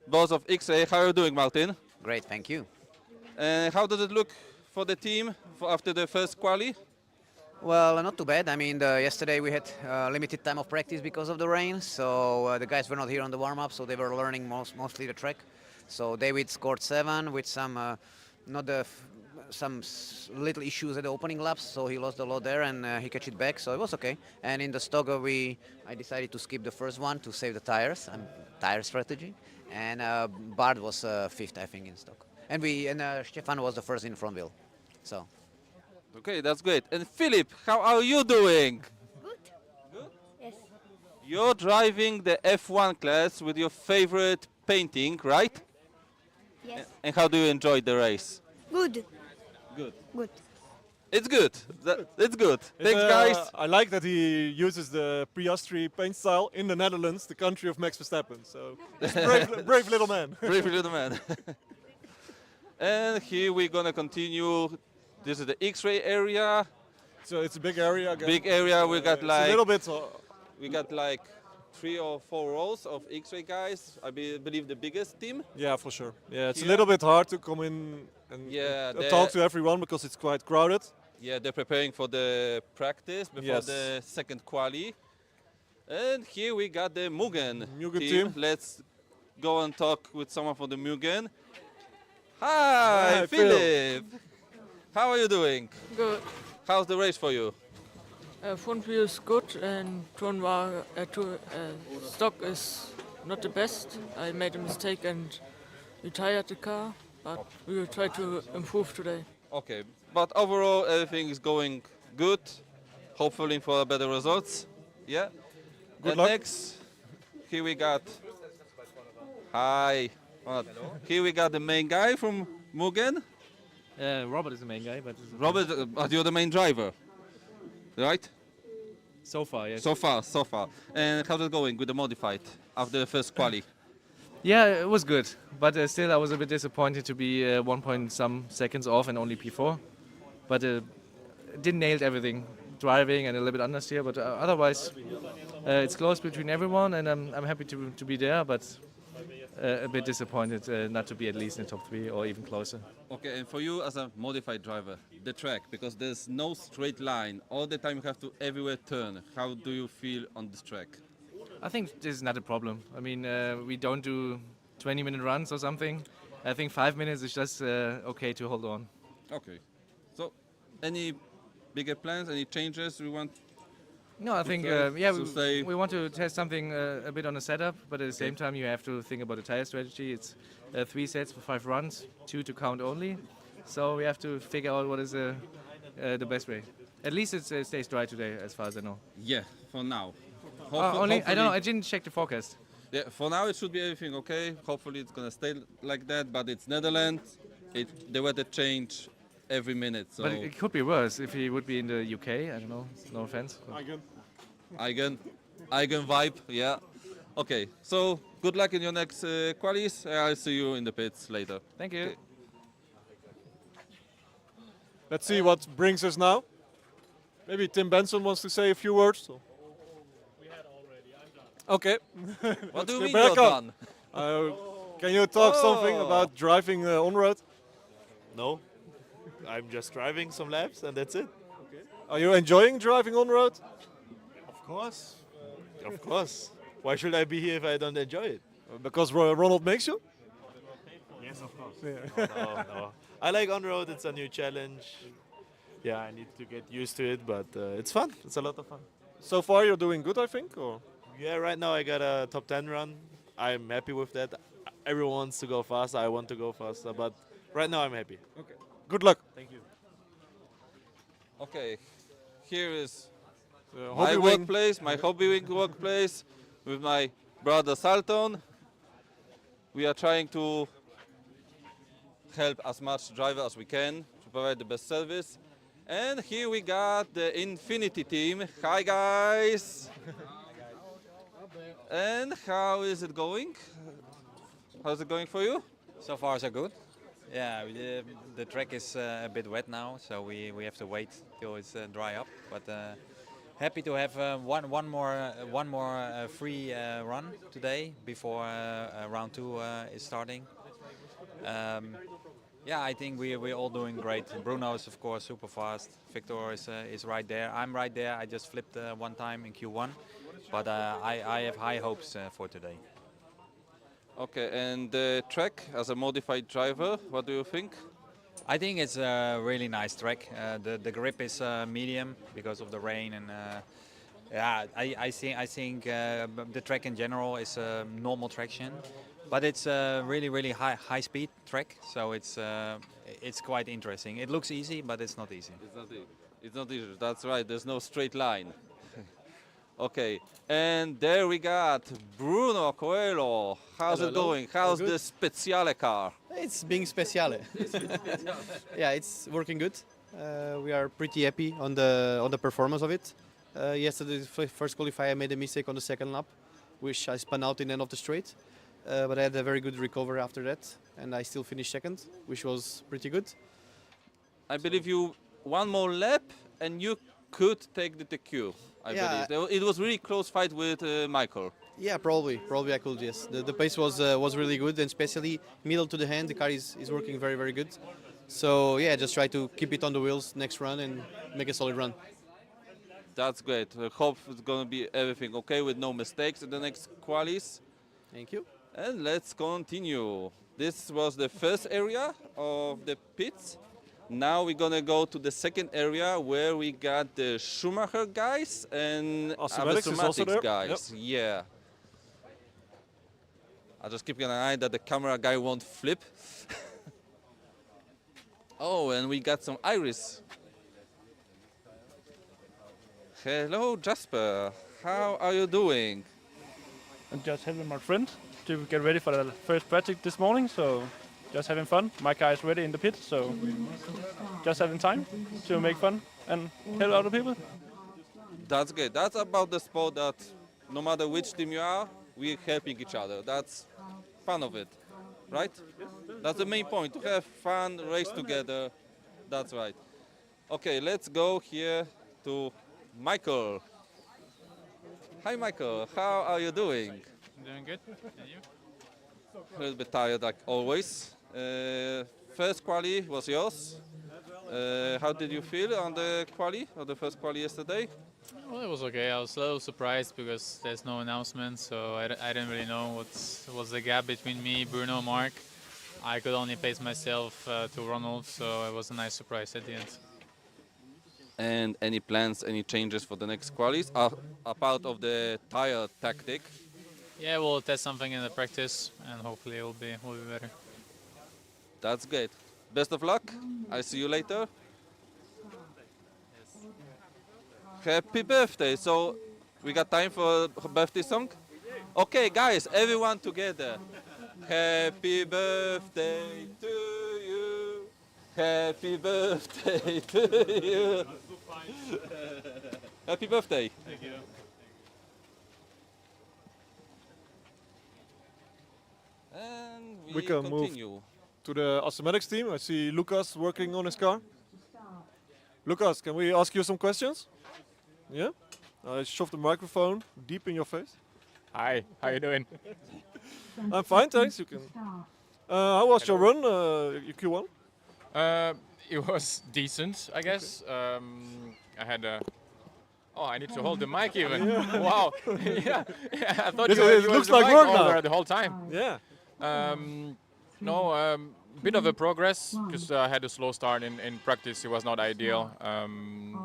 boss of X-Ray. How are you doing, Martin? Great, thank you. And how does it look for the team after the first quali? Well, not too bad. I mean, yesterday we had limited time of practice because of the rain, so the guys were not here on the warm-up, so they were learning mostly the track. So David scored 7 with some little issues at the opening laps, so he lost a lot there, and he catch it back, so it was okay. And in the stock, I decided to skip the first one to save the tires, tire strategy. And Bart was 5th, I think, in stock. And Stefan was the first in front wheel. So. Okay, that's great. And Philip, how are you doing? Good. Yes. You're driving the F1 class with your favorite painting, right? Yes. And how do you enjoy the race? Good. Good. Good. It's good. It's good. Thanks, guys. I like that he uses the Piastri paint style in the Netherlands, the country of Max Verstappen. So, he's a brave little man. Brave little man. And here we're gonna continue. This is the X-ray area. So it's a big area. Again. Big area. We got like a little bit. We got like 3 or 4 rows of X-ray guys. I believe the biggest team. Yeah, for sure. Yeah, it's a little bit hard to come in and talk to everyone because it's quite crowded. Yeah, they're preparing for the practice before Yes. the second quali. And here we got the Mugen team. Let's go and talk with someone from the Mugen. Hi, Hi, Philip. How are you doing? Good. How's the race for you? Front wheel is good and stock is not the best. I made a mistake and retired the car, but we will try to improve today. Okay, but overall everything is going good. Hopefully for better results. Yeah. Good and luck. Next, here we got. Hi. Here we got the main guy from Mugen. Robert is the main guy, but Robert, but you're the main driver, right? So far, yes. So far. And how's it going with the modified after the first quali? Yeah, it was good, but still I was a bit disappointed to be 1 point some seconds off and only P4. But didn't nail everything, driving and a little bit understeer. But otherwise, it's close between everyone, and I'm happy to be there. But a bit disappointed not to be at least in the top 3 or even closer. Okay, and for you as a modified driver, the track, because there's no straight line, all the time you have to everywhere turn. How do you feel on this track? I think this is not a problem. I mean, we don't do 20-minute runs or something. I think 5 minutes is just okay to hold on. Okay. So, any bigger plans, any changes we want? No, I think, we want to test something a bit on the setup, but at the same time you have to think about the tire strategy. It's 3 sets for 5 runs, 2 to count only. So we have to figure out what is the best way. At least it stays dry today, as far as I know. Yeah, for now. I don't know, I didn't check the forecast. Yeah, for now it should be everything okay. Hopefully it's gonna stay like that, but it's Netherlands. The weather change every minute. So. But it could be worse if he would be in the UK, I don't know, no offense. Eigen vibe, yeah. Okay, so good luck in your next qualis. I'll see you in the pits later. Thank you. Okay. Let's see what brings us now. Maybe Tim Benson wants to say a few words. So. Okay. What do you Let's mean get you're back on. done? Can you talk something about driving on road? No, I'm just driving some laps and that's it. Okay. Are you enjoying driving on road? Of course. Of course. Why should I be here if I don't enjoy it? Because Ronald makes you? Yes, of course. No. I like on road. It's a new challenge. Yeah, I need to get used to it, but it's fun. It's a lot of fun. So far, you're doing good, I think. Or yeah, right now I got a top 10 run. I'm happy with that. Everyone wants to go faster. I want to go faster, but right now I'm happy. Okay. Good luck. Thank you. Okay, here is Hobbywing. my workplace, my Hobbywing workplace with my brother Salton. We are trying to help as much driver as we can to provide the best service. And here we got the Infinity team. Hi guys! And how is it going? How's it going for you? So far so good. Yeah, the track is a bit wet now, so we have to wait till it's dry up. But happy to have one more free run today before round 2 is starting. Yeah, I think we're all doing great. Bruno is of course super fast. Victor is right there. I'm right there. I just flipped one time in Q1, but I have high hopes for today. Okay, and the track as a modified driver, what do you think? I think it's a really nice track. The grip is medium because of the rain, and yeah, I think the track in general is normal traction, but it's a really high speed track, so it's quite interesting. It looks easy, but it's not easy. It's not easy. That's right. There's no straight line. Okay, and there we got Bruno Coelho. How's it going? How's the Speciale car? It's being Speciale. Yeah, it's working good. We are pretty happy on the performance of it. Yesterday, first qualify, I made a mistake on the second lap, which I spun out in the end of the straight. But I had a very good recovery after that, and I still finished second, which was pretty good. I believe you one more lap, and you could take the TQ. I believe it was really close fight with Michael. Yeah, probably I could. Yes, the pace was really good, and especially middle to the hand, the car is working very good. So yeah, just try to keep it on the wheels next run and make a solid run. That's great. I hope it's going to be everything okay with no mistakes in the next qualis. Thank you. And let's continue. This was the first area of the pits. Now we're going to go to the second area where we got the Schumacher guys and Automatics is also there. guys. Yeah. I'll just keep an eye that the camera guy won't flip. Oh, and we got some Iris. Hello, Jasper. How are you doing? I'm just helping my friend to get ready for the first practice this morning, so just having fun. My car is ready in the pit, so just having time to make fun and help other people. That's good. That's about the sport that no matter which team you are, we're helping each other. That's fun of it, right? That's the main point, to have fun, race together. That's right. Okay, let's go here to Michael. Hi, Michael. How are you doing? Doing good. And you? A little bit tired, like always. First quali was yours. How did you feel on the quali, or the first quali yesterday? Well, it was okay. I was a little surprised because there's no announcement, so I didn't really know what's the gap between me, Bruno, and Mark. I could only pace myself to Ronald, so it was a nice surprise at the end. And any plans, any changes for the next qualis, apart of the tire tactic? Yeah, we'll test something in the practice, and hopefully it will be better. That's great. Best of luck. I'll see you later. Happy birthday. So we got time for a birthday song? Okay, guys, everyone together. Happy birthday to you. Happy birthday to you. Happy birthday. Thank you. And We can continue. move to the Automatics team. I see Lucas working on his car. Lucas, can we ask you some questions? Yeah? I shove the microphone deep in your face. Hi, how you doing? I'm fine, thanks. You can. How was your run, your Q1? It was decent, I guess. I had a... Oh, I need to hold the mic even. Yeah. Wow. yeah, I thought It you looks the like mic work holder now. the whole time. Yeah. No, bit of a progress because I had a slow start in practice. It was not ideal.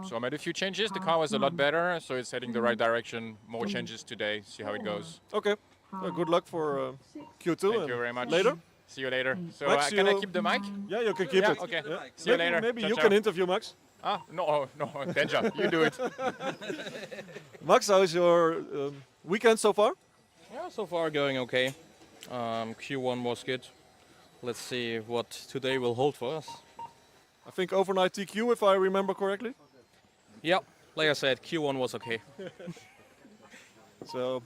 So I made a few changes. The car was a lot better, so it's heading the right direction. More changes today. See how it goes. Okay. Good luck for Q2. Thank you very much. Later. See you later. So Max, can I you- keep the mic? Yeah, you can keep Yeah, it. okay. Yeah. See you Maybe- later. Maybe Ciao, you ciao. can interview Max. Ah, no, danger. You do it. Max, how is your weekend so far? Yeah, so far going okay. Q1 was good. Let's see what today will hold for us. I think overnight TQ, if I remember correctly. Yeah, like I said, Q1 was okay. So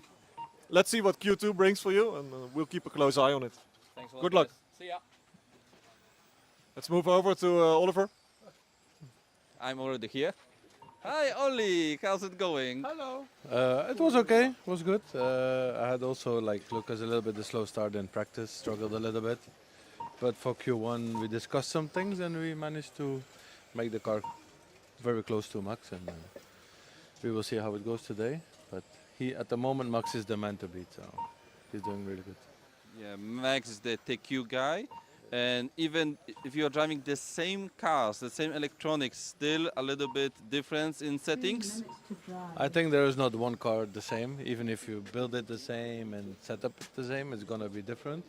let's see what Q2 brings for you, and we'll keep a close eye on it. Thanks a lot, Good luck. guys. See ya. Let's move over to Oliver. I'm already here. Hi, Ollie. How's it going? Hello. It was okay. It was good. I had also, like Lucas, a little bit of slow start in practice. Struggled a little bit. But for Q1, we discussed some things and we managed to make the car very close to Max. And we will see how it goes today. But at the moment, Max is the man to beat. So he's doing really good. Yeah, Max is the TQ guy. And even if you're driving the same cars, the same electronics, still a little bit difference in settings? I think there is not one car the same. Even if you build it the same and set up the same, it's going to be different.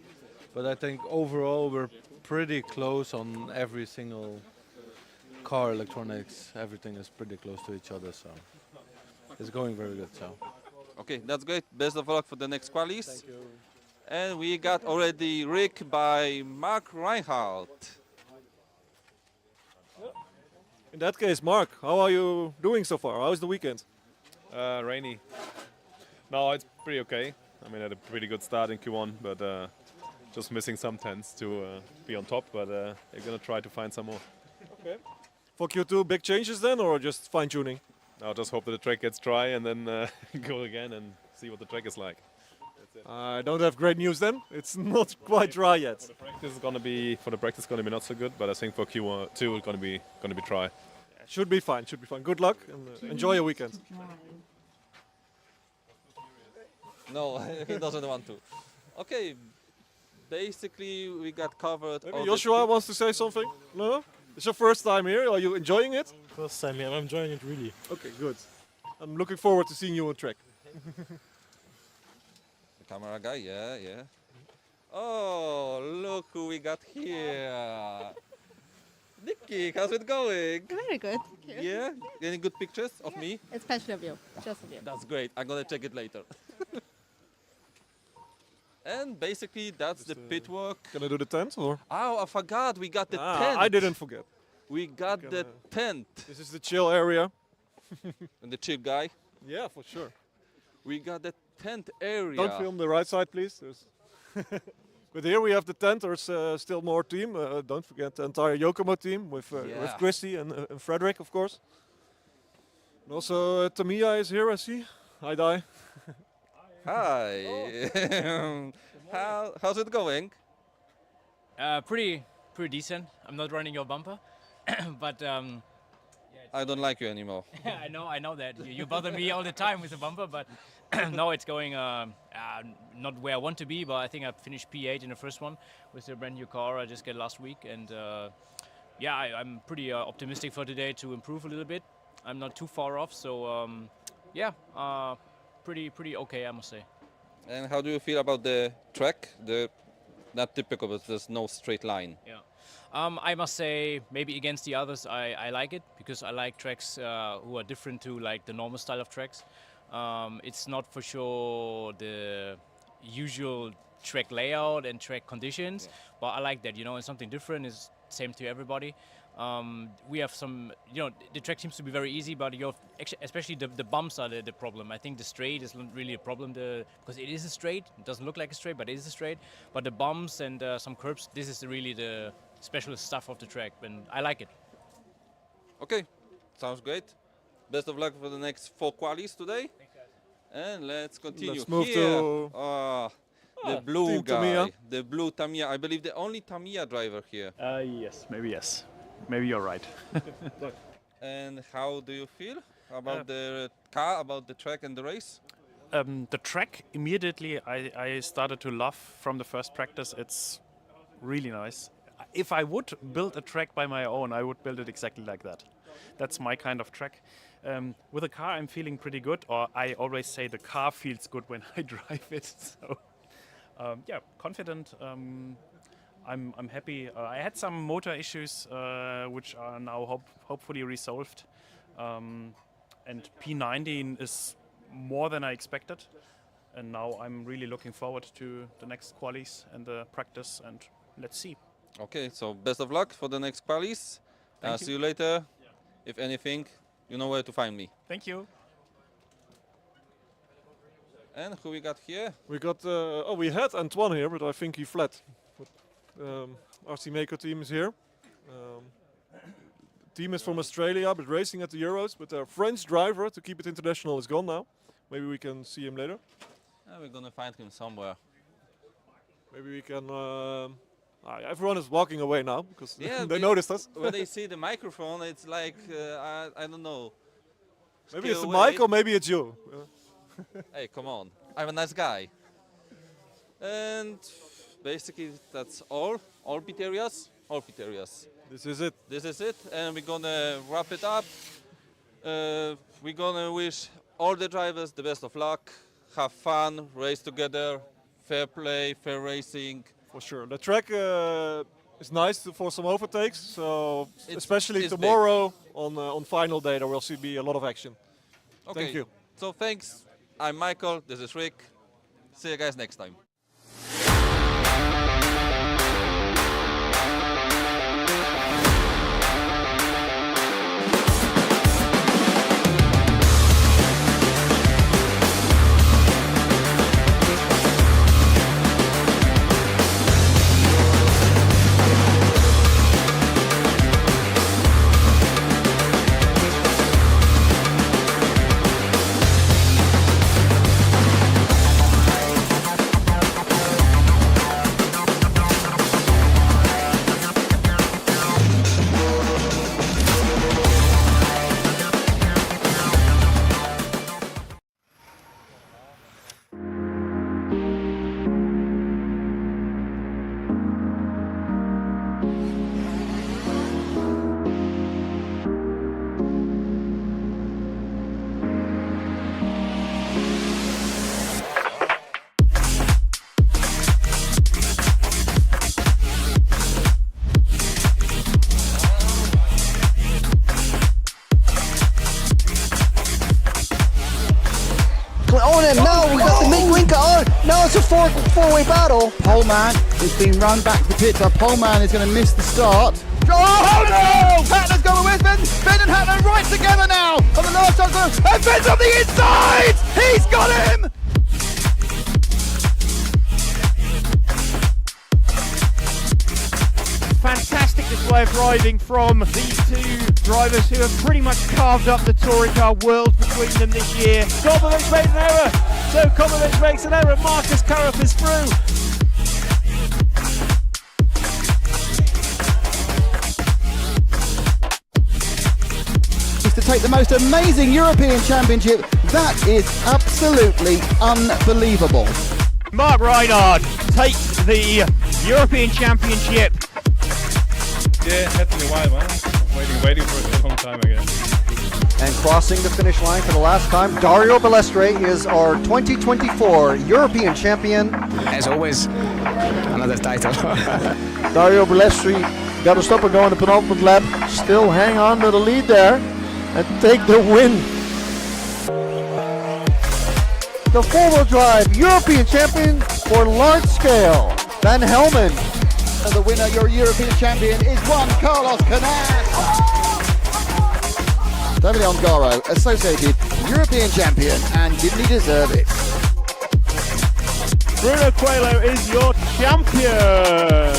But I think overall we're pretty close on every single car electronics. Everything is pretty close to each other, so it's going very good. So. Okay, that's great. Best of luck for the next qualis. Thank you. And we got already Rick by Mark Reinhardt. In that case, Mark, how are you doing so far? How's the weekend? Rainy. No, it's pretty okay. I mean, I had a pretty good start in Q1, but just missing some tens to be on top. But I'm gonna try to find some more. Okay. For Q2, big changes then, or just fine tuning? I'll just hope that the track gets dry and then go again and see what the track is like. I don't have great news then. It's not quite dry yet. practice is gonna be not so good, but I think for Q2 it's gonna be try. Should be fine. Should be fine. Good luck and enjoy your weekend. No, he doesn't want to. Okay, basically we got covered. Maybe all the Joshua wants to say something. No, it's your first time here. Are you enjoying it? First time, yeah, I'm enjoying it really. Okay, good. I'm looking forward to seeing you on track. The camera guy, yeah. Oh, look who we got here. Nikki, how's it going? Very good. Thank you. Yeah? Any good pictures of me? Especially of you. Just of you. That's great. I'm gonna check it later. And basically that's the pit work. Can I do the tent or? Oh, I forgot. We got the tent. I didn't forget. We got the tent. This is the chill area. And the chill guy. Yeah, for sure. We got the tent area. Don't film the right side, please. But here we have the tent. There's still more team. Don't forget the entire Yokomo team with Christy and Frederick, of course. And also Tamiya is here, I see. Hi, Dai. Hi. How's it going? Pretty decent. I'm not running your bumper, but I don't like you anymore. I know that you bother me all the time with the bumper, but no, it's going not where I want to be. But I think I finished P8 in the first one with the brand new car I just got last week, and I'm pretty optimistic for today to improve a little bit. I'm not too far off, so pretty okay, I must say. And how do you feel about the track? Not typical, but there's no straight line. Yeah. I must say, maybe against the others, I like it because I like tracks who are different to like the normal style of tracks. It's not for sure the usual track layout and track conditions, but I like that. It's something different. It's same to everybody. We have some, the track seems to be very easy, but especially the bumps are the problem. I think the straight is not really a problem because it is a straight. It doesn't look like a straight, but it is a straight. But the bumps and some curbs, this is really the special stuff of the track, and I like it. Okay, sounds great. Best of luck for the next 4 qualies today. And let's continue. Let's move here. to The blue Team guy, Tamiya. the blue Tamiya. I believe the only Tamiya driver here. Yes, maybe yes. Maybe you're right. And how do you feel about the car, about the track and the race? The track, immediately I started to love from the first practice. It's really nice. If I would build a track by my own, I would build it exactly like that. That's my kind of track. With a car, I'm feeling pretty good, or I always say the car feels good when I drive it. So, confident. I'm happy. I had some motor issues, which are now hopefully resolved. And P19 is more than I expected. And now I'm really looking forward to the next qualies and the practice, and let's see. Okay, so best of luck for the next qualies. Thank you. See you later. If anything, you know where to find me. Thank you. And who we got here? We got, we had Antoine here, but I think he fled. RC Maker team is here. The team is from Australia, but racing at the Euros. But their French driver to keep it international is gone now. Maybe we can see him later. We're gonna find him somewhere. Maybe we can. Everyone is walking away now because Yeah, they noticed us. When they see the microphone, it's like I don't know. Maybe Stay it's the away. mic or maybe it's you. Hey, come on! I'm a nice guy. And basically, that's all. All pit areas. All pit areas. This is it. This is it, and we're gonna wrap it up. We're gonna wish all the drivers the best of luck. Have fun, race together, fair play, fair racing. For sure. The track is nice for some overtakes, so especially it's tomorrow on final day there will be a lot of action. Okay. Thank you. So thanks. I'm Michael. This is Rick. See you guys next time. a four-way battle. Poleman is being run back to the pit. Poleman is going to miss the start. Oh no! Hatler's going with Finn. Finn and Hatler right together now on the last shot. And Finn's on the inside! He's got him! Fantastic display of driving from these two drivers who have pretty much carved up the touring car world between them this year. Kobovic makes an error. So Kobovic makes an error. Marcus Karup is through. To take the most amazing European Championship, that is absolutely unbelievable. Mark Reinhard takes the European Championship. Yeah, it had to be a while, man. Waiting for it a long time, I guess. And crossing the finish line for the last time, Dario Balestre is our 2024 European champion. As always, another title. Dario Balestre got to stop and go in the penultimate lap. Still hang on to the lead there and take the win. The four-wheel drive European champion for large scale, Van Helmen. And the winner, your European champion, is Juan Carlos Canas. Davide Ongaro, associated European champion, and didn't he deserve it? Bruno Coelho is your champion.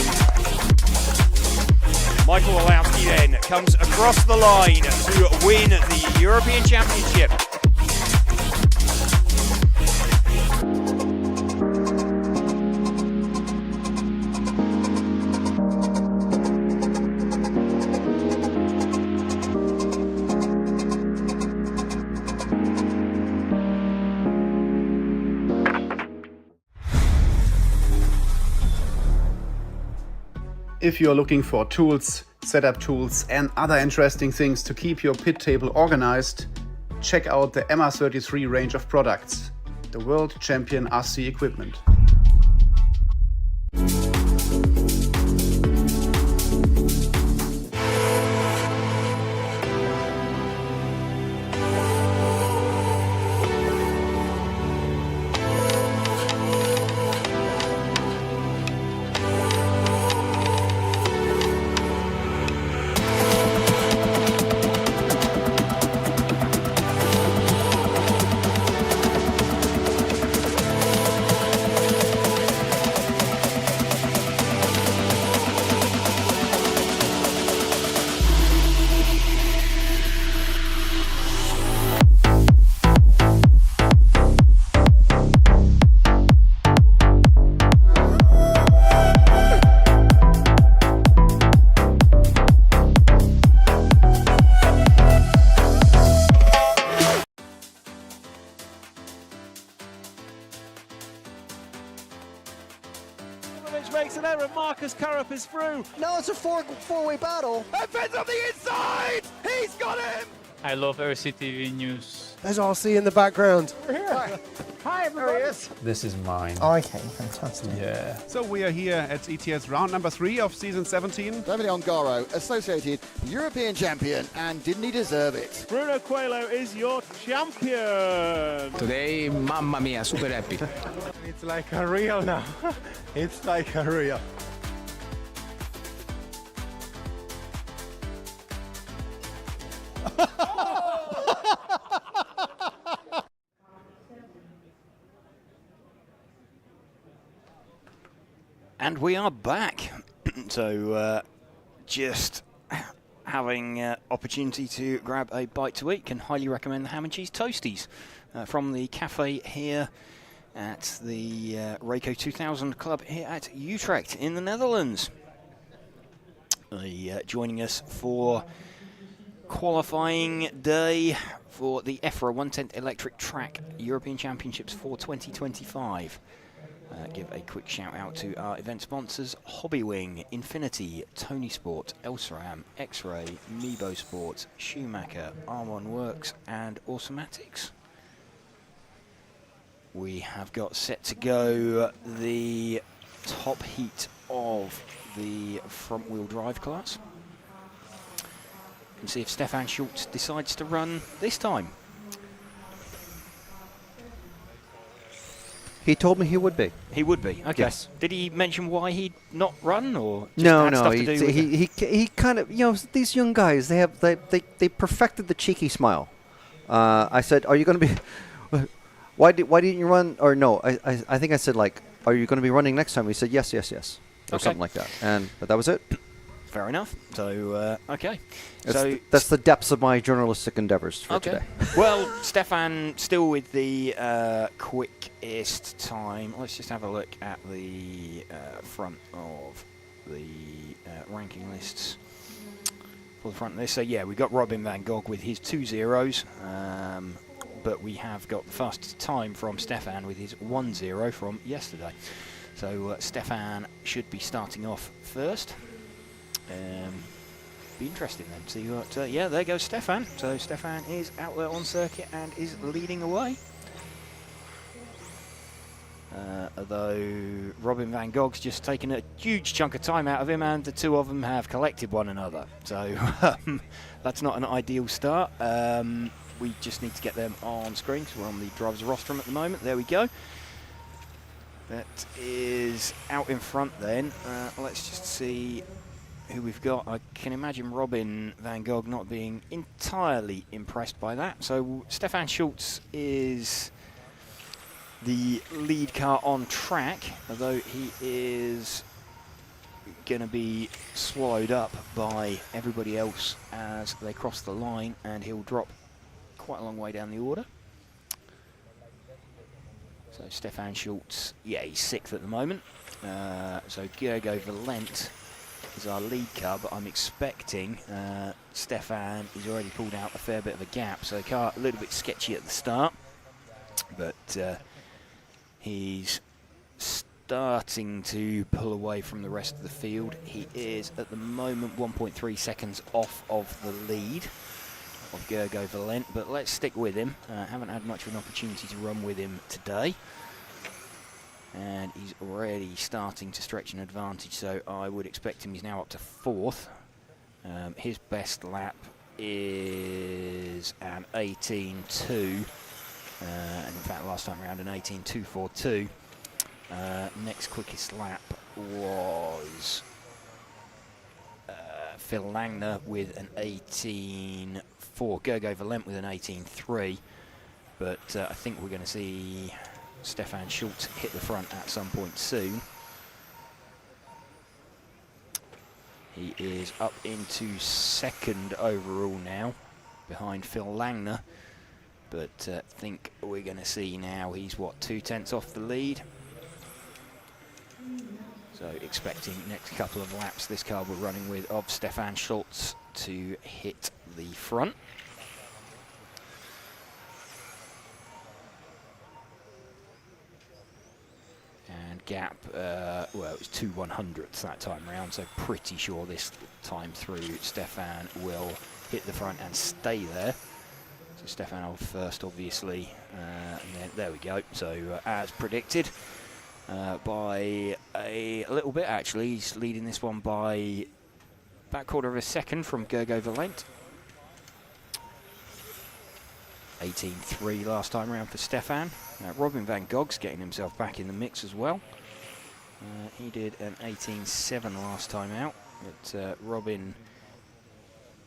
Michael Walowski then comes across the line to win the European Championship. If you're looking for tools, setup tools and other interesting things to keep your pit table organized, check out the MR33 range of products, the world champion RC equipment. Makes an error. Marcus Karup is through. No, it's a four-way battle. And Finn's on the inside. He's got him. I love RCTV News. There's RC in the background. We're here. Hi, everybody. This is mine. Okay, fantastic. Yeah. So we are here at ETS round number 3 of season 17. Davide Ongaro, associated European champion, and didn't he deserve it? Bruno Coelho is your champion. Today, mamma mia, super happy. It's like a real now. It's like a real. And we are back. So just having opportunity to grab a bite to eat. Can highly recommend the ham and cheese toasties from the cafe here at the Reiko 2000 Club here at Utrecht in the Netherlands. Joining us for qualifying day for the EFRA 110 Electric Track European Championships for 2025. Give a quick shout out to our event sponsors: Hobbywing, Infinity, Tony Sport, Elsaram, X-Ray, Mebo Sports, Schumacher, R1 Works and Automatics. We have got set to go the top heat of the front wheel drive class. And see if Stefan Schultz decides to run this time. He told me he would be. He would be. Okay. Yes. Did he mention why he'd not run, or just No, had no. stuff to do with it? He kind of, you know, these young guys, they perfected the cheeky smile. I said, "Are you going to be? Why didn't you run?" Or no, I think I said, like, "Are you going to be running next time?" He said, "Yes, yes, yes," or Okay. something like that. But that was it. Fair enough. So okay. That's the depths of my journalistic endeavors for Okay. today. Well, Stefan still with the quickest time. Let's just have a look at the front of the ranking lists for the front list. So yeah, we got Robin van Gogh with his 2 zeros, but we have got the fastest time from Stefan with his 1-0 from yesterday. So Stefan should be starting off first. Be interesting then. See what? Yeah, there goes Stefan. So Stefan is out there on circuit and is leading away. Although Robin van Gogh's just taken a huge chunk of time out of him, and the two of them have collected one another. So that's not an ideal start. We just need to get them on screen because we're on the driver's rostrum at the moment. There we go. That is out in front then. Let's just see who we've got. I can imagine Robin van Gogh not being entirely impressed by that. So Stefan Schultz is the lead car on track, although he is going to be swallowed up by everybody else as they cross the line, and he'll drop quite a long way down the order. So Stefan Schultz, yeah, he's 6th at the moment. So Gergo Valent is our lead car, but I'm expecting Stefan has already pulled out a fair bit of a gap, so the car a little bit sketchy at the start, but he's starting to pull away from the rest of the field. He is at the moment 1.3 seconds off of the lead of Gergo Valent, but let's stick with him. Haven't had much of an opportunity to run with him today, and he's already starting to stretch an advantage, so I would expect him. He's now up to 4th. His best lap is an 18.2, and in fact last time around an 18.242. Next quickest lap was Phil Langner with an 18.4, Gergo Valent with an 18.3, but I think we're going to see Stefan Schultz hit the front at some point soon. He is up into 2nd overall now, behind Phil Langner, but I think we're going to see now he's, what, 2/10 off the lead. So expecting next couple of laps this car we're running with of Stefan Schultz to hit the front. And gap, well, it was 2/100ths that time round, so pretty sure this time through Stefan will hit the front and stay there. So Stefan off first, obviously, and then, there we go. So as predicted, by a little bit actually, he's leading this one by about 1/4 of a second from Gergo Valent. 18.3 last time round for Stefan. Robin van Gogh's getting himself back in the mix as well. He did an 18.7 last time out, but Robin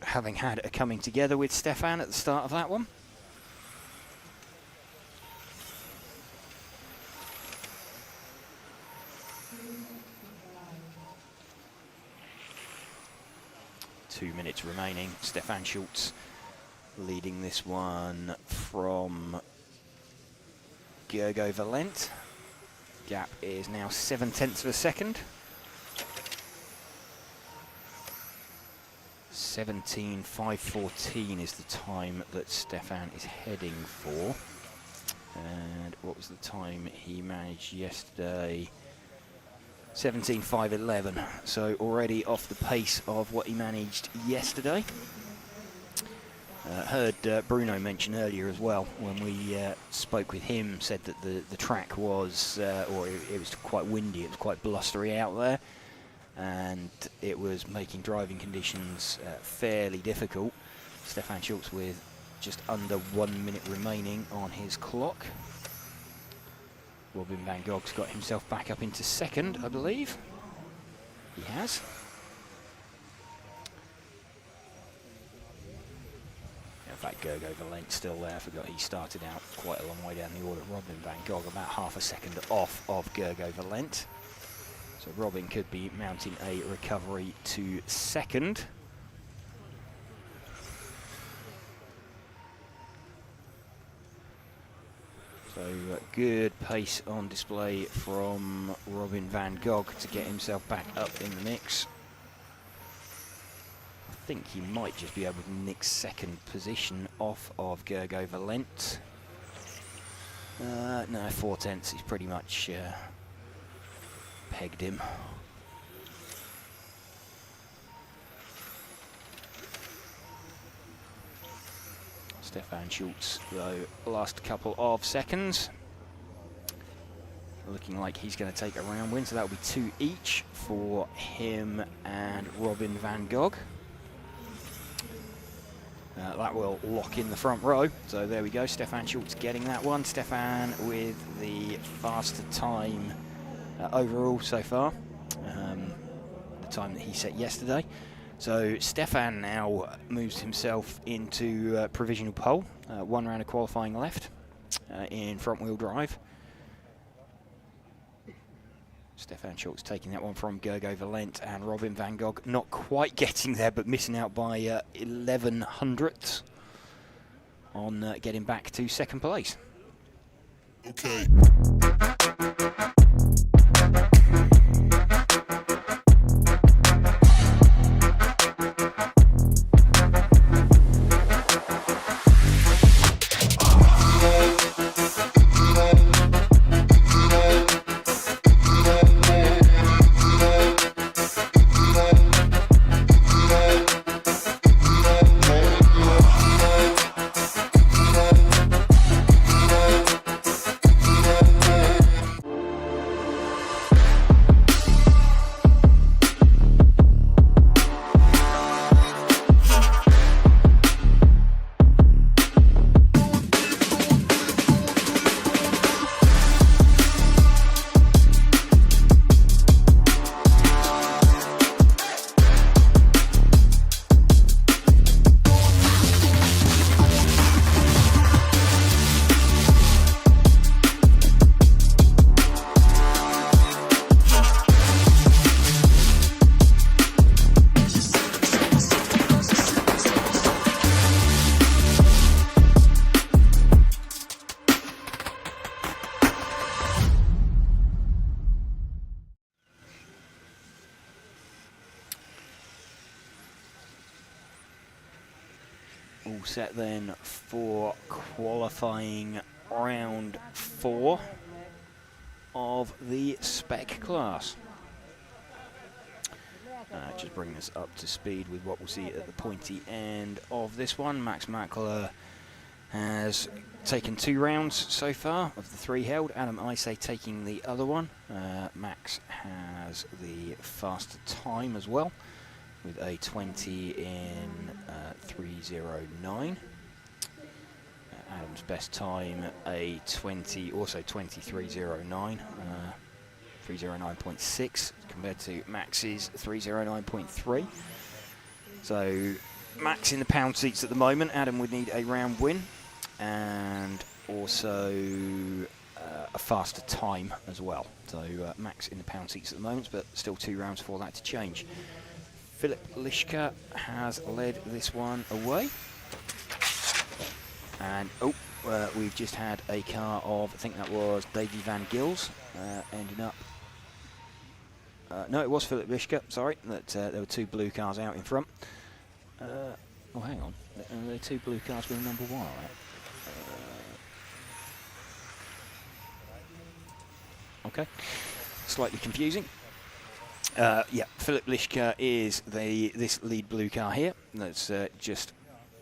having had a coming together with Stefan at the start of that one. Two minutes remaining. Stefan Schultz leading this one from Gergo Valent. Gap is now 7/10 of a second. 17.514 is the time that Stefan is heading for. And what was the time he managed yesterday? 17.511, so already off the pace of what he managed yesterday. Heard Bruno mention earlier as well, when we spoke with him, said that the track was, or it was quite windy, it was quite blustery out there, and it was making driving conditions fairly difficult. Stefan Schultz with just under 1 minute remaining on his clock. Robin van Gog's got himself back up into second, I believe. He has. In fact, Gergo Valent's still there. I forgot he started out quite a long way down the order. Robin van Gogh about half a second off of Gergo Valent. So Robin could be mounting a recovery to second. So good pace on display from Robin van Gogh to get himself back up in the mix. I think he might just be able to nick second position off of Gergo Valent. No, 4/10. He's pretty much pegged him. Stefan Schultz, though, last couple of seconds. Looking like he's going to take a round win, so that'll be 2 each for him and Robin van Gogh. That will lock in the front row. So there we go, Stefan Schultz getting that one. Stefan with the faster time overall so far, the time that he set yesterday. So Stefan now moves himself into provisional pole. 1 round of qualifying left in front-wheel drive. Stefan Schultz taking that one from Gergo Valent, and Robin van Gogh not quite getting there, but missing out by 11 hundredths on getting back to second place. Okay. All set then for qualifying round 4 of the Spec class. Just bring us up to speed with what we'll see at the pointy end of this one. Max Mackler has taken 2 rounds so far of the 3 held. Adam Isay taking the other one. Max has the faster time as well, with a 20 in 3:09. Adam's best time, a 20, also 23:09, 3:09.6 compared to Max's 3:09.3. So Max in the pound seats at the moment. Adam would need a round win and also a faster time as well. So Max in the pound seats at the moment, but still 2 rounds for that to change. Philip Lischka has led this one away. And we've just had a car of, I think that was Davy Van Gils, ending up. No, it was Philip Lischka, sorry, that there were 2 blue cars out in front. Oh, hang on. There are 2 blue cars with number 1 on it. Okay, slightly confusing. Yeah, Philip Lischka is this lead blue car here that's just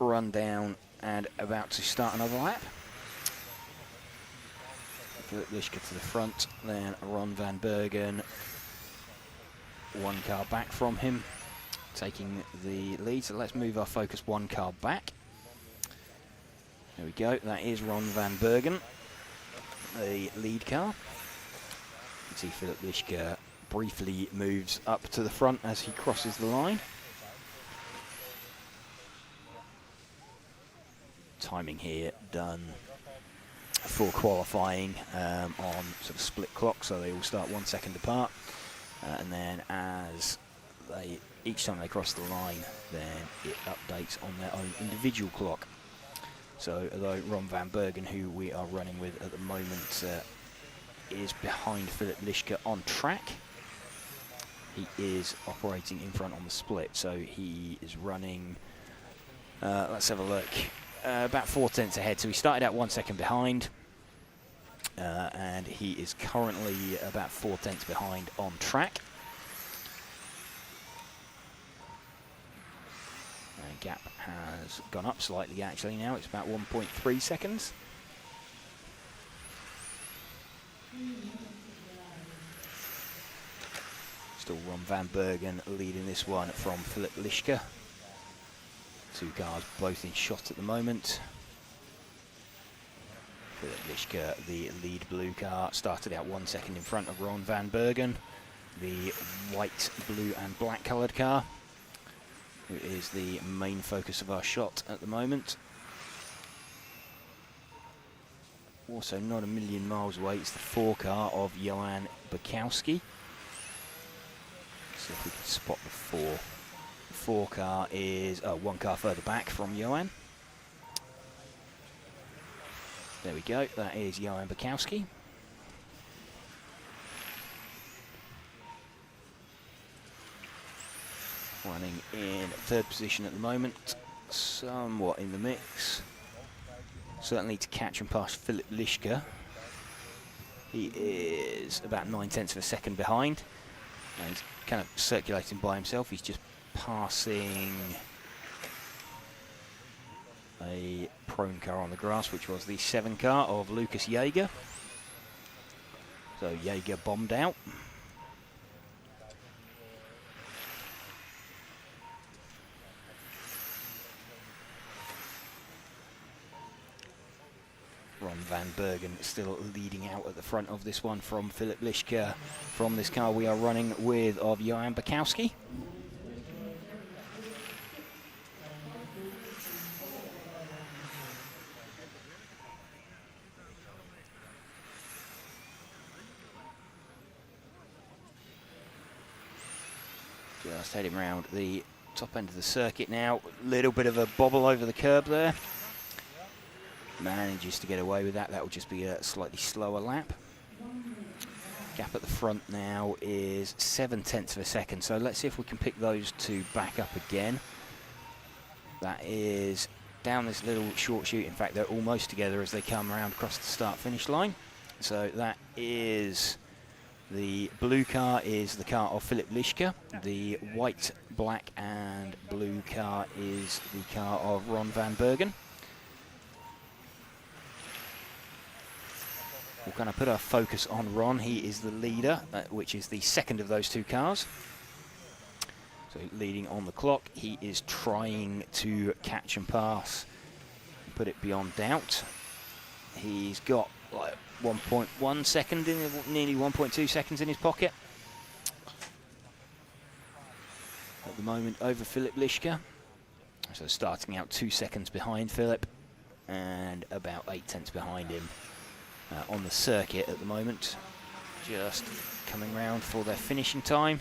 run down and about to start another lap. Philip Lischka to the front, then Ron van Bergen, 1 car back from him, taking the lead. So let's move our focus 1 car back. There we go, that is Ron van Bergen, the lead car. can see Philip Lischke briefly moves up to the front as he crosses the line. Timing here done for qualifying on sort of split clock, so they all start 1 second apart, and then as each time they cross the line, then it updates on their own individual clock. So although Ron van Bergen, who we are running with at the moment, is behind Philip Lischke on track, he is operating in front on the split, so he is running, let's have a look, about 4 tenths ahead. So he started out 1 second behind, and he is currently about 4 tenths behind on track. And gap has gone up slightly actually now, it's about 1.3 seconds. Still Ron van Bergen leading this one from Philip Lischke. 2 cars both in shot at the moment. Philip Lischke, the lead blue car, started out 1 second in front of Ron van Bergen. The white, blue and black coloured car, who is the main focus of our shot at the moment. Also not a million miles away, it's the 4 car of Johan Bukowski. See if we can spot the 4. The 4 car is 1 car further back from Johan. There we go, that is Johan Bukowski. Running in 3rd position at the moment, somewhat in the mix. Certainly to catch and pass Philip Lischke. He is about 9 tenths of a second behind. And he's kind of circulating by himself. He's just passing a prone car on the grass, which was the 7 car of Lucas Jaeger. So Jaeger bombed out. Ron van Bergen still leading out at the front of this one from Philip Lischke. From this car we are running with of Johan Bukowski. Just heading round the top end of the circuit now. Little bit of a bobble over the curb there. Manages to get away with that. That will just be a slightly slower lap. Gap at the front now is 7 tenths of a second. So let's see if we can pick those 2 back up again. That is down this little short chute. In fact, they're almost together as they come around across the start-finish line. So that is the blue car is the car of Philip Lischke. The white, black and blue car is the car of Ron van Bergen. We'll kind of put our focus on Ron. He is the leader, which is the 2nd of those 2 cars. So leading on the clock, he is trying to catch and pass, put it beyond doubt. He's got like 1.1 second, nearly 1.2 seconds in his pocket at the moment over Philip Lischke. So starting out 2 seconds behind Philip and about 8 tenths behind him. On the circuit at the moment, just coming round for their finishing time.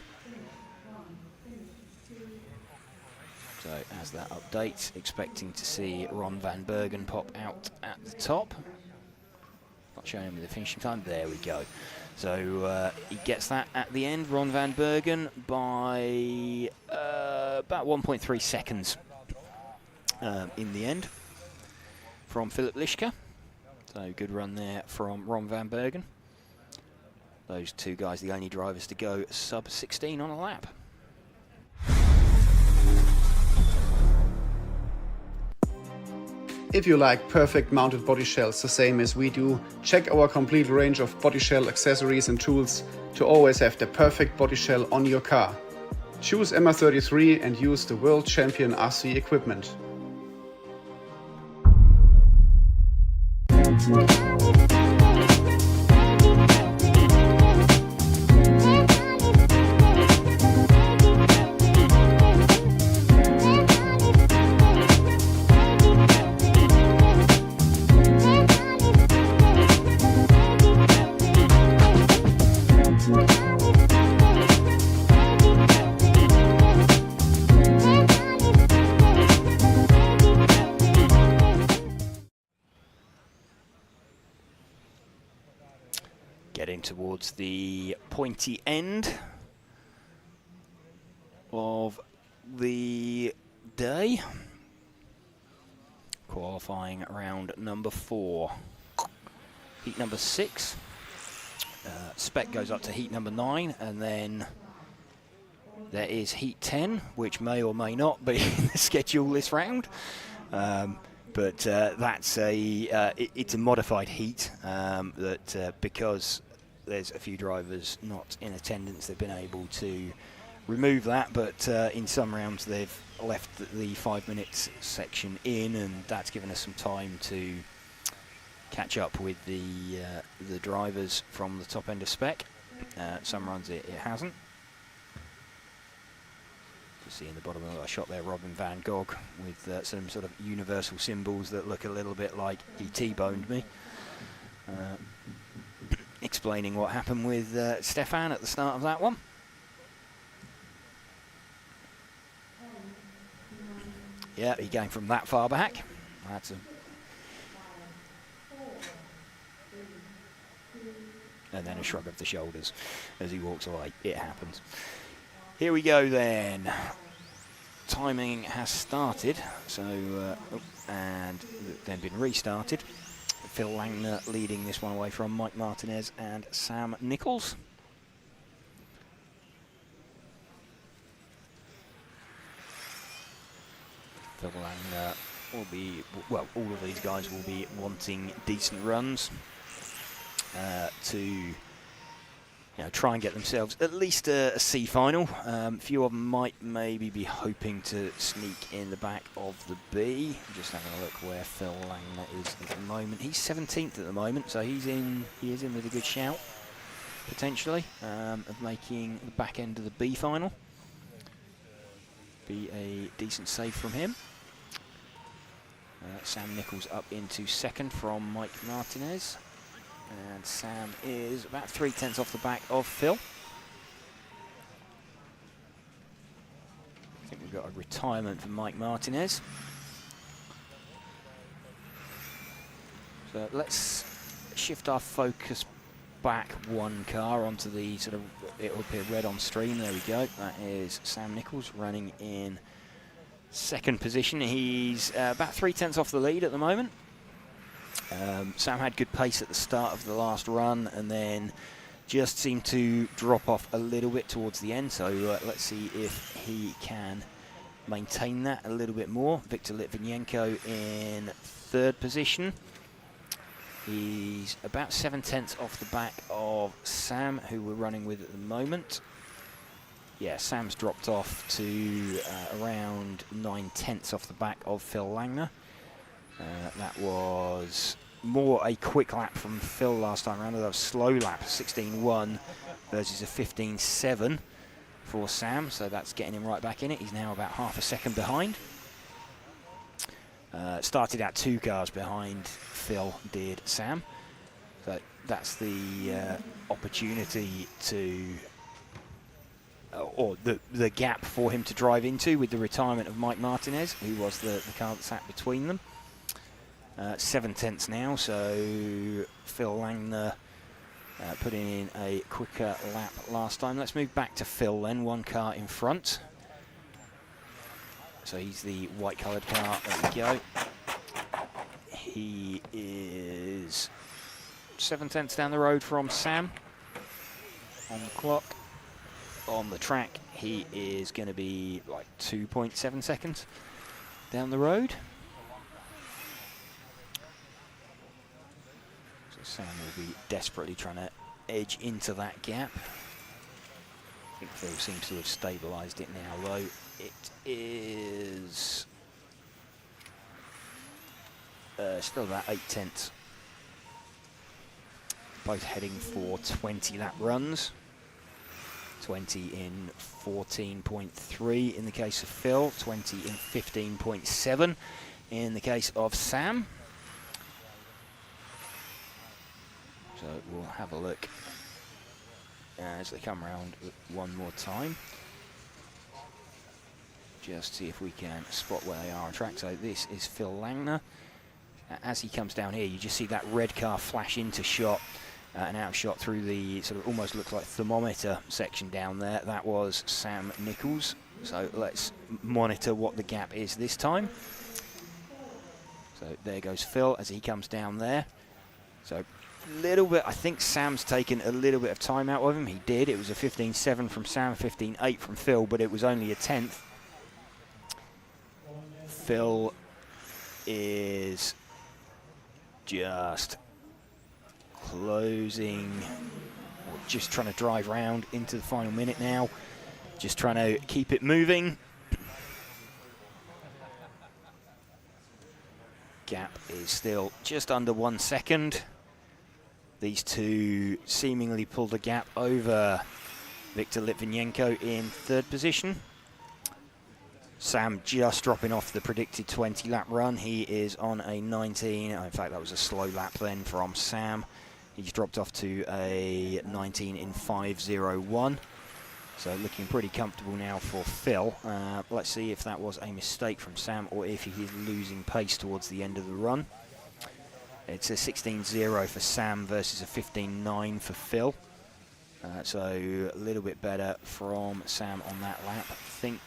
So as that updates, expecting to see Ron van Bergen pop out at the top. Not showing him the finishing time, there we go. So he gets that at the end, Ron van Bergen, by about 1.3 seconds in the end from Philip Lischke. So good run there from Ron van Bergen. Those 2 guys, the only drivers to go sub 16 on a lap. If you like perfect mounted body shells the same as we do, check our complete range of body shell accessories and tools to always have the perfect body shell on your car. Choose MR33 and use the World Champion RC equipment. towards the pointy end of the day. Qualifying round number 4. Heat number 6. Spec goes up to heat number 9, and then there is heat 10, which may or may not be in the schedule this round. But that's it's a modified heat that because there's a few drivers not in attendance, they've been able to remove that. But in some rounds, they've left the 5 minutes section in, and that's given us some time to catch up with the drivers from the top end of Spec. Some runs it hasn't. You see in the bottom of that shot there, Robin Van Gogh with some sort of universal symbols that look a little bit like he T-boned me. Explaining what happened with Stefan at the start of that one. Yeah, he came from that far back. That's a... And then a shrug of the shoulders as he walks away. It happens. Here we go then. Timing has started, so and then been restarted. Phil Langner leading this one away from Mike Martinez and Sam Nichols. Phil Langner will be, well, all of these guys will be wanting decent runs to try and get themselves at least a C final. A few of them might maybe be hoping to sneak in the back of the B. Just having a look where Phil Langner is at the moment. He's 17th at the moment, so he is in with a good shout, potentially, of making the back end of the B final. Be a decent save from him. Sam Nichols up into second from Mike Martinez. And Sam is about 3/10 off the back of Phil. I think we've got a retirement for Mike Martinez. So let's shift our focus back one car onto the sort of, it will appear red on stream, there we go. That is Sam Nichols running in second position. He's about 3/10 off the lead at the moment. Sam had good pace at the start of the last run and then just seemed to drop off a little bit towards the end, so let's see if he can maintain that a little bit more. Viktor Litvinenko in third position. He's about 7/10 off the back of Sam, who we're running with at the moment. Yeah, Sam's dropped off to around 9/10 off the back of Phil Langner. That was more a quick lap from Phil last time around. That was a slow lap, 16.1 versus a 15.7 for Sam, so that's getting him right back in it. He's now about half a second behind. Started out 2 cars behind Phil did Sam. So that's the opportunity to, or the gap for him to drive into with the retirement of Mike Martinez, who was the car that sat between them. 7/10 now, so Phil Langner putting in a quicker lap last time. Let's move back to Phil then, one car in front. So he's the white coloured car, there we go. He is 7/10 down the road from Sam on the clock. On the track, he is going to be like 2.7 seconds down the road. Sam will be desperately trying to edge into that gap. I think Phil seems to have stabilised it now, though. It is still about 8/10. Both heading for 20 lap runs. 20 in 14.3 in the case of Phil, 20 in 15.7 in the case of Sam. So we'll have a look as they come around one more time. Just see if we can spot where they are on track. So this is Phil Langner. As he comes down here, you just see that red car flash into shot an outshot through the sort of almost looks like thermometer section down there. That was Sam Nichols. So let's monitor what the gap is this time. So there goes Phil as he comes down there. So a little bit, I think Sam's taken a little bit of time out of him. He did. It was a 15.7 from Sam, 15.8 from Phil, but it was only a 10th. Phil is just closing, or just trying to drive round into the final minute now. Just trying to keep it moving. Gap is still just under 1 second. These two seemingly pulled a gap over Viktor Litvinenko in third position. Sam just dropping off the predicted 20-lap run. He is on a 19. In fact, that was a slow lap then from Sam. He's dropped off to a 19 in 5.01. So looking pretty comfortable now for Phil. Let's see if that was a mistake from Sam or if he is losing pace towards the end of the run. It's a 16.0 for Sam versus a 15.9 for Phil. So a little bit better from Sam on that lap. I think,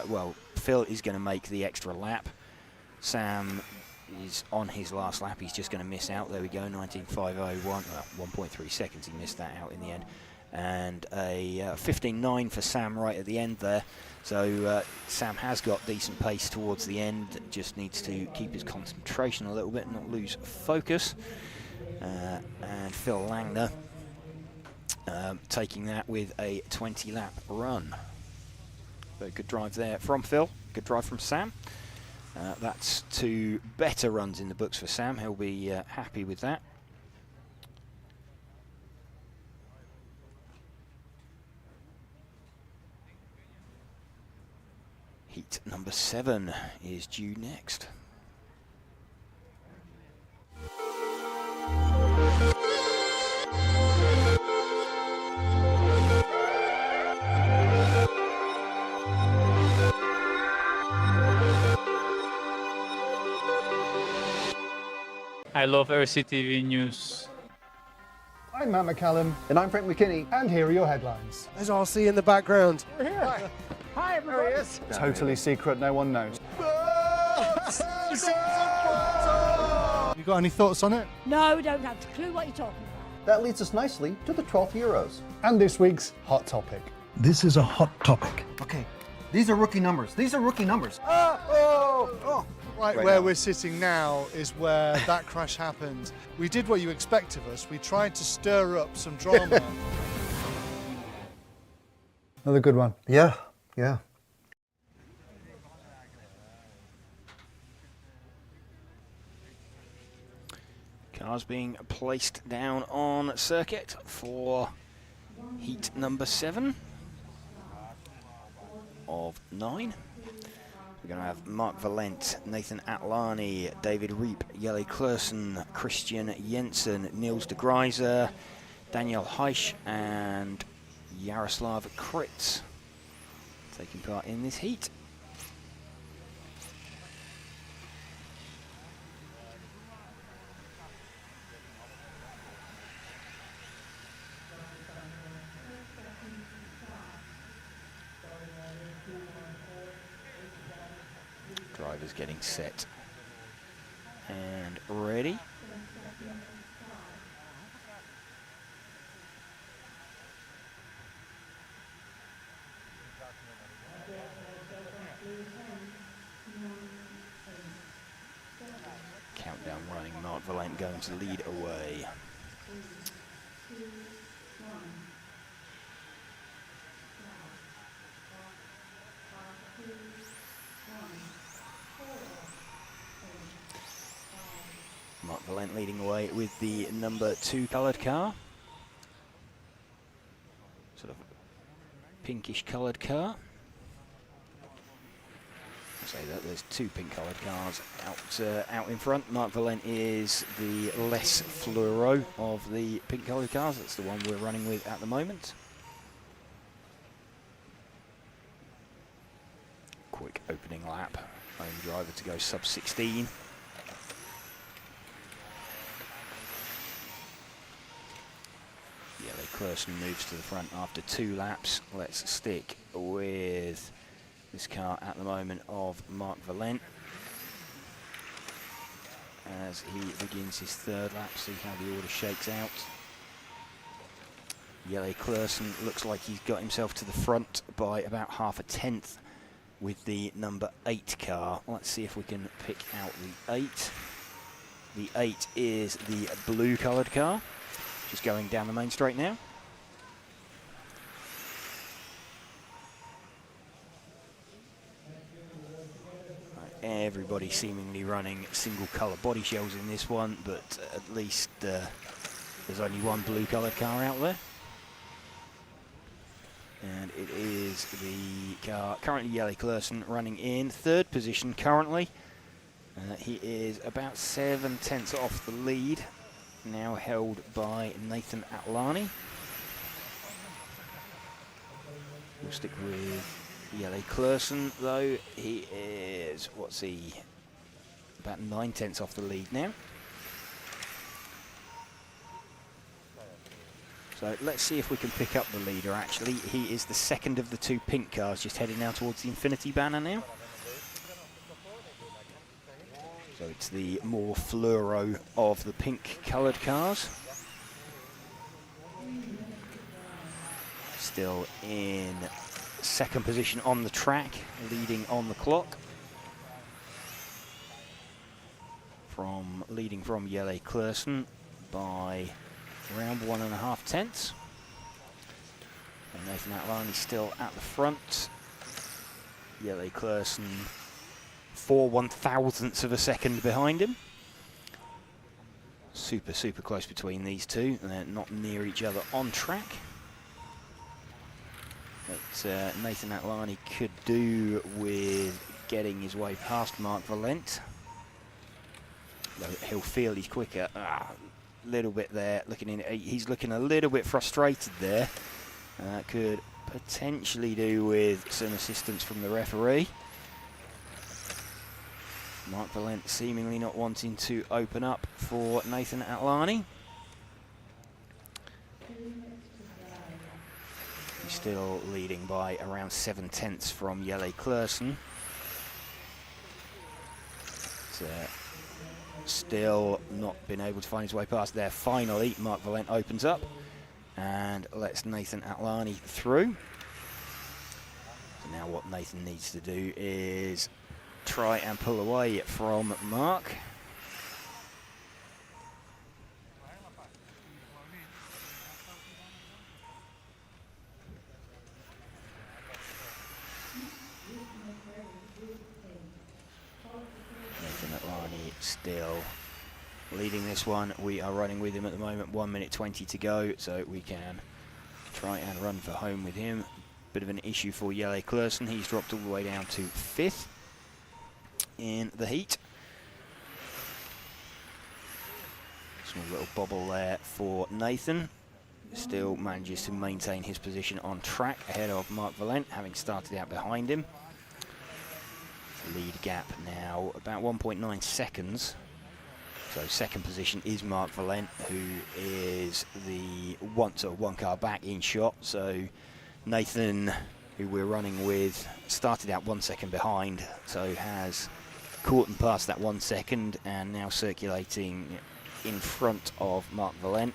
well, Phil is going to make the extra lap. Sam is on his last lap. He's just going to miss out. There we go, 19.501. 1.3 seconds. He missed that out in the end. And a 15.9 for Sam right at the end there. So Sam has got decent pace towards the end, just needs to keep his concentration a little bit, not lose focus. And Phil Langner taking that with a 20-lap run. But good drive there from Phil, good drive from Sam. That's 2 better runs in the books for Sam. He'll be happy with that. Heat number 7 is due next. I love RCTV News. I'm Matt McCallum. And I'm Frank McKinney. And here are your headlines. There's RC in the background. We're here. Hi, everybody. Totally secret, no one knows. You got any thoughts on it? No, don't have a clue what you're talking about. That leads us nicely to the 12th Euros. And this week's hot topic. This is a hot topic. Okay, these are rookie numbers. These are rookie numbers. Right Right where now. we're sitting now is where that crash happened. We did what you expect of us. We tried to stir up some drama. Another good one. Yeah. Cars being placed down on circuit for heat number 7 of 9. We're going to have Mark Valent, Nathan Atlani, David Reep, Jelle Klursen, Christian Jensen, Niels de Greiser, Daniel Heisch and Jaroslav Kritz taking part in this heat. Drivers getting set and ready. Countdown running, Mark Valent going to lead away. Mark Valent leading away with the number 2 coloured car. Sort of pinkish coloured car. I'll say that there's 2 pink coloured cars out in front. Mark Valent is the less fluoro of the pink coloured cars. That's the one we're running with at the moment. Quick opening lap. Only driver to go sub 16. Klursen moves to the front after 2 laps. Let's stick with this car at the moment of Mark Valent as he begins his 3rd lap, see how the order shakes out. Jelle Klursen looks like he's got himself to the front by about half a tenth with the number 8 car. Let's see if we can pick out the 8. The 8 is the blue coloured car, just going down the main straight now. Everybody seemingly running single colour body shells in this one, but at least there's only one blue coloured car out there. And it is the car currently Jelle Klursen running in 3rd position currently. He is about 7 tenths off the lead, now held by Nathan Atlani. We'll stick with Jelle Klursen though. He is, what's he, about 9 tenths off the lead now. So let's see if we can pick up the leader actually. He is the 2nd of the 2 pink cars, just heading now towards the Infinity banner now. So it's the more fluoro of the pink coloured cars. Still in 2nd position on the track, leading on the clock. Leading from Jelle Klursen by around 1.5 tenths. And Nathan Atlani still at the front. Jelle Klursen 4 1/1000ths of a second behind him. Super close between these two, and they're not near each other on track. But Nathan Atlani could do with getting his way past Mark Valent. He'll feel he's quicker. Little bit there, he's looking a little bit frustrated there. Could potentially do with some assistance from the referee. Mark Valent seemingly not wanting to open up for Nathan Atlani. He's still leading by around 7 tenths from Jelle Klursen. Still not been able to find his way past there. Finally, Mark Valent opens up and lets Nathan Atlani through. So now what Nathan needs to do is try and pull away from Mark. Nathan Atlani still leading this one. We are running with him at the moment, 1 minute 20 to go, so we can try and run for home with him. Bit of an issue for Jelle Klursen. He's dropped all the way down to 5th in the heat. Small little bobble there for Nathan. Still manages to maintain his position on track ahead of Mark Valent, having started out behind him. Lead gap now about 1.9 seconds. So 2nd position is Mark Valent, who is the one car back in shot. So Nathan, who we're running with, started out 1 second behind, so has caught and passed that 1 second and now circulating in front of Mark Valent.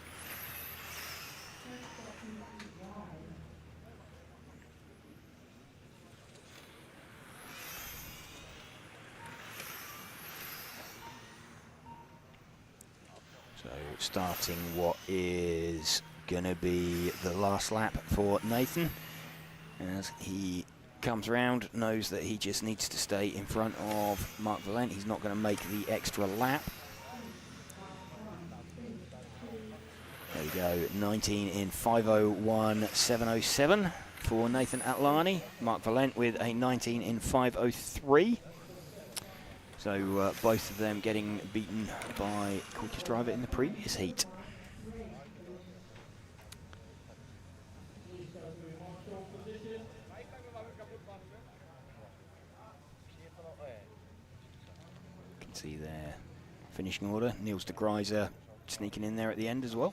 So starting what is going to be the last lap for Nathan, as he comes round, knows that he just needs to stay in front of Mark Valent. He's not going to make the extra lap. There we go, 19 in 5:01.707 for Nathan Atlani. Mark Valent with a 19 in 5:03. So both of them getting beaten by quickest driver in the previous heat. You can see their finishing order. Niels de Gruyter sneaking in there at the end as well.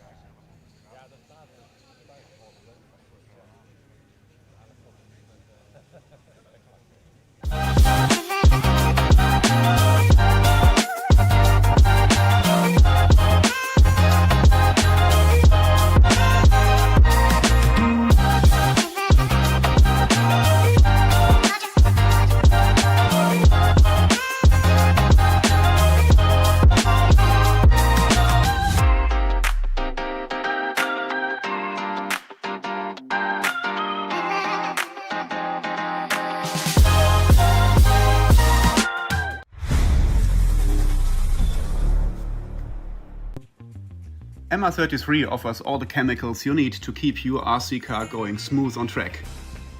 MR33 offers all the chemicals you need to keep your RC car going smooth on track.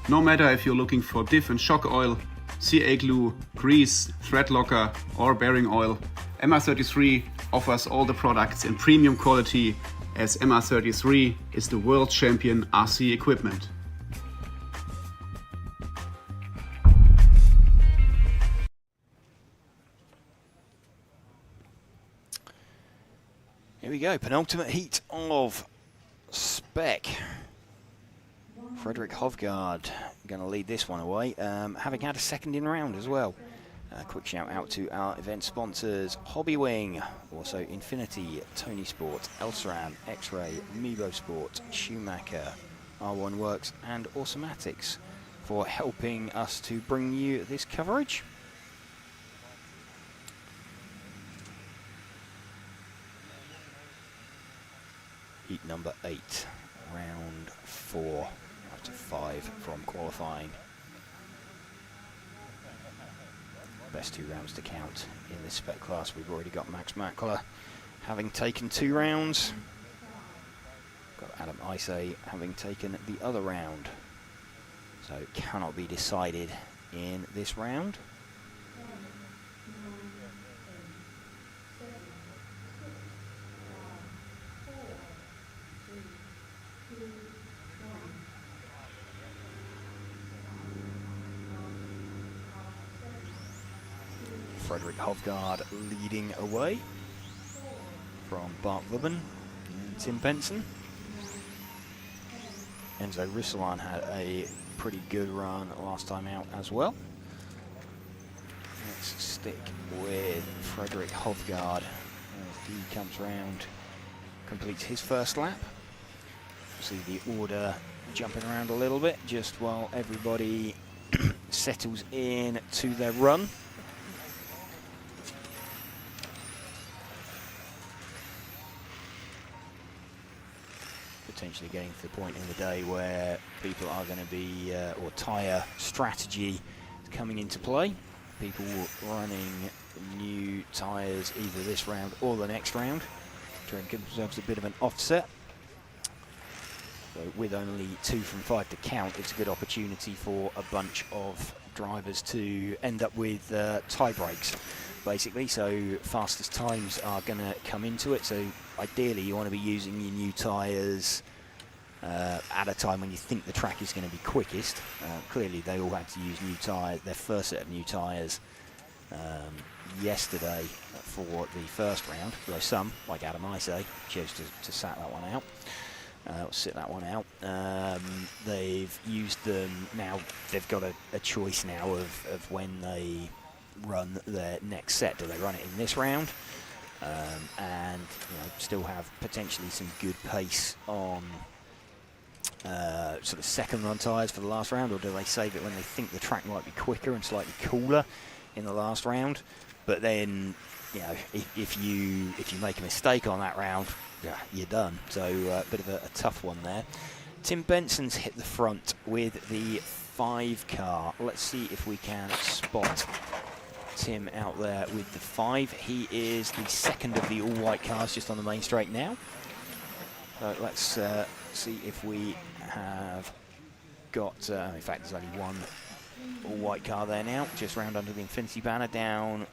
No matter if you're looking for diff and shock oil, CA glue, grease, thread locker or bearing oil, MR33 offers all the products in premium quality, as MR33 is the world champion RC equipment. Here we go, penultimate heat of Spec. Frederick Hovgaard going to lead this one away, having had a second in round as well. Quick shout out to our event sponsors, Hobbywing, also Infinity, Tony Sport, Elsran, X-Ray, Meebo Sport, Schumacher, R1 Works and Automatics for helping us to bring you this coverage. Heat number 8, round 4 out of 5 from qualifying. Best 2 rounds to count in this Spec class. We've already got Max Mackler having taken 2 rounds. Got Adam Isay having taken the other round. So it cannot be decided in this round. Frederick Hovgaard leading away from Bart Lubben and Tim Benson. Enzo Rissalan had a pretty good run last time out as well. Let's stick with Frederick Hovgaard as he comes round, completes his first lap. See the order jumping around a little bit just while everybody settles in to their run. Potentially getting to the point in the day where people are going to be, or tyre strategy coming into play. People running new tyres either this round or the next round, trying to give themselves a bit of an offset. So with only 2 from 5 to count, it's a good opportunity for a bunch of drivers to end up with tie breaks, basically. So fastest times are going to come into it. So ideally, you want to be using your new tyres at a time when you think the track is going to be quickest. Clearly, they all had to use new tyres, their first set of new tyres yesterday for the first round. Though some, like Adam Isay, chose to sat that one out. Sit that one out. They've used them now. They've got a choice now of when they run their next set. Do they run it in this round? And still have potentially some good pace on sort of second run tyres for the last round, or do they save it when they think the track might be quicker and slightly cooler in the last round? But then, if you make a mistake on that round, you're done. So a bit of a tough one there. Tim Benson's hit the front with the 5 car. Let's see if we can spot Tim out there with the 5. He is the second of the all-white cars just on the main straight now. So let's see if we have got, in fact there's only one all-white car there now, just round under the Infinity banner, down,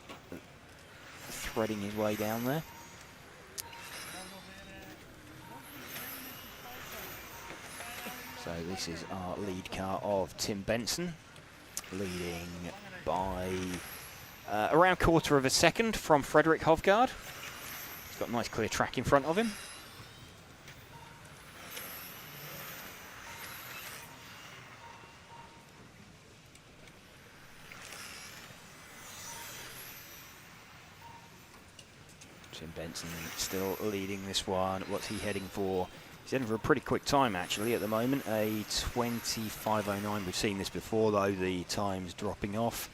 threading his way down there. So this is our lead car of Tim Benson, leading by around 1/4 of a second from Frederick Hovgaard. He's got a nice clear track in front of him. Tim Benson still leading this one. What's he heading for? He's heading for a pretty quick time actually at the moment, a 25.09. We've seen this before though, the times dropping off.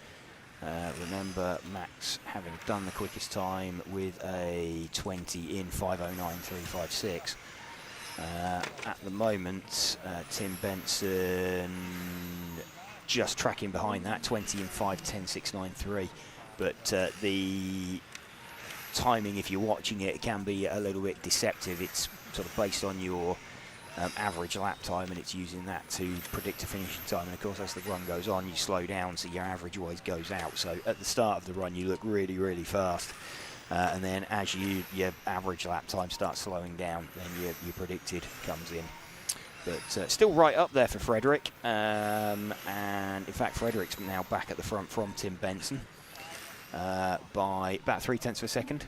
Remember Max having done the quickest time with a 20 in 5.09.356. At the moment, Tim Benson just tracking behind that, 20 in 5.10.693. But the timing, if you're watching it, it can be a little bit deceptive. It's sort of based on your average lap time, and it's using that to predict a finishing time. And of course, as the run goes on, you slow down, so your average always goes out. So at the start of the run, you look really, really fast. And then as your average lap time starts slowing down, then your predicted comes in. But still right up there for Frederick. And in fact, Frederick's now back at the front from Tim Benson by about 0.3 of a second.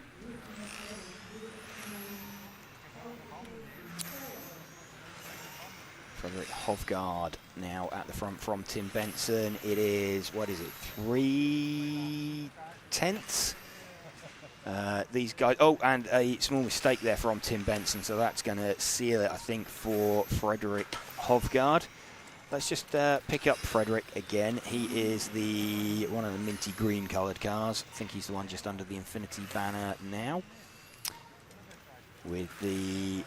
Frederick Hovgaard now at the front from Tim Benson. It is, what is it, 0.3? These guys, oh, and a small mistake there from Tim Benson, so that's going to seal it, I think, for Frederick Hovgaard. Let's just pick up Frederick again. He is the one of the minty green coloured cars. I think he's the one just under the Infinity banner now, with the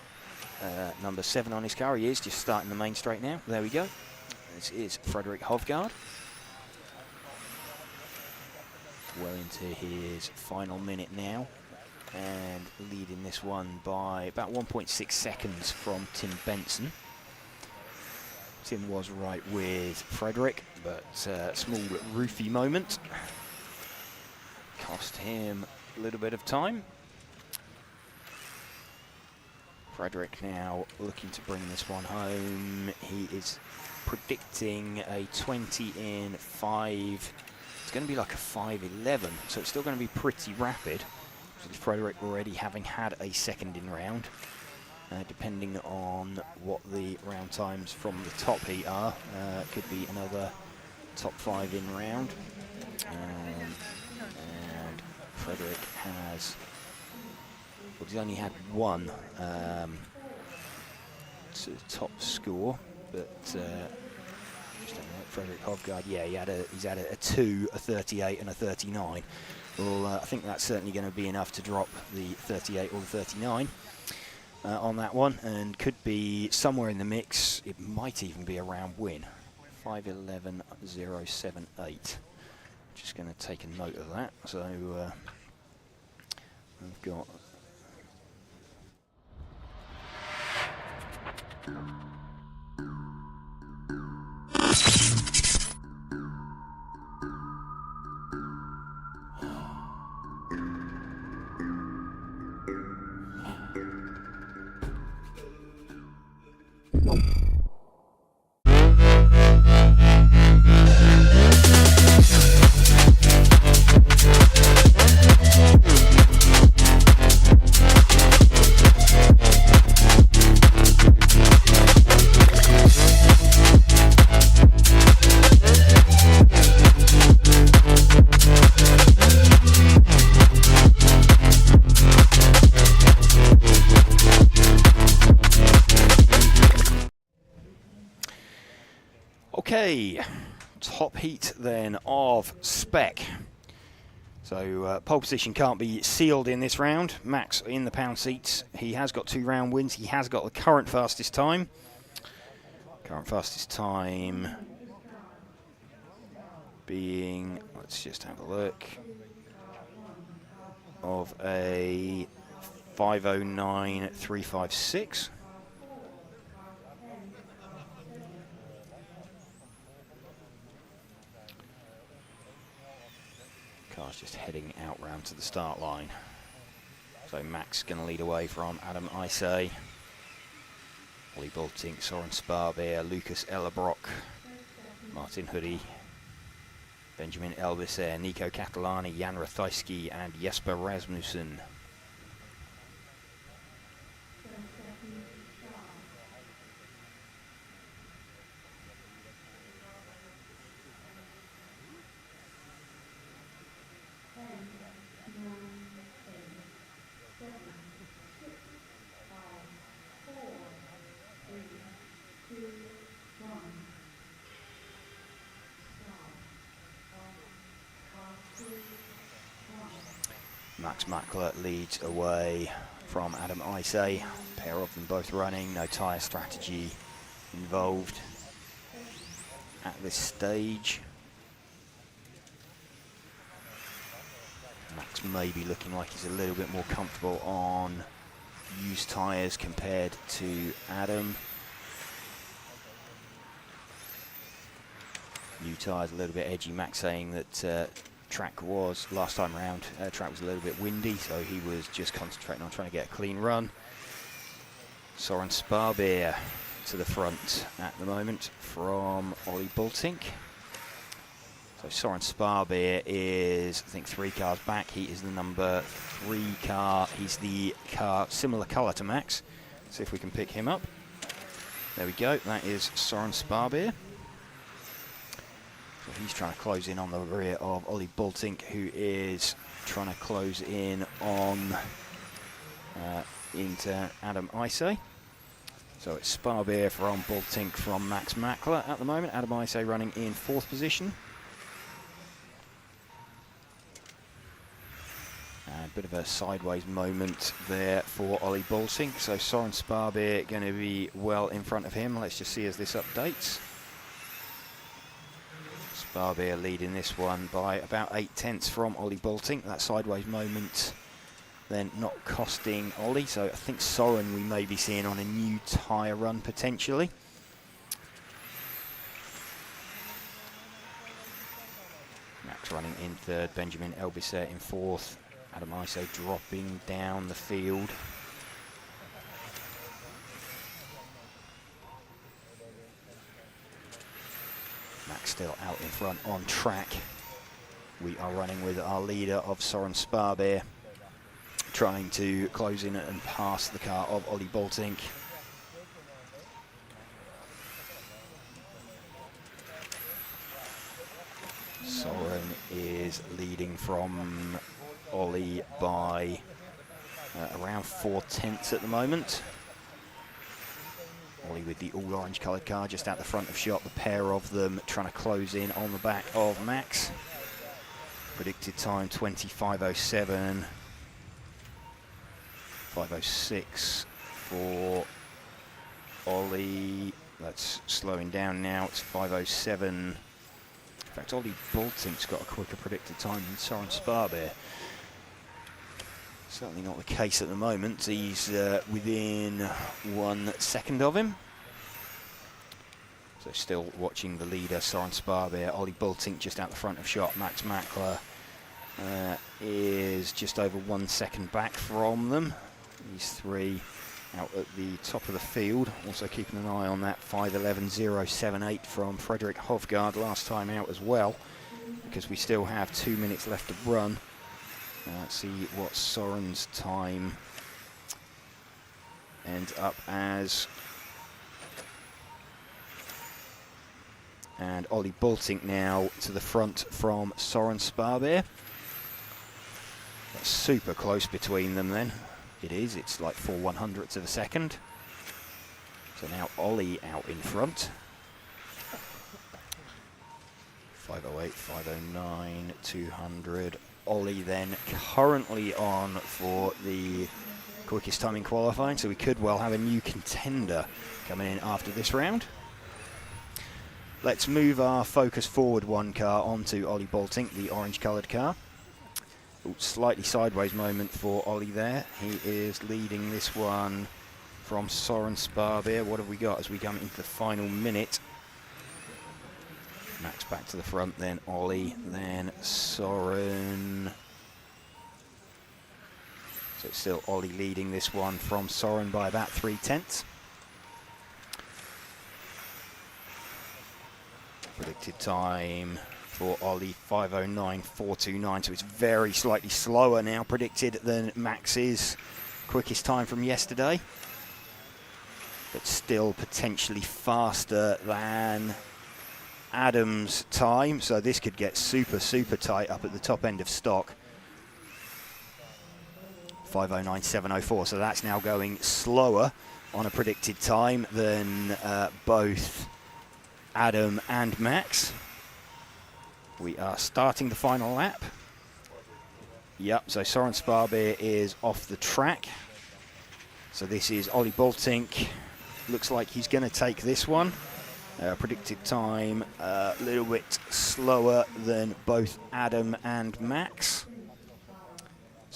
number 7 on his car. He is just starting the main straight now. There we go. This is Frederick Hovgaard. Well into his final minute now, and leading this one by about 1.6 seconds from Tim Benson. Tim was right with Frederick, but small roofy moment cost him a little bit of time. Frederick now looking to bring this one home. He is predicting a 20 in 5. It's going to be like a 5:11, so it's still going to be pretty rapid. So Frederick already having had a second in round. Depending on what the round times from the top heat are, could be another top 5 in round. And Frederick has, well, he's only had one top score, but Frederick Hovgaard, yeah, he's had a 2, a 38 and a 39. Well, I think that's certainly going to be enough to drop the 38 or the 39 on that one, and could be somewhere in the mix. It might even be a round win. 5:11.078. Just going to take a note of that. So we've got okay, top heat then of Spec. So pole position can't be sealed in this round. Max in the pound seats. He has got 2 round wins. He has got the current fastest time. Current fastest time being, let's just have a look, of a 5:09.356. Car's just heading out round to the start line. So Max going to lead away from Adam Isay, Ollie Boltink, Soren Sparbeer, Lucas Ellerbrock, Martin Hoodie, Benjamin Elbiser, Nico Catalani, Jan Rathajski and Jesper Rasmussen. Max Mackler leads away from Adam Isay. Pair of them both running, no tyre strategy involved at this stage. Max Max maybe looking like he's a little bit more comfortable on used tyres compared to Adam. New tyres a little bit edgy. Max saying that track was, last time round, track was a little bit windy, so he was just concentrating on trying to get a clean run. Soren Sparbeer to the front at the moment from Ollie Bultink. So Soren Sparbeer is, I think, 3 cars back. He is the number 3 car. He's the car similar colour to Max. See if we can pick him up. There we go. That is Soren Sparbeer. So he's trying to close in on the rear of Ollie Bultink, who is trying to close in on into Adam Isay. So it's Sparbeer from Bultink from Max Mackler at the moment. Adam Isay running in 4th position. And a bit of a sideways moment there for Ollie Bultink. So Soren Sparbeer going to be well in front of him. Let's just see as this updates. Sparbeer leading this one by about 8/10 from Ollie Bultink. That sideways moment then not costing Ollie. So I think Soren we may be seeing on a new tyre run potentially. Max running in 3rd, Benjamin Elbisset in 4th. Adam Isay dropping down the field. Max still out in front on track. We are running with our leader of Soren Sparbeer, trying to close in and pass the car of Ollie Bultink. Soren is leading from Ollie by around 4/10 at the moment. Ollie with the all orange coloured car just out the front of shot, the pair of them trying to close in on the back of Max. Predicted time 20:5:07, 5:06 for Ollie. That's slowing down now, it's 5:07. In fact, Ollie Bultink's got a quicker predicted time than Soren Sparbeer. Certainly not the case at the moment. He's within 1 second of him. So still watching the leader, Soren Sparbeer. Ollie Bultink just out the front of shot. Max Mackler is just over 1 second back from them. These 3 out at the top of the field. Also keeping an eye on that 5:11.078 from Frederick Hovgaard last time out as well, because we still have 2 minutes left to run. Let's see what Soren's time ends up as. And Ollie Bultink now to the front from Soren Sparbeer. That's super close between them then. It is, it's like 4/100ths of a second. So now Ollie out in front. 5:08, 5:09, 200. Ollie then currently on for the quickest time in qualifying, so we could well have a new contender coming in after this round. Let's move our focus forward 1 car onto Ollie Bultink, the orange coloured car. Ooh, slightly sideways moment for Ollie there. He is leading this one from Soren Sparbeer. What have we got as we come into the final minute? Max back to the front, then Ollie, then Soren. So it's still Ollie leading this one from Soren by about 3/10. Predicted time for Ollie 5:09.429, so it's very slightly slower now predicted than Max's quickest time from yesterday, but still potentially faster than Adam's time, so this could get super tight up at the top end of stock. 5:09.704, so that's now going slower on a predicted time than both Adam and Max. We are starting the final lap. Yep, so Soren Sparbeer is off the track. So this is Ollie Bultink. Looks like he's going to take this one. Predicted time a little bit slower than both Adam and Max.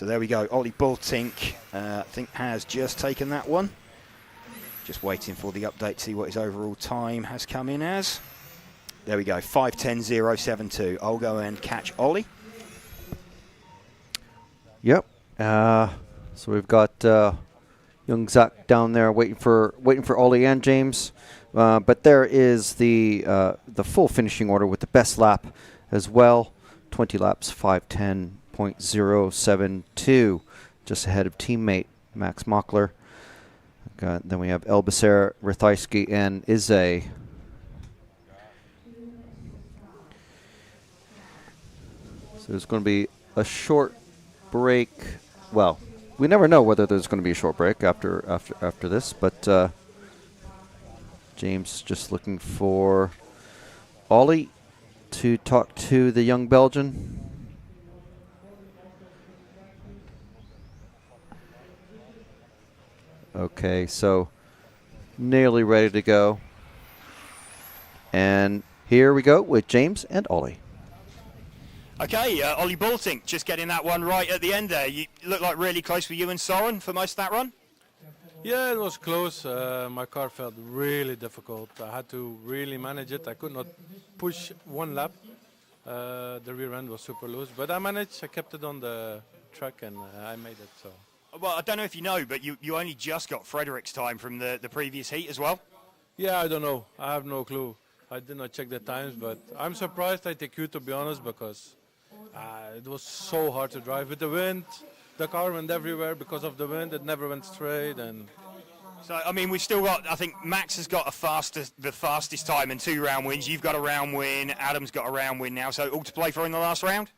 So there we go. Ollie Baltink, I think, has just taken that one. Just waiting for the update to see what his overall time has come in as. There we go, 5:10.072. I'll go and catch Ollie. Yep. So we've got young Zach down there waiting for Ollie and James. But there is the full finishing order with the best lap as well. 20 laps, 5:10.072, just ahead of teammate Max Mockler. Then we have Elbasser, Rathajski, and Izze. So there's going to be a short break. Well, we never know whether there's going to be a short break after this, but James just looking for Ollie to talk to the young Belgian. Okay, so nearly ready to go. And here we go with James and Ollie. Okay, Ollie Baltink just getting that one right at the end there. You look like really close for you and Soren for most of that run. Yeah, it was close. My car felt really difficult. I had to really manage it. I could not push one lap. The rear end was super loose, but I managed. I kept it on the track and I made it. So. Well, I don't know if you know, but you only just got Frederick's time from the previous heat as well. Yeah, I don't know. I have no clue. I did not check the times, but I'm surprised I take you, to be honest, because it was so hard to drive with the wind. The car went everywhere because of the wind. It never went straight. And so, I mean, we've still got, I think Max has got the fastest time and 2 round wins. You've got a round win. Adam's got a round win now. So all to play for in the last round?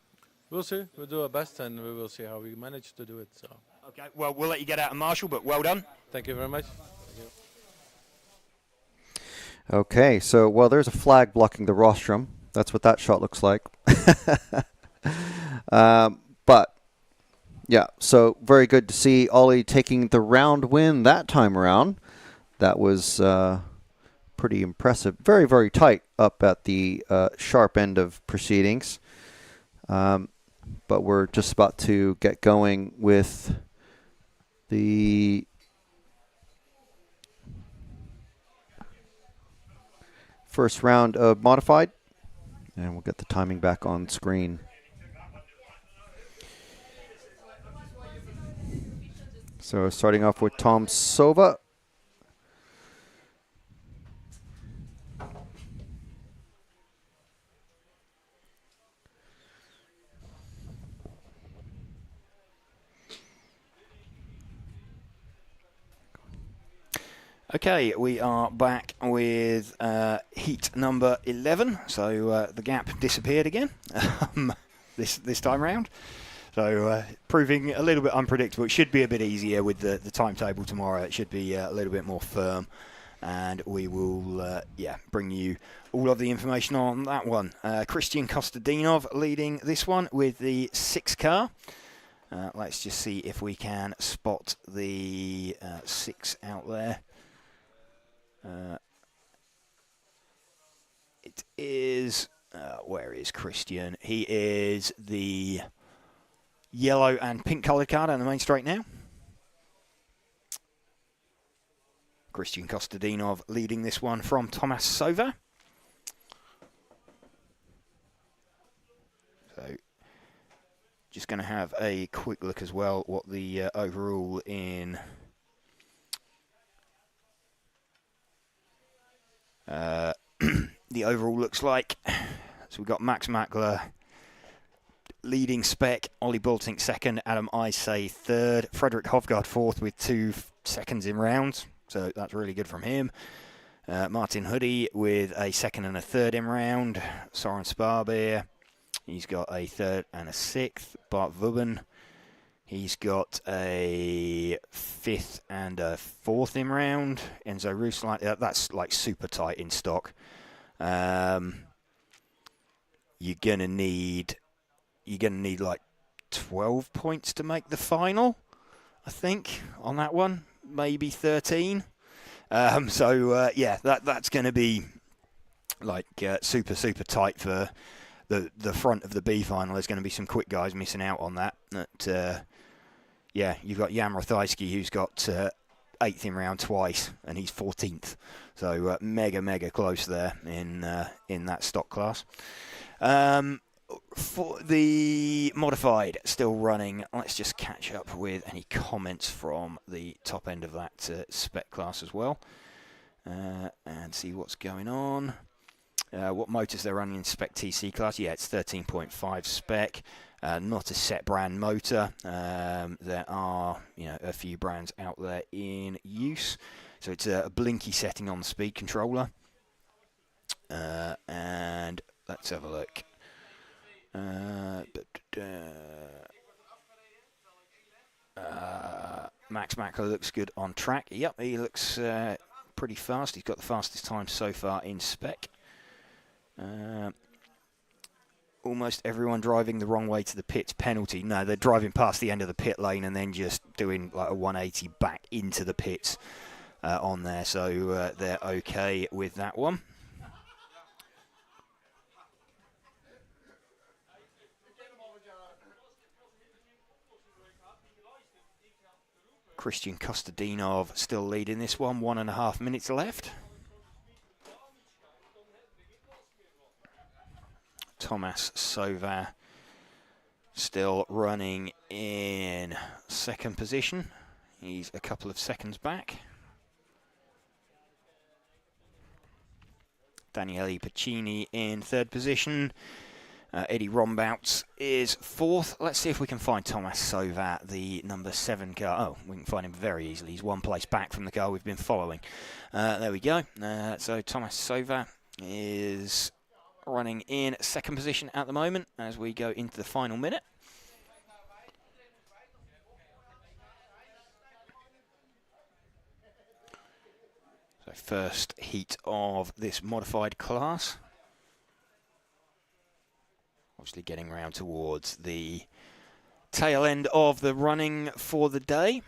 We'll see. We'll do our best and we will see how we manage to do it. So. Okay, well, we'll let you get out and marshal, but well done. Thank you very much. Okay, so, well, there's a flag blocking the rostrum. That's what that shot looks like. But, yeah, so very good to see Ollie taking the round win that time around. That was pretty impressive. Very, very tight up at the sharp end of proceedings. But we're just about to get going with the first round of modified, and we'll get the timing back on screen. So starting off with Tom Sova. Okay, we are back with heat number 11. So the gap disappeared again this time round. So proving a little bit unpredictable. It should be a bit easier with the timetable tomorrow. It should be a little bit more firm. And we will bring you all of the information on that one. Christian Kostadinov leading this one with the 6 car. Let's just see if we can spot the 6 out there. It is, where is Christian? He is the yellow and pink coloured car down the main straight now. Christian Kostadinov leading this one from Tomas Sova. So, just going to have a quick look as well what the overall in the overall looks like. So we've got Max Mackler leading Spec, Ollie Baltink second, Adam Isay third, Frederick Hovgaard fourth with 2 seconds in rounds. So that's really good from him. Martin Hoodie with a second and a third in round. Soren Sparbeer, he's got a third and a sixth. Bart Vubben, he's got a 5th and a 4th in round. Enzo Roos, that's like super tight in stock. You're gonna need like 12 points to make the final, I think, on that one. Maybe 13. That's going to be like super tight for the front of the B final. There's going to be some quick guys missing out on that. yeah, you've got Jan Rathajski, who's got 8th in round twice, and he's 14th. So mega close there in that stock class. For the modified, still running. Let's just catch up with any comments from the top end of that spec class as well, and see what's going on. What motors they're running in Spec TC class? Yeah, it's 13.5 spec. Not a set brand motor. There are, a few brands out there in use. So it's a blinky setting on the speed controller. And let's have a look. Max Macro looks good on track. Yep, he looks pretty fast. He's got the fastest time so far in spec. Almost everyone driving the wrong way to the pits penalty. No, they're driving past the end of the pit lane and then just doing like a 180 back into the pits on there. So they're okay with that one. Christian Kostadinov still leading this one, 1.5 minutes left. Thomas Sova still running in 2nd position. He's a couple of seconds back. Daniele Pacini in 3rd position. Eddie Rombouts is 4th. Let's see if we can find Thomas Sova, the number 7 car. Oh, we can find him very easily. He's 1 place back from the car we've been following. There we go. So Thomas Sova is running in 2nd position at the moment as we go into the final minute. So first heat of this modified class. Obviously getting round towards the tail end of the running for the day.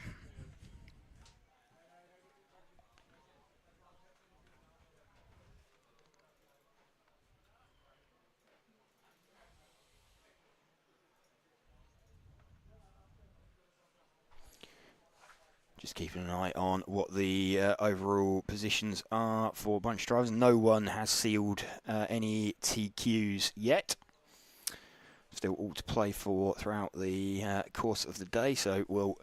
Just keeping an eye on what the overall positions are for bunch drivers. No one has sealed any TQs yet. Still all to play for throughout the course of the day, so we'll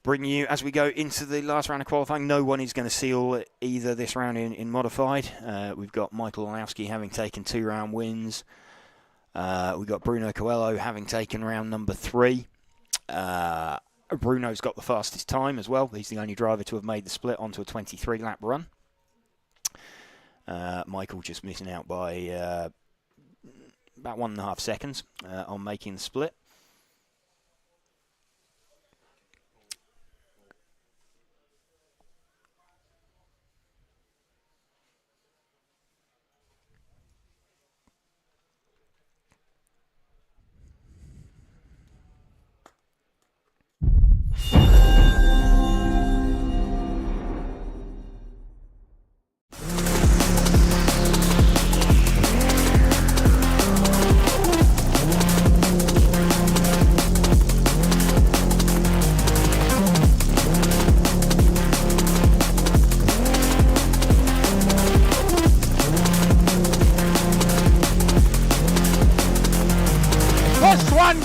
bring you as we go into the last round of qualifying. No one is going to seal either this round in modified. We've got Michael Olowski having taken 2 round wins. We've got Bruno Coelho having taken round number 3. Bruno's got the fastest time as well. He's the only driver to have made the split onto a 23 lap run. Michael just missing out by about 1.5 seconds on making the split.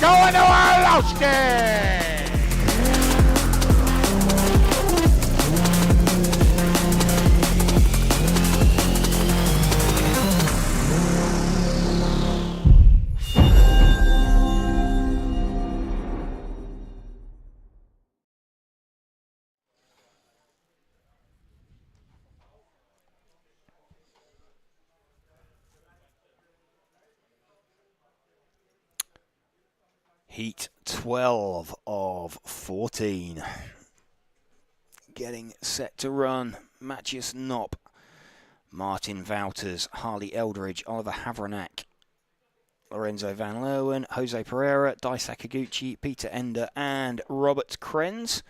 Going to Orlowski! Heat 12 of 14. Getting set to run. Matthias Knopp, Martin Wouters, Harley Eldridge, Oliver Havranek, Lorenzo Van Leeuwen, Jose Pereira, Dai Sakaguchi, Peter Ender, and Robert Krenz.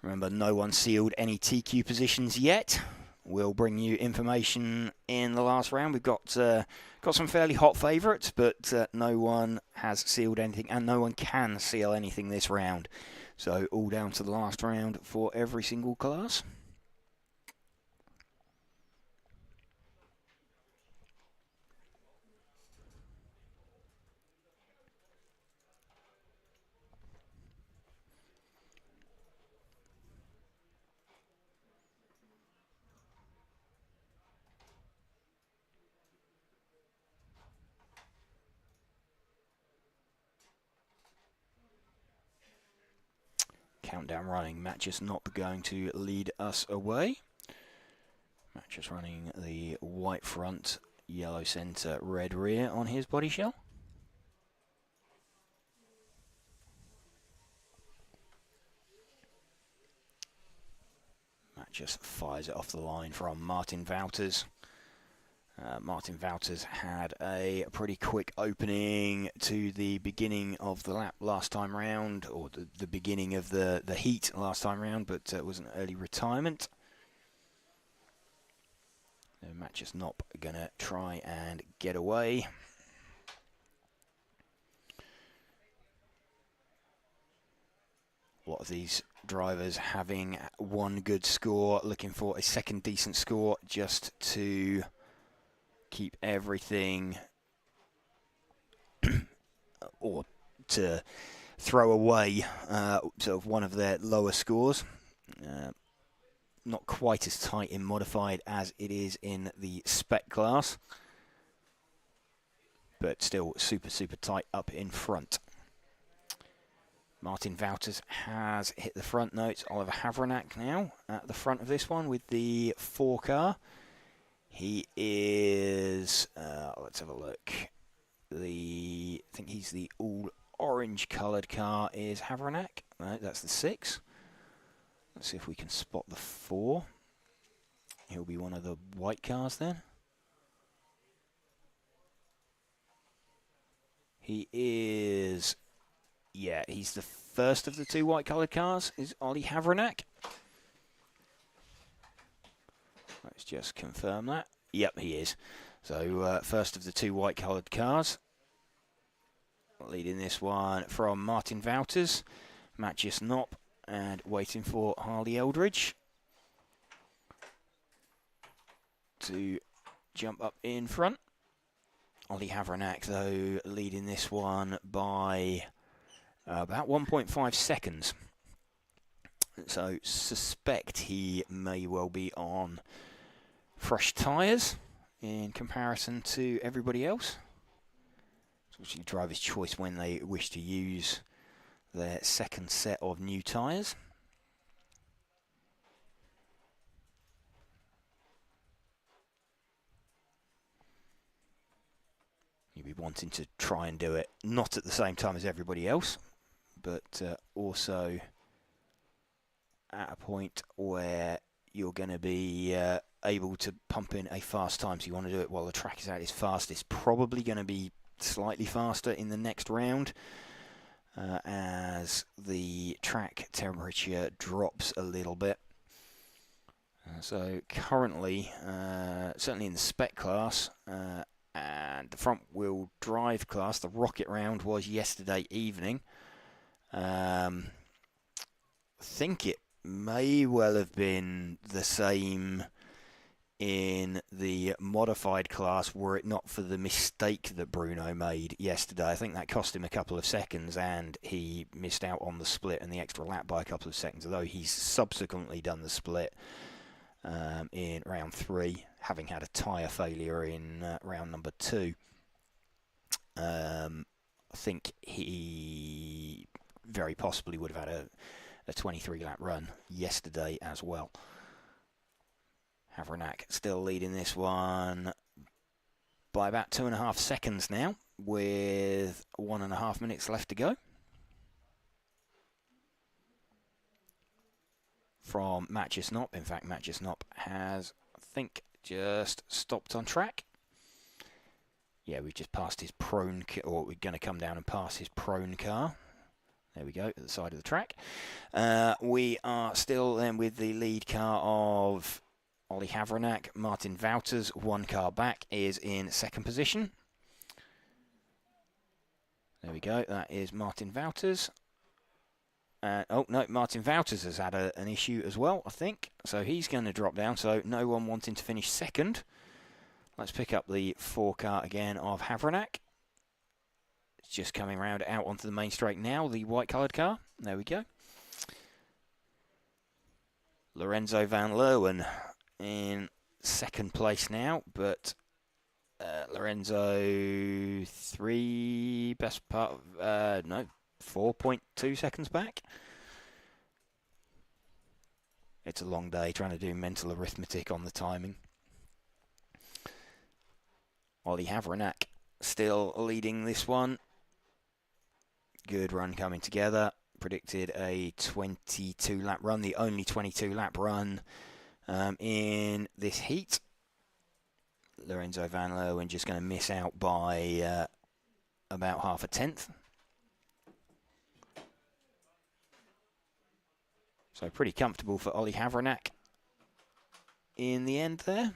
Remember, no one sealed any TQ positions yet. We'll bring you information in the last round. We've got some fairly hot favourites, but no one has sealed anything, and no one can seal anything this round. So all down to the last round for every single class. Countdown running. Matches not going to lead us away. Matches running the white front, yellow centre, red rear on his body shell. Matt just fires it off the line from Martin Wouters. Martin Wouters had a pretty quick opening to the beginning of the lap last time round, or the beginning of the heat last time round, but it was an early retirement. Matt just not going to try and get away. A lot of these drivers having one good score, looking for a second decent score just to keep everything or to throw away sort of one of their lower scores. Not quite as tight in modified as it is in the spec class, but still super tight up in front. Martin Wouters has hit the front notes. Oliver Havranek now at the front of this one with the 4 car. He is, let's have a look. I think he's the all orange coloured car is Havranek. Right, that's the 6. Let's see if we can spot the 4. He'll be one of the white cars then. He is, yeah, he's the first of the 2 white coloured cars, is Ollie Havranek. Let's just confirm that. Yep, he is. So first of the 2 white coloured cars. Leading this one from Martin Wouters, Matthias Knopp, and waiting for Harley Eldridge to jump up in front. Ollie Havranek, though, leading this one by about 1.5 seconds. So suspect he may well be on fresh tyres in comparison to everybody else. It's obviously driver's choice when they wish to use their second set of new tyres. You'll be wanting to try and do it not at the same time as everybody else, but also at a point where you're going to be able to pump in a fast time. So you want to do it while the track is at its fastest. Probably going to be slightly faster in the next round as the track temperature drops a little bit. So currently, certainly in the spec class and the front wheel drive class, the rocket round was yesterday evening. I think it may well have been the same in the modified class were it not for the mistake that Bruno made yesterday. I think that cost him a couple of seconds and he missed out on the split and the extra lap by a couple of seconds, although he's subsequently done the split in round 3, having had a tyre failure in round number 2. I think he very possibly would have had a 23 lap run yesterday as well. Havranek still leading this one by about 2.5 seconds now, with 1.5 minutes left to go. From Matthias Knopp. In fact, Matthias Knopp has, I think, just stopped on track. Yeah, we've just passed his prone, or we're going to come down and pass his prone car. There we go, at the side of the track. We are still then with the lead car of Ollie Havranek. Martin Wouters, 1 car back, is in 2nd position. There we go, that is Martin Wouters. Oh, no, Martin Wouters has had an issue as well, I think. So he's going to drop down, so no one wanting to finish second. Let's pick up the 4-car again of Havernack. It's just coming round out onto the main straight now, the white-coloured car. There we go. Lorenzo Van Leeuwen in second place now, but Lorenzo 4.2 seconds back. It's a long day trying to do mental arithmetic on the timing. Ollie Havernack still leading this one. Good run coming together. Predicted a 22-lap run, the only 22-lap run in this heat. Lorenzo Van Leeuwen just going to miss out by about half a tenth. So pretty comfortable for Ollie Havernack in the end there.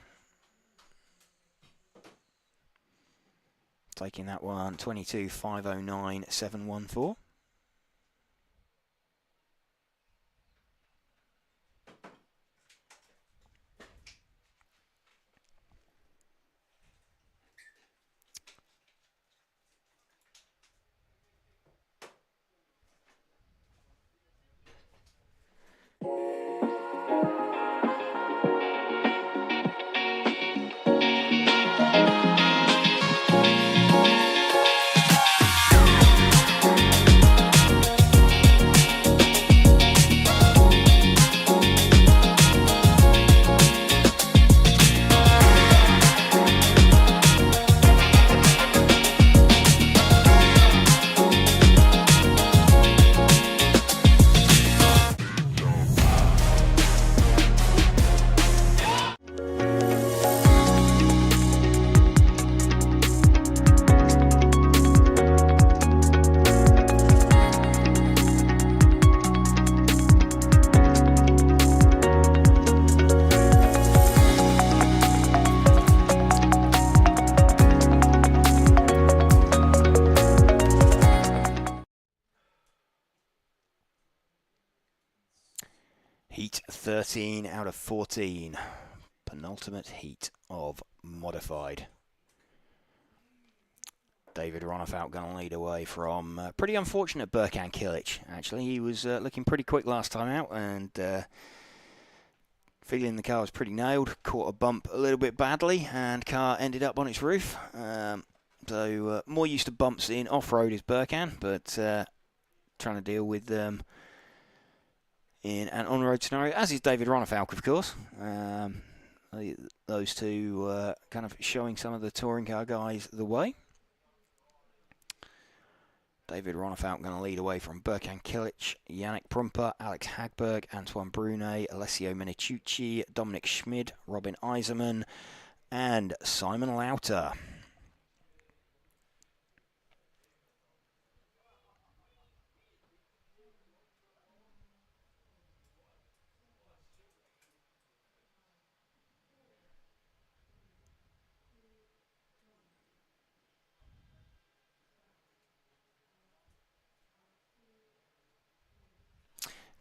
Taking that one, 22.509.714. Heat 13 out of 14. Penultimate heat of modified. David Ronnefout going to lead away from pretty unfortunate Berkan Kilic, actually. He was looking pretty quick last time out and feeling the car was pretty nailed. Caught a bump a little bit badly and car ended up on its roof. So more used to bumps in off-road is Berkan, but trying to deal with them in an on-road scenario, as is David Ronnefout, of course. Those two kind of showing some of the touring car guys the way. David Ronnefout going to lead away from Berkan Kilic, Yannick Prumper, Alex Hagberg, Antoine Brunet, Alessio Minicucci, Dominic Schmid, Robin Eiserman, and Simon Lauter.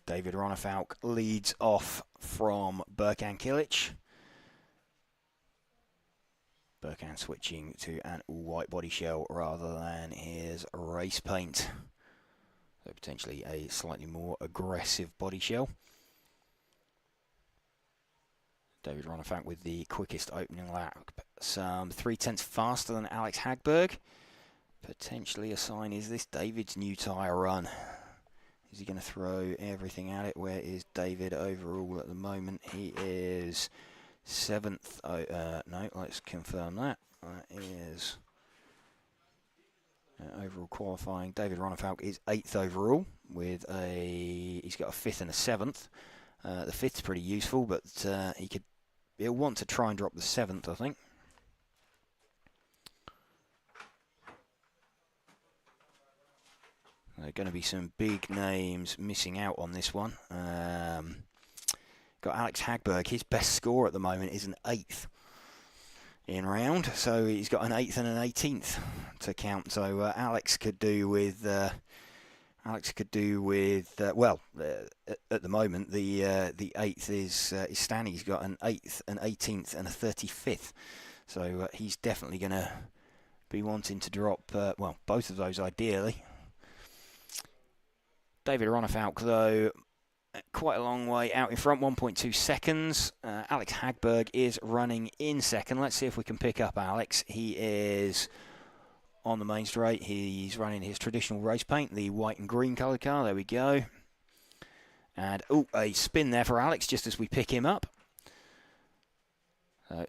David Ronnefout leads off from Berkan Kilic. Berkan switching to an all-white body shell rather than his race paint. So potentially a slightly more aggressive body shell. David Ronnefout with the quickest opening lap. Some 0.3 faster than Alex Hagberg. Potentially a sign, is this David's new tyre run? Is he going to throw everything at it? Where is David overall at the moment? He is 7th. No, let's confirm that. That is overall qualifying. David Ronnefout is 8th overall with he's got a 5th and a 7th. The 5th's pretty useful, but he'll want to try and drop the 7th, I think. There are going to be some big names missing out on this one. Got Alex Hagberg. His best score at the moment is an 8th in round. So he's got an 8th and an 18th to count. So Alex could do with Alex could do with, at the moment, the 8th is Stanley. He's got an 8th, an 18th, and a 35th. So he's definitely going to be wanting to drop, both of those ideally. David Ronnefaulk, though, quite a long way out in front, 1.2 seconds. Alex Hagberg is running in second. Let's see if we can pick up Alex. He is on the main straight. He's running his traditional race paint, the white and green coloured car. There we go. And, a spin there for Alex just as we pick him up.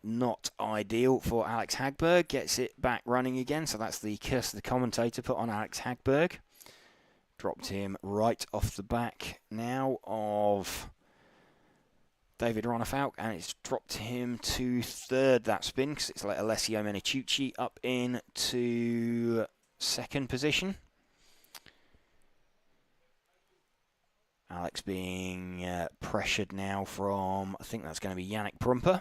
Not ideal for Alex Hagberg. Gets it back running again. So that's the curse of the commentator put on Alex Hagberg. Dropped him right off the back now of David Ronnefaulk, and it's dropped him to third, that spin, because it's let Alessio Meniciucci up into second position. Alex being pressured now from, I think that's going to be Yannick Prumper.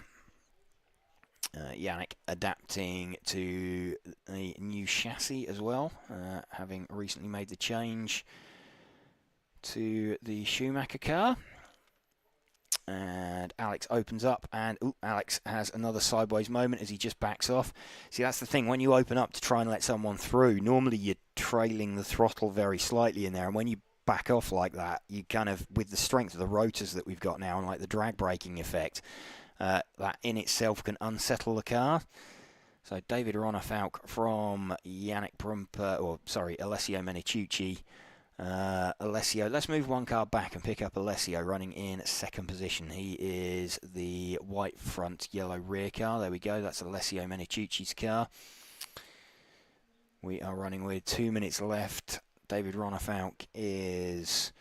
Yannick adapting to a new chassis as well, having recently made the change to the Schumacher car. And Alex opens up, and Alex has another sideways moment as he just backs off. See, that's the thing, when you open up to try and let someone through, normally you're trailing the throttle very slightly in there, and when you back off like that, you kind of, with the strength of the rotors that we've got now, and like the drag braking effect, that in itself can unsettle the car. So David Ronnefaulk from Yannick Prumper, Alessio Meniciucci. Alessio, let's move one car back and pick up Alessio running in second position. He is the white front, yellow rear car. There we go, that's Alessio Meniciucci's car. We are running with 2 minutes left. David Ronnefaulk is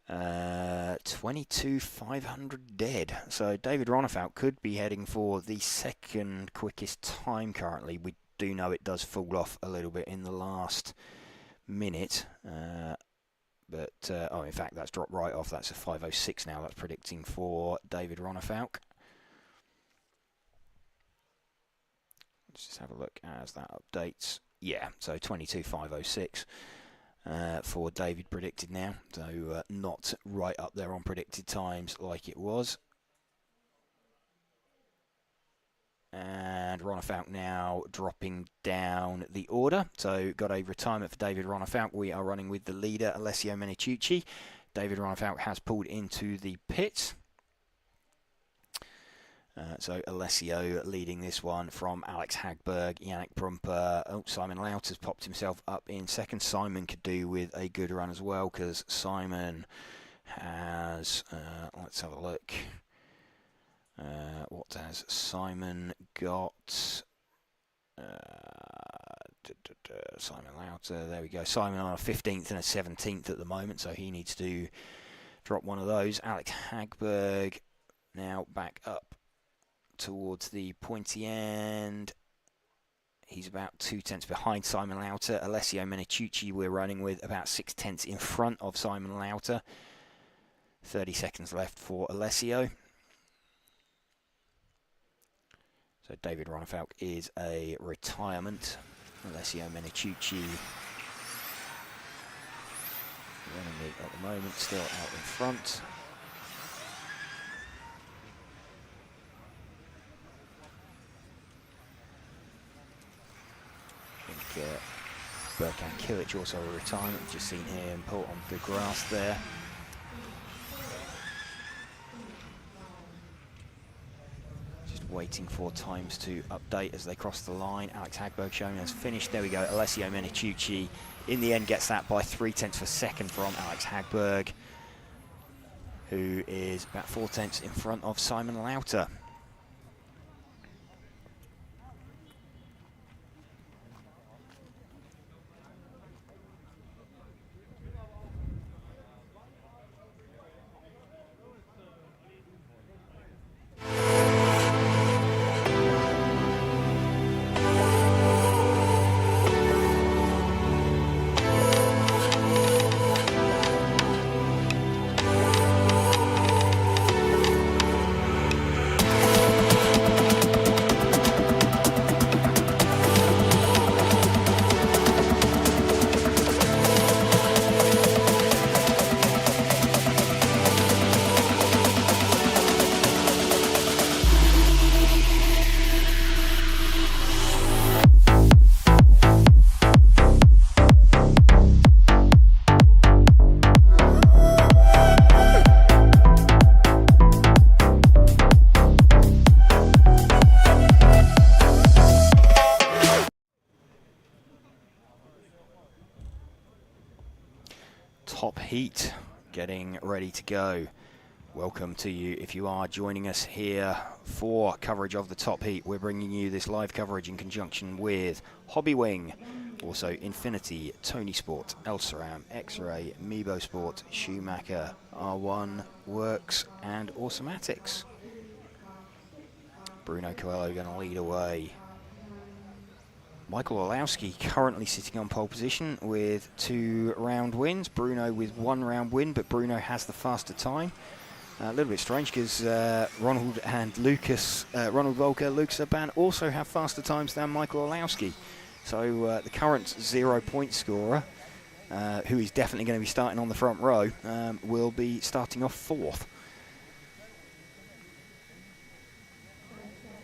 22,500 dead. So David Ronnefaulk could be heading for the second quickest time currently. We do know it does fall off a little bit in the last minute. In fact, that's dropped right off. That's a 5:06 now. That's predicting for David Ronnefaulk. Let's just have a look as that updates. Yeah, so 22,506. For David predicted now, so not right up there on predicted times like it was. And Ronnefaulk now dropping down the order. So got a retirement for David Ronnefaulk. We are running with the leader, Alessio Meniciucci. David Ronnefaulk has pulled into the pits. So Alessio leading this one from Alex Hagberg, Yannick Prumper. Simon Laut has popped himself up in second. Simon could do with a good run as well, because Simon has, let's have a look. What has Simon got? Simon Lauter, there we go. Simon on a 15th and a 17th at the moment, so he needs to drop one of those. Alex Hagberg now back up towards the pointy end. He's about 2 tenths behind Simon Lauter. Alessio Meniciucci we're running with about 6 tenths in front of Simon Lauter. 30 seconds left for Alessio. So David Ronnefaulk is a retirement. Alessio Meniciucci running at the moment, still out in front. I think Berkan Kilic also a retirement. Just seen him pull on the grass there. Waiting for times to update as they cross the line. Alex Hagberg showing us finished. There we go. Alessio Meniciucci in the end gets that by 3 tenths of a second from Alex Hagberg, who is about 4 tenths in front of Simon Lauter. top heat getting ready to go. Welcome to you if you are joining us here for coverage of the top heat. We're bringing you this live coverage in conjunction with Hobbywing, also Infinity, Tony Sport, Elceram, X-Ray, Mebo Sport, Schumacher, R1, Works and Automatics. Bruno Coelho going to lead away. Michael Olowski currently sitting on pole position with 2 round wins. Bruno with 1 round win, but Bruno has the faster time. A little bit strange because Ronald and Lucas, Ronald Volker, Lucas Urban also have faster times than Michael Olowski. So the current 0-point scorer, who is definitely going to be starting on the front row, will be starting off 4th.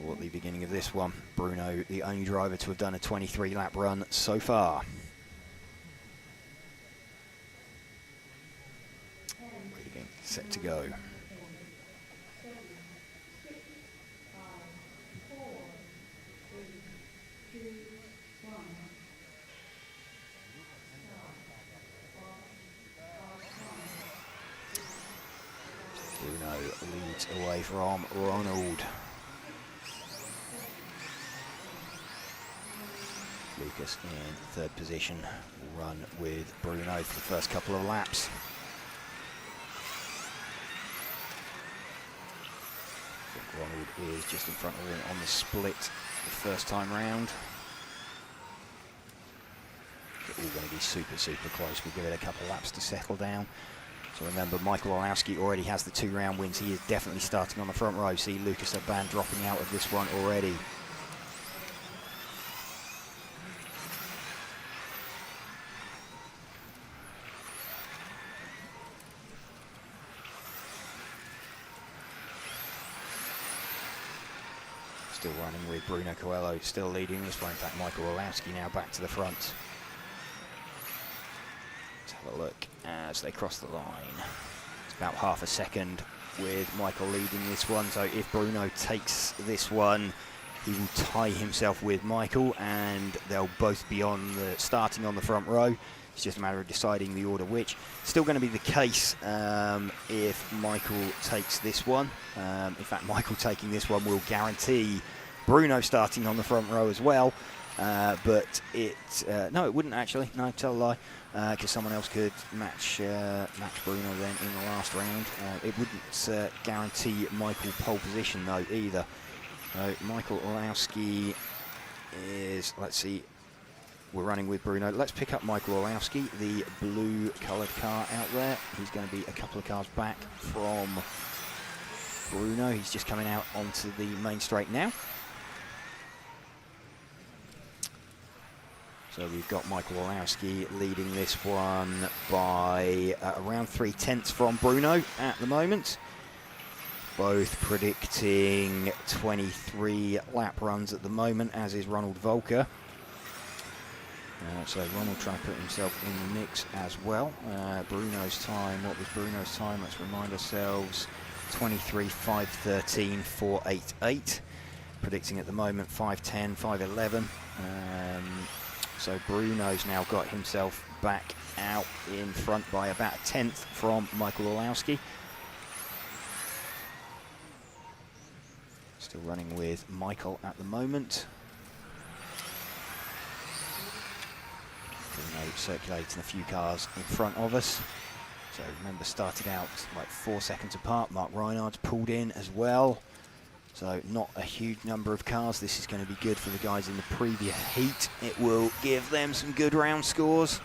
At the beginning of this one, Bruno, the only driver to have done a 23-lap run so far. Reading, set to go. Bruno leads away from Ronald. Lucas in 3rd position, will run with Bruno for the first couple of laps. I think Ronald is just in front of him on the split the first time round. They're all going to be super, super close. We'll give it a couple of laps to settle down. So remember, Michael Olowski already has the 2 round wins. He is definitely starting on the front row. See Lucas Urban dropping out of this one already. Still running with Bruno Coelho, still leading this one. In fact, Michael Olowski now back to the front. Let's have a look as they cross the line. It's about half a second with Michael leading this one. So if Bruno takes this one, he will tie himself with Michael, and they'll both be on the starting on the front row. It's just a matter of deciding the order which. Still going to be the case if Michael takes this one. In fact, Michael taking this one will guarantee Bruno starting on the front row as well. But no, it wouldn't actually. No, tell a lie. Because someone else could match Bruno then in the last round. It wouldn't guarantee Michael pole position though either. So Michael Olowski is, let's see, we're running with Bruno. Let's pick up Michael Olowski, the blue coloured car out there. He's going to be a couple of cars back from Bruno. He's just coming out onto the main straight now. So we've got Michael Olowski leading this one by around 3/10 from Bruno at the moment. Both predicting 23 lap runs at the moment, as is Ronald Volker. So Ronald trying to put himself in the mix as well. Bruno's time, what was Bruno's time? Let's remind ourselves, 23:5:13 4:88. Predicting at the moment 5:10 5:11. So Bruno's now got himself back out in front by about 1/10 from Michael Olowski. Still running with Michael at the moment. Bruno circulating a few cars in front of us. So remember, started out like 4 seconds apart. Mark Reinhardt's pulled in as well. So not a huge number of cars. This is going to be good for the guys in the previous heat. It will give them some good round scores.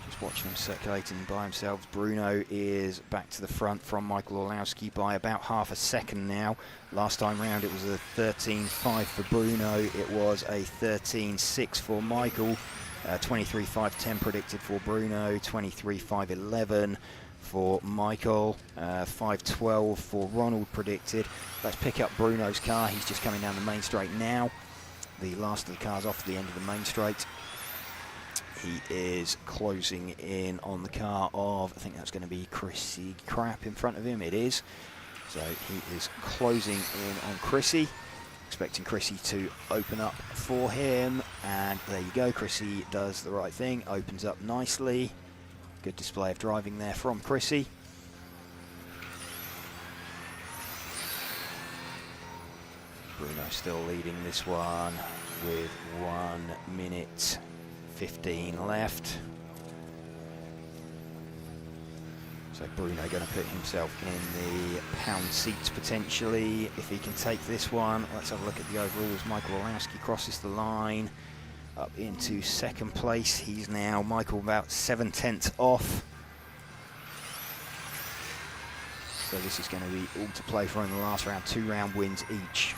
Just watching them circulating by themselves. Bruno is back to the front from Michael Olowski by about half a second now. Last time round it was a 13.5 for Bruno. It was a 13.6 for Michael. 23.5:10 predicted for Bruno. 23.5:11 for Michael. 5:12 for Ronald predicted. Let's pick up Bruno's car. He's just coming down the main straight now. The last of the cars off the end of the main straight. He is closing in on the car of, I think that's going to be Chrissy Crap in front of him. It is. So he is closing in on Chrissy. Expecting Chrissy to open up for him. And there you go. Chrissy does the right thing. Opens up nicely. Good display of driving there from Chrissy. Bruno still leading this one with 1 minute 15 left. So Bruno going to put himself in the pound seats potentially if he can take this one. Let's have a look at the overalls. Michael Orlowski crosses the line up into second place. He's now, Michael, about 7/10 off. So this is going to be all to play for in the last round. 2 round wins each.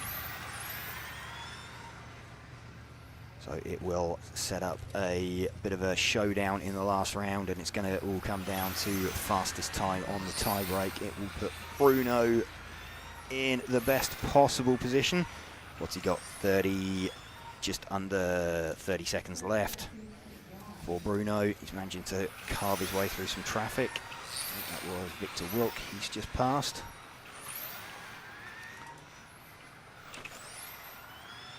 So it will set up a bit of a showdown in the last round, and it's going to all come down to fastest time on the tie break. It will put Bruno in the best possible position. What's he got? 30, just under 30 seconds left for Bruno. He's managing to carve his way through some traffic. I think that was Victor Wilk he's just passed.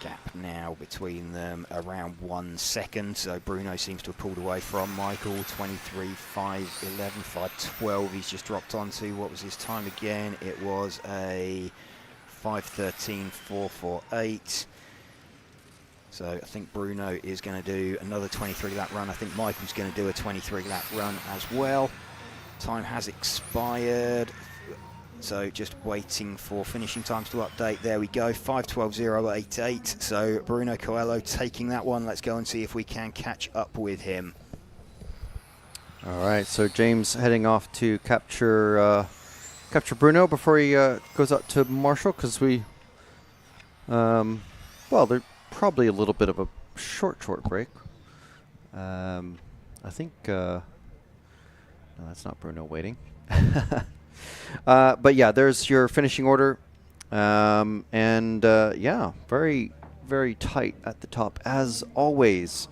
Gap now between them around 1 second, so Bruno seems to have pulled away from Michael. 23.511, 5.12 he's just dropped onto. What was his time again? It was a 5.13.448. So I think Bruno is going to do another 23 lap run. I think Michael's going to do a 23 lap run as well. Time has expired. So just waiting for finishing times to update. There we go, 5.12.088. So Bruno Coelho taking that one. Let's go and see if we can catch up with him. All right, so James heading off to capture Bruno before he goes out to Marshall, because we, well, they're probably a little bit of a short break. I think, no, that's not Bruno waiting. But yeah, there's your finishing order, and yeah, very, very tight at the top as always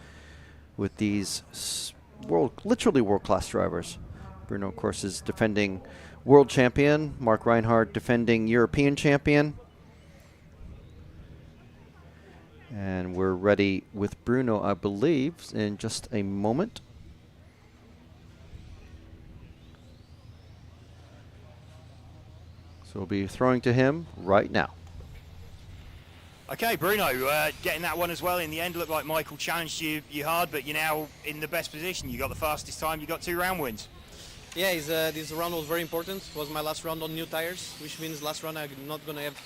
with these literally world-class drivers. Bruno, of course, is defending world champion. Mark Reinhard defending European champion. And we're ready with Bruno, I believe, in just a moment. So we'll be throwing to him right now. Okay, Bruno, getting that one as well. In the end, looked like Michael challenged you hard, but you're now in the best position. You got the fastest time, you got 2 round wins. Yeah, this round was very important. It was my last round on new tires, which means last round I'm not going to have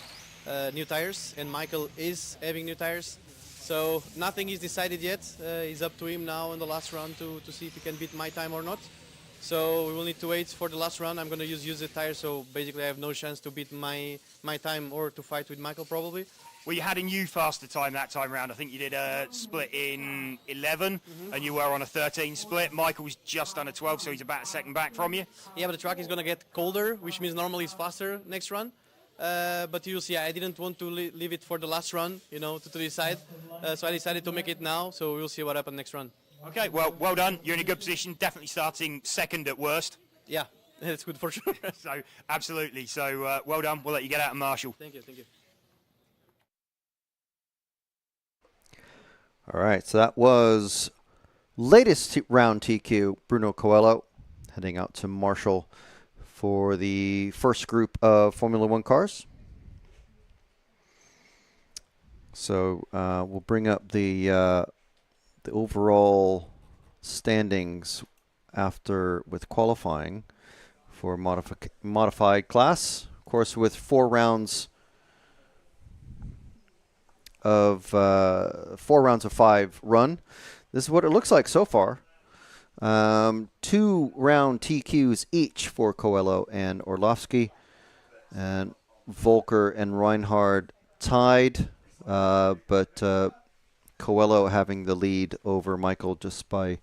new tires, and Michael is having new tires. So nothing is decided yet. It's up to him now in the last round to see if he can beat my time or not. So we will need to wait for the last run. I'm going to use the tire, so basically I have no chance to beat my time or to fight with Michael probably. Well, you had a new faster time that time round. I think you did a split in 11, and you were on a 13 split. Michael's just under 12, so he's about a second back from you. Yeah, but the track is going to get colder, which means normally it's faster next run. But you'll see, I didn't want to leave it for the last run, you know, to decide. So I decided to make it now, so we'll see what happens next run. Okay, well done. You're in a good position, definitely starting second at worst. Yeah, that's good for sure. So, absolutely. So, well done. We'll let you get out and Marshall. Thank you. All right, so that was latest round TQ, Bruno Coelho, heading out to Marshall for the first group of Formula One cars. So we'll bring up the overall standings with qualifying for modified class. Of course, with 4 rounds of 5 run. This is what it looks like so far. 2 round TQs each for Coelho and Orlowski, and Volker and Reinhard tied, but Coelho having the lead over Michael just by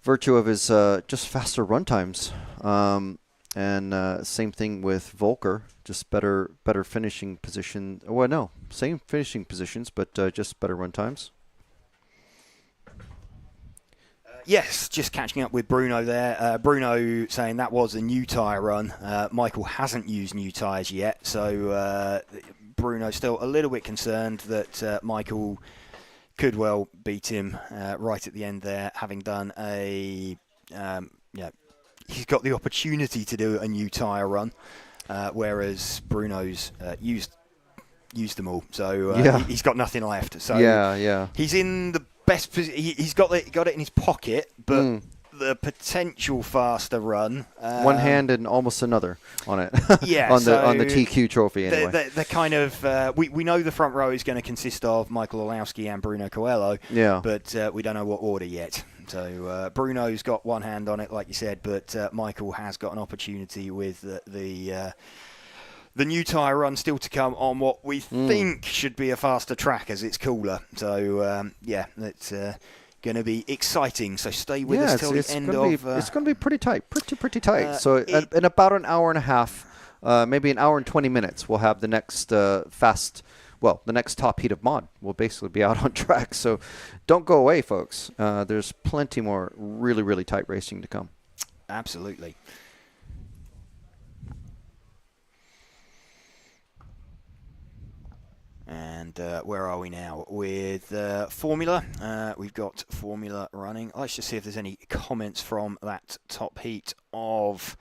virtue of his just faster run times. And same thing with Volker, just better finishing position. Well, no, same finishing positions, but just better run times. Yes, just catching up with Bruno there. Bruno saying that was a new tyre run. Michael hasn't used new tyres yet, so Bruno's still a little bit concerned that Michael could well beat him right at the end there, having done a he's got the opportunity to do a new tyre run, whereas Bruno's used them all. So he's got nothing left. So he's in the best position. He's got it in his pocket, but the potential faster run. One hand and almost another on it. Yeah, on the TQ trophy anyway. The kind of we know the front row is going to consist of Michael Olowski and Bruno Coelho. Yeah. But we don't know what order yet. So Bruno's got one hand on it, like you said, but Michael has got an opportunity with the new tyre run still to come on what we think should be a faster track as it's cooler. So it's going to be exciting. So stay with us till the end of. It's going to be pretty tight, pretty tight. So in about an hour and a half, maybe an hour and 20 minutes, we'll have the next the next top heat of mod will basically be out on track. So don't go away, folks. There's plenty more really, really tight racing to come. Absolutely. And where are we now? With Formula. We've got Formula running. Let's just see if there's any comments from that top heat of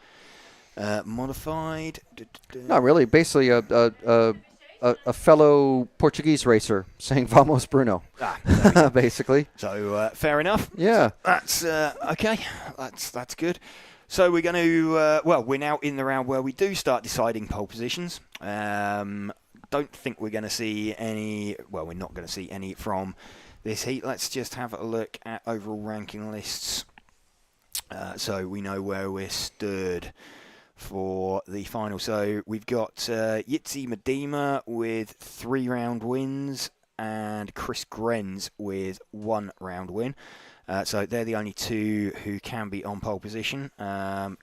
modified. Not really. Basically, a fellow Portuguese racer saying "Vamos, Bruno." Basically. So fair enough. Yeah. That's okay. That's good. So we're going to. We're now in the round where we do start deciding pole positions. Don't think we're going to see any. Well, we're not going to see any from this heat. Let's just have a look at overall ranking lists, so we know where we're stood for the final. So we've got Jitsi Medema with 3 round wins and Chris Grenz with 1 round win. So they're the only 2 who can be on pole position.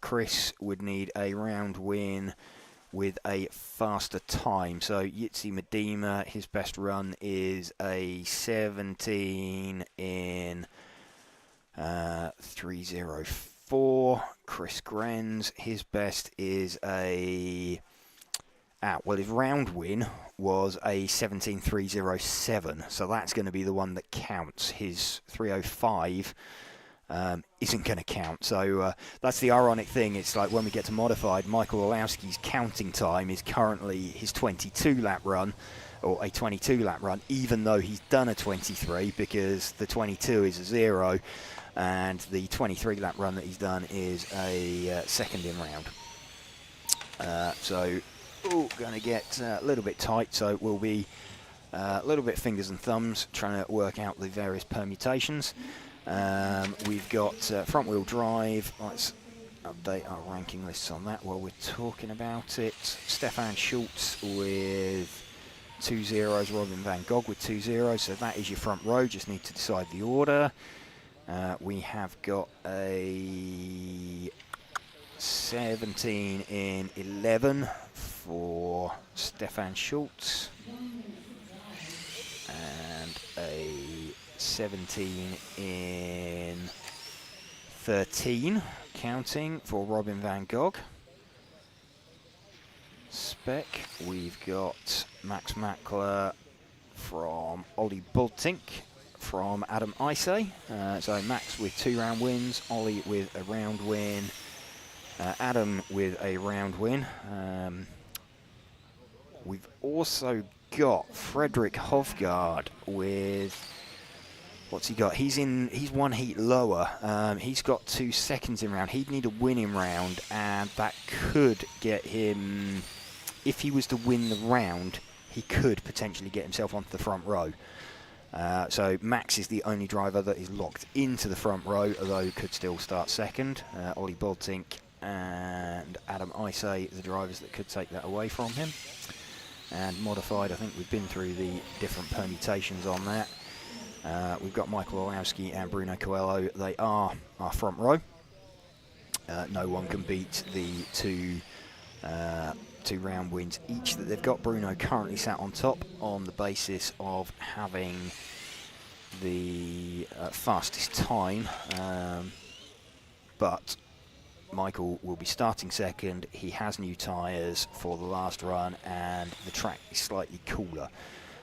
Chris would need a round win with a faster time. So Jitsi Medema, his best run is a 17 in 3:04. Chris Grenz, his best is his round win was a 17.307. So that's going to be the one that counts. His 3:05 isn't going to count. So that's the ironic thing. It's like when we get to modified, Michael Olowski's counting time is currently his 22-lap run, or a 22-lap run, even though he's done a 23, because the 22 is a 0, and the 23-lap run that he's done is a second in round. Going to get a little bit tight, so we'll be a little bit fingers and thumbs trying to work out the various permutations. We've got front-wheel drive. Let's update our ranking lists on that while we're talking about it. Stefan Schultz with 2 0s, Robin van Gogh with 2 0s, so that is your front row. Just need to decide the order. We have got a 17 in 11 for Stefan Schultz and a 17 in 13 counting for Robin van Gogh. Spec, we've got Max Mackler from Ollie Bultink from Adam Isay. So Max with 2 round wins, Ollie with a round win, Adam with a round win. We've also got Frederick Hovgaard with, what's he got? He's 1 heat lower. He's got 2 seconds in round. He'd need a winning round, and that could get him, if he was to win the round, he could potentially get himself onto the front row. So Max is the only driver that is locked into the front row, although could still start second. Ollie Bultink and Adam Isay, the drivers that could take that away from him. And modified, I think we've been through the different permutations on that. We've got Michael Olowski and Bruno Coelho. They are our front row. No one can beat the 2 round wins each that they've got. Bruno currently sat on top on the basis of having the fastest time, but Michael will be starting second. He has new tyres for the last run, and the track is slightly cooler.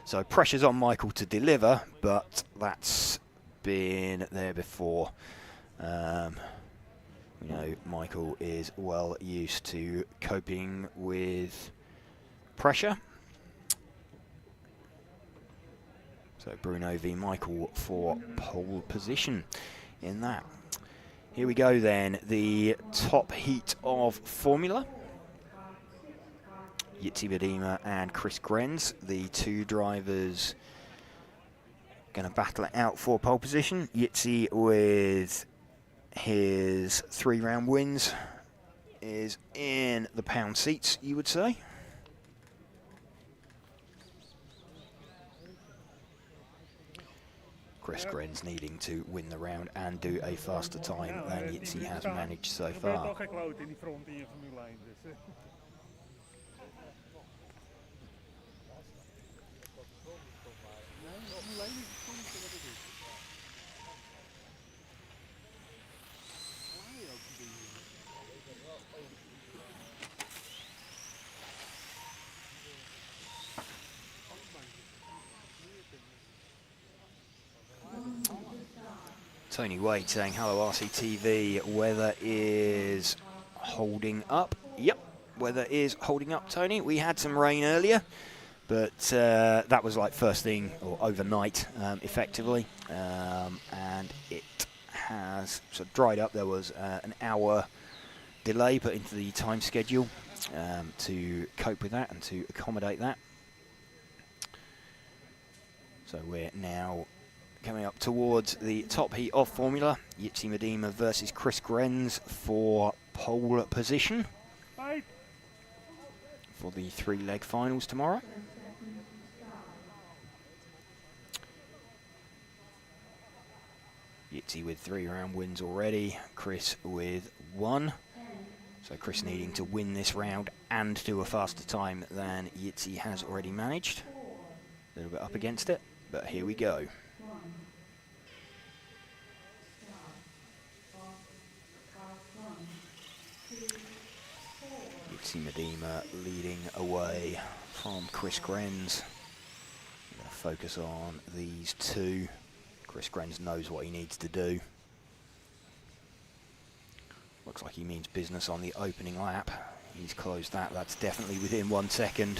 So pressure's on Michael to deliver, but that's been there before. We know Michael is well used to coping with pressure. So Bruno v Michael for pole position in that. Here we go then, the top heat of Formula. Jitsi Medema and Chris Grenz, the two drivers going to battle it out for pole position. Jitsi with his 3-round wins is in the pound seats, you would say. Chris Grenz needing to win the round and do a faster time than Jitsi has managed so far. Tony Wade saying, hello RCTV, weather is holding up. Yep, weather is holding up, Tony. We had some rain earlier, but that was like first thing, or overnight, effectively. And it has sort of dried up. There was an hour delay put into the time schedule to cope with that and to accommodate that. So we're now coming up towards the top heat of Formula. Jitsi Medema versus Chris Grenz for pole position for the 3-leg finals tomorrow. Jitsi with 3-round wins already, Chris with 1. So Chris needing to win this round and do a faster time than Jitsi has already managed. A little bit up against it, but here we go. Jitsi Medema leading away from Chris Grenz. I'm going to focus on these two. Chris Grenz knows what he needs to do. Looks like he means business on the opening lap. He's closed that. That's definitely within 1 second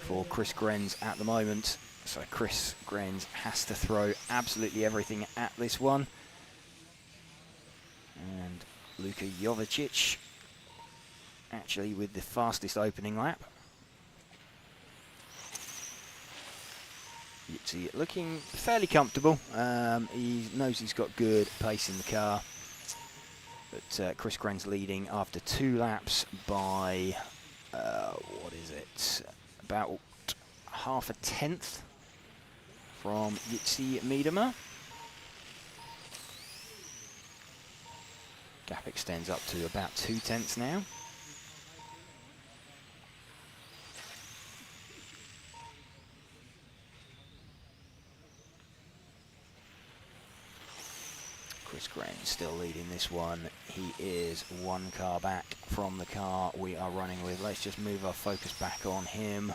for Chris Grenz at the moment. So Chris Grenz has to throw absolutely everything at this one. And Luka Jovicic actually with the fastest opening lap. Jitsi looking fairly comfortable. He knows he's got good pace in the car. But Chris Grenz leading after 2 laps by, what is it, about half a tenth from Jitsi Medema. Gap extends up to about 2 tenths now. Chris Grenz still leading this one. He is 1 car back from the car we are running with. Let's just move our focus back on him.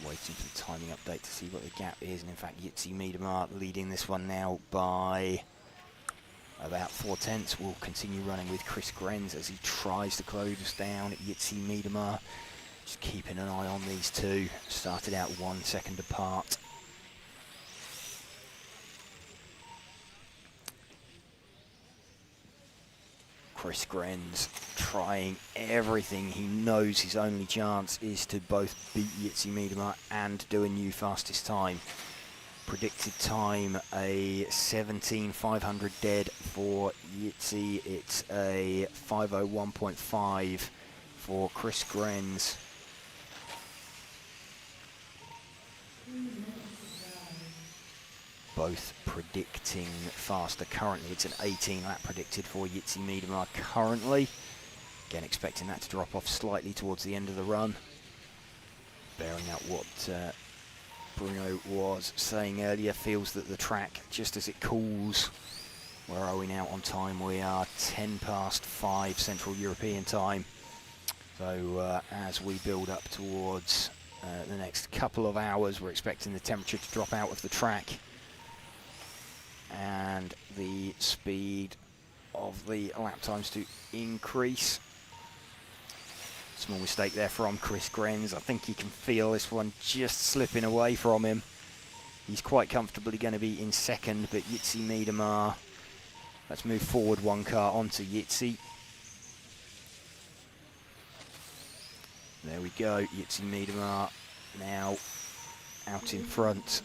Waiting for the timing update to see what the gap is. And in fact, Jitsi Medema leading this one now by about 4 tenths. We'll continue running with Chris Grenz as he tries to close us down. Jitsi Medema just keeping an eye on these two. Started out 1 second apart. Chris Grenz trying everything. He knows his only chance is to both beat Jitsi Medema and do a new fastest time. Predicted time, a 17,500 dead for Jitsi. It's a 5:01.5 for Chris Grenz. Both predicting faster currently. It's an 18 lap predicted for Jitsi Medema currently. Again, expecting that to drop off slightly towards the end of the run. Bearing out what Bruno was saying earlier, feels that the track, just as it cools, where are we now on time? We are 10 past 5 Central European time. So as we build up towards the next couple of hours, we're expecting the temperature to drop out of the track and the speed of the lap times to increase. Small mistake there from Chris Grenz. I think he can feel this one just slipping away from him. He's quite comfortably going to be in second, but Jitsi Miedemar, let's move forward one car onto Jitsi. There we go, Jitsi Miedemar now out in front.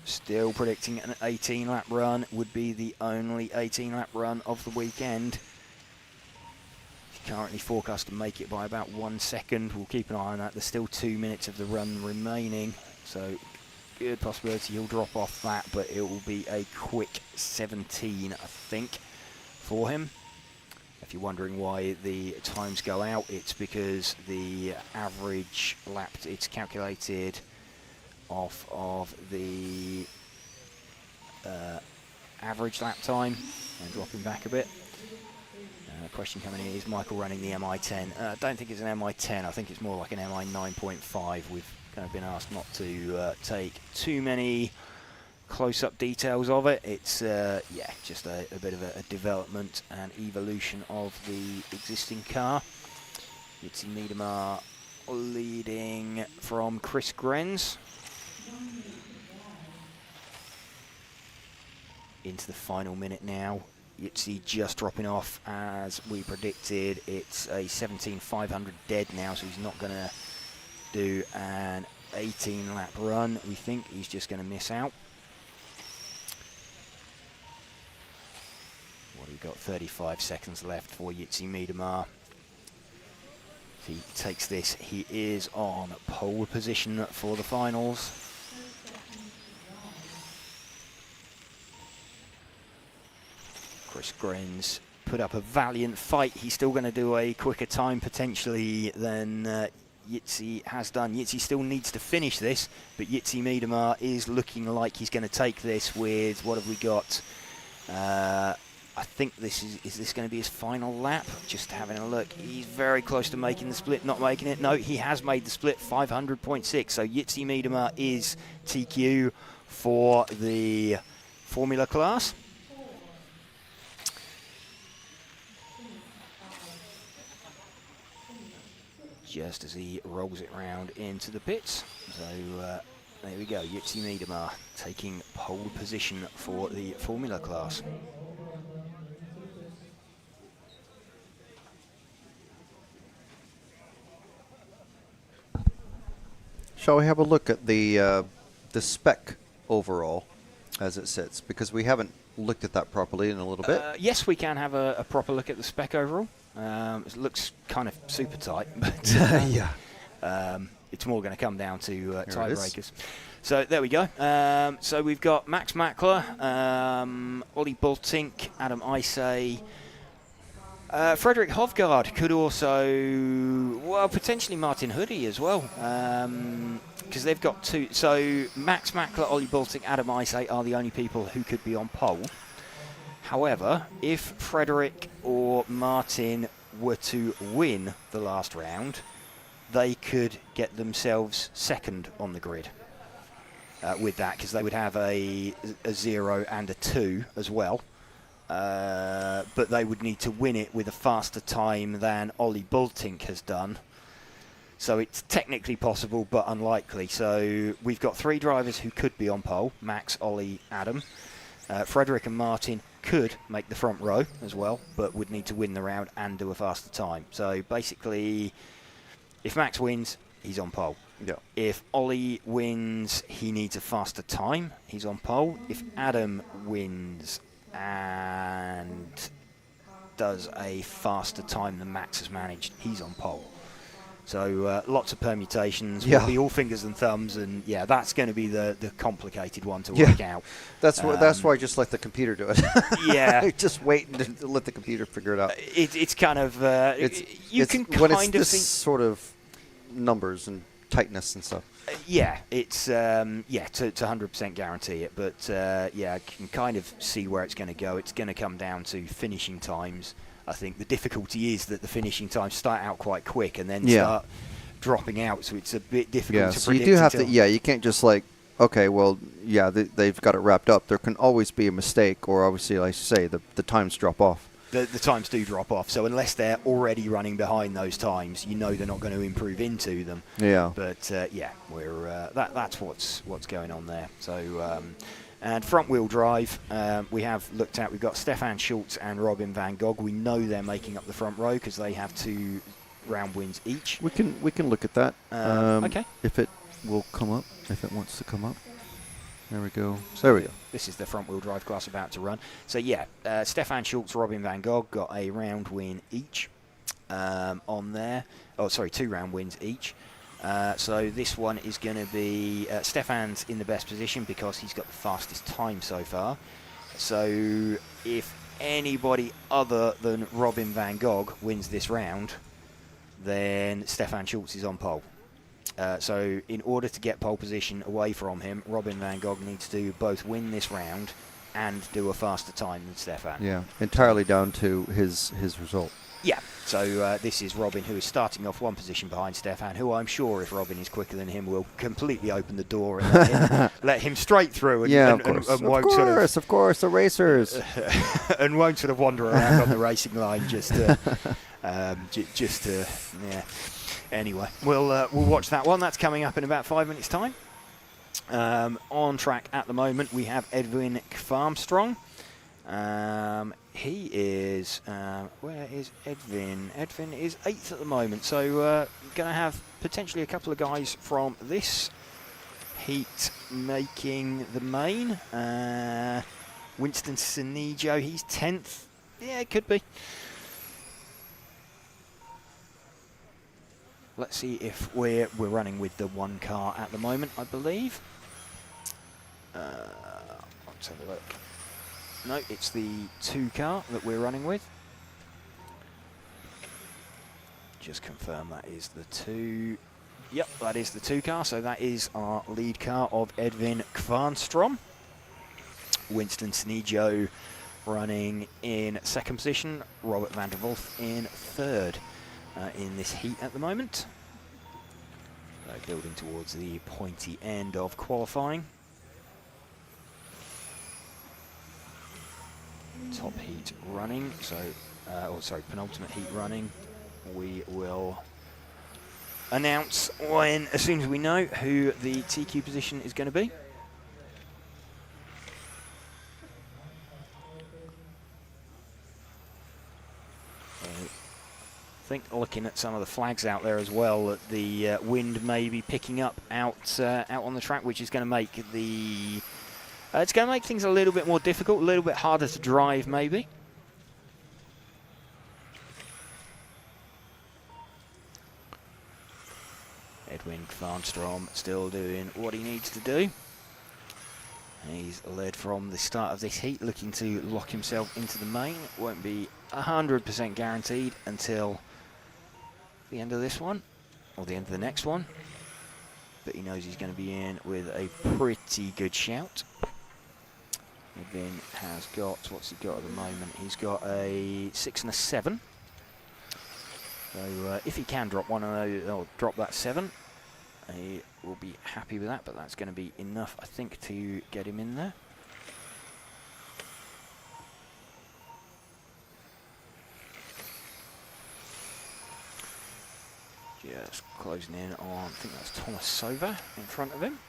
Still predicting an 18-lap run, would be the only 18-lap run of the weekend. He's currently forecast to make it by about 1 second. We'll keep an eye on that. There's still 2 minutes of the run remaining, so good possibility he'll drop off that, but it will be a quick 17, I think, for him. If you're wondering why the times go out, it's because the average lap, it's calculated off of the average lap time, and dropping back a bit. Question coming in, is Michael running the MI10? I don't think it's an MI10, I think it's more like an MI 9.5. We've kind of been asked not to take too many close-up details of it. It's yeah, just a bit of a development and evolution of the existing car. Jitsi Miedemar leading from Chris Grenz. Into the final minute now. Jitsi just dropping off as we predicted. It's a 17,500 dead now, so he's not going to do an 18-lap run. We think he's just going to miss out. What have we got? 35 seconds left for Jitsi Miedemar. If he takes this, he is on pole position for the finals. Chris Grenz put up a valiant fight. He's still going to do a quicker time potentially than Jitsi has done. Jitsi still needs to finish this, but Jitsi Miedemar is looking like he's going to take this with, what have we got? I think this is this going to be his final lap? Just having a look. He's very close to making the split, not making it. No, he has made the split, 500.6. So Jitsi Miedemar is TQ for the Formula class. Just as he rolls it round into the pits. So there we go, Jitsi Miedemar taking pole position for the Formula class. Shall we have a look at the spec overall as it sits? Because we haven't looked at that properly in a little bit. Yes, we can have a proper look at the spec overall. It looks kind of super tight, but yeah, it's more going to come down to tiebreakers. So there we go. So we've got Max Mackler, Ollie Bultink, Adam Isay, Frederick Hovgaard could also, well, potentially Martin Hoodie as well, because they've got two. So Max Mackler, Ollie Bultink, Adam Isay are the only people who could be on pole. However, if Frederick or Martin were to win the last round, they could get themselves second on the grid with that, because they would have a 0 and a 2 as well. But they would need to win it with a faster time than Ollie Bultink has done. So it's technically possible, but unlikely. So we've got 3 drivers who could be on pole: Max, Ollie, Adam. Frederick and Martin could make the front row as well, but would need to win the round and do a faster time. So basically, if Max wins, he's on pole. Yeah. If Ollie wins, he needs a faster time, he's on pole. If Adam wins and does a faster time than Max has managed, he's on pole. So lots of permutations. Yeah. Will be all fingers and thumbs, and yeah, that's going to be the complicated one to work out. That's why I just let the computer do it. Yeah. Just wait and let the computer figure it out. It's kind of you can when kind it's of this sort of numbers and tightness and stuff. Yeah, it's to 100% guarantee it, but yeah, I can kind of see where it's going to go. It's going to come down to finishing times. I think the difficulty is that the finishing times start out quite quick and then start dropping out, so it's a bit difficult to so predict. You do have to. Yeah, you can't just like, okay, well, yeah, they've got it wrapped up. There can always be a mistake, or obviously, like you say, the times drop off. the times do drop off. So unless they're already running behind those times, you know they're not going to improve into them. Yeah. But yeah, we're that's what's going on there. So and front wheel drive, we have looked at. We've got Stefan Schultz and Robin van Gogh. We know they're making up the front row because they have 2 round wins each. We can look at that. Okay. If it will come up, if it wants to come up. There we go. There we go. This is the front-wheel drive class about to run. So yeah, Stefan Schultz, Robin van Gogh got a round win each on there. Oh, sorry, 2 round wins each. So this one is going to be Stefan's in the best position because he's got the fastest time so far. So if anybody other than Robin van Gogh wins this round, then Stefan Schultz is on pole. So in order to get pole position away from him, Robin van Gogh needs to both win this round and do a faster time than Stefan. Yeah, entirely down to his result. Yeah, so this is Robin, who is starting off 1 position behind Stefan, who I'm sure if Robin is quicker than him will completely open the door and let him straight through and, yeah, and, of course, and won't of course, the racers. and won't sort of wander around on the racing line just to, yeah. Anyway, we'll watch that one. That's coming up in about 5 minutes' time. On track at the moment, we have Edwin Kvarmstrong. He is... where is Edwin? Edwin is 8th at the moment. So going to have potentially a couple of guys from this heat making the main. Winston Sinijo, he's 10th. Yeah, it could be. Let's see if we're running with the 1 car at the moment, I believe. Let's have a look. No, it's the 2 car that we're running with. Just confirm that is the 2. Yep, that is the 2 car. So that is our lead car of Edwin Kvarnstrom. Winston Sinijo running in 2nd position. Robert van der Wolf in 3rd. In this heat at the moment. Building towards the pointy end of qualifying. Top heat running, so, penultimate heat running. We will announce as soon as we know who the TQ position is going to be. I think looking at some of the flags out there as well, that the wind may be picking up out on the track, which is going to make it's going to make things a little bit more difficult, a little bit harder to drive, maybe. Edwin Kvarnstrom still doing what he needs to do. He's led from the start of this heat, looking to lock himself into the main. Won't be 100% guaranteed until the end of this one, or the end of the next one. But he knows he's going to be in with a pretty good shout. Edwin has got, what's he got at the moment? He's got a 6 and a 7. So if he can drop one of those, or drop that 7, he will be happy with that, but that's going to be enough, I think, to get him in there. Just closing in on, I think that's Thomas Sova in front of him.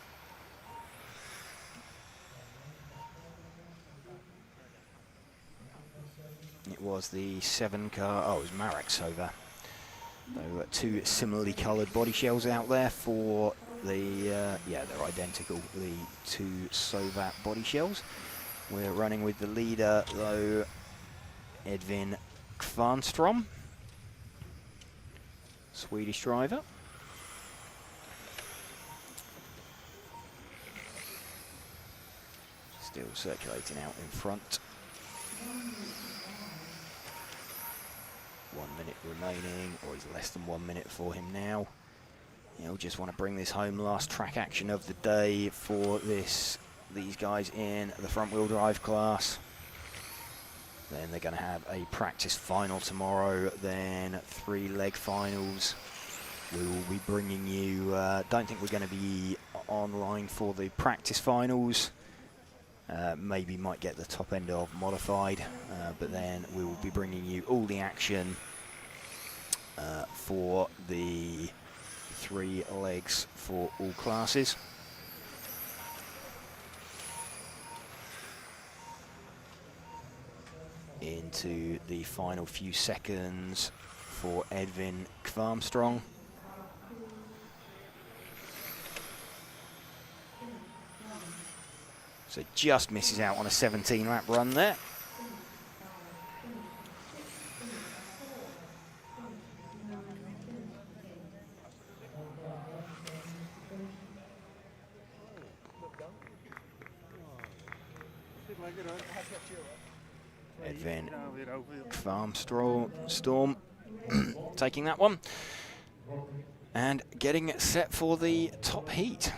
It was the 7 car, oh, it was Marek Sova. So 2 similarly coloured body shells out there for the, yeah, they're identical, the 2 Sova body shells. We're running with the leader, though, Edwin Kvarnstrom. Swedish driver. Still circulating out in front. 1 minute remaining, or he's less than 1 minute for him now. He'll just want to bring this home. Last track action of the day for these guys in the front wheel drive class. Then they're going to have a practice final tomorrow, then 3 leg finals. We will be bringing you, don't think we're going to be online for the practice finals. maybe might get the top end of modified, but then we will be bringing you all the action for the 3 legs for all classes. Into the final few seconds for Edvin Kvarmstrong. So just misses out on a 17-lap run there. Edvin Kvarmstrong taking that one and getting set for the top heat.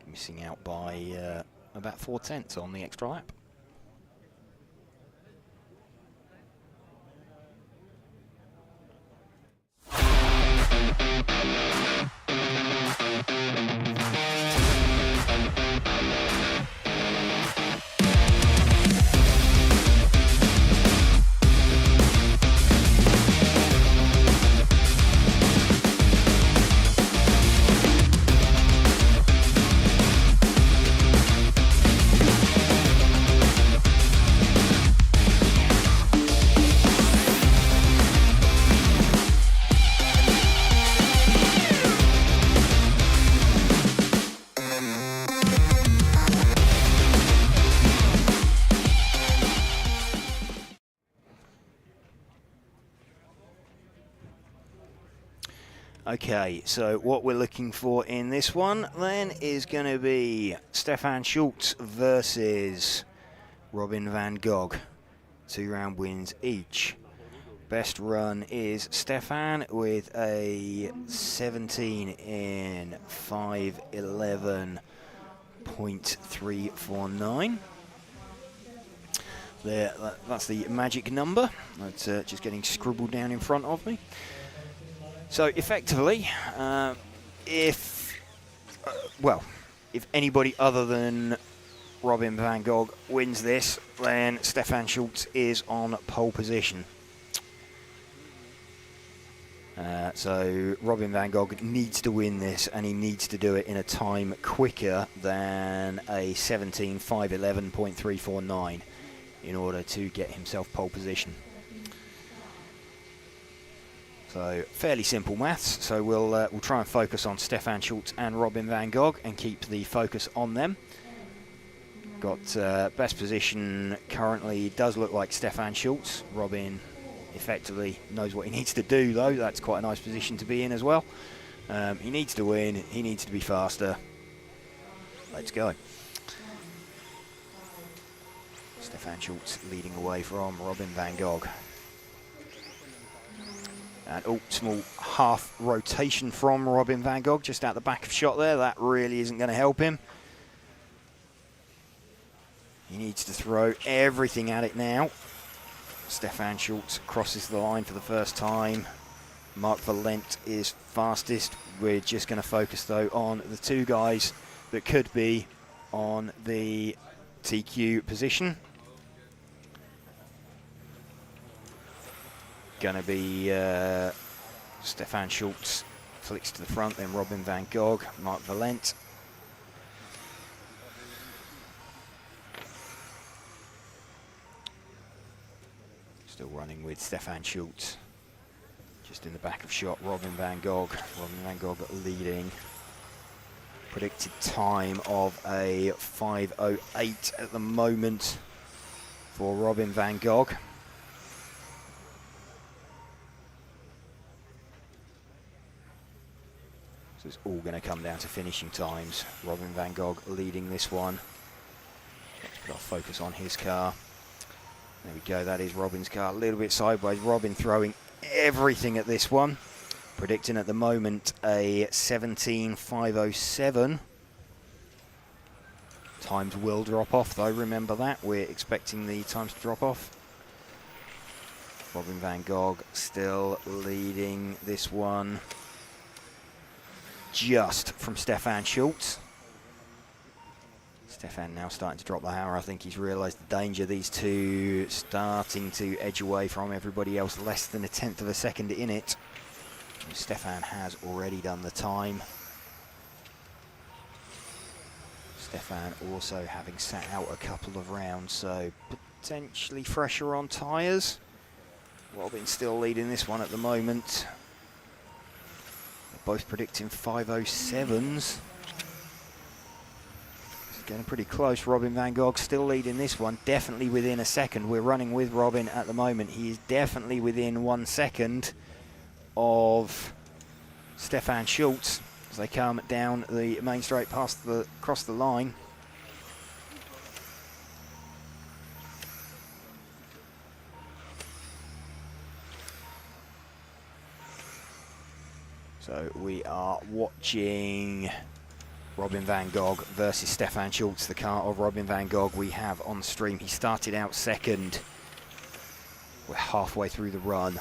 Missing out by about 4/10 on the extra lap. Okay, so what we're looking for in this one then is going to be Stefan Schultz versus Robin van Gogh. 2-round wins each. Best run is Stefan with a 17 in 5:11.349. There, that's the magic number. That's just getting scribbled down in front of me. So effectively, if anybody other than Robin van Gogh wins this, then Stefan Schultz is on pole position. So Robin van Gogh needs to win this, and he needs to do it in a time quicker than a 17:5:11.349 in order to get himself pole position. So fairly simple maths. So we'll try and focus on Stefan Schultz and Robin van Gogh and keep the focus on them. Got best position currently does look like Stefan Schultz. Robin effectively knows what he needs to do though. That's quite a nice position to be in as well. He needs to win. He needs to be faster. Let's go. Stefan Schultz leading away from Robin van Gogh. And small half rotation from Robin van Gogh, just out the back of shot there. That really isn't going to help him. He needs to throw everything at it now. Stefan Schultz crosses the line for the first time. Mark Valent is fastest. We're just going to focus though on the 2 guys that could be on the TQ position. Going to be Stefan Schultz flicks to the front, then Robin van Gogh, Mark Valent. Still running with Stefan Schultz. Just in the back of shot, Robin van Gogh. Robin van Gogh leading. Predicted time of a 5:08 at the moment for Robin van Gogh. So it's all going to come down to finishing times. Robin van Gogh leading this one. Let's put our focus on his car. There we go, that is Robin's car. A little bit sideways. Robin throwing everything at this one. Predicting at the moment a 17:507. Times will drop off though, remember that. We're expecting the times to drop off. Robin van Gogh still leading this one just from Stefan Schultz. Stefan now starting to drop the hammer. I think he's realised the danger. These two starting to edge away from everybody else, less than 1/10 of a second in it. And Stefan has already done the time. Stefan also having sat out a couple of rounds, so potentially fresher on tyres. Robin still leading this one at the moment. They're both predicting 5:07s. It's getting pretty close. Robin van Gogh still leading this one, definitely within a second. We're running with Robin at the moment. He is definitely within 1 second of Stefan Schultz as they come down the main straight across the line. So we are watching Robin van Gogh versus Stefan Schultz, the car of Robin van Gogh we have on stream. He started out second. We're halfway through the run.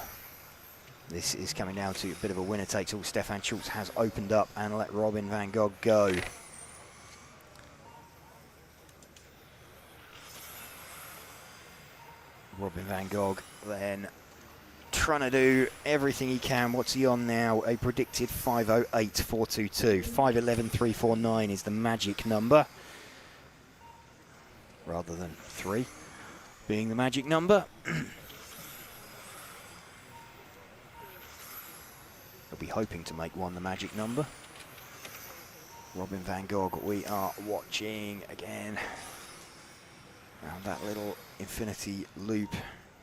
This is coming down to a bit of a winner takes all. Stefan Schultz has opened up and let Robin van Gogh go. Robin van Gogh then trying to do everything he can. What's he on now? A predicted 5:08.422. 5:11.349 is the magic number, rather than 3 being the magic number. He'll be hoping to make 1 the magic number. Robin van Gogh, we are watching again around that little infinity loop.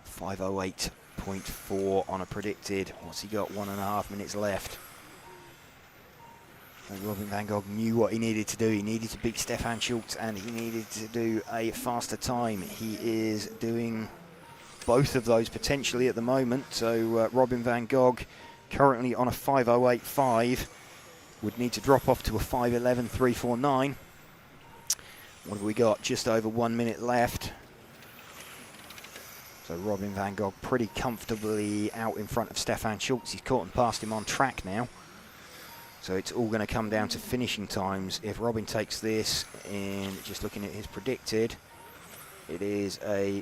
5:08.4 on a predicted. What's he got? 1.5 minutes left. And Robin van Gogh knew what he needed to do. He needed to beat Stefan Schultz and he needed to do a faster time. He is doing both of those potentially at the moment. So Robin van Gogh currently on a 5:08.5 would need to drop off to a 5:11.349. What have we got? Just over 1 minute left. So Robin van Gogh pretty comfortably out in front of Stefan Schultz. He's caught and passed him on track now. So it's all going to come down to finishing times. If Robin takes this, and just looking at his predicted, it is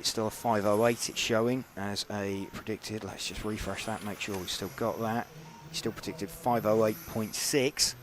still a 5:08 it's showing as a predicted. Let's just refresh that, make sure we've still got that. He's still predicted 5:08.6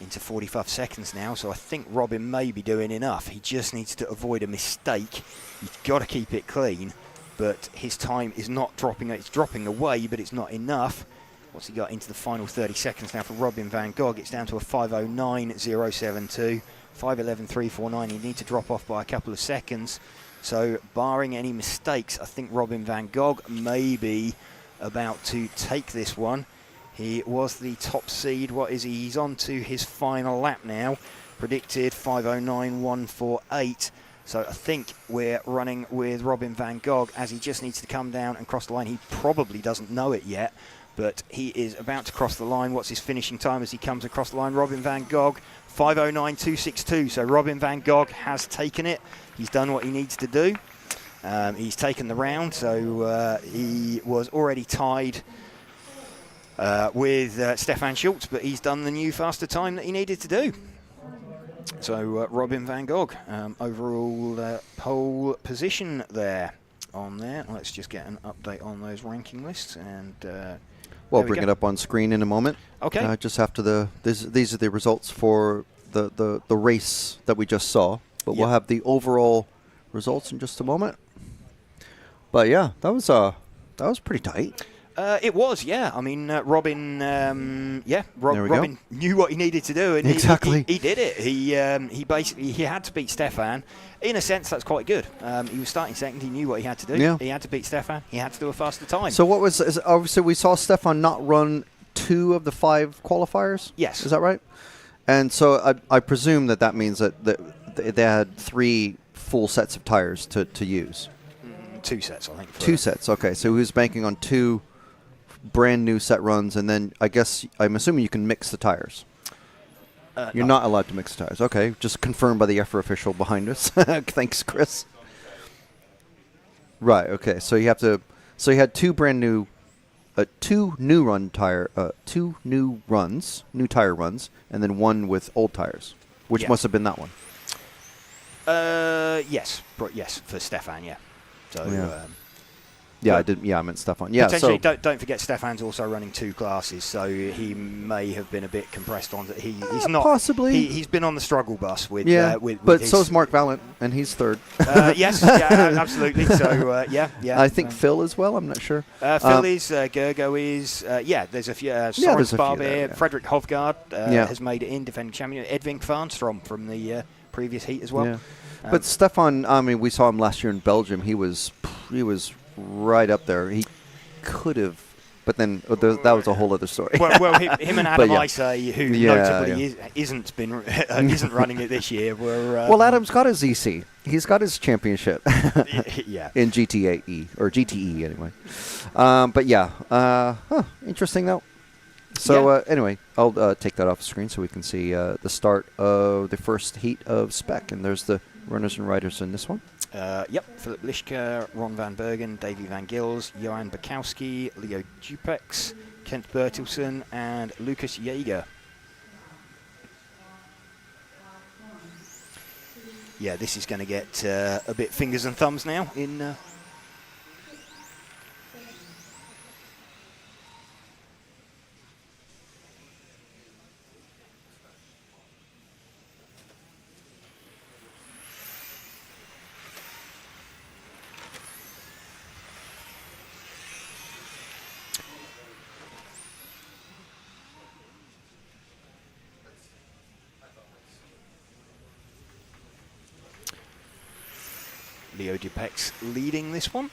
into 45 seconds now, so I think Robin may be doing enough. He just needs to avoid a mistake. He's got to keep it clean, but his time is not dropping. It's dropping away, but it's not enough. What's he got into the final 30 seconds now for Robin van Gogh? It's down to a 5:09.072. 5:11.349. He needs to drop off by a couple of seconds. So barring any mistakes, I think Robin van Gogh may be about to take this one. He was the top seed. What is he? He's on to his final lap now. Predicted 5:09.148. So I think we're running with Robin van Gogh as he just needs to come down and cross the line. He probably doesn't know it yet, but he is about to cross the line. What's his finishing time as he comes across the line? Robin van Gogh, 5:09.262. So Robin van Gogh has taken it. He's done what he needs to do. He's taken the round, so he was already tied with Stefan Schultz, but he's done the new faster time that he needed to do. So Robin van Gogh, overall pole position there on there. Let's just get an update on those ranking lists, and we'll bring it up on screen in a moment. Okay. Just after these are the results for the race that we just saw, but we'll have the overall results in just a moment. But yeah, that was pretty tight. It was, yeah. I mean, Robin, Robin knew what he needed to do, and exactly he did it. He basically had to beat Stefan. In a sense, that's quite good. He was starting second. He knew what he had to do. Yeah. He had to beat Stefan. He had to do a faster time. So obviously we saw Stefan not run 2 of the 5 qualifiers. Yes, is that right? And so I presume that means that they had 3 full sets of tires to use. 2 sets, I think. 2 sets. Okay, so he was banking on 2 brand new set runs, and then I'm assuming you can mix the tires. You're not allowed to mix the tires. Okay, just confirmed by the EFRA official behind us. Thanks, Chris. Right. Okay. So you have to. So you had two new tire runs, and then one with old tires, which Yeah. must have been that one. Yes, yes, for Stefan, yeah. So, Yeah. Yeah, I did. Yeah, I meant Stefan. Yeah. potentially, So don't forget Stefan's also running 2 classes, so he may have been a bit compressed on that. He's not possibly. He's been on the struggle bus with. With but his, so's Mark Vallant, and he's third. Yes, yeah, absolutely. So yeah. I think Phil as well. I'm not sure. Phil is, Gergo is, there's a few. there's Soren's a few Barbier, there, yeah. Frederick Hovgaard has made it in, defending champion. Edvin Kvarnstrom from the previous heat as well. Yeah. But Stefan, I mean, we saw him last year in Belgium. He was right up there. He could have, but then that was a whole other story. well, him and Adam Isay, who notably isn't isn't running it this year, were. Well, Adam's got his EC. He's got his championship. Yeah. In GTAE or GTE anyway. But yeah, interesting though. So anyway, I'll take that off the screen so we can see the start of the first heat of Spec, and there's the runners and riders in this one. Yep, Philip Lischke, Ron van Bergen, Davy van Gils, Johan Bukowski, Leo Dupex, Kent Bertelsen, and Lucas Jaeger. Yeah, this is going to get a bit fingers and thumbs now in... Leo Dupex leading this one.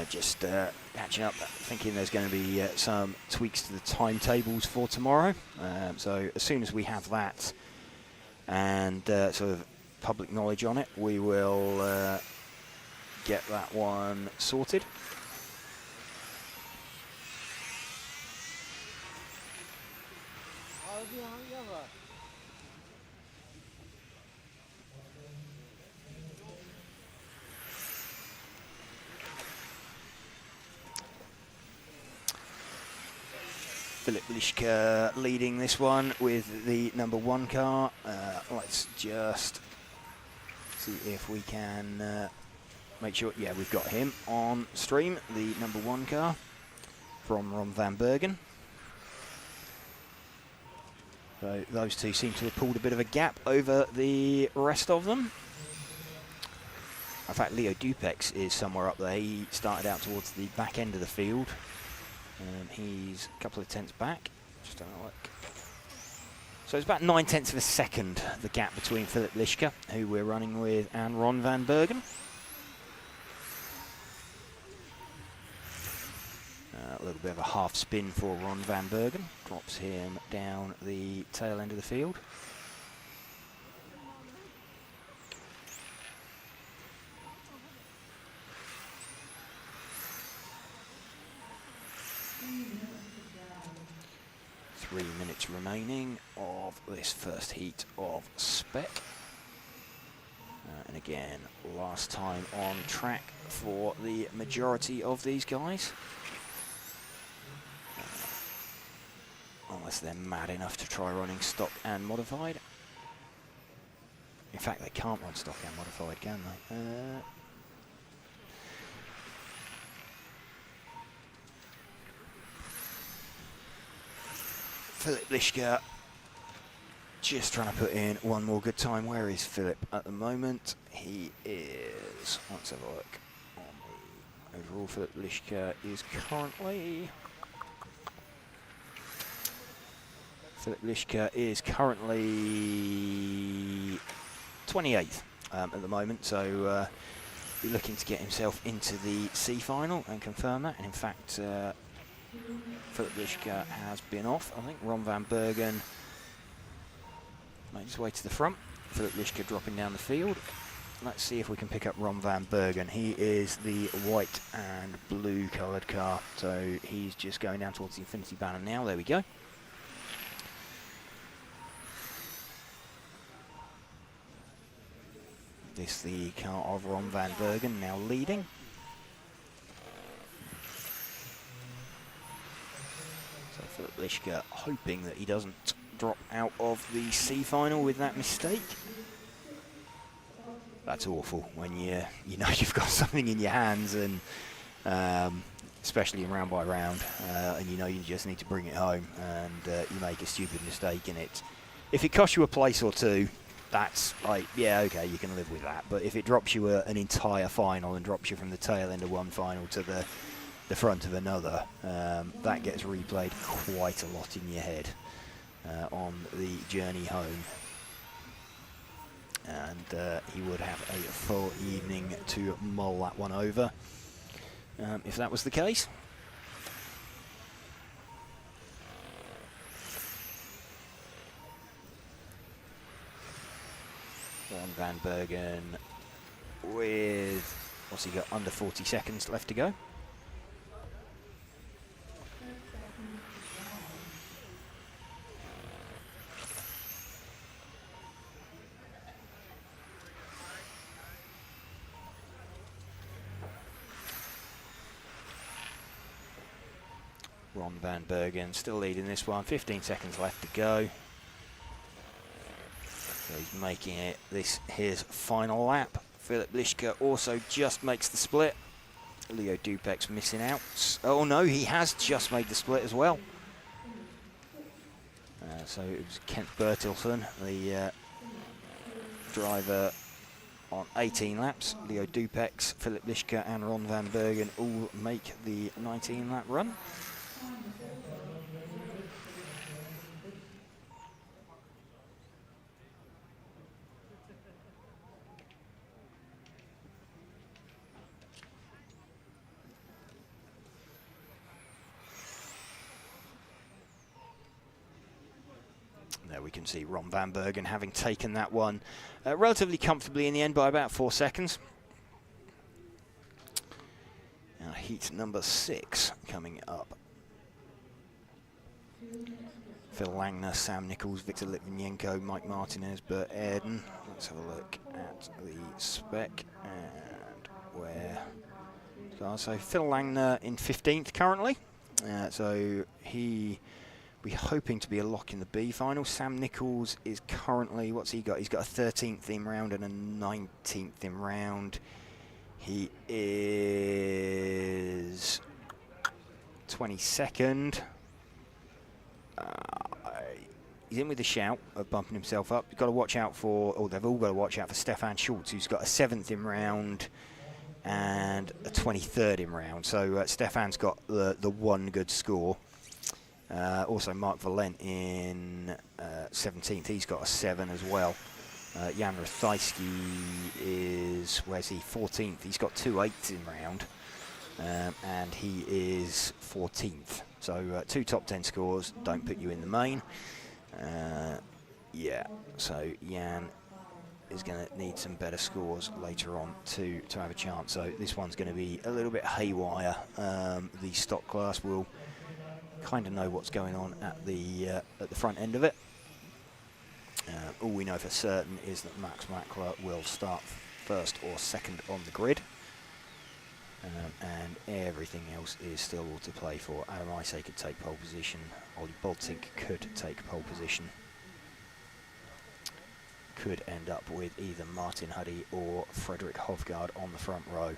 Just catching up, thinking there's going to be some tweaks to the timetables for tomorrow. So as soon as we have that and sort of public knowledge on it, we will get that one sorted. Philip Lischke leading this one with the number 1 car. Let's just see if we can make sure. Yeah, we've got him on stream, the number 1 car from Ron van Bergen. So those two seem to have pulled a bit of a gap over the rest of them. In fact, Leo Dupex is somewhere up there. He started out towards the back end of the field. He's a couple of tenths back. Just have a look. So it's about 9/10 of a second, the gap between Philip Lischke, who we're running with, and Ron van Bergen. A little bit of a half spin for Ron van Bergen. Drops him down the tail end of the field. Three minutes remaining of this first heat of Spec. And again, last time on track for the majority of these guys. Unless they're mad enough to try running stock and modified. In fact, they can't run stock and modified, can they? Philip Lischke just trying to put in one more good time. Where is Philip at the moment? He is, let's have a look on the overall. Philip Lischke is currently 28th at the moment, so be looking to get himself into the C final and confirm that. And in fact, Philip Lischke has been off. I think Ron van Bergen made his way to the front. Philip Lischke dropping down the field. Let's see if we can pick up Ron van Bergen. He is the white and blue coloured car, so he's just going down towards the Infinity banner now. There we go. This the car of Ron van Bergen, now leading. So Philip Lischke hoping that he doesn't drop out of the C final with that mistake. That's awful when you know you've got something in your hands, and especially in round by round, and you know you just need to bring it home, and you make a stupid mistake in it. If it costs you a place or two, that's like, yeah, okay, you can live with that. But if it drops you an entire final and drops you from the tail end of one final to the front of another, that gets replayed quite a lot in your head on the journey home. And he would have a full evening to mull that one over if that was the case. Ron van Bergen with, what's he got, under 40 seconds left to go. Ron van Bergen still leading this one, 15 seconds left to go. So he's making it this his final lap. Philip Lischke also just makes the split. Leo Dupek's missing out. Oh no, he has just made the split as well. So it was Kent Bertilsson, the driver on 18 laps. Leo Dupek's, Philip Lischke and Ron van Bergen all make the 19-lap run. There we can see Ron van Bergen having taken that one relatively comfortably in the end by about 4 seconds. Now heat number 6 coming up. Phil Langner, Sam Nichols, Victor Litvinenko, Mike Martinez, Bert Ayrton. Let's have a look at the spec and where. So Phil Langner in 15th currently. So we're hoping to be a lock in the B final. Sam Nichols is currently, what's he got? He's got a 13th in round and a 19th in round. He is 22nd. He's in with a shout of bumping himself up. You've got to watch out for, or they've all got to watch out for Stefan Schultz, who's got a 7th in round and a 23rd in round. So Stefan's got the one good score. Also Mark Valent in 17th, he's got a 7 as well. Jan Rathajski is, where's he, 14th, he's got 2 8s in round, and he is 14th. So 2 top 10 scores don't put you in the main. Yeah, so Jan is going to need some better scores later on to have a chance. So this one's going to be a little bit haywire. The stock class will kind of know what's going on at the front end of it. All we know for certain is that Max Mackler will start first or second on the grid, and everything else is still all to play for. Adam Isay could take pole position, Ollie Boltink could take pole position, could end up with either Martin Huddy or Frederick Hovgaard on the front row,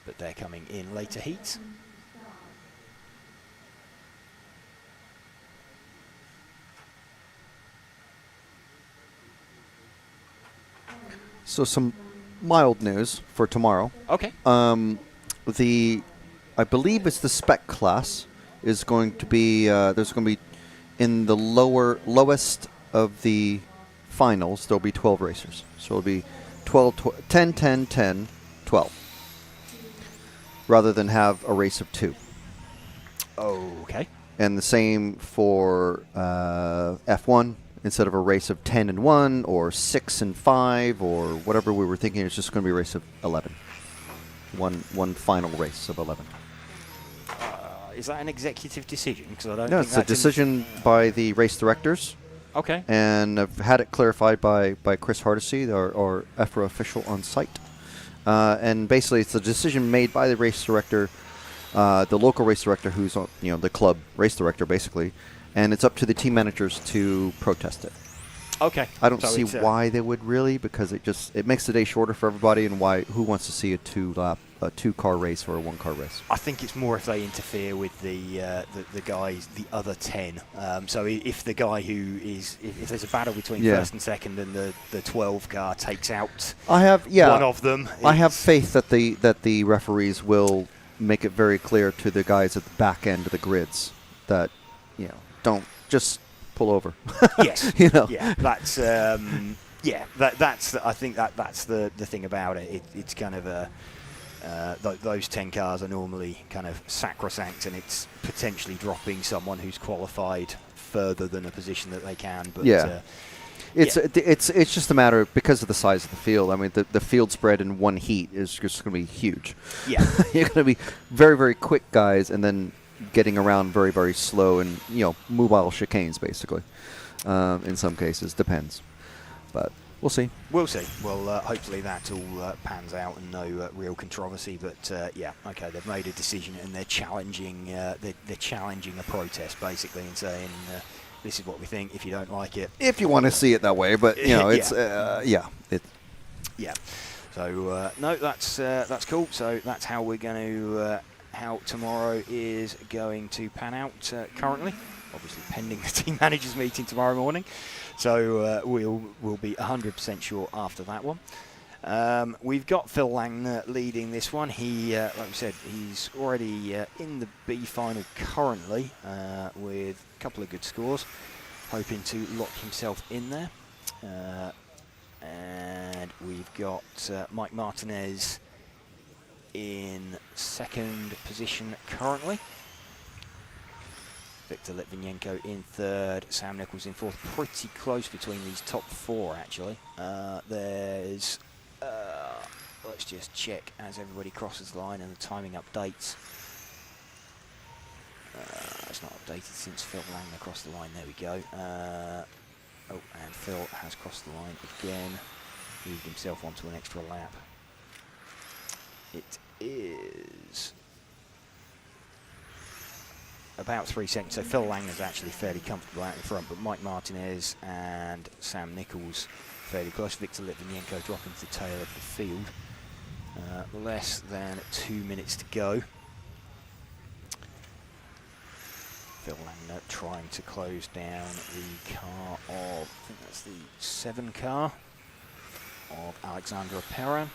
but they're coming in later heats. So some mild news for tomorrow. Okay. I believe it's the Spec class is going to be there's going to be in the lowest of the finals. There'll be 12 racers. So it'll be 10, 10, 10, 12, rather than have a race of 2. Okay. And the same for F1. Instead of a race of 10 and 1 or 6 and 5 or whatever we were thinking, it's just going to be a race of 11. One final race of 11. Is that an executive decision? Because I don't. No, think it's a decision by the race directors. Okay. And I've had it clarified by Chris Hardesty, our EFRA official on site. And basically, it's a decision made by the race director, the local race director, who's on, the club race director, basically. And it's up to the team managers to protest it. Okay. I don't So see it's, why they would really, because it makes the day shorter for everybody, and who wants to see a two-car race or a one-car race? I think it's more if they interfere with the guys, the other 10. So if the guy if there's a battle between first and second, and the 12 car takes out one of them. I have faith that the referees will make it very clear to the guys at the back end of the grids that don't just pull over. Yes. Yeah. That's I think that's the thing about it. It's kind of those 10 cars are normally kind of sacrosanct, and it's potentially dropping someone who's qualified further than a position that they can. But it's just a matter of, because of the size of the field. I mean, the field spread in one heat is just going to be huge. Yeah. You're going to be very, very quick guys, and then getting around very, very slow, and mobile chicanes basically. In some cases, depends, but we'll see. We'll see. Well, hopefully that all pans out and no real controversy. But okay, they've made a decision, and they're challenging. They're challenging a protest basically, and saying this is what we think. If you don't like it, if you want to see it that way, but it's yeah. So no, that's cool. So that's how we're going to. How tomorrow is going to pan out currently, obviously pending the team managers meeting tomorrow morning. So we'll be 100% sure after that one. We've got Phil Langner leading this one. He, like we said, he's already in the B final currently with a couple of good scores, hoping to lock himself in there. And we've got Mike Martinez in second position currently. Victor Litvinenko in third, Sam Nichols in fourth. Pretty close between these top four, actually. There's, let's just check as everybody crosses the line and the timing updates. It's not updated since Phil Langner crossed the line. There we go. And Phil has crossed the line again. Moved himself onto an extra lap. It is about 3 seconds, so Phil Langner's actually fairly comfortable out in front, but Mike Martinez and Sam Nichols fairly close. Victor Litvinenko dropping to the tail of the field. Less than 2 minutes to go. Phil Langner trying to close down the car of, I think that's the 7 car of Alexandra Perrin.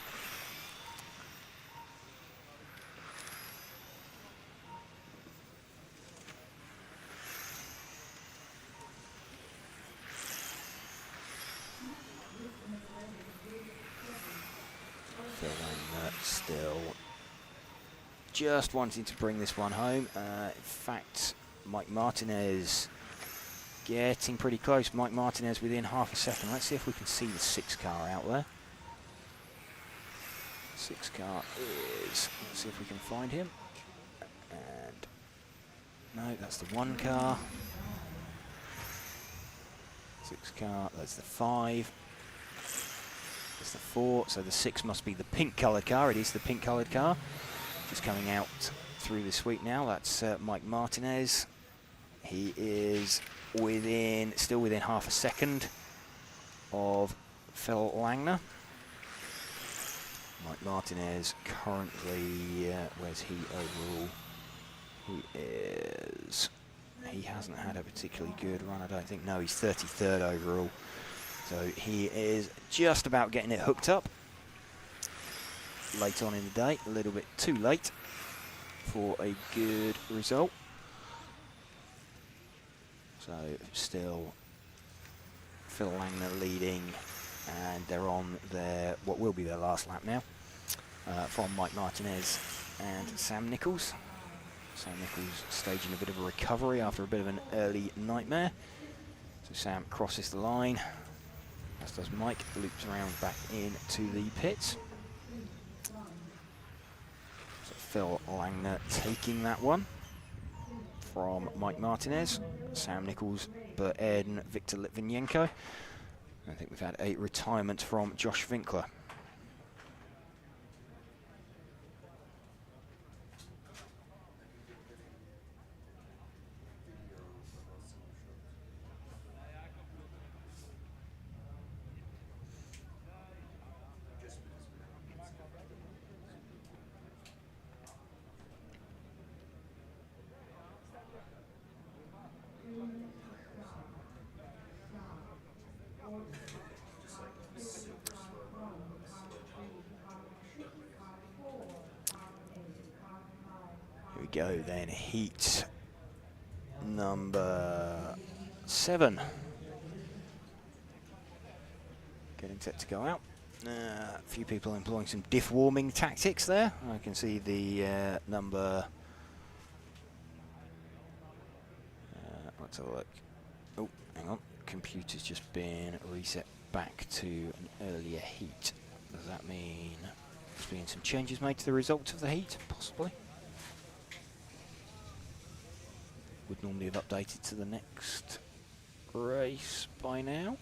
Still just wanting to bring this one home. In fact, Mike Martinez getting pretty close. Mike Martinez within half a second. Let's see if we can see the 6 car out there. 6 car is, let's see if we can find him. And no, that's the 1 car. 6 car, that's the 5. It's the 4, so the 6 must be the pink coloured car. It is the pink coloured car. Just coming out through the sweep now. That's Mike Martinez. He is still within half a second of Phil Langner. Mike Martinez currently, where's he overall? He hasn't had a particularly good run, I don't think. No, he's 33rd overall. So he is just about getting it hooked up. Late on in the day, a little bit too late for a good result. So still Phil Langner leading, and they're on their, what will be their last lap now, from Mike Martinez and Sam Nichols. Sam Nichols staging a bit of a recovery after a bit of an early nightmare. So Sam crosses the line. As does Mike, loops around back into the pits. So Phil Langner taking that one. from Mike Martinez, Sam Nichols, Bert Airden, Victor Litvinenko. I think we've had a retirement from Josh Winkler. Go then, heat number 7. Getting set to go out. A few people employing some diff warming tactics there. I can see the number. Let's have a look. Oh, hang on. Computer's just been reset back to an earlier heat. Does that mean there's been some changes made to the results of the heat? Possibly. Would normally have updated to the next race by now.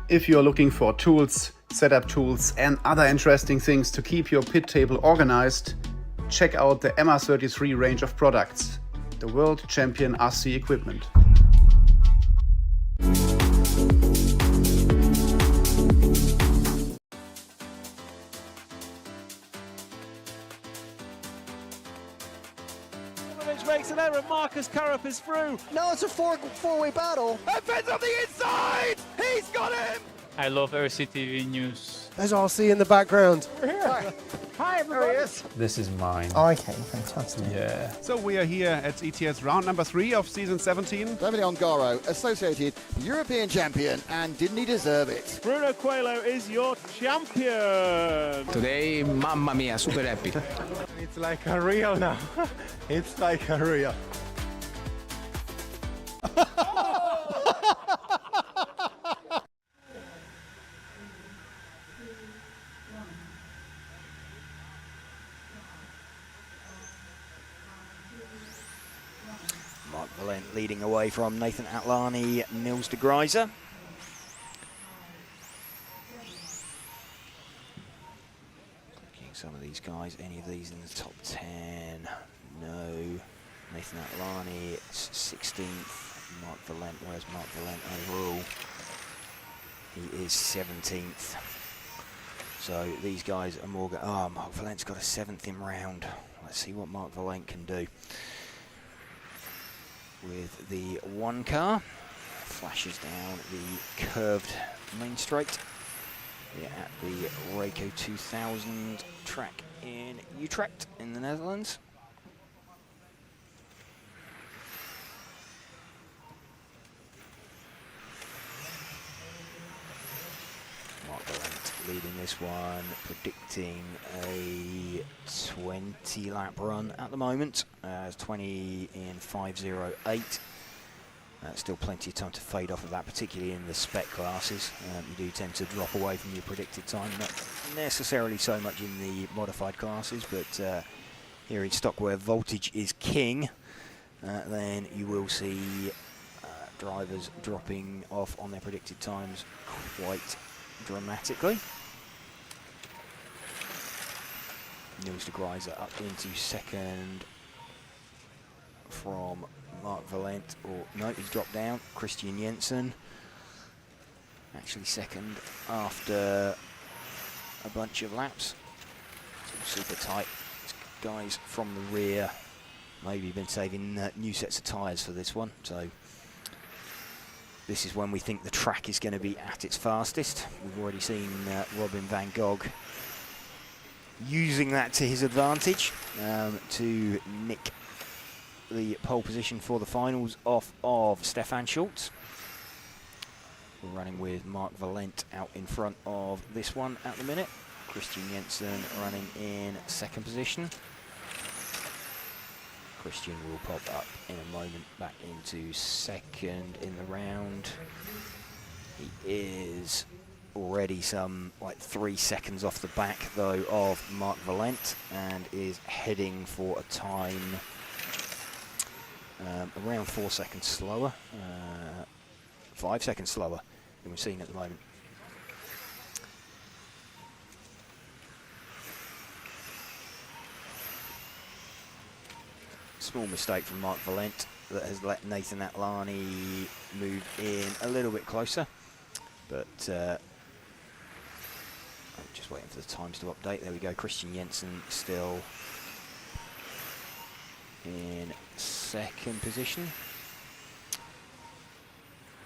If you're looking for tools, setup tools and other interesting things to keep your pit table organized, check out the MR33 range of products, the world champion RC equipment. Makes an error. Marcus Currup is through. No, it's a four-way battle. And Finn's on the inside. He's got him. I love RCTV News. There's RC in the background. We're here. Hi, everybody. This is mine. Okay, fantastic. Yeah. So we are here at ETS round number 3 of season 17. Davide Ongaro, associated European champion, and didn't he deserve it? Bruno Coelho is your champion. Today, mamma mia, super happy. It's like a real now. It's like a real. Mark Valent leading away from Nathan Atlani, Nils de Greiser. Looking at some of these guys, any of these in the top 10? No. Nathan Atlani, 16th. Mark Valent, where's Mark Valent overall? He is 17th. So these guys are more. Mark Valent's got a 7th in round. Let's see what Mark Valent can do. With the one car, flashes down the curved main straight. We're at the Rayco 2000 track in Utrecht in the Netherlands. Mark Valent leading this one, predicting a 20 lap run at the moment. 20 in 5:08. Still plenty of time to fade off of that, particularly in the spec classes. You do tend to drop away from your predicted time, not necessarily so much in the modified classes, but here in stock where voltage is king, then you will see drivers dropping off on their predicted times quite dramatically. Nils de Greiser up into second from Mark Valent, or no, he's dropped down. Christian Jensen actually second after a bunch of laps. It's all super tight. These guys from the rear maybe been saving new sets of tyres for this one, so this is when we think the track is going to be at its fastest. We've already seen Robin van Gogh using that to his advantage to nick the pole position for the finals off of Stefan Schultz. We're running with Mark Valent out in front of this one at the minute. Christian Jensen running in second position. Christian will pop up in a moment back into second in the round. He is already some like 3 seconds off the back though of Mark Valent, and is heading for a time around 4 seconds slower, 5 seconds slower than we've seen at the moment. Small mistake from Mark Valent that has let Nathan Atlani move in a little bit closer, but I'm just waiting for the times to update. There we go. Christian Jensen still in second position.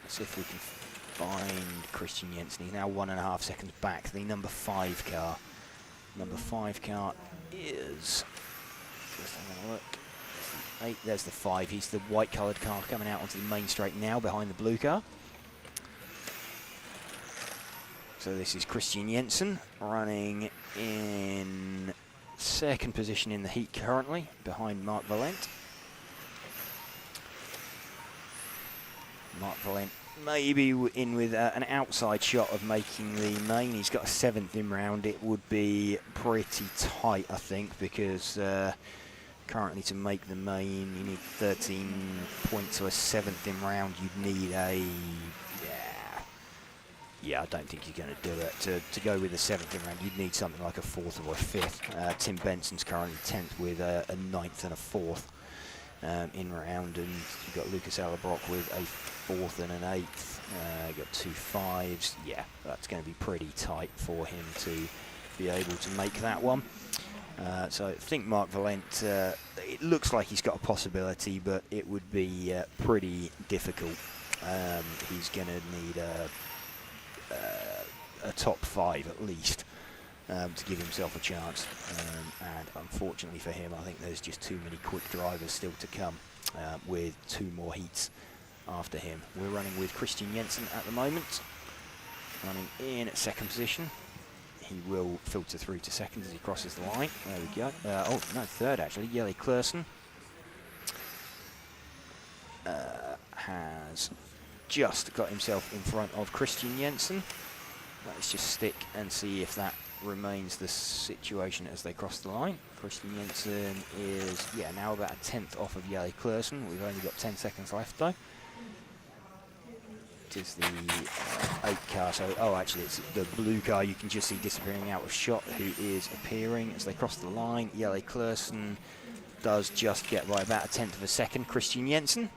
Let's see if we can find Christian Jensen. He's now 1.5 seconds back. The number 5 car. Number 5 car is, just having a look. 8, there's the 5. He's the white coloured car coming out onto the main straight now behind the blue car. So this is Christian Jensen running in second position in the heat currently behind Mark Valent. Mark Valent maybe in with an outside shot of making the main. He's got a 7th in round. It would be pretty tight, I think, because currently to make the main you need 13 points, so a 7th in round you'd need a I don't think you're going to do it. To go with a 7th in round you'd need something like a 4th or a 5th. Tim Benson's currently 10th with a 9th and a 4th in round, and you've got Lucas Allerbrock with a 4th and an 8th. You've got 2 5s. Yeah, that's going to be pretty tight for him to be able to make that one. So I think Mark Valent, it looks like he's got a possibility, but it would be pretty difficult. He's going to need a top 5 at least to give himself a chance. And unfortunately for him, I think there's just too many quick drivers still to come with 2 more heats after him. We're running with Christian Jensen at the moment, running in at second position. He will filter through to second as he crosses the line. There we go. Oh, no, third actually. Jelle Klaassen has just got himself in front of Christian Jensen. Let's just stick and see if that remains the situation as they cross the line. Christian Jensen is, now about a 10th off of Jelle Klaassen. We've only got 10 seconds left though. It is the 8 car, so actually it's the blue car you can just see disappearing out of shot, who is appearing as they cross the line. Jelle Klaassen does just get by about a 10th of a second Christian Jensen.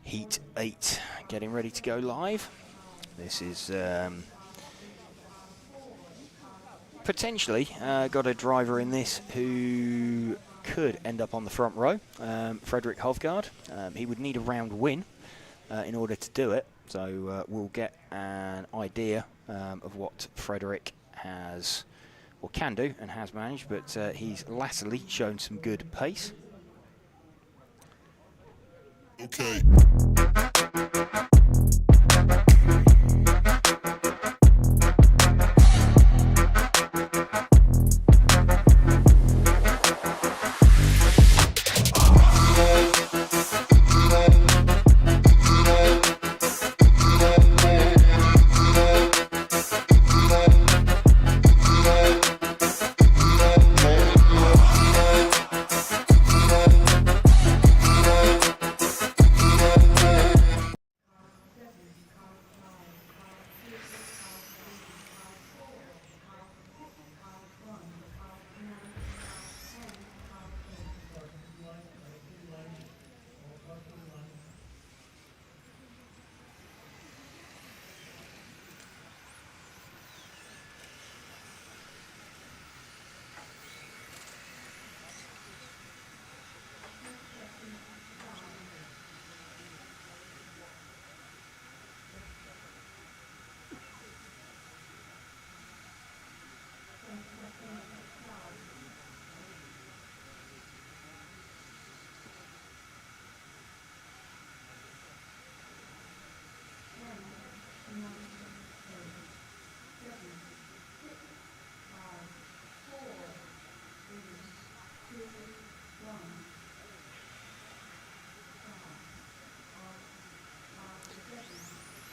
Heat 8 getting ready to go live. This is potentially got a driver in this who could end up on the front row, Frederick Hovgaard. He would need a round win in order to do it, so we'll get an idea of what Frederick has or can do and has managed, but he's latterly shown some good pace. Okay.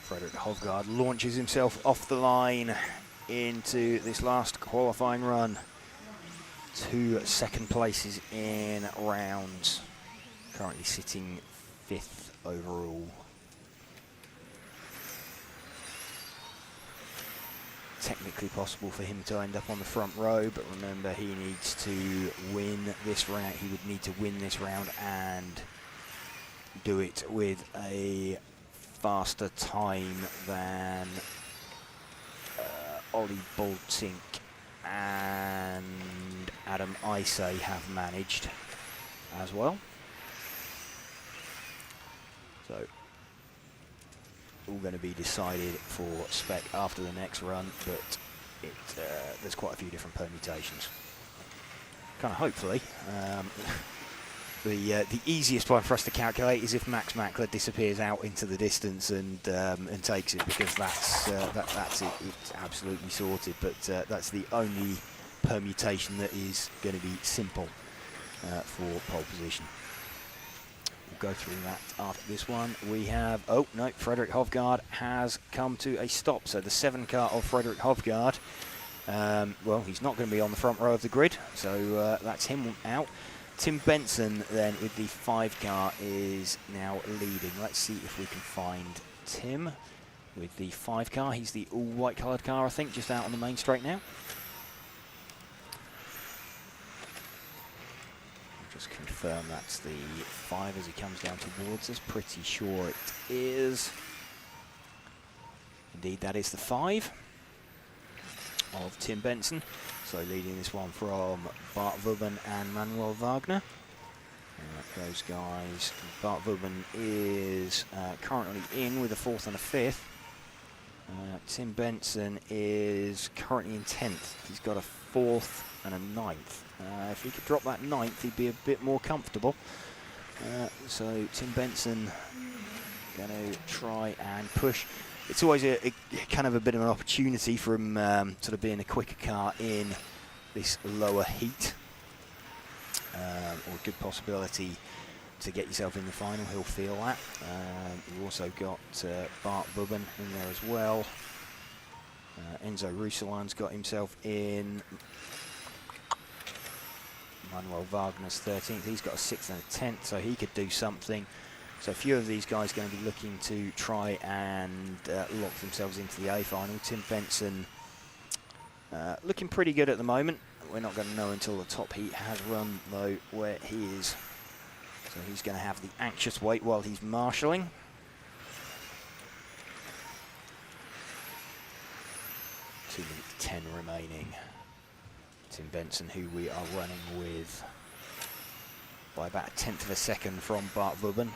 Frederik Hovgaard launches himself off the line into this last qualifying run. 2 second places in rounds. Currently sitting 5th overall. Technically possible for him to end up on the front row, but remember he needs to win this round. He would need to win this round and do it with a faster time than Ollie Boltink and Adam Isay have managed as well. So all going to be decided for Spec after the next run, but there's quite a few different permutations. Kind of hopefully. The easiest one for us to calculate is if Max Mackler disappears out into the distance and takes it, because that's it. It's absolutely sorted. But that's the only permutation that is going to be simple for pole position. We'll go through that after this one. We have Frederik Hovgaard has come to a stop. So the 7 car of Frederik Hovgaard. Well, he's not going to be on the front row of the grid, so that's him out. Tim Benson then with the 5 car is now leading. Let's see if we can find Tim with the 5 car. He's the all white coloured car, I think, just out on the main straight now. Just confirm that's the 5 as he comes down towards us. Pretty sure it is. Indeed, that is the 5 of Tim Benson. So leading this one from Bart Vubben and Manuel Wagner. Those guys. Bart Vubben is currently in with a 4th and a 5th. Tim Benson is currently in 10th. He's got a 4th and a 9th. If he could drop that 9th, he'd be a bit more comfortable. So Tim Benson going to try and push. It's always a kind of a bit of an opportunity for him sort of being a quicker car in this lower heat, or a good possibility to get yourself in the final. He'll feel that. We've also got Bart Vubben in there as well. Enzo Rousselin's got himself in. Manuel Wagner's 13th. He's got a 6th and a 10th, so he could do something. So a few of these guys are going to be looking to try and lock themselves into the A final. Tim Benson looking pretty good at the moment. We're not going to know until the top heat has run, though, where he is. So he's going to have the anxious wait while he's marshalling. Two minutes 10 remaining. Tim Benson, who we are running with by about a 1/10 of a second from Bart Vubben.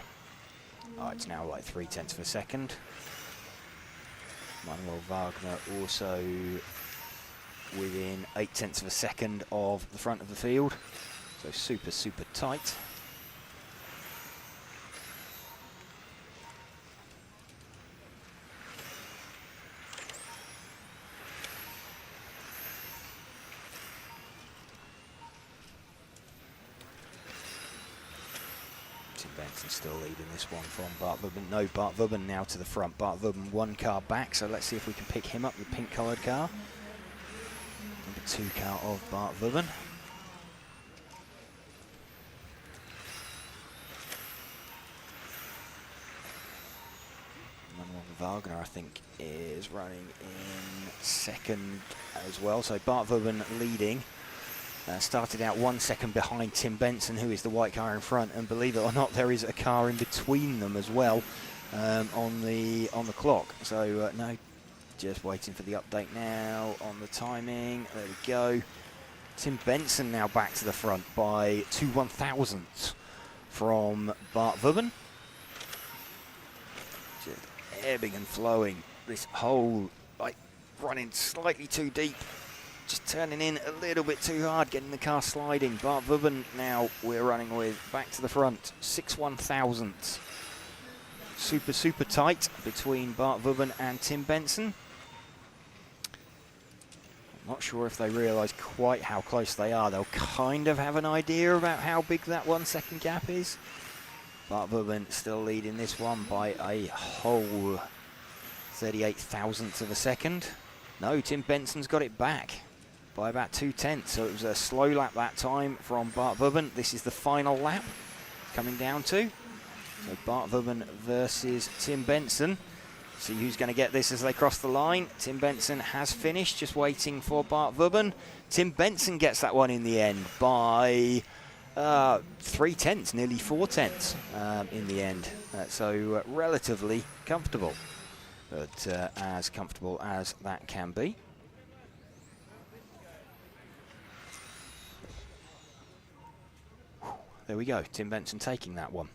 Oh, it's now like 3/10 of a second. Manuel Wagner also within 8/10 of a second of the front of the field. So super, super tight. Benson still leading this one from Bart Vubben. No, Bart Vubben now to the front. Bart Vubben 1 car back, so let's see if we can pick him up, the pink coloured car. Number 2 car of Bart Vubben. Manuel Wagner, I think, is running in 2nd as well, so Bart Vubben leading. Started out 1 second behind Tim Benson, who is the white car in front, and believe it or not, there is a car in between them as well on the clock. So no, just waiting for the update now on the timing. There we go. Tim Benson now back to the front by 2 1/1000ths from Bart Vubben. Just ebbing and flowing. This whole running slightly too deep. Just turning in a little bit too hard, getting the car sliding. Bart Vubben now we're running with back to the front, 6 1/1000ths. Super, super tight between Bart Vubben and Tim Benson. I'm not sure if they realise quite how close they are. They'll kind of have an idea about how big that 1 second gap is. Bart Vubben still leading this one by a whole 38 thousandths of a second. No, Tim Benson's got it back by about 2/10, so it was a slow lap that time from Bart Vubben. This is the final lap coming down to. So Bart Vubben versus Tim Benson. See who's going to get this as they cross the line. Tim Benson has finished, just waiting for Bart Vubben. Tim Benson gets that one in the end by 3/10, nearly 4/10 in the end. So relatively comfortable, but as comfortable as that can be. There we go, Tim Benson taking that one.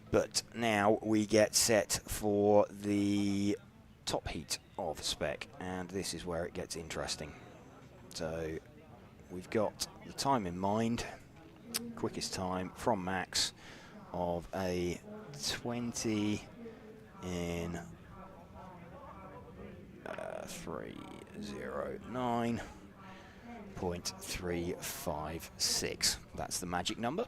But now we get set for the top heat of Spec, and this is where it gets interesting. So we've got the time in mind, quickest time from Max of a 20 in 309.356. That's the magic number.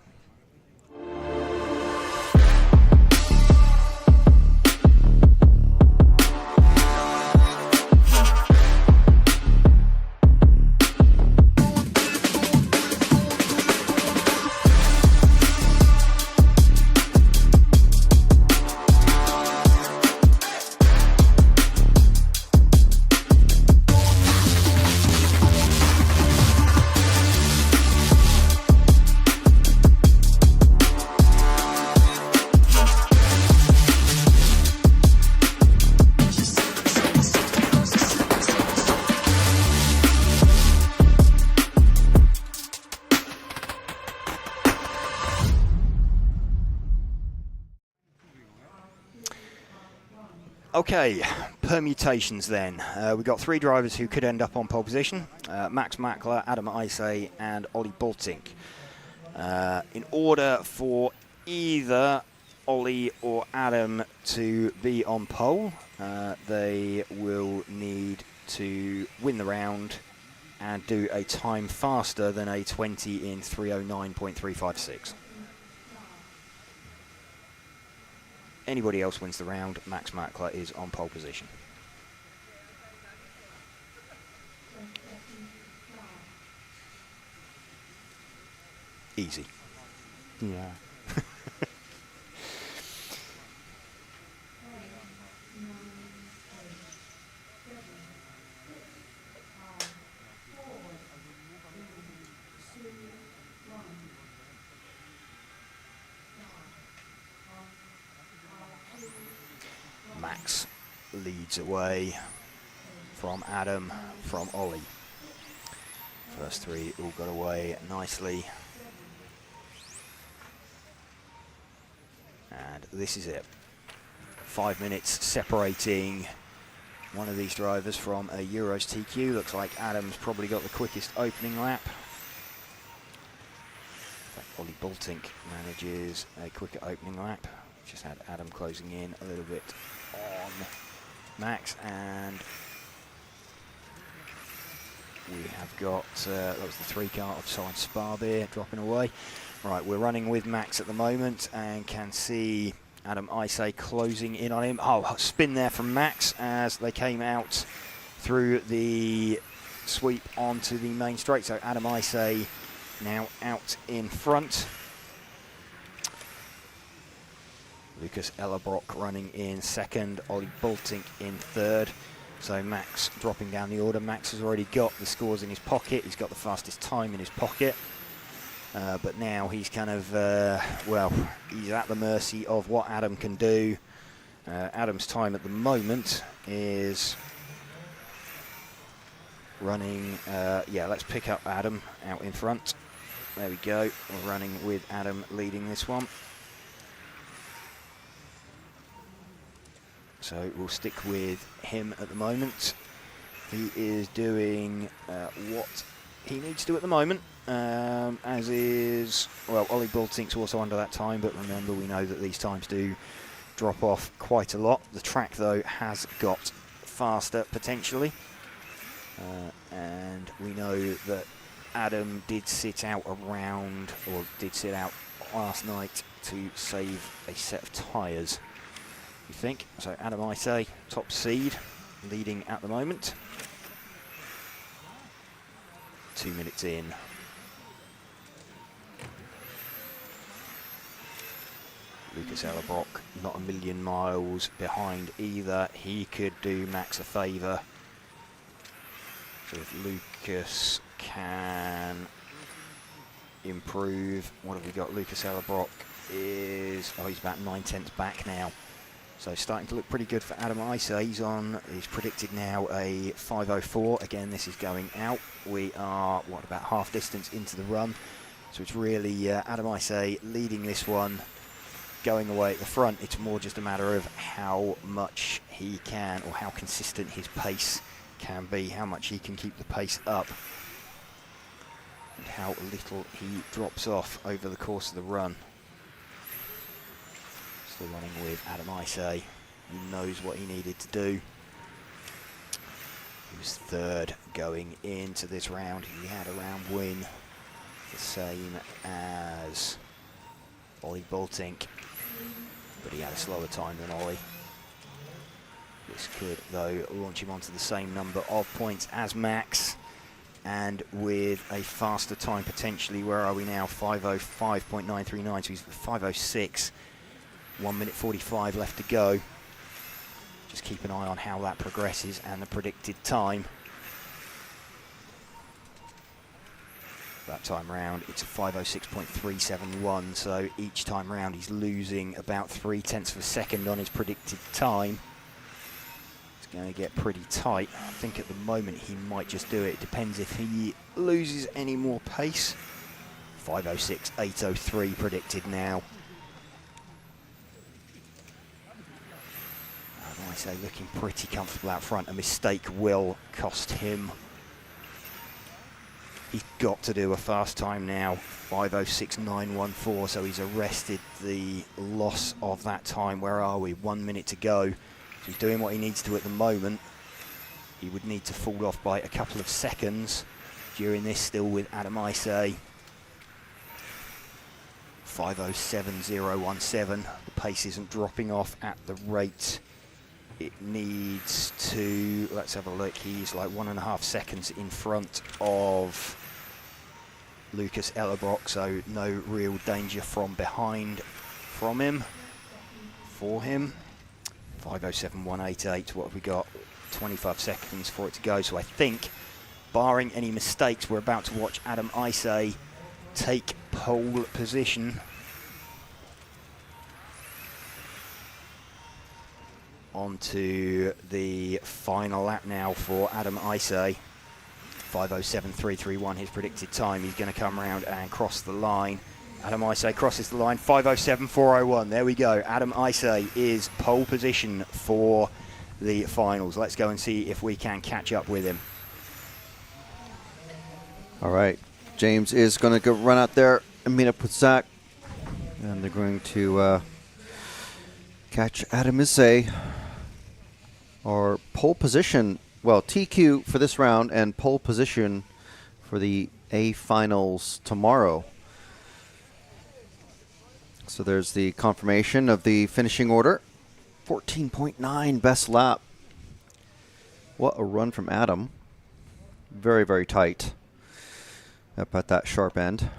Okay, permutations then. We've got three drivers who could end up on pole position. Max Mackler, Adam Isay and Ollie Bultink. In order for either Ollie or Adam to be on pole, they will need to win the round and do a time faster than a 20 in 309.356. Anybody else wins the round, Max Mackler is on pole position. Easy. Yeah. Max leads away from Adam, from Ollie. First three all got away nicely. And this is it. 5 minutes separating one of these drivers from a Euros TQ. Looks like Adam's probably got the quickest opening lap. In fact, Ollie Bultink manages a quicker opening lap. Just had Adam closing in a little bit on Max, and we have got, that was the 3-car offside Spa-Beer dropping away. Right, we're running with Max at the moment and can see Adam Isay closing in on him. Oh, spin there from Max as they came out through the sweep onto the main straight. So Adam Isay now out in front. Lucas Ellerbrock running in second, Ollie Bultink in third. So Max dropping down the order. Max has already got the scores in his pocket. He's got the fastest time in his pocket. But now he's kind of, well, he's at the mercy of what Adam can do. Adam's time at the moment is running, yeah, let's pick up Adam out in front. There we go. We're running with Adam leading this one. So we'll stick with him at the moment. He is doing what he needs to do at the moment, as is, well, Ollie Bultink's also under that time, but remember, we know that these times do drop off quite a lot. The track, though, has got faster, potentially. And we know that Adam did sit out around, or did sit out last night to save a set of tyres. we think. So Adam Isay, top seed, leading at the moment. 2 minutes in. Lucas Ellerbrock not a million miles behind either. He could do Max a favour. So if Lucas can improve, what have we got? Lucas Ellerbrock is, oh, he's about 9/10 back now. So starting to look pretty good for Adam Isay. He's predicted now a 5:04. Again, this is going out. We are, what, about half distance into the run. So it's really Adam Isay leading this one, going away at the front. It's more just a matter of how much he can, or how consistent his pace can be, how much he can keep the pace up, and how little he drops off over the course of the run. Still running with Adam Isay. He knows what he needed to do. He was third going into this round. He had a round win, the same as Ollie Boltink, but he had a slower time than Ollie. This could, though, launch him onto the same number of points as Max, and with a faster time potentially. Where are we now? 5:05.939, so he's 5:06. 1 minute 45 left to go. Just keep an eye on how that progresses and the predicted time. That time round, it's a 5:06.371, so each time round he's losing about 0.3 of a second on his predicted time. It's going to get pretty tight. I think at the moment he might just do it. It depends if he loses any more pace. 5:06.803 predicted now. I say looking pretty comfortable out front. A mistake will cost him. He's got to do a fast time now, 5:06.914, so he's arrested the loss of that time. Where are we? 1 minute to go. So he's doing what he needs to at the moment. He would need to fall off by a couple of seconds during this, still with Adam Isay. 5:07.017. The pace isn't dropping off at the rate it needs to. Let's have a look. He's like 1.5 seconds in front of Lucas Ellerbrock, so no real danger from behind from him, for him. 5:07.188. What have we got? 25 seconds for it to go. So I think, barring any mistakes, we're about to watch Adam Isay take pole position onto the final lap now for Adam Isay. 5:07.331 his predicted time. He's going to come around and cross the line. Adam Isay crosses the line. 5:07.401. There we go. Adam Isay is pole position for the finals. Let's go and see if we can catch up with him. All right, James is going to go run out there and meet up with Zach, and they're going to catch Adam Isay, or pole position, well, TQ for this round and pole position for the A finals tomorrow. So there's the confirmation of the finishing order. 14.9 best lap. What a run from Adam. Very, very tight up at that sharp end.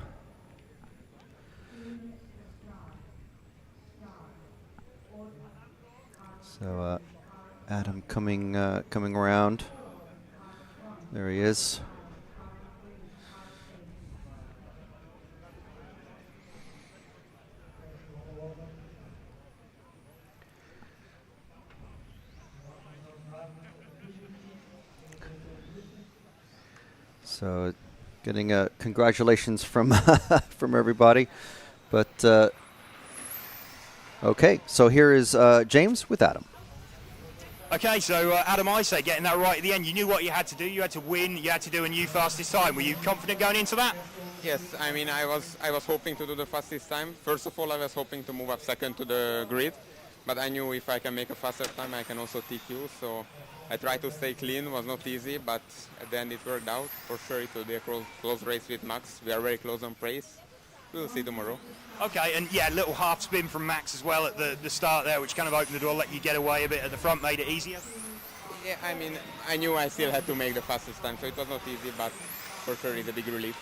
So Adam coming around. There he is. So getting congratulations from from everybody. But okay, so here is James with Adam. Okay, so Adam Isay getting that right at the end. You knew what you had to do. You had to win. You had to do a new fastest time. Were you confident going into that? Yes, I mean I was hoping to do the fastest time. First of all, I was hoping to move up second to the grid, but I knew if I can make a faster time, I can also TQ. So I tried to stay clean. It was not easy, but at the end it worked out. For sure, it will be a close race with Max. We are very close on pace, we'll see tomorrow. Okay, and yeah, little half spin from Max as well at the start there, which kind of opened the door, let you get away a bit at the front, made it easier. Yeah, I mean, I knew I still had to make the fastest time, so it was not easy, but for sure it's a big relief.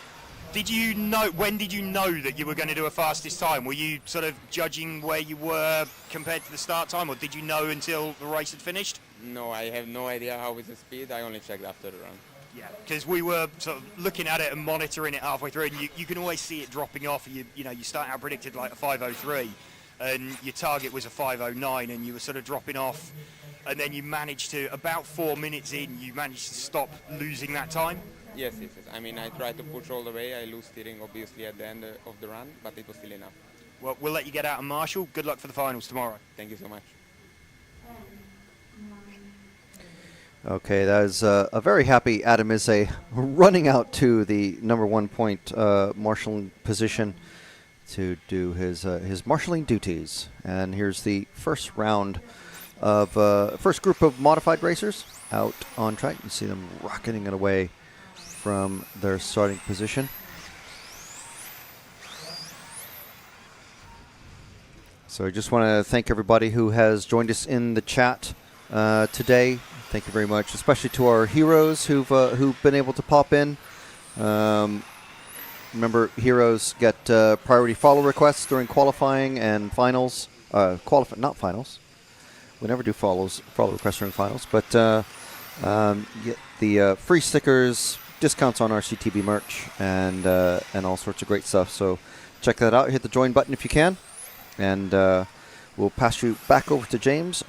Did you know, when did you know that you were going to do a fastest time? Were you sort of judging where you were compared to the start time, or did you know until the race had finished? No, I have no idea how is the speed. I only checked after the run. Yeah, because we were sort of looking at it and monitoring it halfway through, and you can always see it dropping off. You know, you start out predicted like a 5:03, and your target was a 5:09, and you were sort of dropping off, and then you managed to, about 4 minutes in, you managed to stop losing that time. Yes. I mean, I tried to push all the way. I lose steering, obviously, at the end of the run, but it was still enough. Well, we'll let you get out and marshal. Good luck for the finals tomorrow. Thank you so much. Okay, that is a very happy Adam Isay running out to the number 1 point marshalling position to do his marshalling duties. And here's the first round of first group of modified racers out on track. You see them rocketing it away from their starting position. So I just want to thank everybody who has joined us in the chat today. Thank you very much, especially to our heroes who've been able to pop in. Remember, heroes get priority follow requests during qualifying and finals. Not finals. We never do follow requests during finals, but get the free stickers, discounts on our CTB merch, and all sorts of great stuff. So check that out. Hit the join button if you can, and we'll pass you back over to James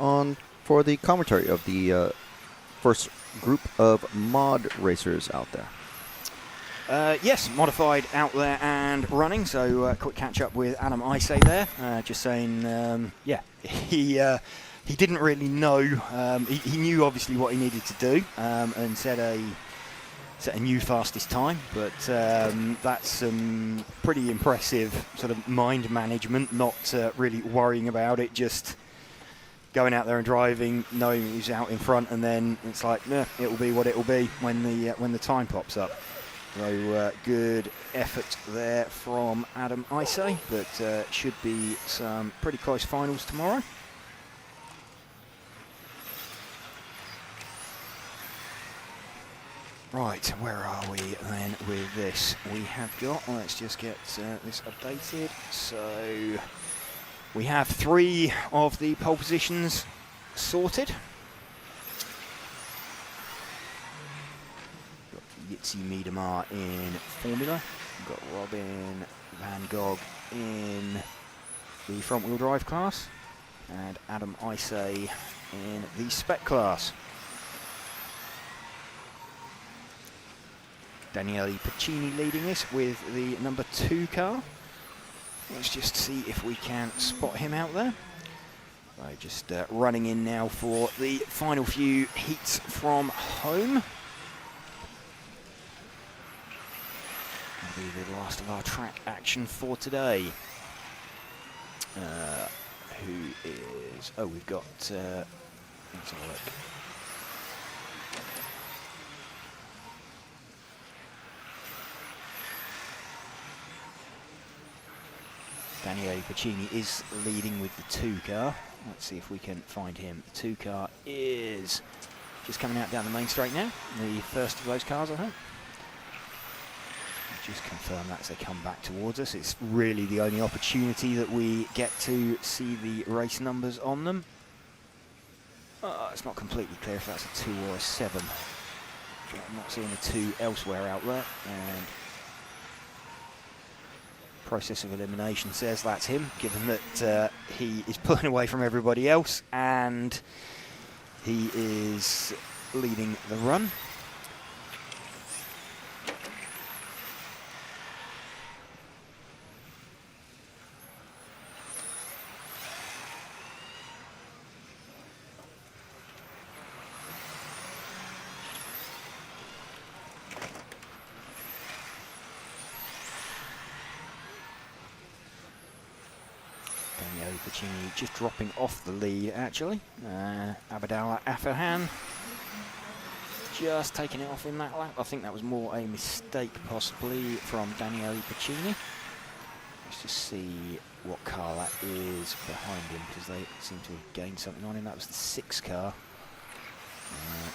for the commentary of the first group of mod racers out there. Yes, modified out there and running. So quick catch up with Adam Isay there. Just saying, yeah, he didn't really know. He knew obviously what he needed to do and set a new fastest time. But that's some pretty impressive sort of mind management. Not really worrying about it. Just going out there and driving, knowing he's out in front, and then it's like, nah, it will be what it will be when the time pops up. So good effort there from Adam Isay, but should be some pretty close finals tomorrow. Right, where are we then with this? We have got, let's just get this updated. So we have 3 of the pole positions sorted. Jitsi Miedemar in Formula. We've got Robin Van Gogh in the front-wheel drive class, and Adam Isay in the Spec class. Daniele Piccini leading this with the number 2 car. Let's just see if we can spot him out there. So just running in now for the final few heats from home. Be the last of our track action for today. Who is... Oh, we've got... let's have a look. Daniele Piccini is leading with the 2 car. Let's see if we can find him. The 2 car is just coming out down the main straight now. The first of those cars, I think. Just confirm that as they come back towards us. It's really the only opportunity that we get to see the race numbers on them. It's not completely clear if that's a 2 or a 7. I'm not seeing a 2 elsewhere out there. And process of elimination says that's him, given that he is pulling away from everybody else and he is leading the run. Piccini just dropping off the lead, actually. Abdallah Afahan just taking it off in that lap. I think that was more a mistake, possibly, from Daniele Piccini. Let's just see what car that is behind him, because they seem to have gained something on him. That was the 6 car.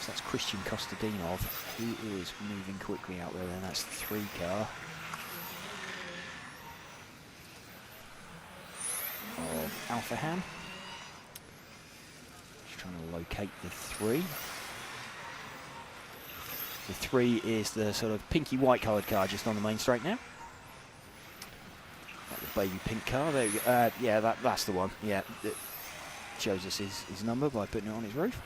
So that's Christian Kostadinov, who is moving quickly out there, and that's the 3 car of Alpha Ham. Just trying to locate the 3. The 3 is the sort of pinky white coloured car just on the main straight now. Like the baby pink car. There we go. Yeah, that's the one. Yeah, it shows us his number by putting it on his roof.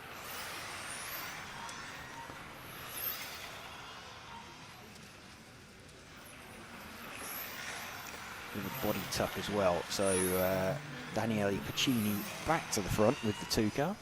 With a body tuck as well. So Daniele Pacini back to the front with the 2 car.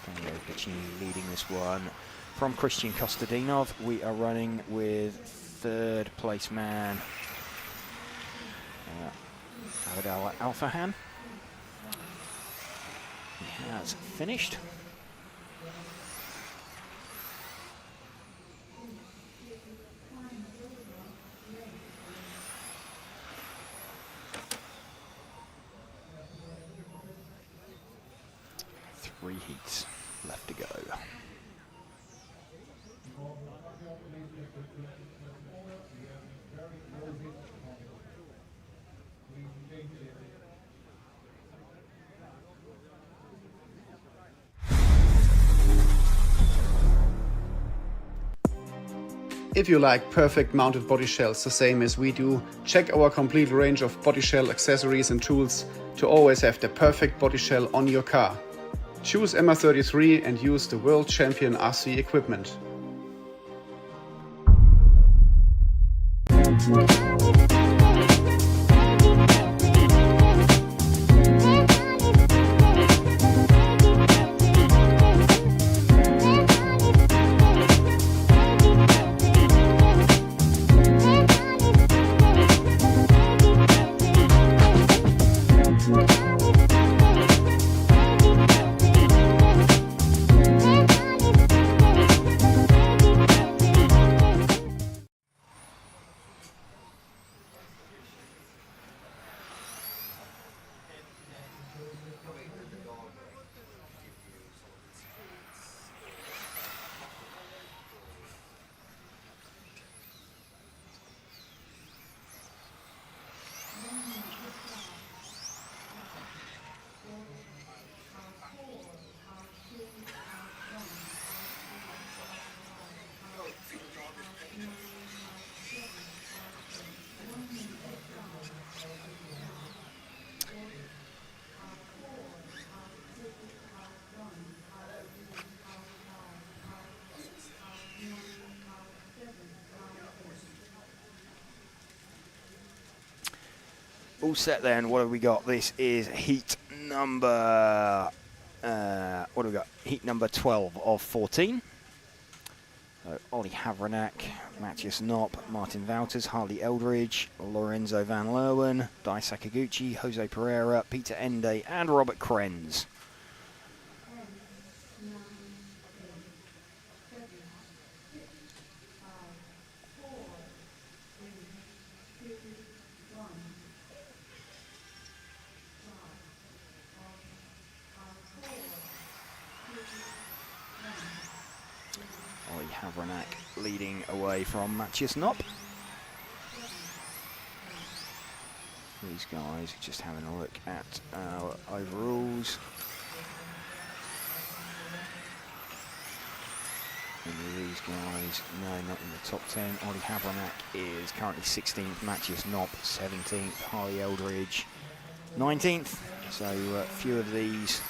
Daniele Pacini leading this one. From Christian Kostadinov, we are running with 3rd place man Abdallah Alfahan. He has finished. Three heats left to go. If you like perfect mounted body shells the same as we do, check our complete range of body shell accessories and tools to always have the perfect body shell on your car. Choose MR33 and use the World Champion RC equipment. All set then. What have we got? This is heat number, what do we got? Heat number 12 of 14. So Ollie Havranak, Matthias Knopp, Martin Wouters, Harley Eldridge, Lorenzo Van Leeuwen, Dai Sakaguchi, Jose Pereira, Peter Ende, and Robert Krenz. Havranak leading away from Matthias Knopp. These guys just having a look at our overalls. And these guys, no, not in the top 10. Ollie Havranak is currently 16th, Matthias Knopp 17th, Harley Eldridge 19th. So a few of these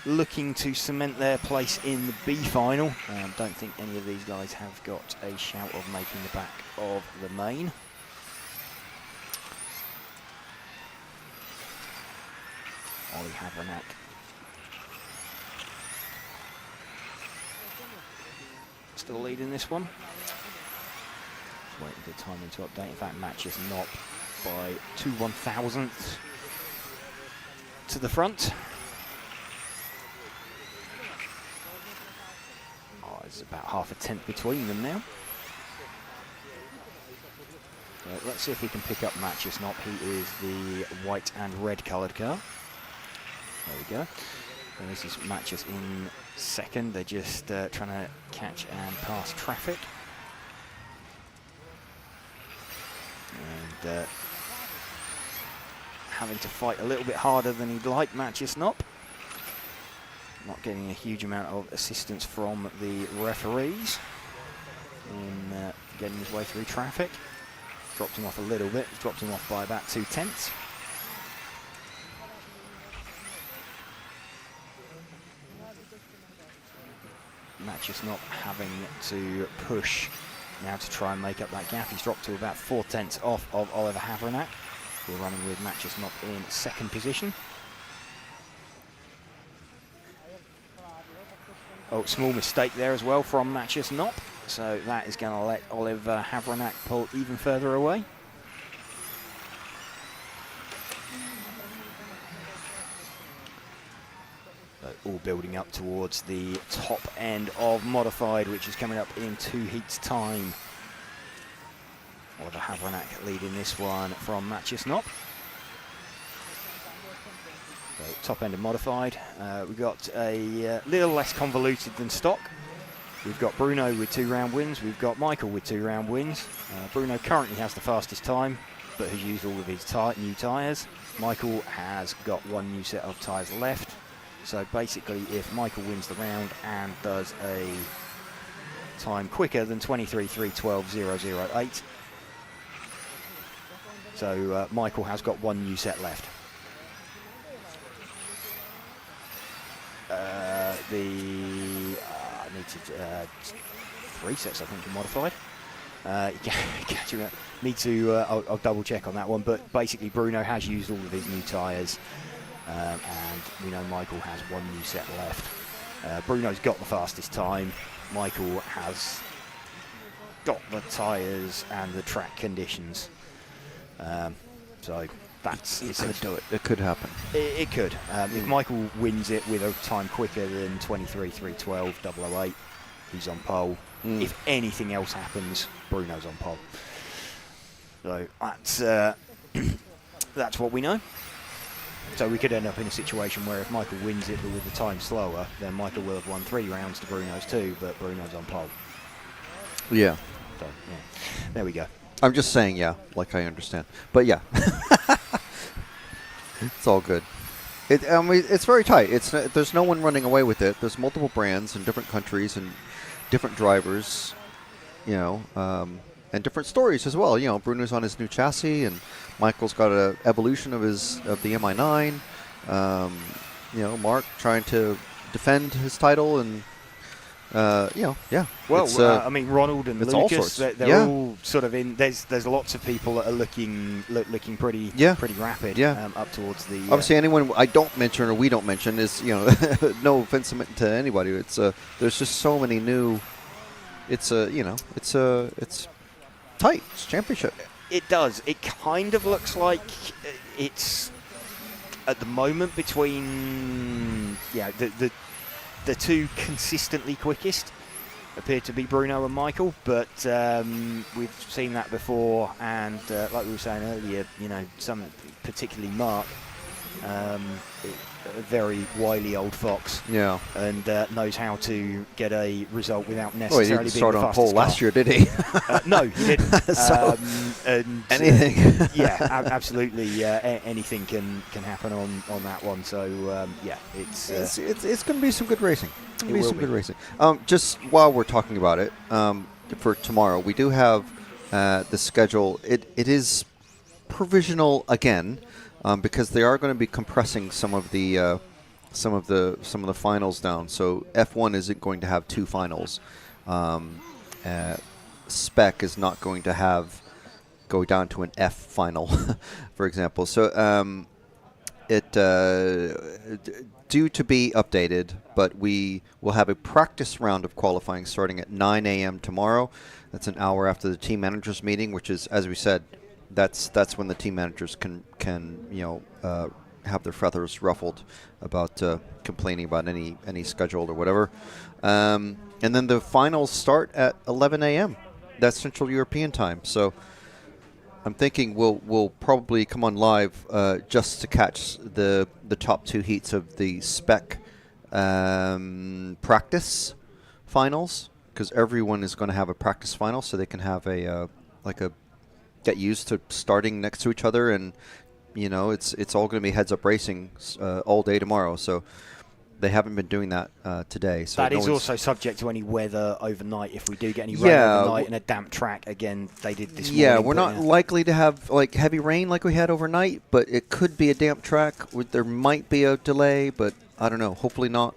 looking to cement their place in the B final. Don't think any of these guys have got a shout of making the back of the main. Ollie Havranak. Still leading this one. Just waiting for the timing to update. In fact, Matthias Knopp by 2/1000 to the front. Oh, it's about half a tenth between them now. Let's see if we can pick up Matches Knop. He is the white and red coloured car. There we go. And this is Matches in second. They're just trying to catch and pass traffic. And having to fight a little bit harder than he'd like, Matches Knop. Not getting a huge amount of assistance from the referees in getting his way through traffic. Dropped him off a little bit, dropped him off by about 2/10. Matches Knop having to push now to try and make up that gap. He's dropped to about 4/10 off of Oliver Havranac. We're running with Matches Knop in second position. Oh, small mistake there as well from Matches Knop. So that is going to let Oliver Havranac pull even further away. All building up towards the top end of Modified, which is coming up in 2 heats' time. Oliver Havranac leading this one from Matches Knop. So top end of Modified. We've got a little less convoluted than stock. We've got Bruno with 2 round wins. We've got Michael with 2 round wins. Bruno currently has the fastest time, but has used all of his new tyres. Michael has got 1 new set of tyres left. So basically, if Michael wins the round and does a time quicker than 23.312.008, so Michael has got 1 new set left. I need to 3 sets, I think, in Modified. Need to. I'll double check on that one. But basically, Bruno has used all of his new tyres, and we know Michael has 1 new set left. Bruno's got the fastest time. Michael has got the tyres and the track conditions. So that's it. Could do it. It could happen. It could. If Michael wins it with a time quicker than 23.312.008, he's on pole. If anything else happens, Bruno's on pole. So that's that's what we know. So we could end up in a situation where if Michael wins it but with the time slower, then Michael will have won 3 rounds to Bruno's 2, but Bruno's on pole. Yeah. So, yeah. There we go. I'm just saying, yeah, like I understand. But yeah. It's all good. I mean, it's very tight. There's no one running away with it. There's multiple brands in different countries and different drivers, and different stories as well. Bruno's on his new chassis, and Michael's got an evolution of the MI9. Mark trying to defend his title, and yeah. Well, I mean, Ronald and Lucas, they're all sort of in. There's lots of people that are looking pretty rapid. Up towards the. Obviously, anyone I don't mention or we don't mention is no offense to anybody. It's there's just so many new. It's tight. It's championship. It does. It kind of looks like it's at the moment between the 2 consistently quickest appear to be Bruno and Michael, but we've seen that before, and like we were saying earlier, some particularly Mark, a very wily old fox, and knows how to get a result without necessarily he didn't being start the on fastest pole last year, did he? No, he didn't. And anything. Absolutely. Anything can happen on that one. So it's going to be some good racing. Just while we're talking about it, for tomorrow, we do have the schedule. It is provisional again. Because they are going to be compressing some of the finals down. So F1 isn't going to have 2 finals. Spec is not going to go down to an F final, for example. So it due to be updated, but we will have a practice round of qualifying starting at 9 a.m. tomorrow. That's an hour after the team managers meeting, which is, as we said, that's when the team managers can have their feathers ruffled about complaining about any schedule or whatever. And then the finals start at 11 a.m. That's Central European time. So I'm thinking we'll probably come on live just to catch the top 2 heats of the Spec practice finals, because everyone is going to have a practice final, so they can have a get used to starting next to each other, and it's all going to be heads up racing all day tomorrow. So they haven't been doing that today. So that is also subject to any weather overnight. If we do get any rain overnight and a damp track, again, they did this morning. Yeah, we're not likely to have heavy rain like we had overnight, but it could be a damp track. There might be a delay, but I don't know. Hopefully not.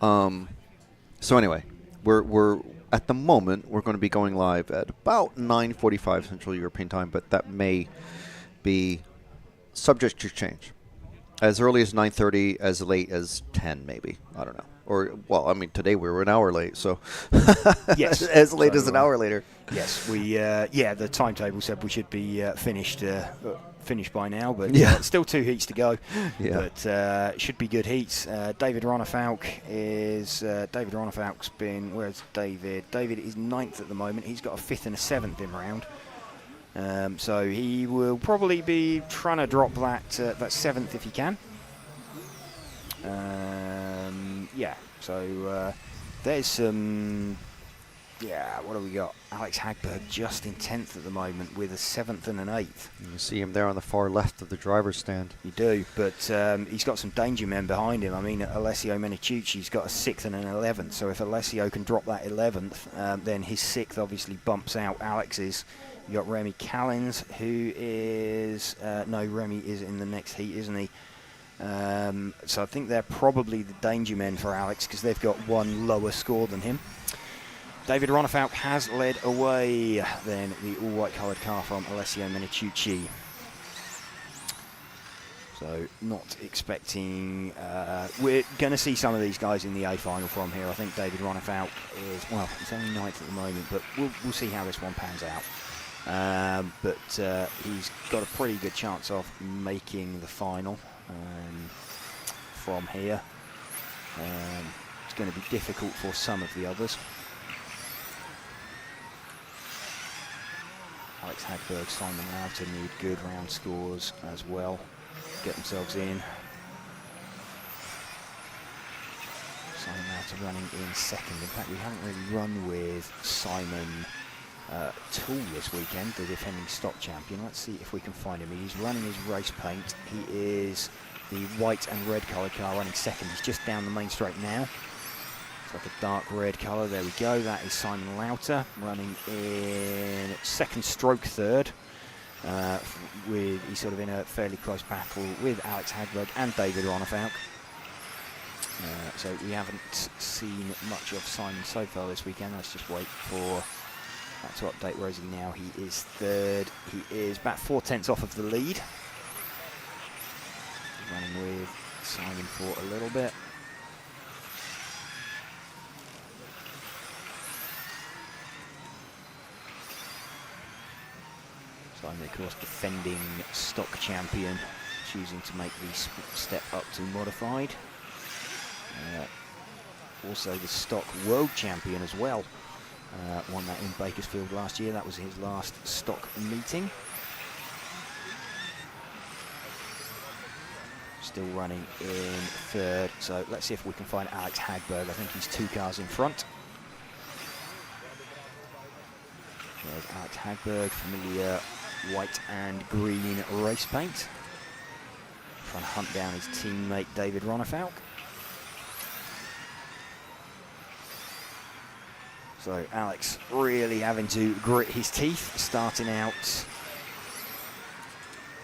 So anyway, we're at the moment we're going to be going live at about 9:45 Central European time, but that may be subject to change. As early as 9:30, as late as 10, maybe. I don't know. Or, well, I mean, today we were an hour late, so yes, as late as an hour later. Yes, we the timetable said we should be finished by now, but still 2 heats to go. Yeah. But should be good heats. David Ronnefaulk's been, where's David? David is 9th at the moment. He's got a 5th and a 7th in round. So he will probably be trying to drop that 7th if he can. So there's some... what do we got? Alex Hagberg just in 10th at the moment with a 7th and an 8th. You see him there on the far left of the driver's stand. You do, but he's got some danger men behind him. I mean, Alessio Meniciucci's got a 6th and an 11th, so if Alessio can drop that 11th, then his 6th obviously bumps out Alex's. You got Remy Callins, who is... no, Remy is in the next heat, isn't he? So I think they're probably the danger men for Alex, because they've got one lower score than him. David Ronnefaulk has led away then the all-white coloured car from Alessio Meniciucci. So not expecting... we're going to see some of these guys in the A final from here. I think David Ronnefaulk is... Well, he's only 9th at the moment, but we'll see how this one pans out. But he's got a pretty good chance of making the final from here. It's going to be difficult for some of the others. Alex Hagberg, Simon Lauter need good round scores as well. Get themselves in. Simon Lauter running in 2nd. In fact, we haven't really run with Simon Tool this weekend, the defending stock champion. Let's see if we can find him. He's running his race paint. He is the white and red coloured car running 2nd. He's just down the main straight now. It's like a dark red colour. There we go. That is Simon Lauter running in 2nd stroke 3rd. He's sort of in a fairly close battle with Alex Hagberg and David Ronnefaulk. So we haven't seen much of Simon so far this weekend. Let's just wait for that to update. Where is he now? He is 3rd. He is about 4/10 off of the lead. Running with Simon for a little bit. Simon, of course, defending stock champion, choosing to make the step up to modified. Also the stock world champion as well. Won that in Bakersfield last year. That was his last stock meeting. Still running in 3rd. So let's see if we can find Alex Hagberg. I think he's 2 cars in front. There's Alex Hagberg, familiar white and green race paint. Trying to hunt down his teammate David Ronnefaulk. So Alex really having to grit his teeth, starting out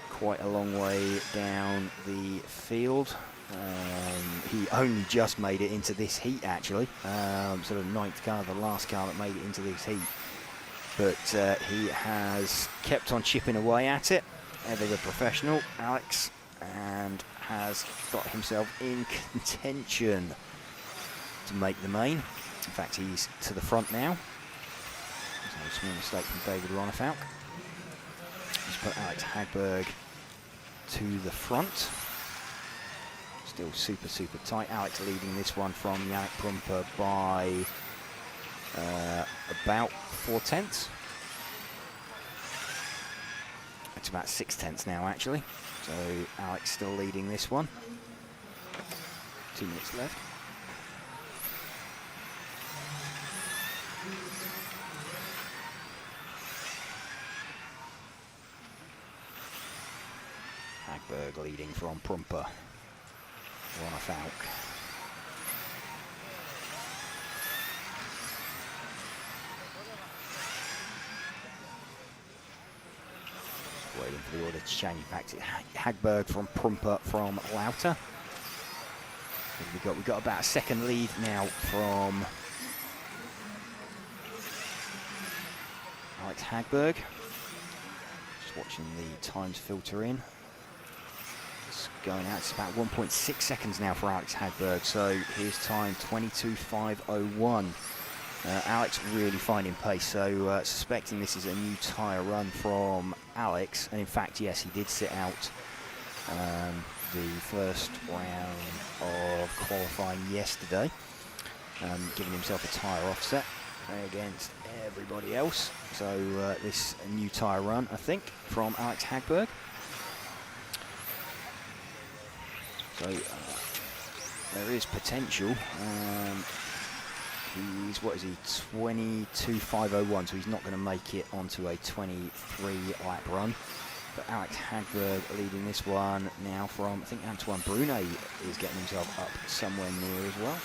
quite a long way down the field. He only just made it into this heat, actually. Sort of 9th car, the last car that made it into this heat. But he has kept on chipping away at it, ever the professional, Alex, and has got himself in contention to make the main. In fact, he's to the front now. There's no small mistake from David Ronnefaulk. Let's put Alex Hagberg to the front. Still super tight. Alex leading this one from Yannick Prumper by about 4/10. It's about 6/10 now, actually. So Alex still leading this one. 2 minutes left. Hagberg leading from Prumper. Ron Falk. Waiting for the order to change back to Hagberg from Prumper from Lauter. We've got about a second lead now from Alex Hagberg. Just watching the times filter in. It's going out. It's about 1.6 seconds now for Alex Hagberg. So his time 22.501. Alex really finding pace, so suspecting this is a new tyre run from Alex, and in fact, yes, he did sit out the first round of qualifying yesterday, giving himself a tyre offset against everybody else. So this a new tyre run, I think, from Alex Hagberg. So there is potential. He's, what is he, 22.501, so he's not going to make it onto a 23 lap run. But Alex Hagberg leading this one now from, I think Antoine Brunet is getting himself up somewhere near as well.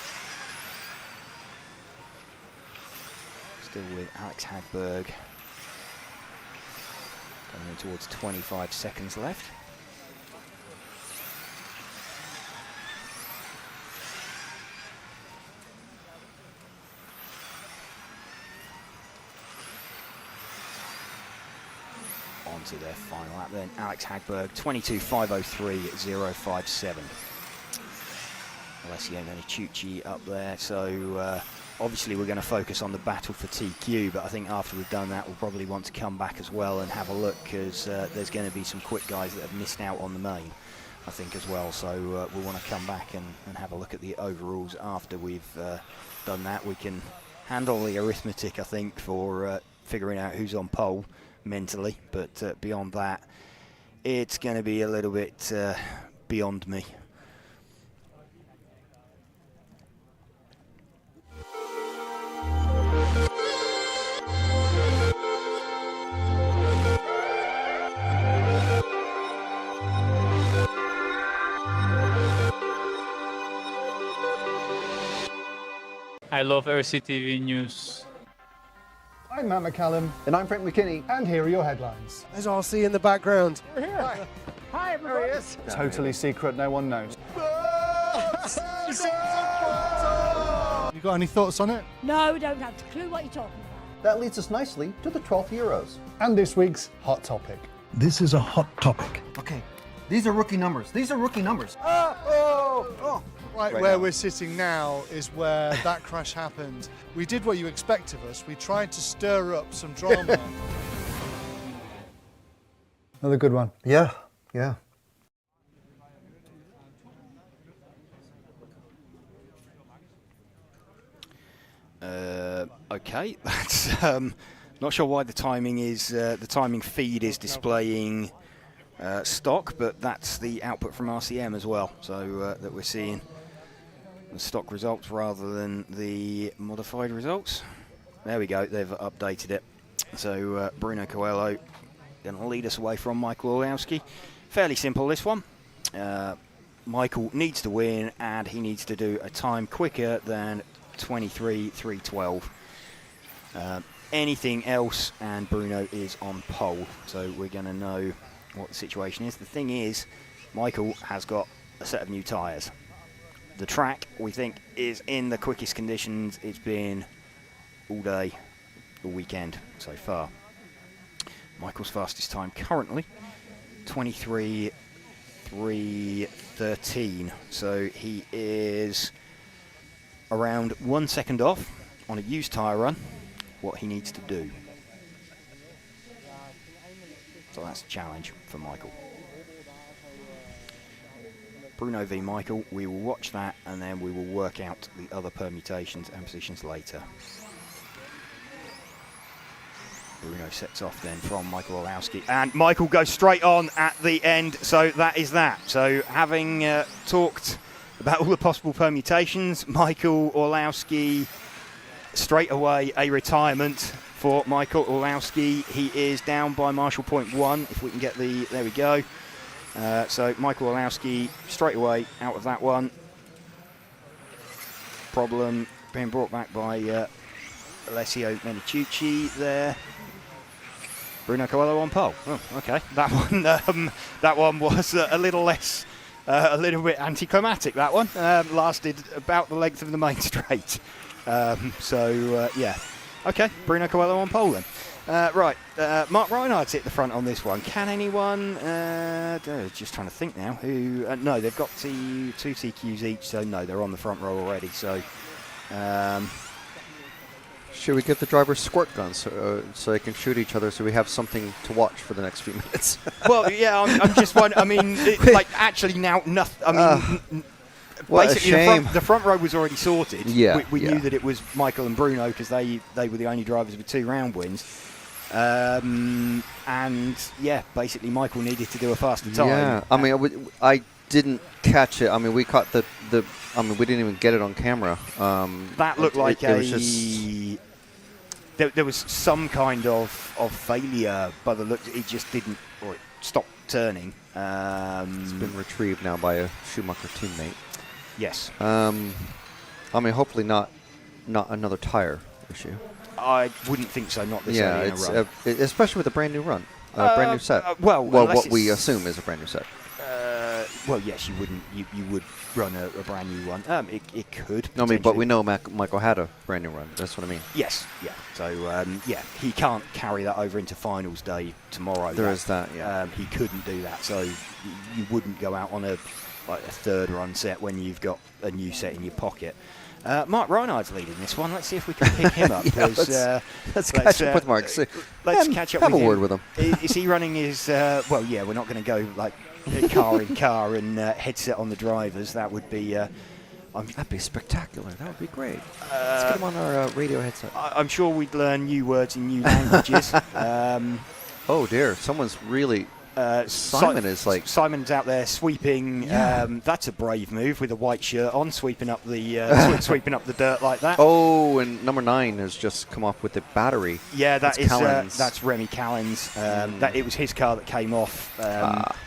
Still with Alex Hagberg. Going in towards 25 seconds left. To their final lap then. Alex Hagberg 22.503.057. Alessio Meniciucci up there. So obviously we're going to focus on the battle for TQ, but I think after we've done that we'll probably want to come back as well and have a look, because there's going to be some quick guys that have missed out on the main, I think, as well. So we'll want to come back and have a look at the overalls after we've done that. We can handle the arithmetic, I think, for figuring out who's on pole mentally, but beyond that, it's going to be a little bit beyond me. I love RCTV News. I'm Matt McCallum. And I'm Frank McKinney. And here are your headlines. There's RC in the background. We're here. Hi. Hi, everybody. There he is. Totally secret, no one knows. You got any thoughts on it? No, don't have a clue what you're talking about. That leads us nicely to the 12th Euros. And this week's hot topic. This is a hot topic. Okay, these are rookie numbers. These are rookie numbers. Right where now we're sitting now is where that crash happened. We did what you expect of us. We tried to stir up some drama. Another good one. Yeah. Okay, that's not sure why the timing is the timing feed is displaying stock, but that's the output from RCM as well. So that we're seeing the stock results rather than the modified results. There we go, they've updated it. So Bruno Coelho going to lead us away from Michael Orlowski. Fairly simple, this one. Michael needs to win, and he needs to do a time quicker than 23.312. Anything else, and Bruno is on pole. So we're going to know what the situation is. The thing is, Michael has got a set of new tyres. The track, we think, is in the quickest conditions it's been all day, all weekend so far. Michael's fastest time currently 23.313, so he is around 1 second off on a used tyre run what he needs to do. So that's a challenge for Michael. Bruno v Michael, we will watch that and then we will work out the other permutations and positions later. Bruno sets off then from Michael Orlowski, and Michael goes straight on at the end, so that is that. So having talked about all the possible permutations, Michael Orlowski, straight away a retirement for Michael Orlowski. He is down by marshal point 1, if we can get the, there we go. So Michael Orlowski straight away out of that one. Problem being brought back by Alessio Meniciucci there. Bruno Coelho on pole. Oh, okay. That one was a little less, a little bit anticlimactic. That one lasted about the length of the main straight. Yeah. Okay. Bruno Coelho on pole then. Right. Mark Reinhardt's hit the front on this one. Can anyone? Just trying to think now. Who? No, they've got two TQs each. So no, they're on the front row already. So. Should we get the drivers squirt guns so they can shoot each other so we have something to watch for the next few minutes? Well, yeah, I'm just wondering. I mean, actually now nothing. I mean, what basically a shame. The front row was already sorted. Yeah, we knew that it was Michael and Bruno because they were the only drivers with 2 round wins. And yeah, basically Michael needed to do a faster time. Yeah, I mean, I didn't catch it. I mean, we caught the. I mean, we didn't even get it on camera. That looked like it was just there was some kind of failure by the look. It just didn't, or it stopped turning. It's been retrieved now by a Schumacher teammate. Yes. I mean, hopefully not another tire issue. I wouldn't think so. Not this early in a run. Especially with a brand new run, brand new set. Well, what we assume is a brand new set. Well, yes, you wouldn't. You would run a brand new one. It could. No, I mean, but we know Michael had a brand new run. That's what I mean. Yes, yeah. So yeah, he can't carry that over into finals day tomorrow. There is that. Yeah. He couldn't do that. So you wouldn't go out on a 3rd run set when you've got a new set in your pocket. Mark Reinhardt's leading this one. Let's see if we can pick him up. Let's catch up with Mark. Let's catch up have with a him. word with him. Is he running his? Well, yeah, we're not going to go like car in car and headset on the drivers. That would be. That'd be spectacular. That would be great. Let's get him on our radio headset. I'm sure we'd learn new words in new languages. Oh dear, someone's really. Simon is like Simon's out there sweeping. Yeah. That's a brave move with a white shirt on, sweeping up the sweeping up the dirt like that. Oh, and number 9 has just come up with the battery. Yeah, that's Remy Callens. That it was his car that came off.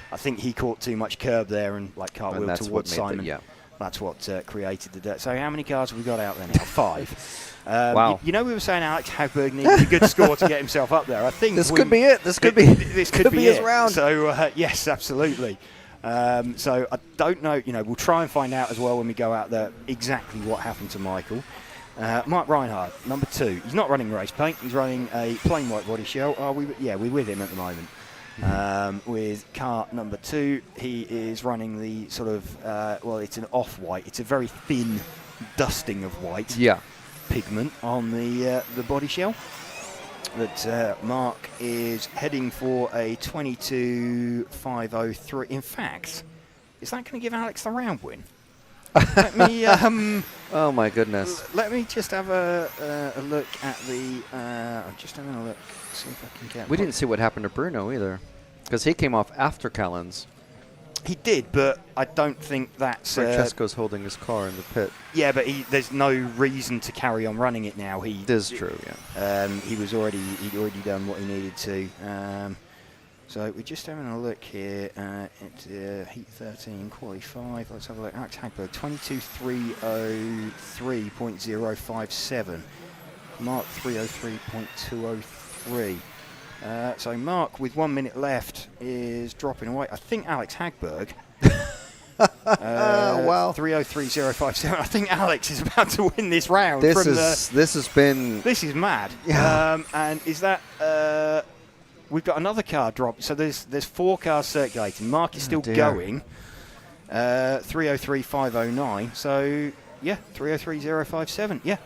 I think he caught too much curb there and cartwheeled towards Simon. That's what created the dirt. So how many cars have we got out there now? 5. Wow. You know, we were saying Alex Hagberg needed a good score to get himself up there. I think this could be it. This could be his round. So yes, absolutely. So I don't know. You know, we'll try and find out as well when we go out there exactly what happened to Michael. Mark Reinhardt, number 2. He's not running race paint. He's running a plain white body shell. We're with him at the moment. With car number 2, he is running the sort of it's an off-white. It's a very thin dusting of white. Yeah. Pigment on the body shell. But Mark is heading for a 22.503. In fact, is that going to give Alex the round win? Let me. Oh my goodness. Let me just have a look at the. I'm just having a look. See if I can get. We didn't see what happened to Bruno either, because he came off after Callens. He did, but I don't think that's... Francesco's holding his car in the pit. Yeah, but there's no reason to carry on running it now. It is true, yeah. He'd already done what he needed to. So we're just having a look here at Heat 13, Quali 5. Let's have a look. Alex Hagberg, 22.303.057. Mark 303.203. So Mark, with 1 minute left, is dropping away. I think Alex Hagberg. Wow. 303.057. I think Alex is about to win this round. This has been. This is mad. Yeah. And is that? We've got another car drop. So there's 4 cars circulating. Mark is still going. 303.509. So yeah, 303.057. Yeah.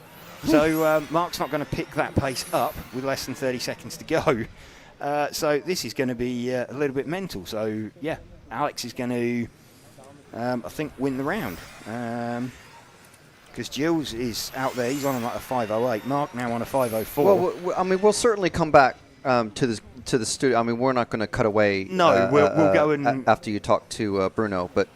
So Mark's not going to pick that pace up with less than 30 seconds to go. So this is going to be a little bit mental. So, yeah, Alex is going to, I think, win the round. Because Gilles is out there. He's on like a 5:08. Mark now on a 5:04. Well, I mean, we'll certainly come back to the studio. I mean, we're not going to cut away. No, we'll go and after you talk to Bruno, but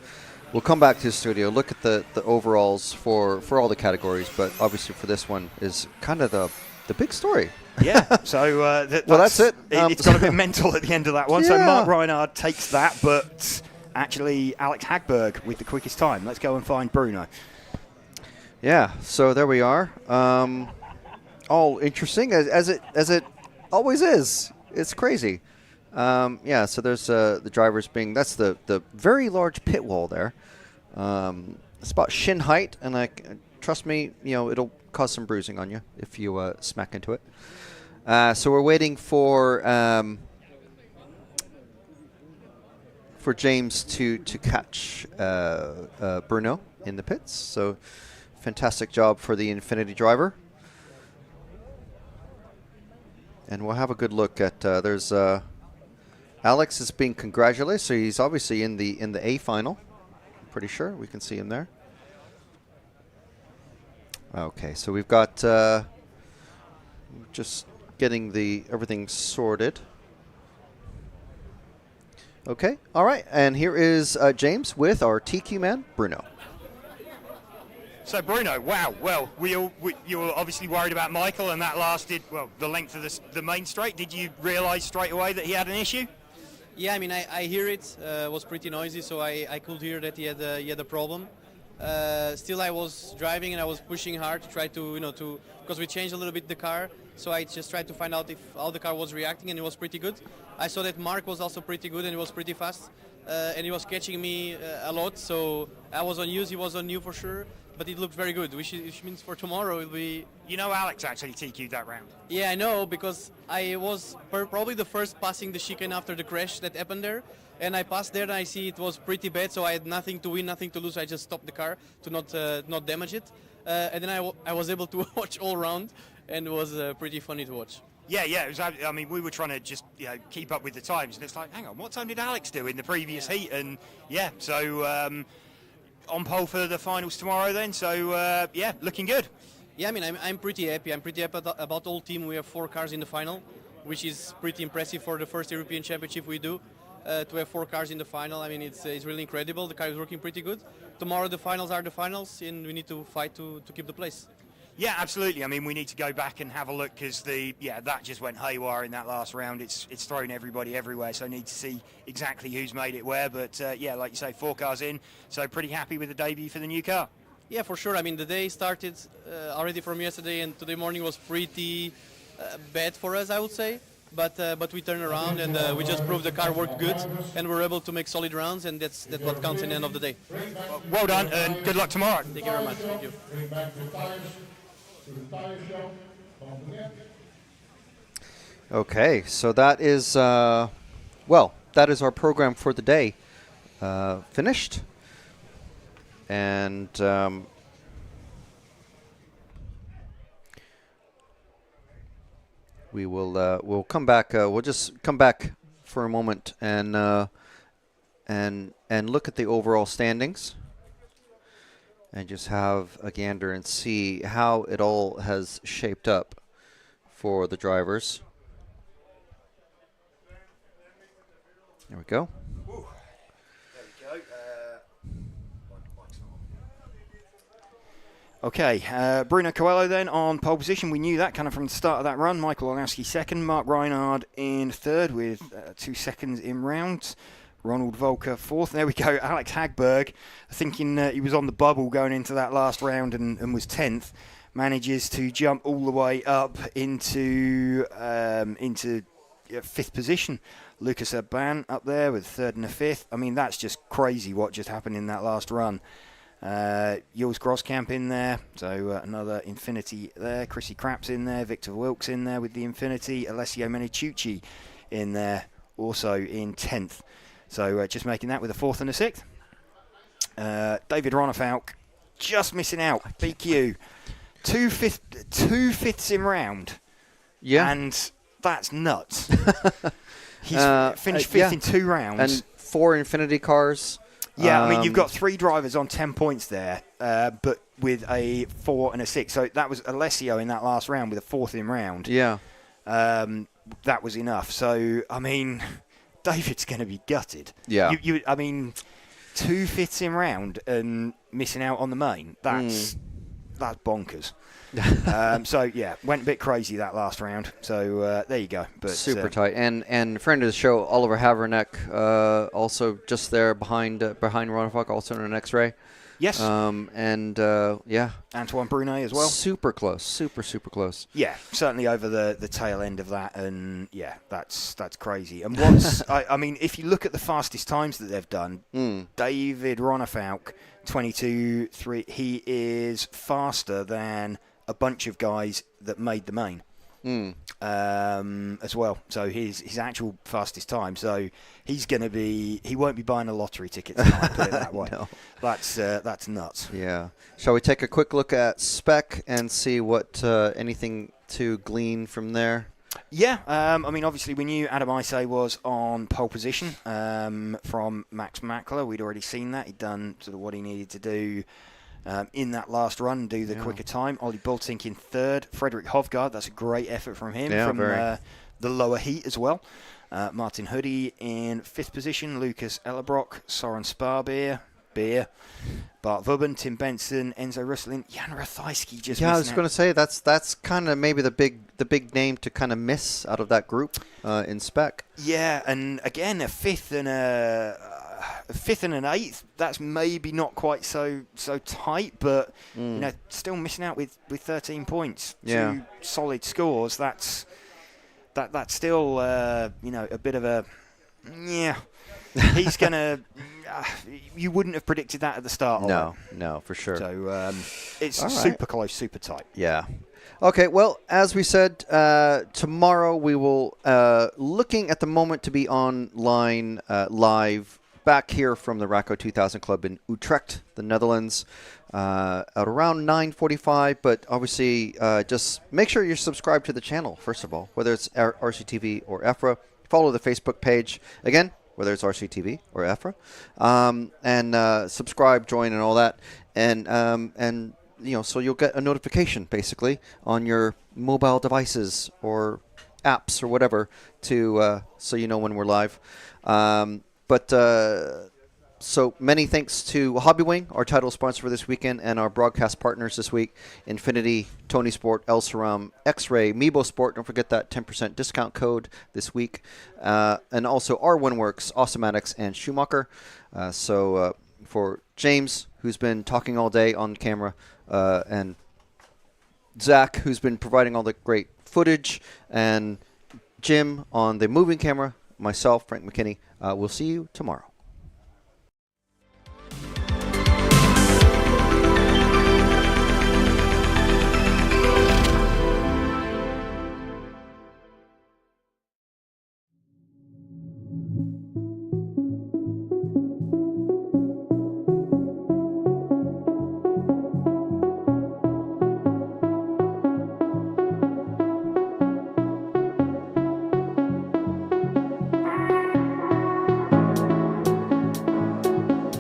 we'll come back to the studio. Look at the overalls for all the categories, but obviously for this one is kind of the big story. Yeah. So that's it. It's got a bit mental at the end of that one. Yeah. So Mark Reinhard takes that, but actually Alex Hagberg with the quickest time. Let's go and find Bruno. Yeah, so there we are. All interesting as it always is. It's crazy. Yeah, so there's the drivers being. That's the very large pit wall there. It's about shin height, and trust me, it'll cause some bruising on you if you smack into it. So we're waiting for James to catch Bruno in the pits. So. Fantastic job for the Infinity driver. And we'll have a good look at, there's Alex is being congratulated, so he's obviously in the A final. I'm pretty sure we can see him there. Okay, so we've got just getting everything sorted. Okay, all right, and here is James with our TQ man, Bruno. So Bruno, wow. Well, you were obviously worried about Michael, and that lasted the length of the main straight. Did you realise straight away that he had an issue? Yeah, I mean, I hear it. It was pretty noisy, so I could hear that he had a problem. Still, I was driving and I was pushing hard to try to because we changed a little bit the car. So I just tried to find out if how the car was reacting, and it was pretty good. I saw that Mark was also pretty good and he was pretty fast, and he was catching me a lot. So I was on use, he was on you for sure. But it looked very good, which means for tomorrow it'll be... Alex actually TQ'd that round. Yeah, I know, because I was probably the first passing the chicane after the crash that happened there. And I passed there and I see it was pretty bad, so I had nothing to win, nothing to lose. I just stopped the car to not damage it. And then I was able to watch all round, and it was pretty funny to watch. Yeah, it was, I mean, we were trying to just keep up with the times, and it's like, hang on, what time did Alex do in the previous heat? And yeah, so... on pole for the finals tomorrow then, so yeah, looking good. Yeah, I mean, I'm pretty happy. I'm pretty happy about the whole team. We have 4 cars in the final, which is pretty impressive for the first European Championship we do. To have 4 cars in the final, I mean, it's really incredible. The car is working pretty good. Tomorrow the finals are the finals, and we need to fight to keep the place. Yeah, absolutely. I mean, we need to go back and have a look because that just went haywire in that last round. It's thrown everybody everywhere, so I need to see exactly who's made it where. But yeah, like you say, 4 cars in, so pretty happy with the debut for the new car. Yeah, for sure. I mean, the day started already from yesterday, and today morning was pretty bad for us, I would say. But we turned around and we just proved the car worked good, and we're able to make solid rounds, and that's what counts in the end of the day. Well done, and good luck tomorrow. Thank you very much. Thank you. Okay, so that is that is our program for the day finished, and we'll come back. We'll just come back for a moment and look at the overall standings. And just have a gander and see how it all has shaped up for the drivers. There we go. Ooh. There we go. Okay, Bruno Coelho then on pole position. We knew that kind of from the start of that run. Michael Olowski second, Mark Reinhard in third with 2 seconds in rounds. Ronald Volker fourth. There we go. Alex Hagberg, thinking he was on the bubble going into that last round and was 10th, manages to jump all the way up into 5th position. Lucas Urban up there with 3rd and a 5th. I mean, that's just crazy what just happened in that last run. Jules Groskamp in there, so another Infinity there. Chrissy Craps in there. Victor Wilkes in there with the Infinity. Alessio Menicucci in there, also in 10th. So just making that with a 4th and a 6th. David Ronnefaulk just missing out. BQ. 2 fifths in round. Yeah. And that's nuts. He's finished fifth in 2 rounds. And 4 Infinity cars. Yeah, I mean, you've got 3 drivers on 10 points there, but with a 4 and a 6. So that was Alessio in that last round with a 4th in round. Yeah. That was enough. So, I mean, David's going to be gutted. Yeah. I mean, 2 5ths in round and missing out on the main. That's bonkers. So, yeah, went a bit crazy that last round. So, there you go. But super tight. And friend of the show, Oliver Haverneck, also just there behind Ronafok, also in an X-ray. Yes. Yeah. Antoine Brunet as well. Super close. Super close. Yeah, certainly over the tail end of that. And, yeah, that's crazy. And once, I mean, if you look at the fastest times that they've done, David Ronafalk, 22.3, he is faster than a bunch of guys that made the main as well. So his actual fastest time. So he won't be buying a lottery ticket tonight, put it that way. No. That's nuts. Yeah. Shall we take a quick look at Spec and see what anything to glean from there? Yeah, I mean, obviously we knew Adam Isay was on pole position from Max Mackler. We'd already seen that. He'd done sort of what he needed to do in that last run, do the quicker time. Ollie Bultink in 3rd. Frederick Hovgaard, that's a great effort from him from the lower heat as well. Martin Hoodie in 5th position. Lucas Ellerbrock, Soren Sparbeer, Bart Vubben, Tim Benson, Enzo Russelin, Jan Rathajski just I was going to say that's kind of maybe the big name to kind of miss out of that group in Spec. Yeah, and again a 5th and an 8th. That's maybe not quite so tight, but you know, still missing out with 13 points. Yeah. 2 solid scores. That's still you know, a bit of a He's gonna. You wouldn't have predicted that at the start. No, for sure. So it's super close, super tight. Yeah. Okay. Well, as we said, tomorrow we will looking at the moment to be online live back here from the Racco 2000 Club in Utrecht, the Netherlands, at around 9:45. But obviously, just make sure you're subscribed to the channel first of all, whether it's RCTV or EFRA. Follow the Facebook page again, whether it's RCTV or EFRA, and subscribe, join, and all that, and you know, so you'll get a notification basically on your mobile devices or apps or whatever to so you know when we're live. So many thanks to Hobbywing, our title sponsor for this weekend, and our broadcast partners this week, Infinity, Tony Sport, El Saram, X-Ray, Meebo Sport. Don't forget that 10% discount code this week. And also R1Works, Awesomatics, and Schumacher. So for James, who's been talking all day on camera, and Zach, who's been providing all the great footage, and Jim on the moving camera, myself, Frank McKinney, we'll see you tomorrow.